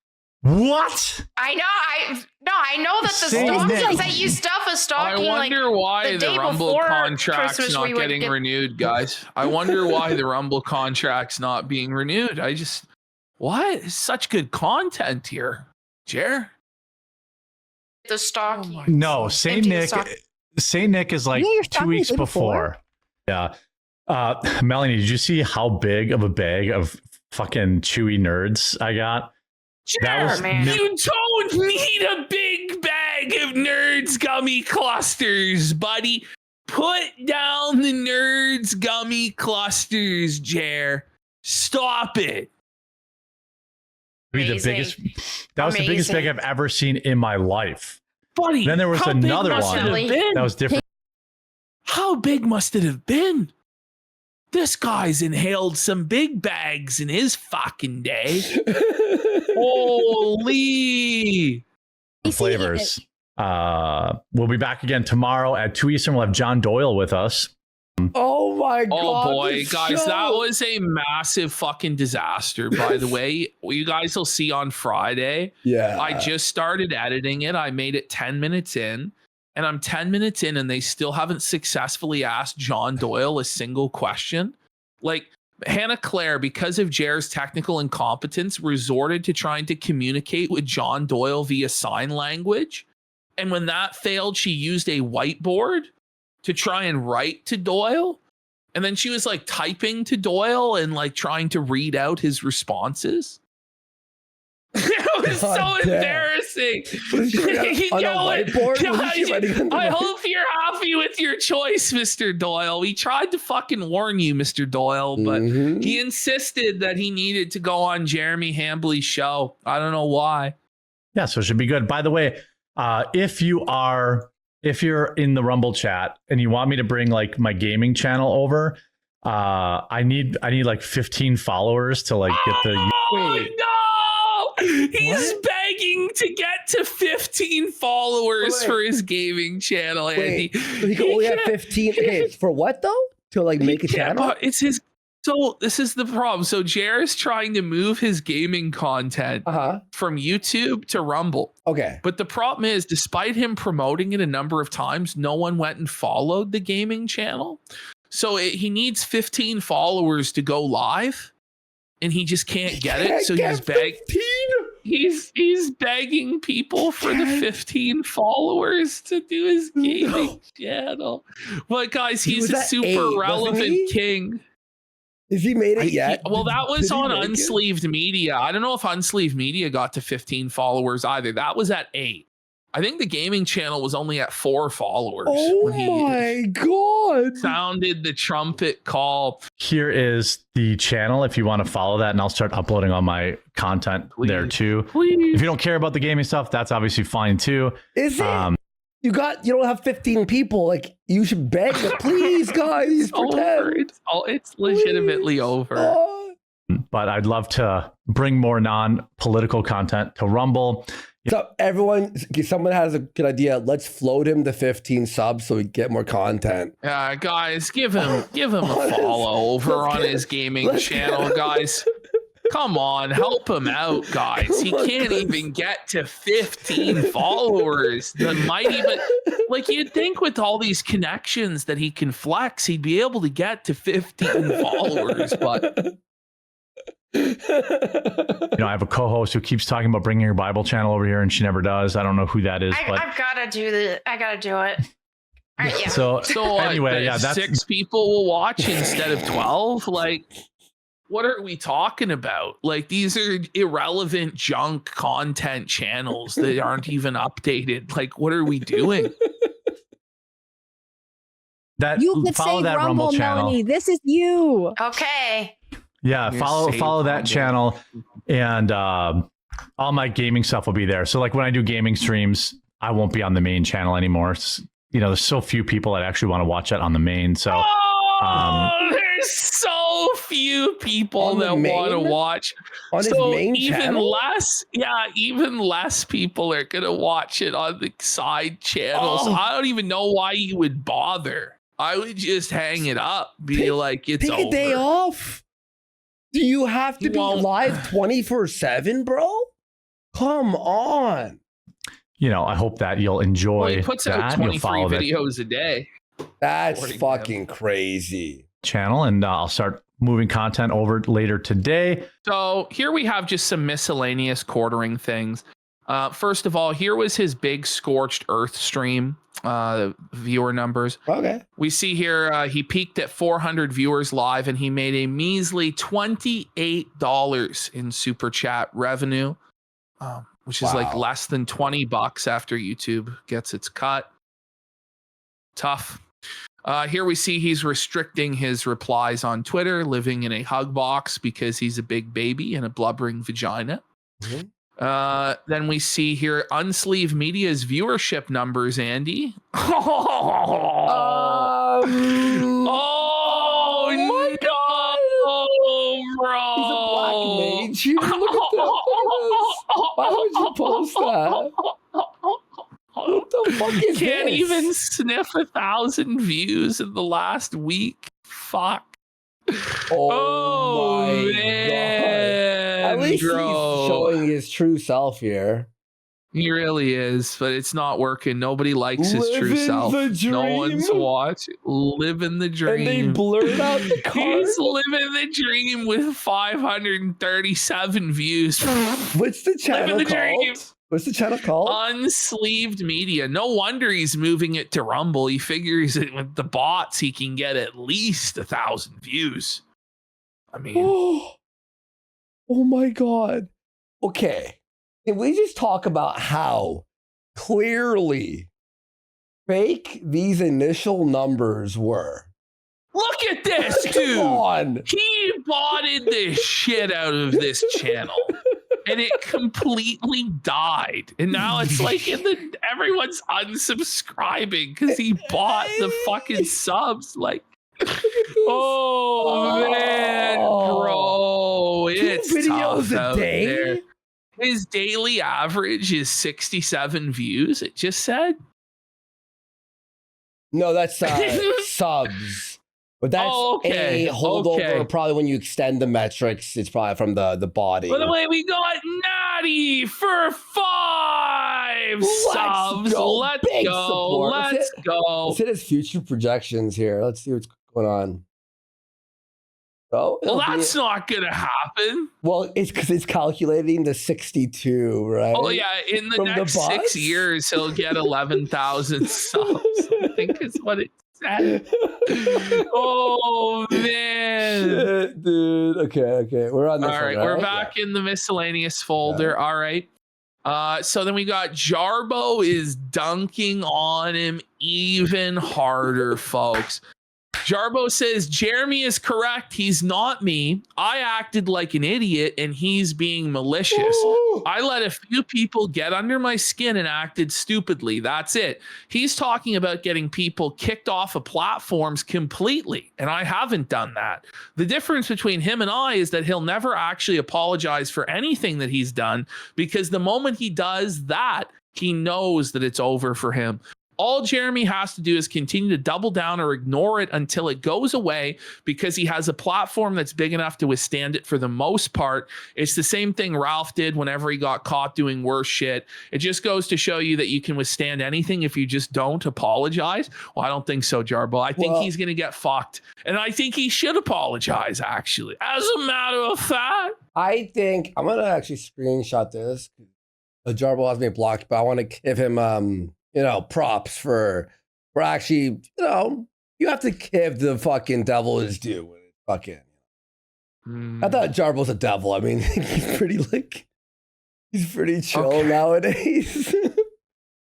What? I know. I know that the Saint Nick. stockings that you stuff a I stocking. wonder like, why the the day Rumble before contract's Christmas, not we would getting get- renewed, guys. I wonder why the Rumble contract's not being renewed. What? Such good content here, Jer. The stocking. No, Saint Empty the Nick. stock- Saint Nick is like Yeah, you're 2 talking weeks the day before. Yeah. Melanie, did you see how big of a bag of fucking chewy nerds I got? Jer, you don't need a big bag of Nerds gummy clusters, buddy. Put down the Nerds gummy clusters, Jer. Stop it. Be the Amazing. biggest. That was the biggest bag Amazing. I've ever seen in my life. Buddy, Then there was how big another must one it have been? that was different. How big must it have been? This guy's inhaled some big bags in his fucking day. Holy. Flavors. We'll be back again tomorrow at 2 Eastern. We'll have John Doyle with us. Oh my god. Oh boy, this guys, that show. was a massive fucking disaster, by the way. You guys will see on Friday. Yeah. I just started editing it. I made it 10 minutes in, and I'm 10 minutes in, and they still haven't successfully asked John Doyle a single question. Like, Hannah Claire, because of Jer's technical incompetence, resorted to trying to communicate with John Doyle via sign language. And when that failed, she used a whiteboard to try and write to Doyle. And then she was like typing to Doyle and like trying to read out his responses. It was God so damn. embarrassing. Was she writing on a whiteboard? Wasn't she writing on the I whiteboard? hope you're happy with your choice, Mr. Doyle. We tried to fucking warn you, Mr. Doyle, but Mhm. he insisted that he needed to go on Jeremy Hambley's show. I don't know why. Yeah, so it should be good. By the way, if you're in the Rumble chat and you want me to bring like my gaming channel over, I need like 15 followers to like get the. Oh, no! He's begging to get to 15 followers Wait. for his gaming channel, Andy. Wait, so he can only have 15. Okay, for what though? To like make a Yeah, channel? but it's his. So this is the problem. So Jer is trying to move his gaming content from YouTube to Rumble. Okay. But the problem is, despite him promoting it a number of times, no one went and followed the gaming channel. So he needs 15 followers to go live, and he just can't get it. So he's begging. He's begging people for the 15 followers to do his gaming channel. But guys, He he's was a at super 8, wasn't relevant he? king. Has he made it yet? Well, that was Did he on make it? Unsleeved Media. I don't know if Unsleeved Media got to 15 followers either. That was at 8. I think the gaming channel was only at 4 followers when he my god. sounded the trumpet call. Here is the channel if you want to follow that, and I'll start uploading all my content there too. If you don't care about the gaming stuff, that's obviously fine too. Is it? You don't have 15 people. Like, you should beg them, please, guys. Over. It's legitimately over. But I'd love to bring more non-political content to Rumble. So someone has a good idea. Let's float him to 15 subs so we get more content. Guys, give him a follow over on his gaming channel, guys. Come on, help him out, guys. He can't even get to 15 followers. The mighty, but like you'd think with all these connections that he can flex, he'd be able to get to 15 followers, but I have a co-host who keeps talking about bringing her Bible channel over here, and she never does. I don't know who that is, but I've got to do it. All right, yeah. so anyway, what, that's 6 people will watch instead of 12. Like, what are we talking about? Like, these are irrelevant junk content channels that aren't even updated. Like, what are we doing? that. You could Follow say that Rumble, channel. Melanie. This is you. Okay. Yeah, follow that channel, and all my gaming stuff will be there. So like when I do gaming streams, I won't be on the main channel anymore. There's so few people that actually want to watch that on the main. So There's so few people On the that want to main? watch. On his So main even channel? even less people are gonna watch it on the side channels. Oh. I don't even know why you would bother. I would just hang it up, be like, it's Take over. a day off. Do you have to be live 24/7, bro? Come on. You know, I hope that you'll enjoy Well, he puts that. out and you'll 23 follow the videos a day. That's fucking crazy. channel, and I'll start moving content over later today. So here we have just some miscellaneous quartering things. First of all, here was his big Scorched Earth stream viewer numbers. Okay. We see here he peaked at 400 viewers live, and he made a measly $28 in super chat revenue, which is like less than $20 after YouTube gets its cut. Tough. Here we see he's restricting his replies on Twitter, living in a hug box because he's a big baby and a blubbering vagina. Mm-hmm. Then we see here Unsleeve Media's viewership numbers, Andy. Oh my God, bro. He's a black mage here. Look at this. Why would you post that? What the fuck is Can't this? even sniff 1,000 views in the last week. Fuck. Oh my man. God. At least bro. he's showing his true self here. He really is, but it's not working. Nobody likes his true Living self. the dream. No one's watching. Living the dream. And they blurred out the card. He's living the dream with 537 views. What's the channel Living the called? dream. What's the channel called? Unsleeved Media. No wonder he's moving it to Rumble. He figures that with the bots, he can get at least 1,000 views. I mean, oh my God. Okay. Can we just talk about how clearly fake these initial numbers were? look at this, dude. Come on. He botted the shit out of this channel. And it completely died. And now it's like everyone's unsubscribing because he bought the fucking subs. Like, oh man, bro. It's videos tough a out day? there. His daily average is 67 views, it just said. No, that's subs. But that's a holdover. Probably when you extend the metrics, it's probably from the body. By the way, we got Natty for 5 subs. Let's Big go. support. Let's go. Let's hit his future projections here. Let's see what's going on. Oh, Well, that's not going to happen. Well, it's because it's calculating the 62, right? Oh, yeah. In the From next bots? 6 years, he'll get 11,000 subs. I think is what it said. Oh, man. Shit, dude. Okay. We're on this All right. one, We're back in the miscellaneous folder. All right. So then we got Jarbo is dunking on him even harder, folks. Jarbo says, Jeremy is correct. He's not me. I acted like an idiot and he's being malicious. I let a few people get under my skin and acted stupidly. That's it. He's talking about getting people kicked off of platforms completely, and I haven't done that. The difference between him and I is that he'll never actually apologize for anything that he's done, because the moment he does that, he knows that it's over for him. All Jeremy has to do is continue to double down or ignore it until it goes away, because he has a platform that's big enough to withstand it for the most part. It's the same thing Ralph did whenever he got caught doing worse shit. It just goes to show you that you can withstand anything if you just don't apologize. Well, I don't think so, Jarbo. I think he's going to get fucked. And I think he should apologize, actually. As a matter of fact. I think I'm going to actually screenshot this. Jarbo has me blocked, but I want to give him props for actually, you have to give the fucking devil his due when it's fucking. I thought Jarbo's a devil. I mean, he's pretty chill nowadays.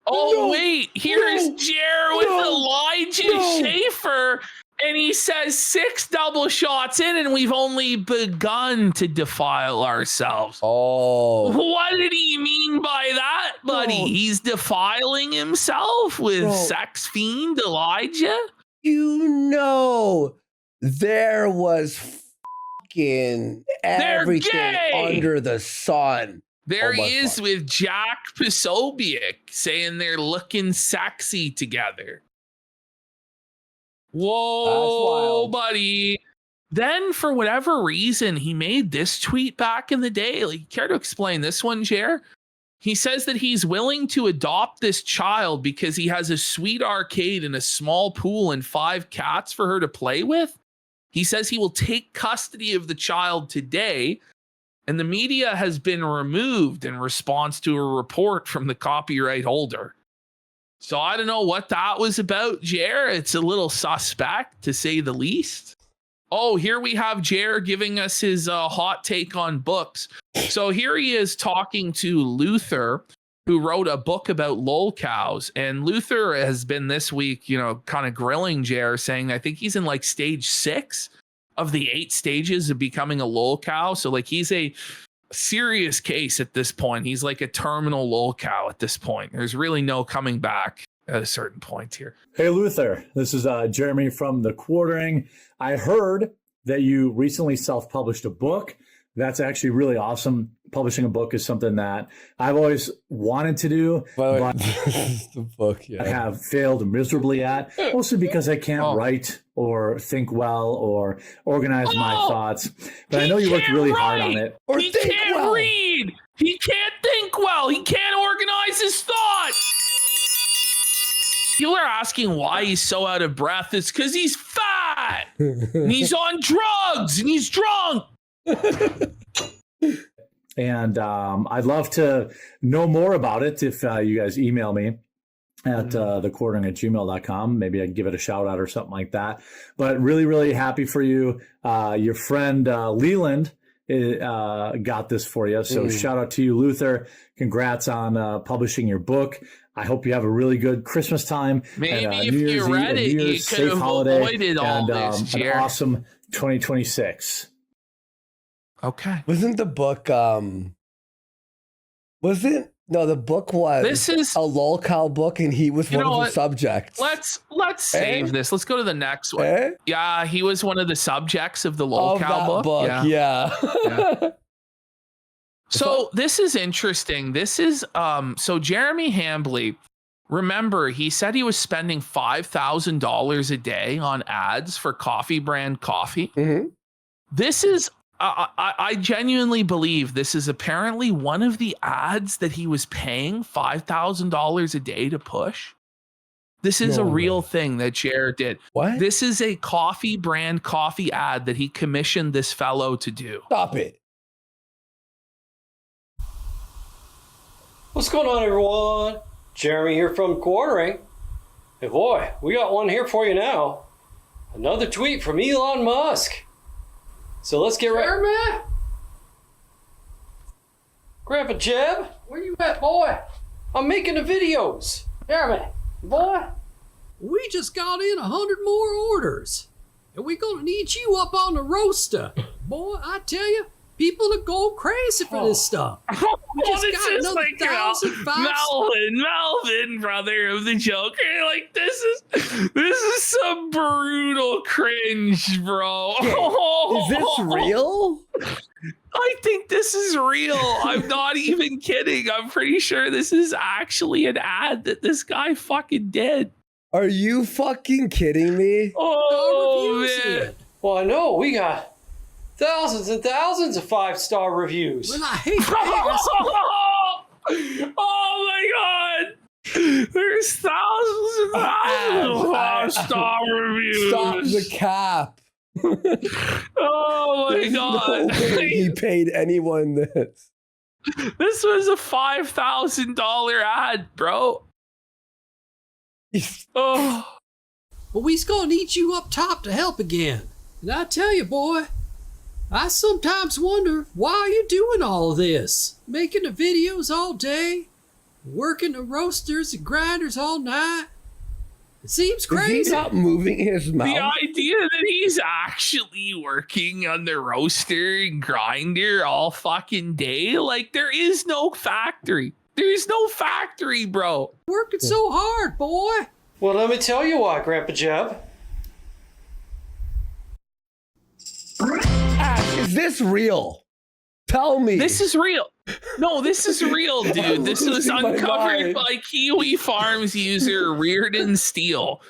Wait, here's Jer with Elijah Schaefer, and he says 6 double shots in, and we've only begun to defile ourselves. Oh. What did he mean by that, buddy? Bro. He's defiling himself with sex fiend Elijah? There was fucking everything under the sun. There he is with Jack Posobiec saying they're looking sexy together. Whoa, buddy. Then, for whatever reason, he made this tweet back in the day. Like, care to explain this one, Jer? He says that he's willing to adopt this child because he has a sweet arcade and a small pool and 5 cats for her to play with. He says he will take custody of the child today, and the media has been removed in response to a report from the copyright holder. So I don't know what that was about, Jer. It's a little suspect, to say the least. Oh, here we have Jer giving us his hot take on books. So here he is talking to Luther, who wrote a book about lolcows. And Luther has been this week, kind of grilling Jer, saying I think he's in like stage 6 of the 8 stages of becoming a lolcow. So like he's a serious case at this point. He's like a terminal lolcow at this point. There's really no coming back at a certain point here. Hey, Luther, this is Jeremy from The Quartering. I heard that you recently self-published a book. That's actually really awesome. Publishing a book is something that I've always wanted to do, but the book, yeah. I have failed miserably at, mostly because I can't write or think well or organize my thoughts. But I know you worked really hard on it. He can't read. He can't think well. He can't organize his thoughts. People are asking why he's so out of breath. It's because he's fat. And he's on drugs and he's drunk. And I'd love to know more about it if you guys email me at thequartering@gmail.com. Maybe I can give it a shout out or something like that. But really, really happy for you. Your friend Leland got this for you. So shout out to you, Luther. Congrats on publishing your book. I hope you have a really good Christmas time. Maybe and, if New Year's you read Eve, it, New you Year's could safe have holiday, avoided all and this, an Jer. awesome 2026. Okay. Wasn't the book No, the book was This is a lolcow book, and he was one of the subjects. Let's save this. Let's go to the next one. Yeah, he was one of the subjects of the lolcow book. Yeah. So this is interesting. This is so Jeremy Hambley, remember, he said he was spending $5,000 a day on ads for coffee brand coffee. This is I genuinely believe this is apparently one of the ads that he was paying $5,000 a day to push. This is a real thing that Jared did. What? This is a coffee brand coffee ad that he commissioned this fellow to do. Stop it. What's going on, everyone? Jeremy here from Quartering. Hey, boy, we got one here for you now. Another tweet from Elon Musk. So let's get right. Jeremy? Grandpa Jeb? Where you at, boy? I'm making the videos. Jeremy, boy? We just got in 100 more orders. And we're going to need you up on the roaster. Boy, I tell you, people are going crazy for this stuff. We just This got is another like 1,005 Melvin, brother of the Joker. Like this is some brutal cringe, bro. Is this real? I think this is real. I'm not even kidding. I'm pretty sure this is actually an ad that this guy fucking did. Are you fucking kidding me? Oh, man. Well, I know. We got thousands and thousands of 5-star reviews. Well, I hate Oh my god! There's thousands and thousands of 5-star reviews. Stop the cap. Oh my There's god! No way he paid anyone this. This was a $5,000 ad, bro. Oh. But we's gonna need you up top to help again. And I tell you, boy, I sometimes wonder why you're doing all of this. Making the videos all day, working the roasters and grinders all night. It seems crazy. Is he not moving his mouth? The idea that he's actually working on the roaster and grinder all fucking day, like there is no factory. There's no factory, bro. Working so hard, boy. Well, let me tell you why, Grandpa Jeb. Is this real? Tell me. This is real. No, this is real, dude. This was losing my uncovered mind. by Kiwi Farms user Reardon Steele.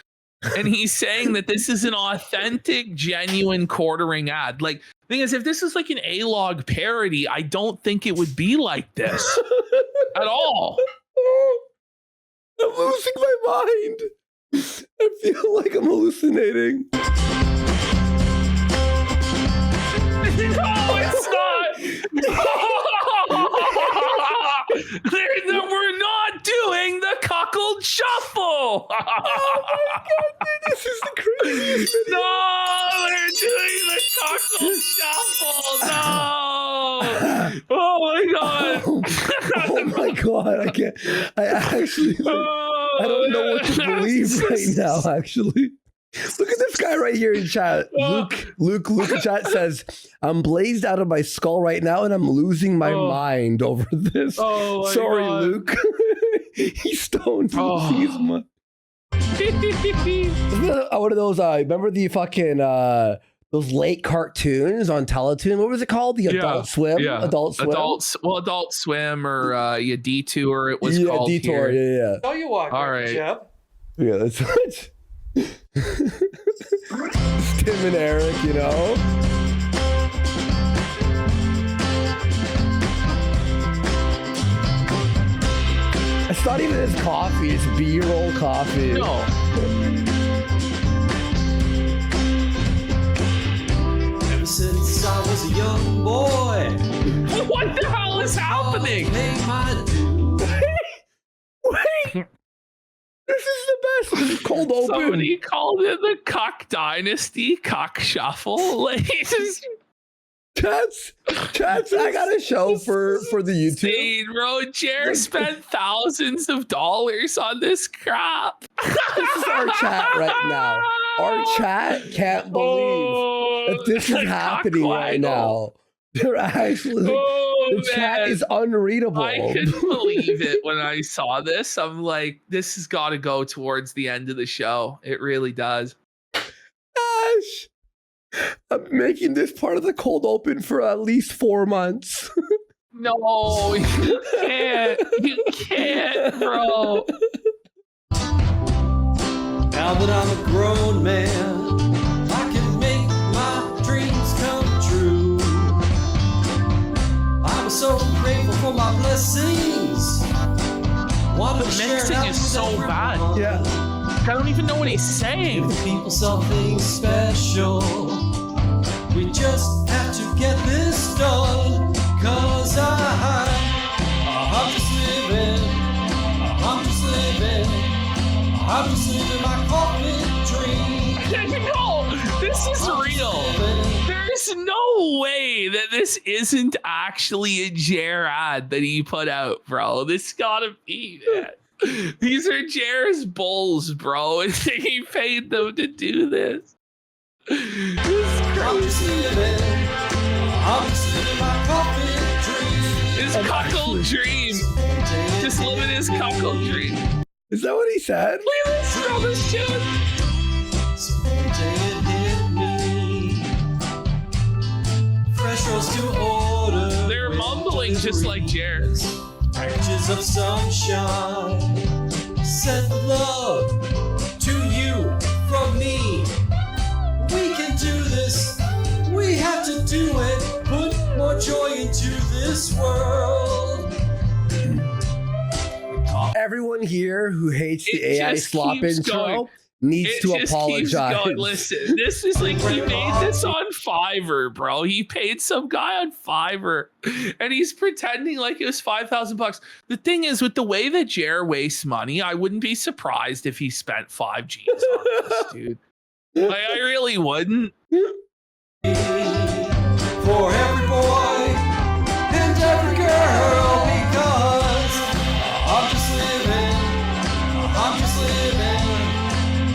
And he's saying that this is an authentic, genuine Quartering ad. Like, thing is, if this is like an A-log parody, I don't think it would be like this. at all. I'm losing my mind. I feel like I'm hallucinating. No, it's not. We're not doing the cuckold shuffle. Oh my god, dude, this is the craziest video. No, we're doing the cuckold shuffle. No. Oh my god. Oh my god, I can't. I don't know what to believe right now, actually. Look at this guy right here in chat. Luke in chat says, I'm blazed out of my skull right now and I'm losing my mind over this. Oh my Sorry, God. Luke. He's stoned. Losing his mind. One of those, remember the fucking, those late cartoons on Teletoon? What was it called? The Adult Swim? Yeah. Adult Swim? Adult Swim or Detour, it was called Detour, here. yeah. Tell you what, All right. Jeb. Yeah, that's what. It's Tim and Eric, you know? It's not even his coffee, it's B-roll coffee. No. Ever since I was a young boy. What the hell is happening? Wait! This is the best. This is cold open. Somebody called it the Cuck Dynasty Cuck Shuffle. Like, Chats, I got a show for the YouTube. insane, bro. Jer spent thousands of dollars on this crap. This is our chat right now. Our chat can't believe that this is happening right now. They're actually, the chat is unreadable. I couldn't believe it when I saw this. I'm like, this has got to go towards the end of the show. It really does. Gosh, I'm making this part of the cold open for at least 4 months. No, you can't. You can't, bro. Now that I'm a grown man, I can make my dreams come true. I'm so grateful for my blessings. The mixing is so bad. Yeah. I don't even know what he's saying. Give people something special. We just have to get this done. Cause I'm just living. I'm just living. I'm just living my corporate dream. No, this is real. There's no way that this isn't actually a Jer ad that he put out, bro. This gotta be that. These are Jer's bulls, bro, and he paid them to do this. This is crazy. I'm just living my corporate dream. His cuckold dream. Just living his cuckold dream. Is that what he said? Let's throw this tune. Fresh rolls to order. They're mumbling just like Jer. Packages of sunshine. Send love to you from me. We can do this. We have to do it. Put more joy into this world. Everyone here who hates the It AI just slop keeps intro going. needs It to just apologize. keeps going. Listen, this is like he made this on Fiverr, bro. He paid some guy on Fiverr, and he's pretending like it was $5,000. The thing is, with the way that Jer wastes money, I wouldn't be surprised if he spent 5 G's on this, dude. Like, I really wouldn't. For every boy and every girl, because I'm just living. I'm just living.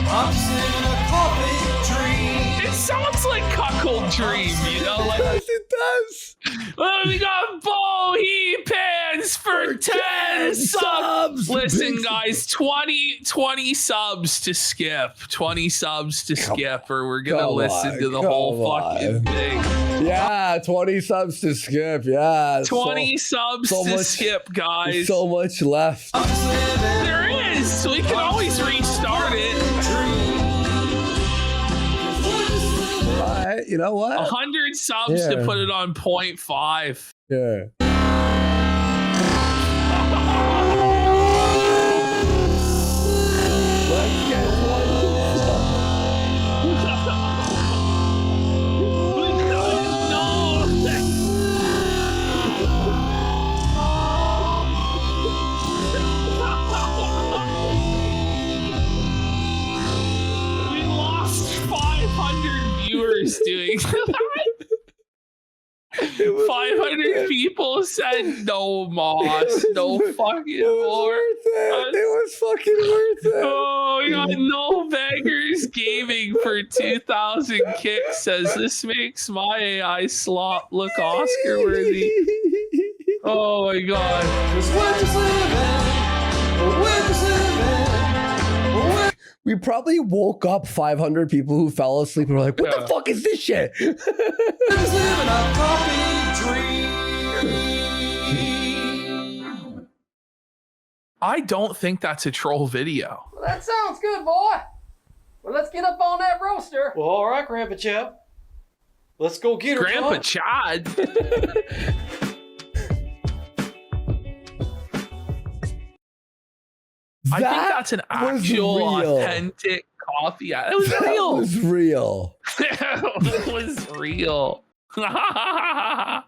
I'm just living a corporate dream. It sounds like cuckold dream, you know? Like, It does. oh, we got Bohea Pants for 10 subs. Listen, guys, 20 subs to skip. 20 subs to skip, or we're going to listen to the whole fucking thing. Yeah, 20 subs to skip. Yeah. 20 subs to skip, guys. So much left. There is. So we can always restart it. You know what? 100 subs to put it on 0.5. Yeah. almost said no, Moss. No fucking more. It was fucking worth it. Oh, we got No Beggars Gaming for 2,000 kicks. Says this makes my AI slop look Oscar worthy. Oh my god. We probably woke up 500 people who fell asleep and were like, what the fuck is this shit? I don't think that's a troll video. Well, that sounds good, boy. Well, let's get up on that roaster. Well, all right, Grandpa Chad. Let's go get her. Grandpa John. Chad. I think that's an actual authentic coffee. It was That real. was real. It was real. Oh.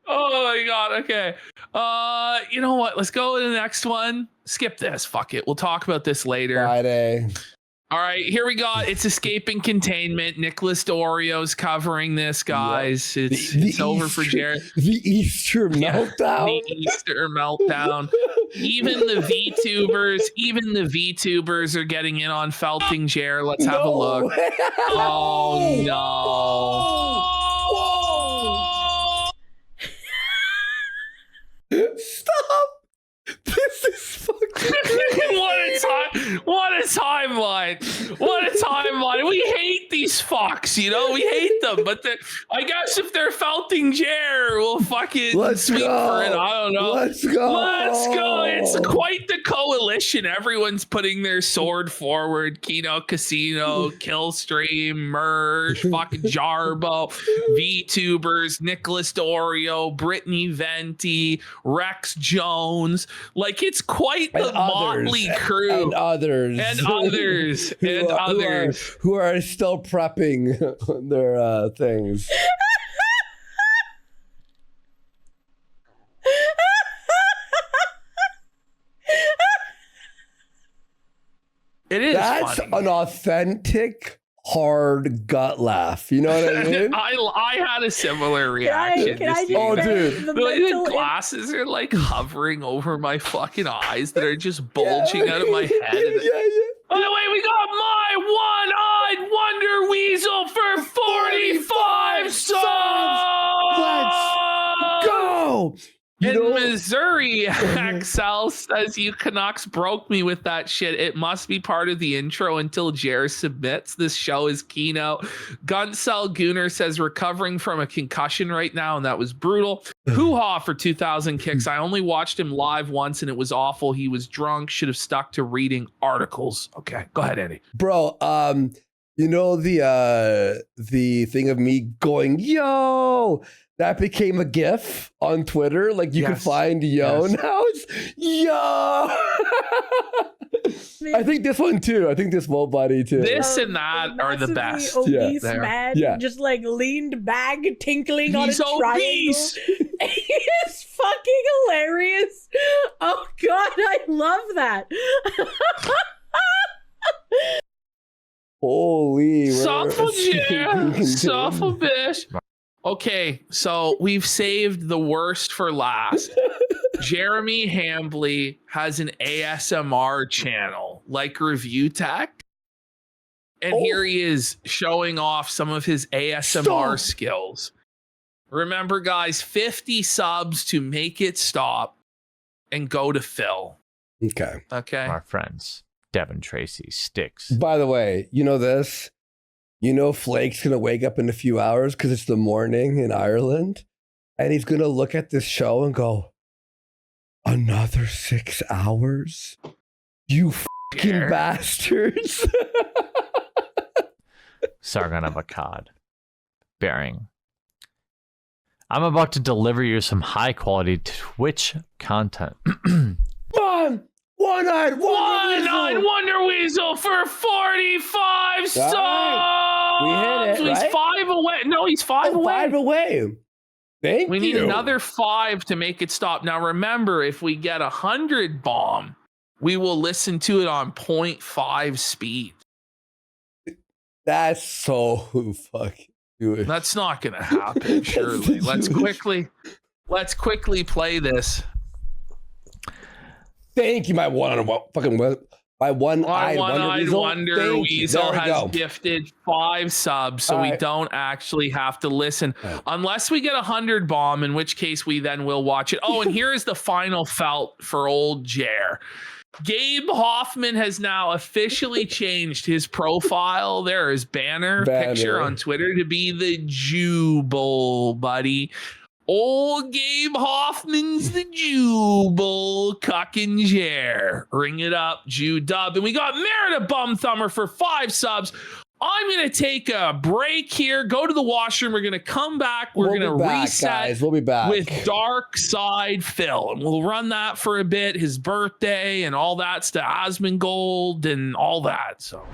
Oh my god. Okay. You know what? Let's go to the next one. Skip this. Fuck it. We'll talk about this later. Friday. All right, here we got It's Escaping Containment. Nicholas Dorio's covering this, guys. Yep. It's over for Jared. The Easter meltdown. The Easter meltdown. Even the VTubers are getting in on felting Jared. Let's have a look. Oh no. Stop. This is fucking What a timeline. What a timeline. We hate these fucks, you know? We hate them. But I guess if they're felting Jer, we'll fucking sweep for it. I don't know. Let's go. Let's go. It's quite the coalition. Everyone's putting their sword forward. Kino Casino, Killstream, Merge, fucking Jarbo, VTubers, Nicholas Dorio, Brittany Venti, Rex Jones. Like, it's quite the motley crew. And others. Who are still prepping their things. It is That's funny. an authentic, hard gut laugh. You know what I mean? I had a similar reaction. The glasses are like hovering over my fucking eyes that are just bulging out of my head. By the way, we got my one-eyed Wonder Weasel for 45 subs. Let's go. In Missouri, XL says you Canucks broke me with that shit. It must be part of the intro until Jer submits. This show is Kino. Guncel Gooner says recovering from a concussion right now, and that was brutal. Hoo-ha for 2,000 kicks. I only watched him live once, and it was awful. He was drunk. Should have stuck to reading articles. Okay, go ahead, Andy. Bro, you know the thing of me going, yo, that became a GIF on Twitter. Like you can find yo now. It's yo. I think this one too. I think this Whoa Buddy too. This and that are the best. Obese man, just like leaned back, tinkling on a obese. triangle. It's fucking hilarious. Oh god, I love that. Holy. Suffer bitch. Okay, so we've saved the worst for last. Jeremy Hambley has an ASMR channel like Review Tech. And here he is showing off some of his ASMR skills. Remember, guys, 50 subs to make it stop and go to Phil. Okay. Our friends, Devin Tracy, Sticks. By the way, you know this? You know Flake's going to wake up in a few hours because it's the morning in Ireland. And he's going to look at this show and go, another 6 hours? You fucking bastards. Sargon of Akkad. Bearing. I'm about to deliver you some high quality Twitch content. One-eyed Wonder Weasel for 45 subs. We hit it, He's right? 5 away. No, he's 5 away. 5 away. Thank we you. need another 5 to make it stop. Now, remember, if we get 100 bomb, we will listen to it on 0.5 speed. That's so fucking good. That's not going to happen, surely. Let's quickly Let's quickly play this. Thank you, my one-eyed Wonder Weasel has gifted 5 subs, so we don't actually have to listen unless we get 100 bomb, in which case we then will watch it. Oh, and here is the final felt for old Jer. Gabe Hoffman has now officially changed his profile. There is banner picture on Twitter to be the Jubal buddy. Old Gabe Hoffman's the Jubal cucking Jer. Ring it up, Jew dub. And we got Merida Bum Thumber for 5 subs. I'm going to take a break here, go to the washroom. We're going to come back. We're going to reset guys. We'll be back with Dark Side Phil. And we'll run that for a bit, his birthday and all that stuff, Asmongold and all that. So...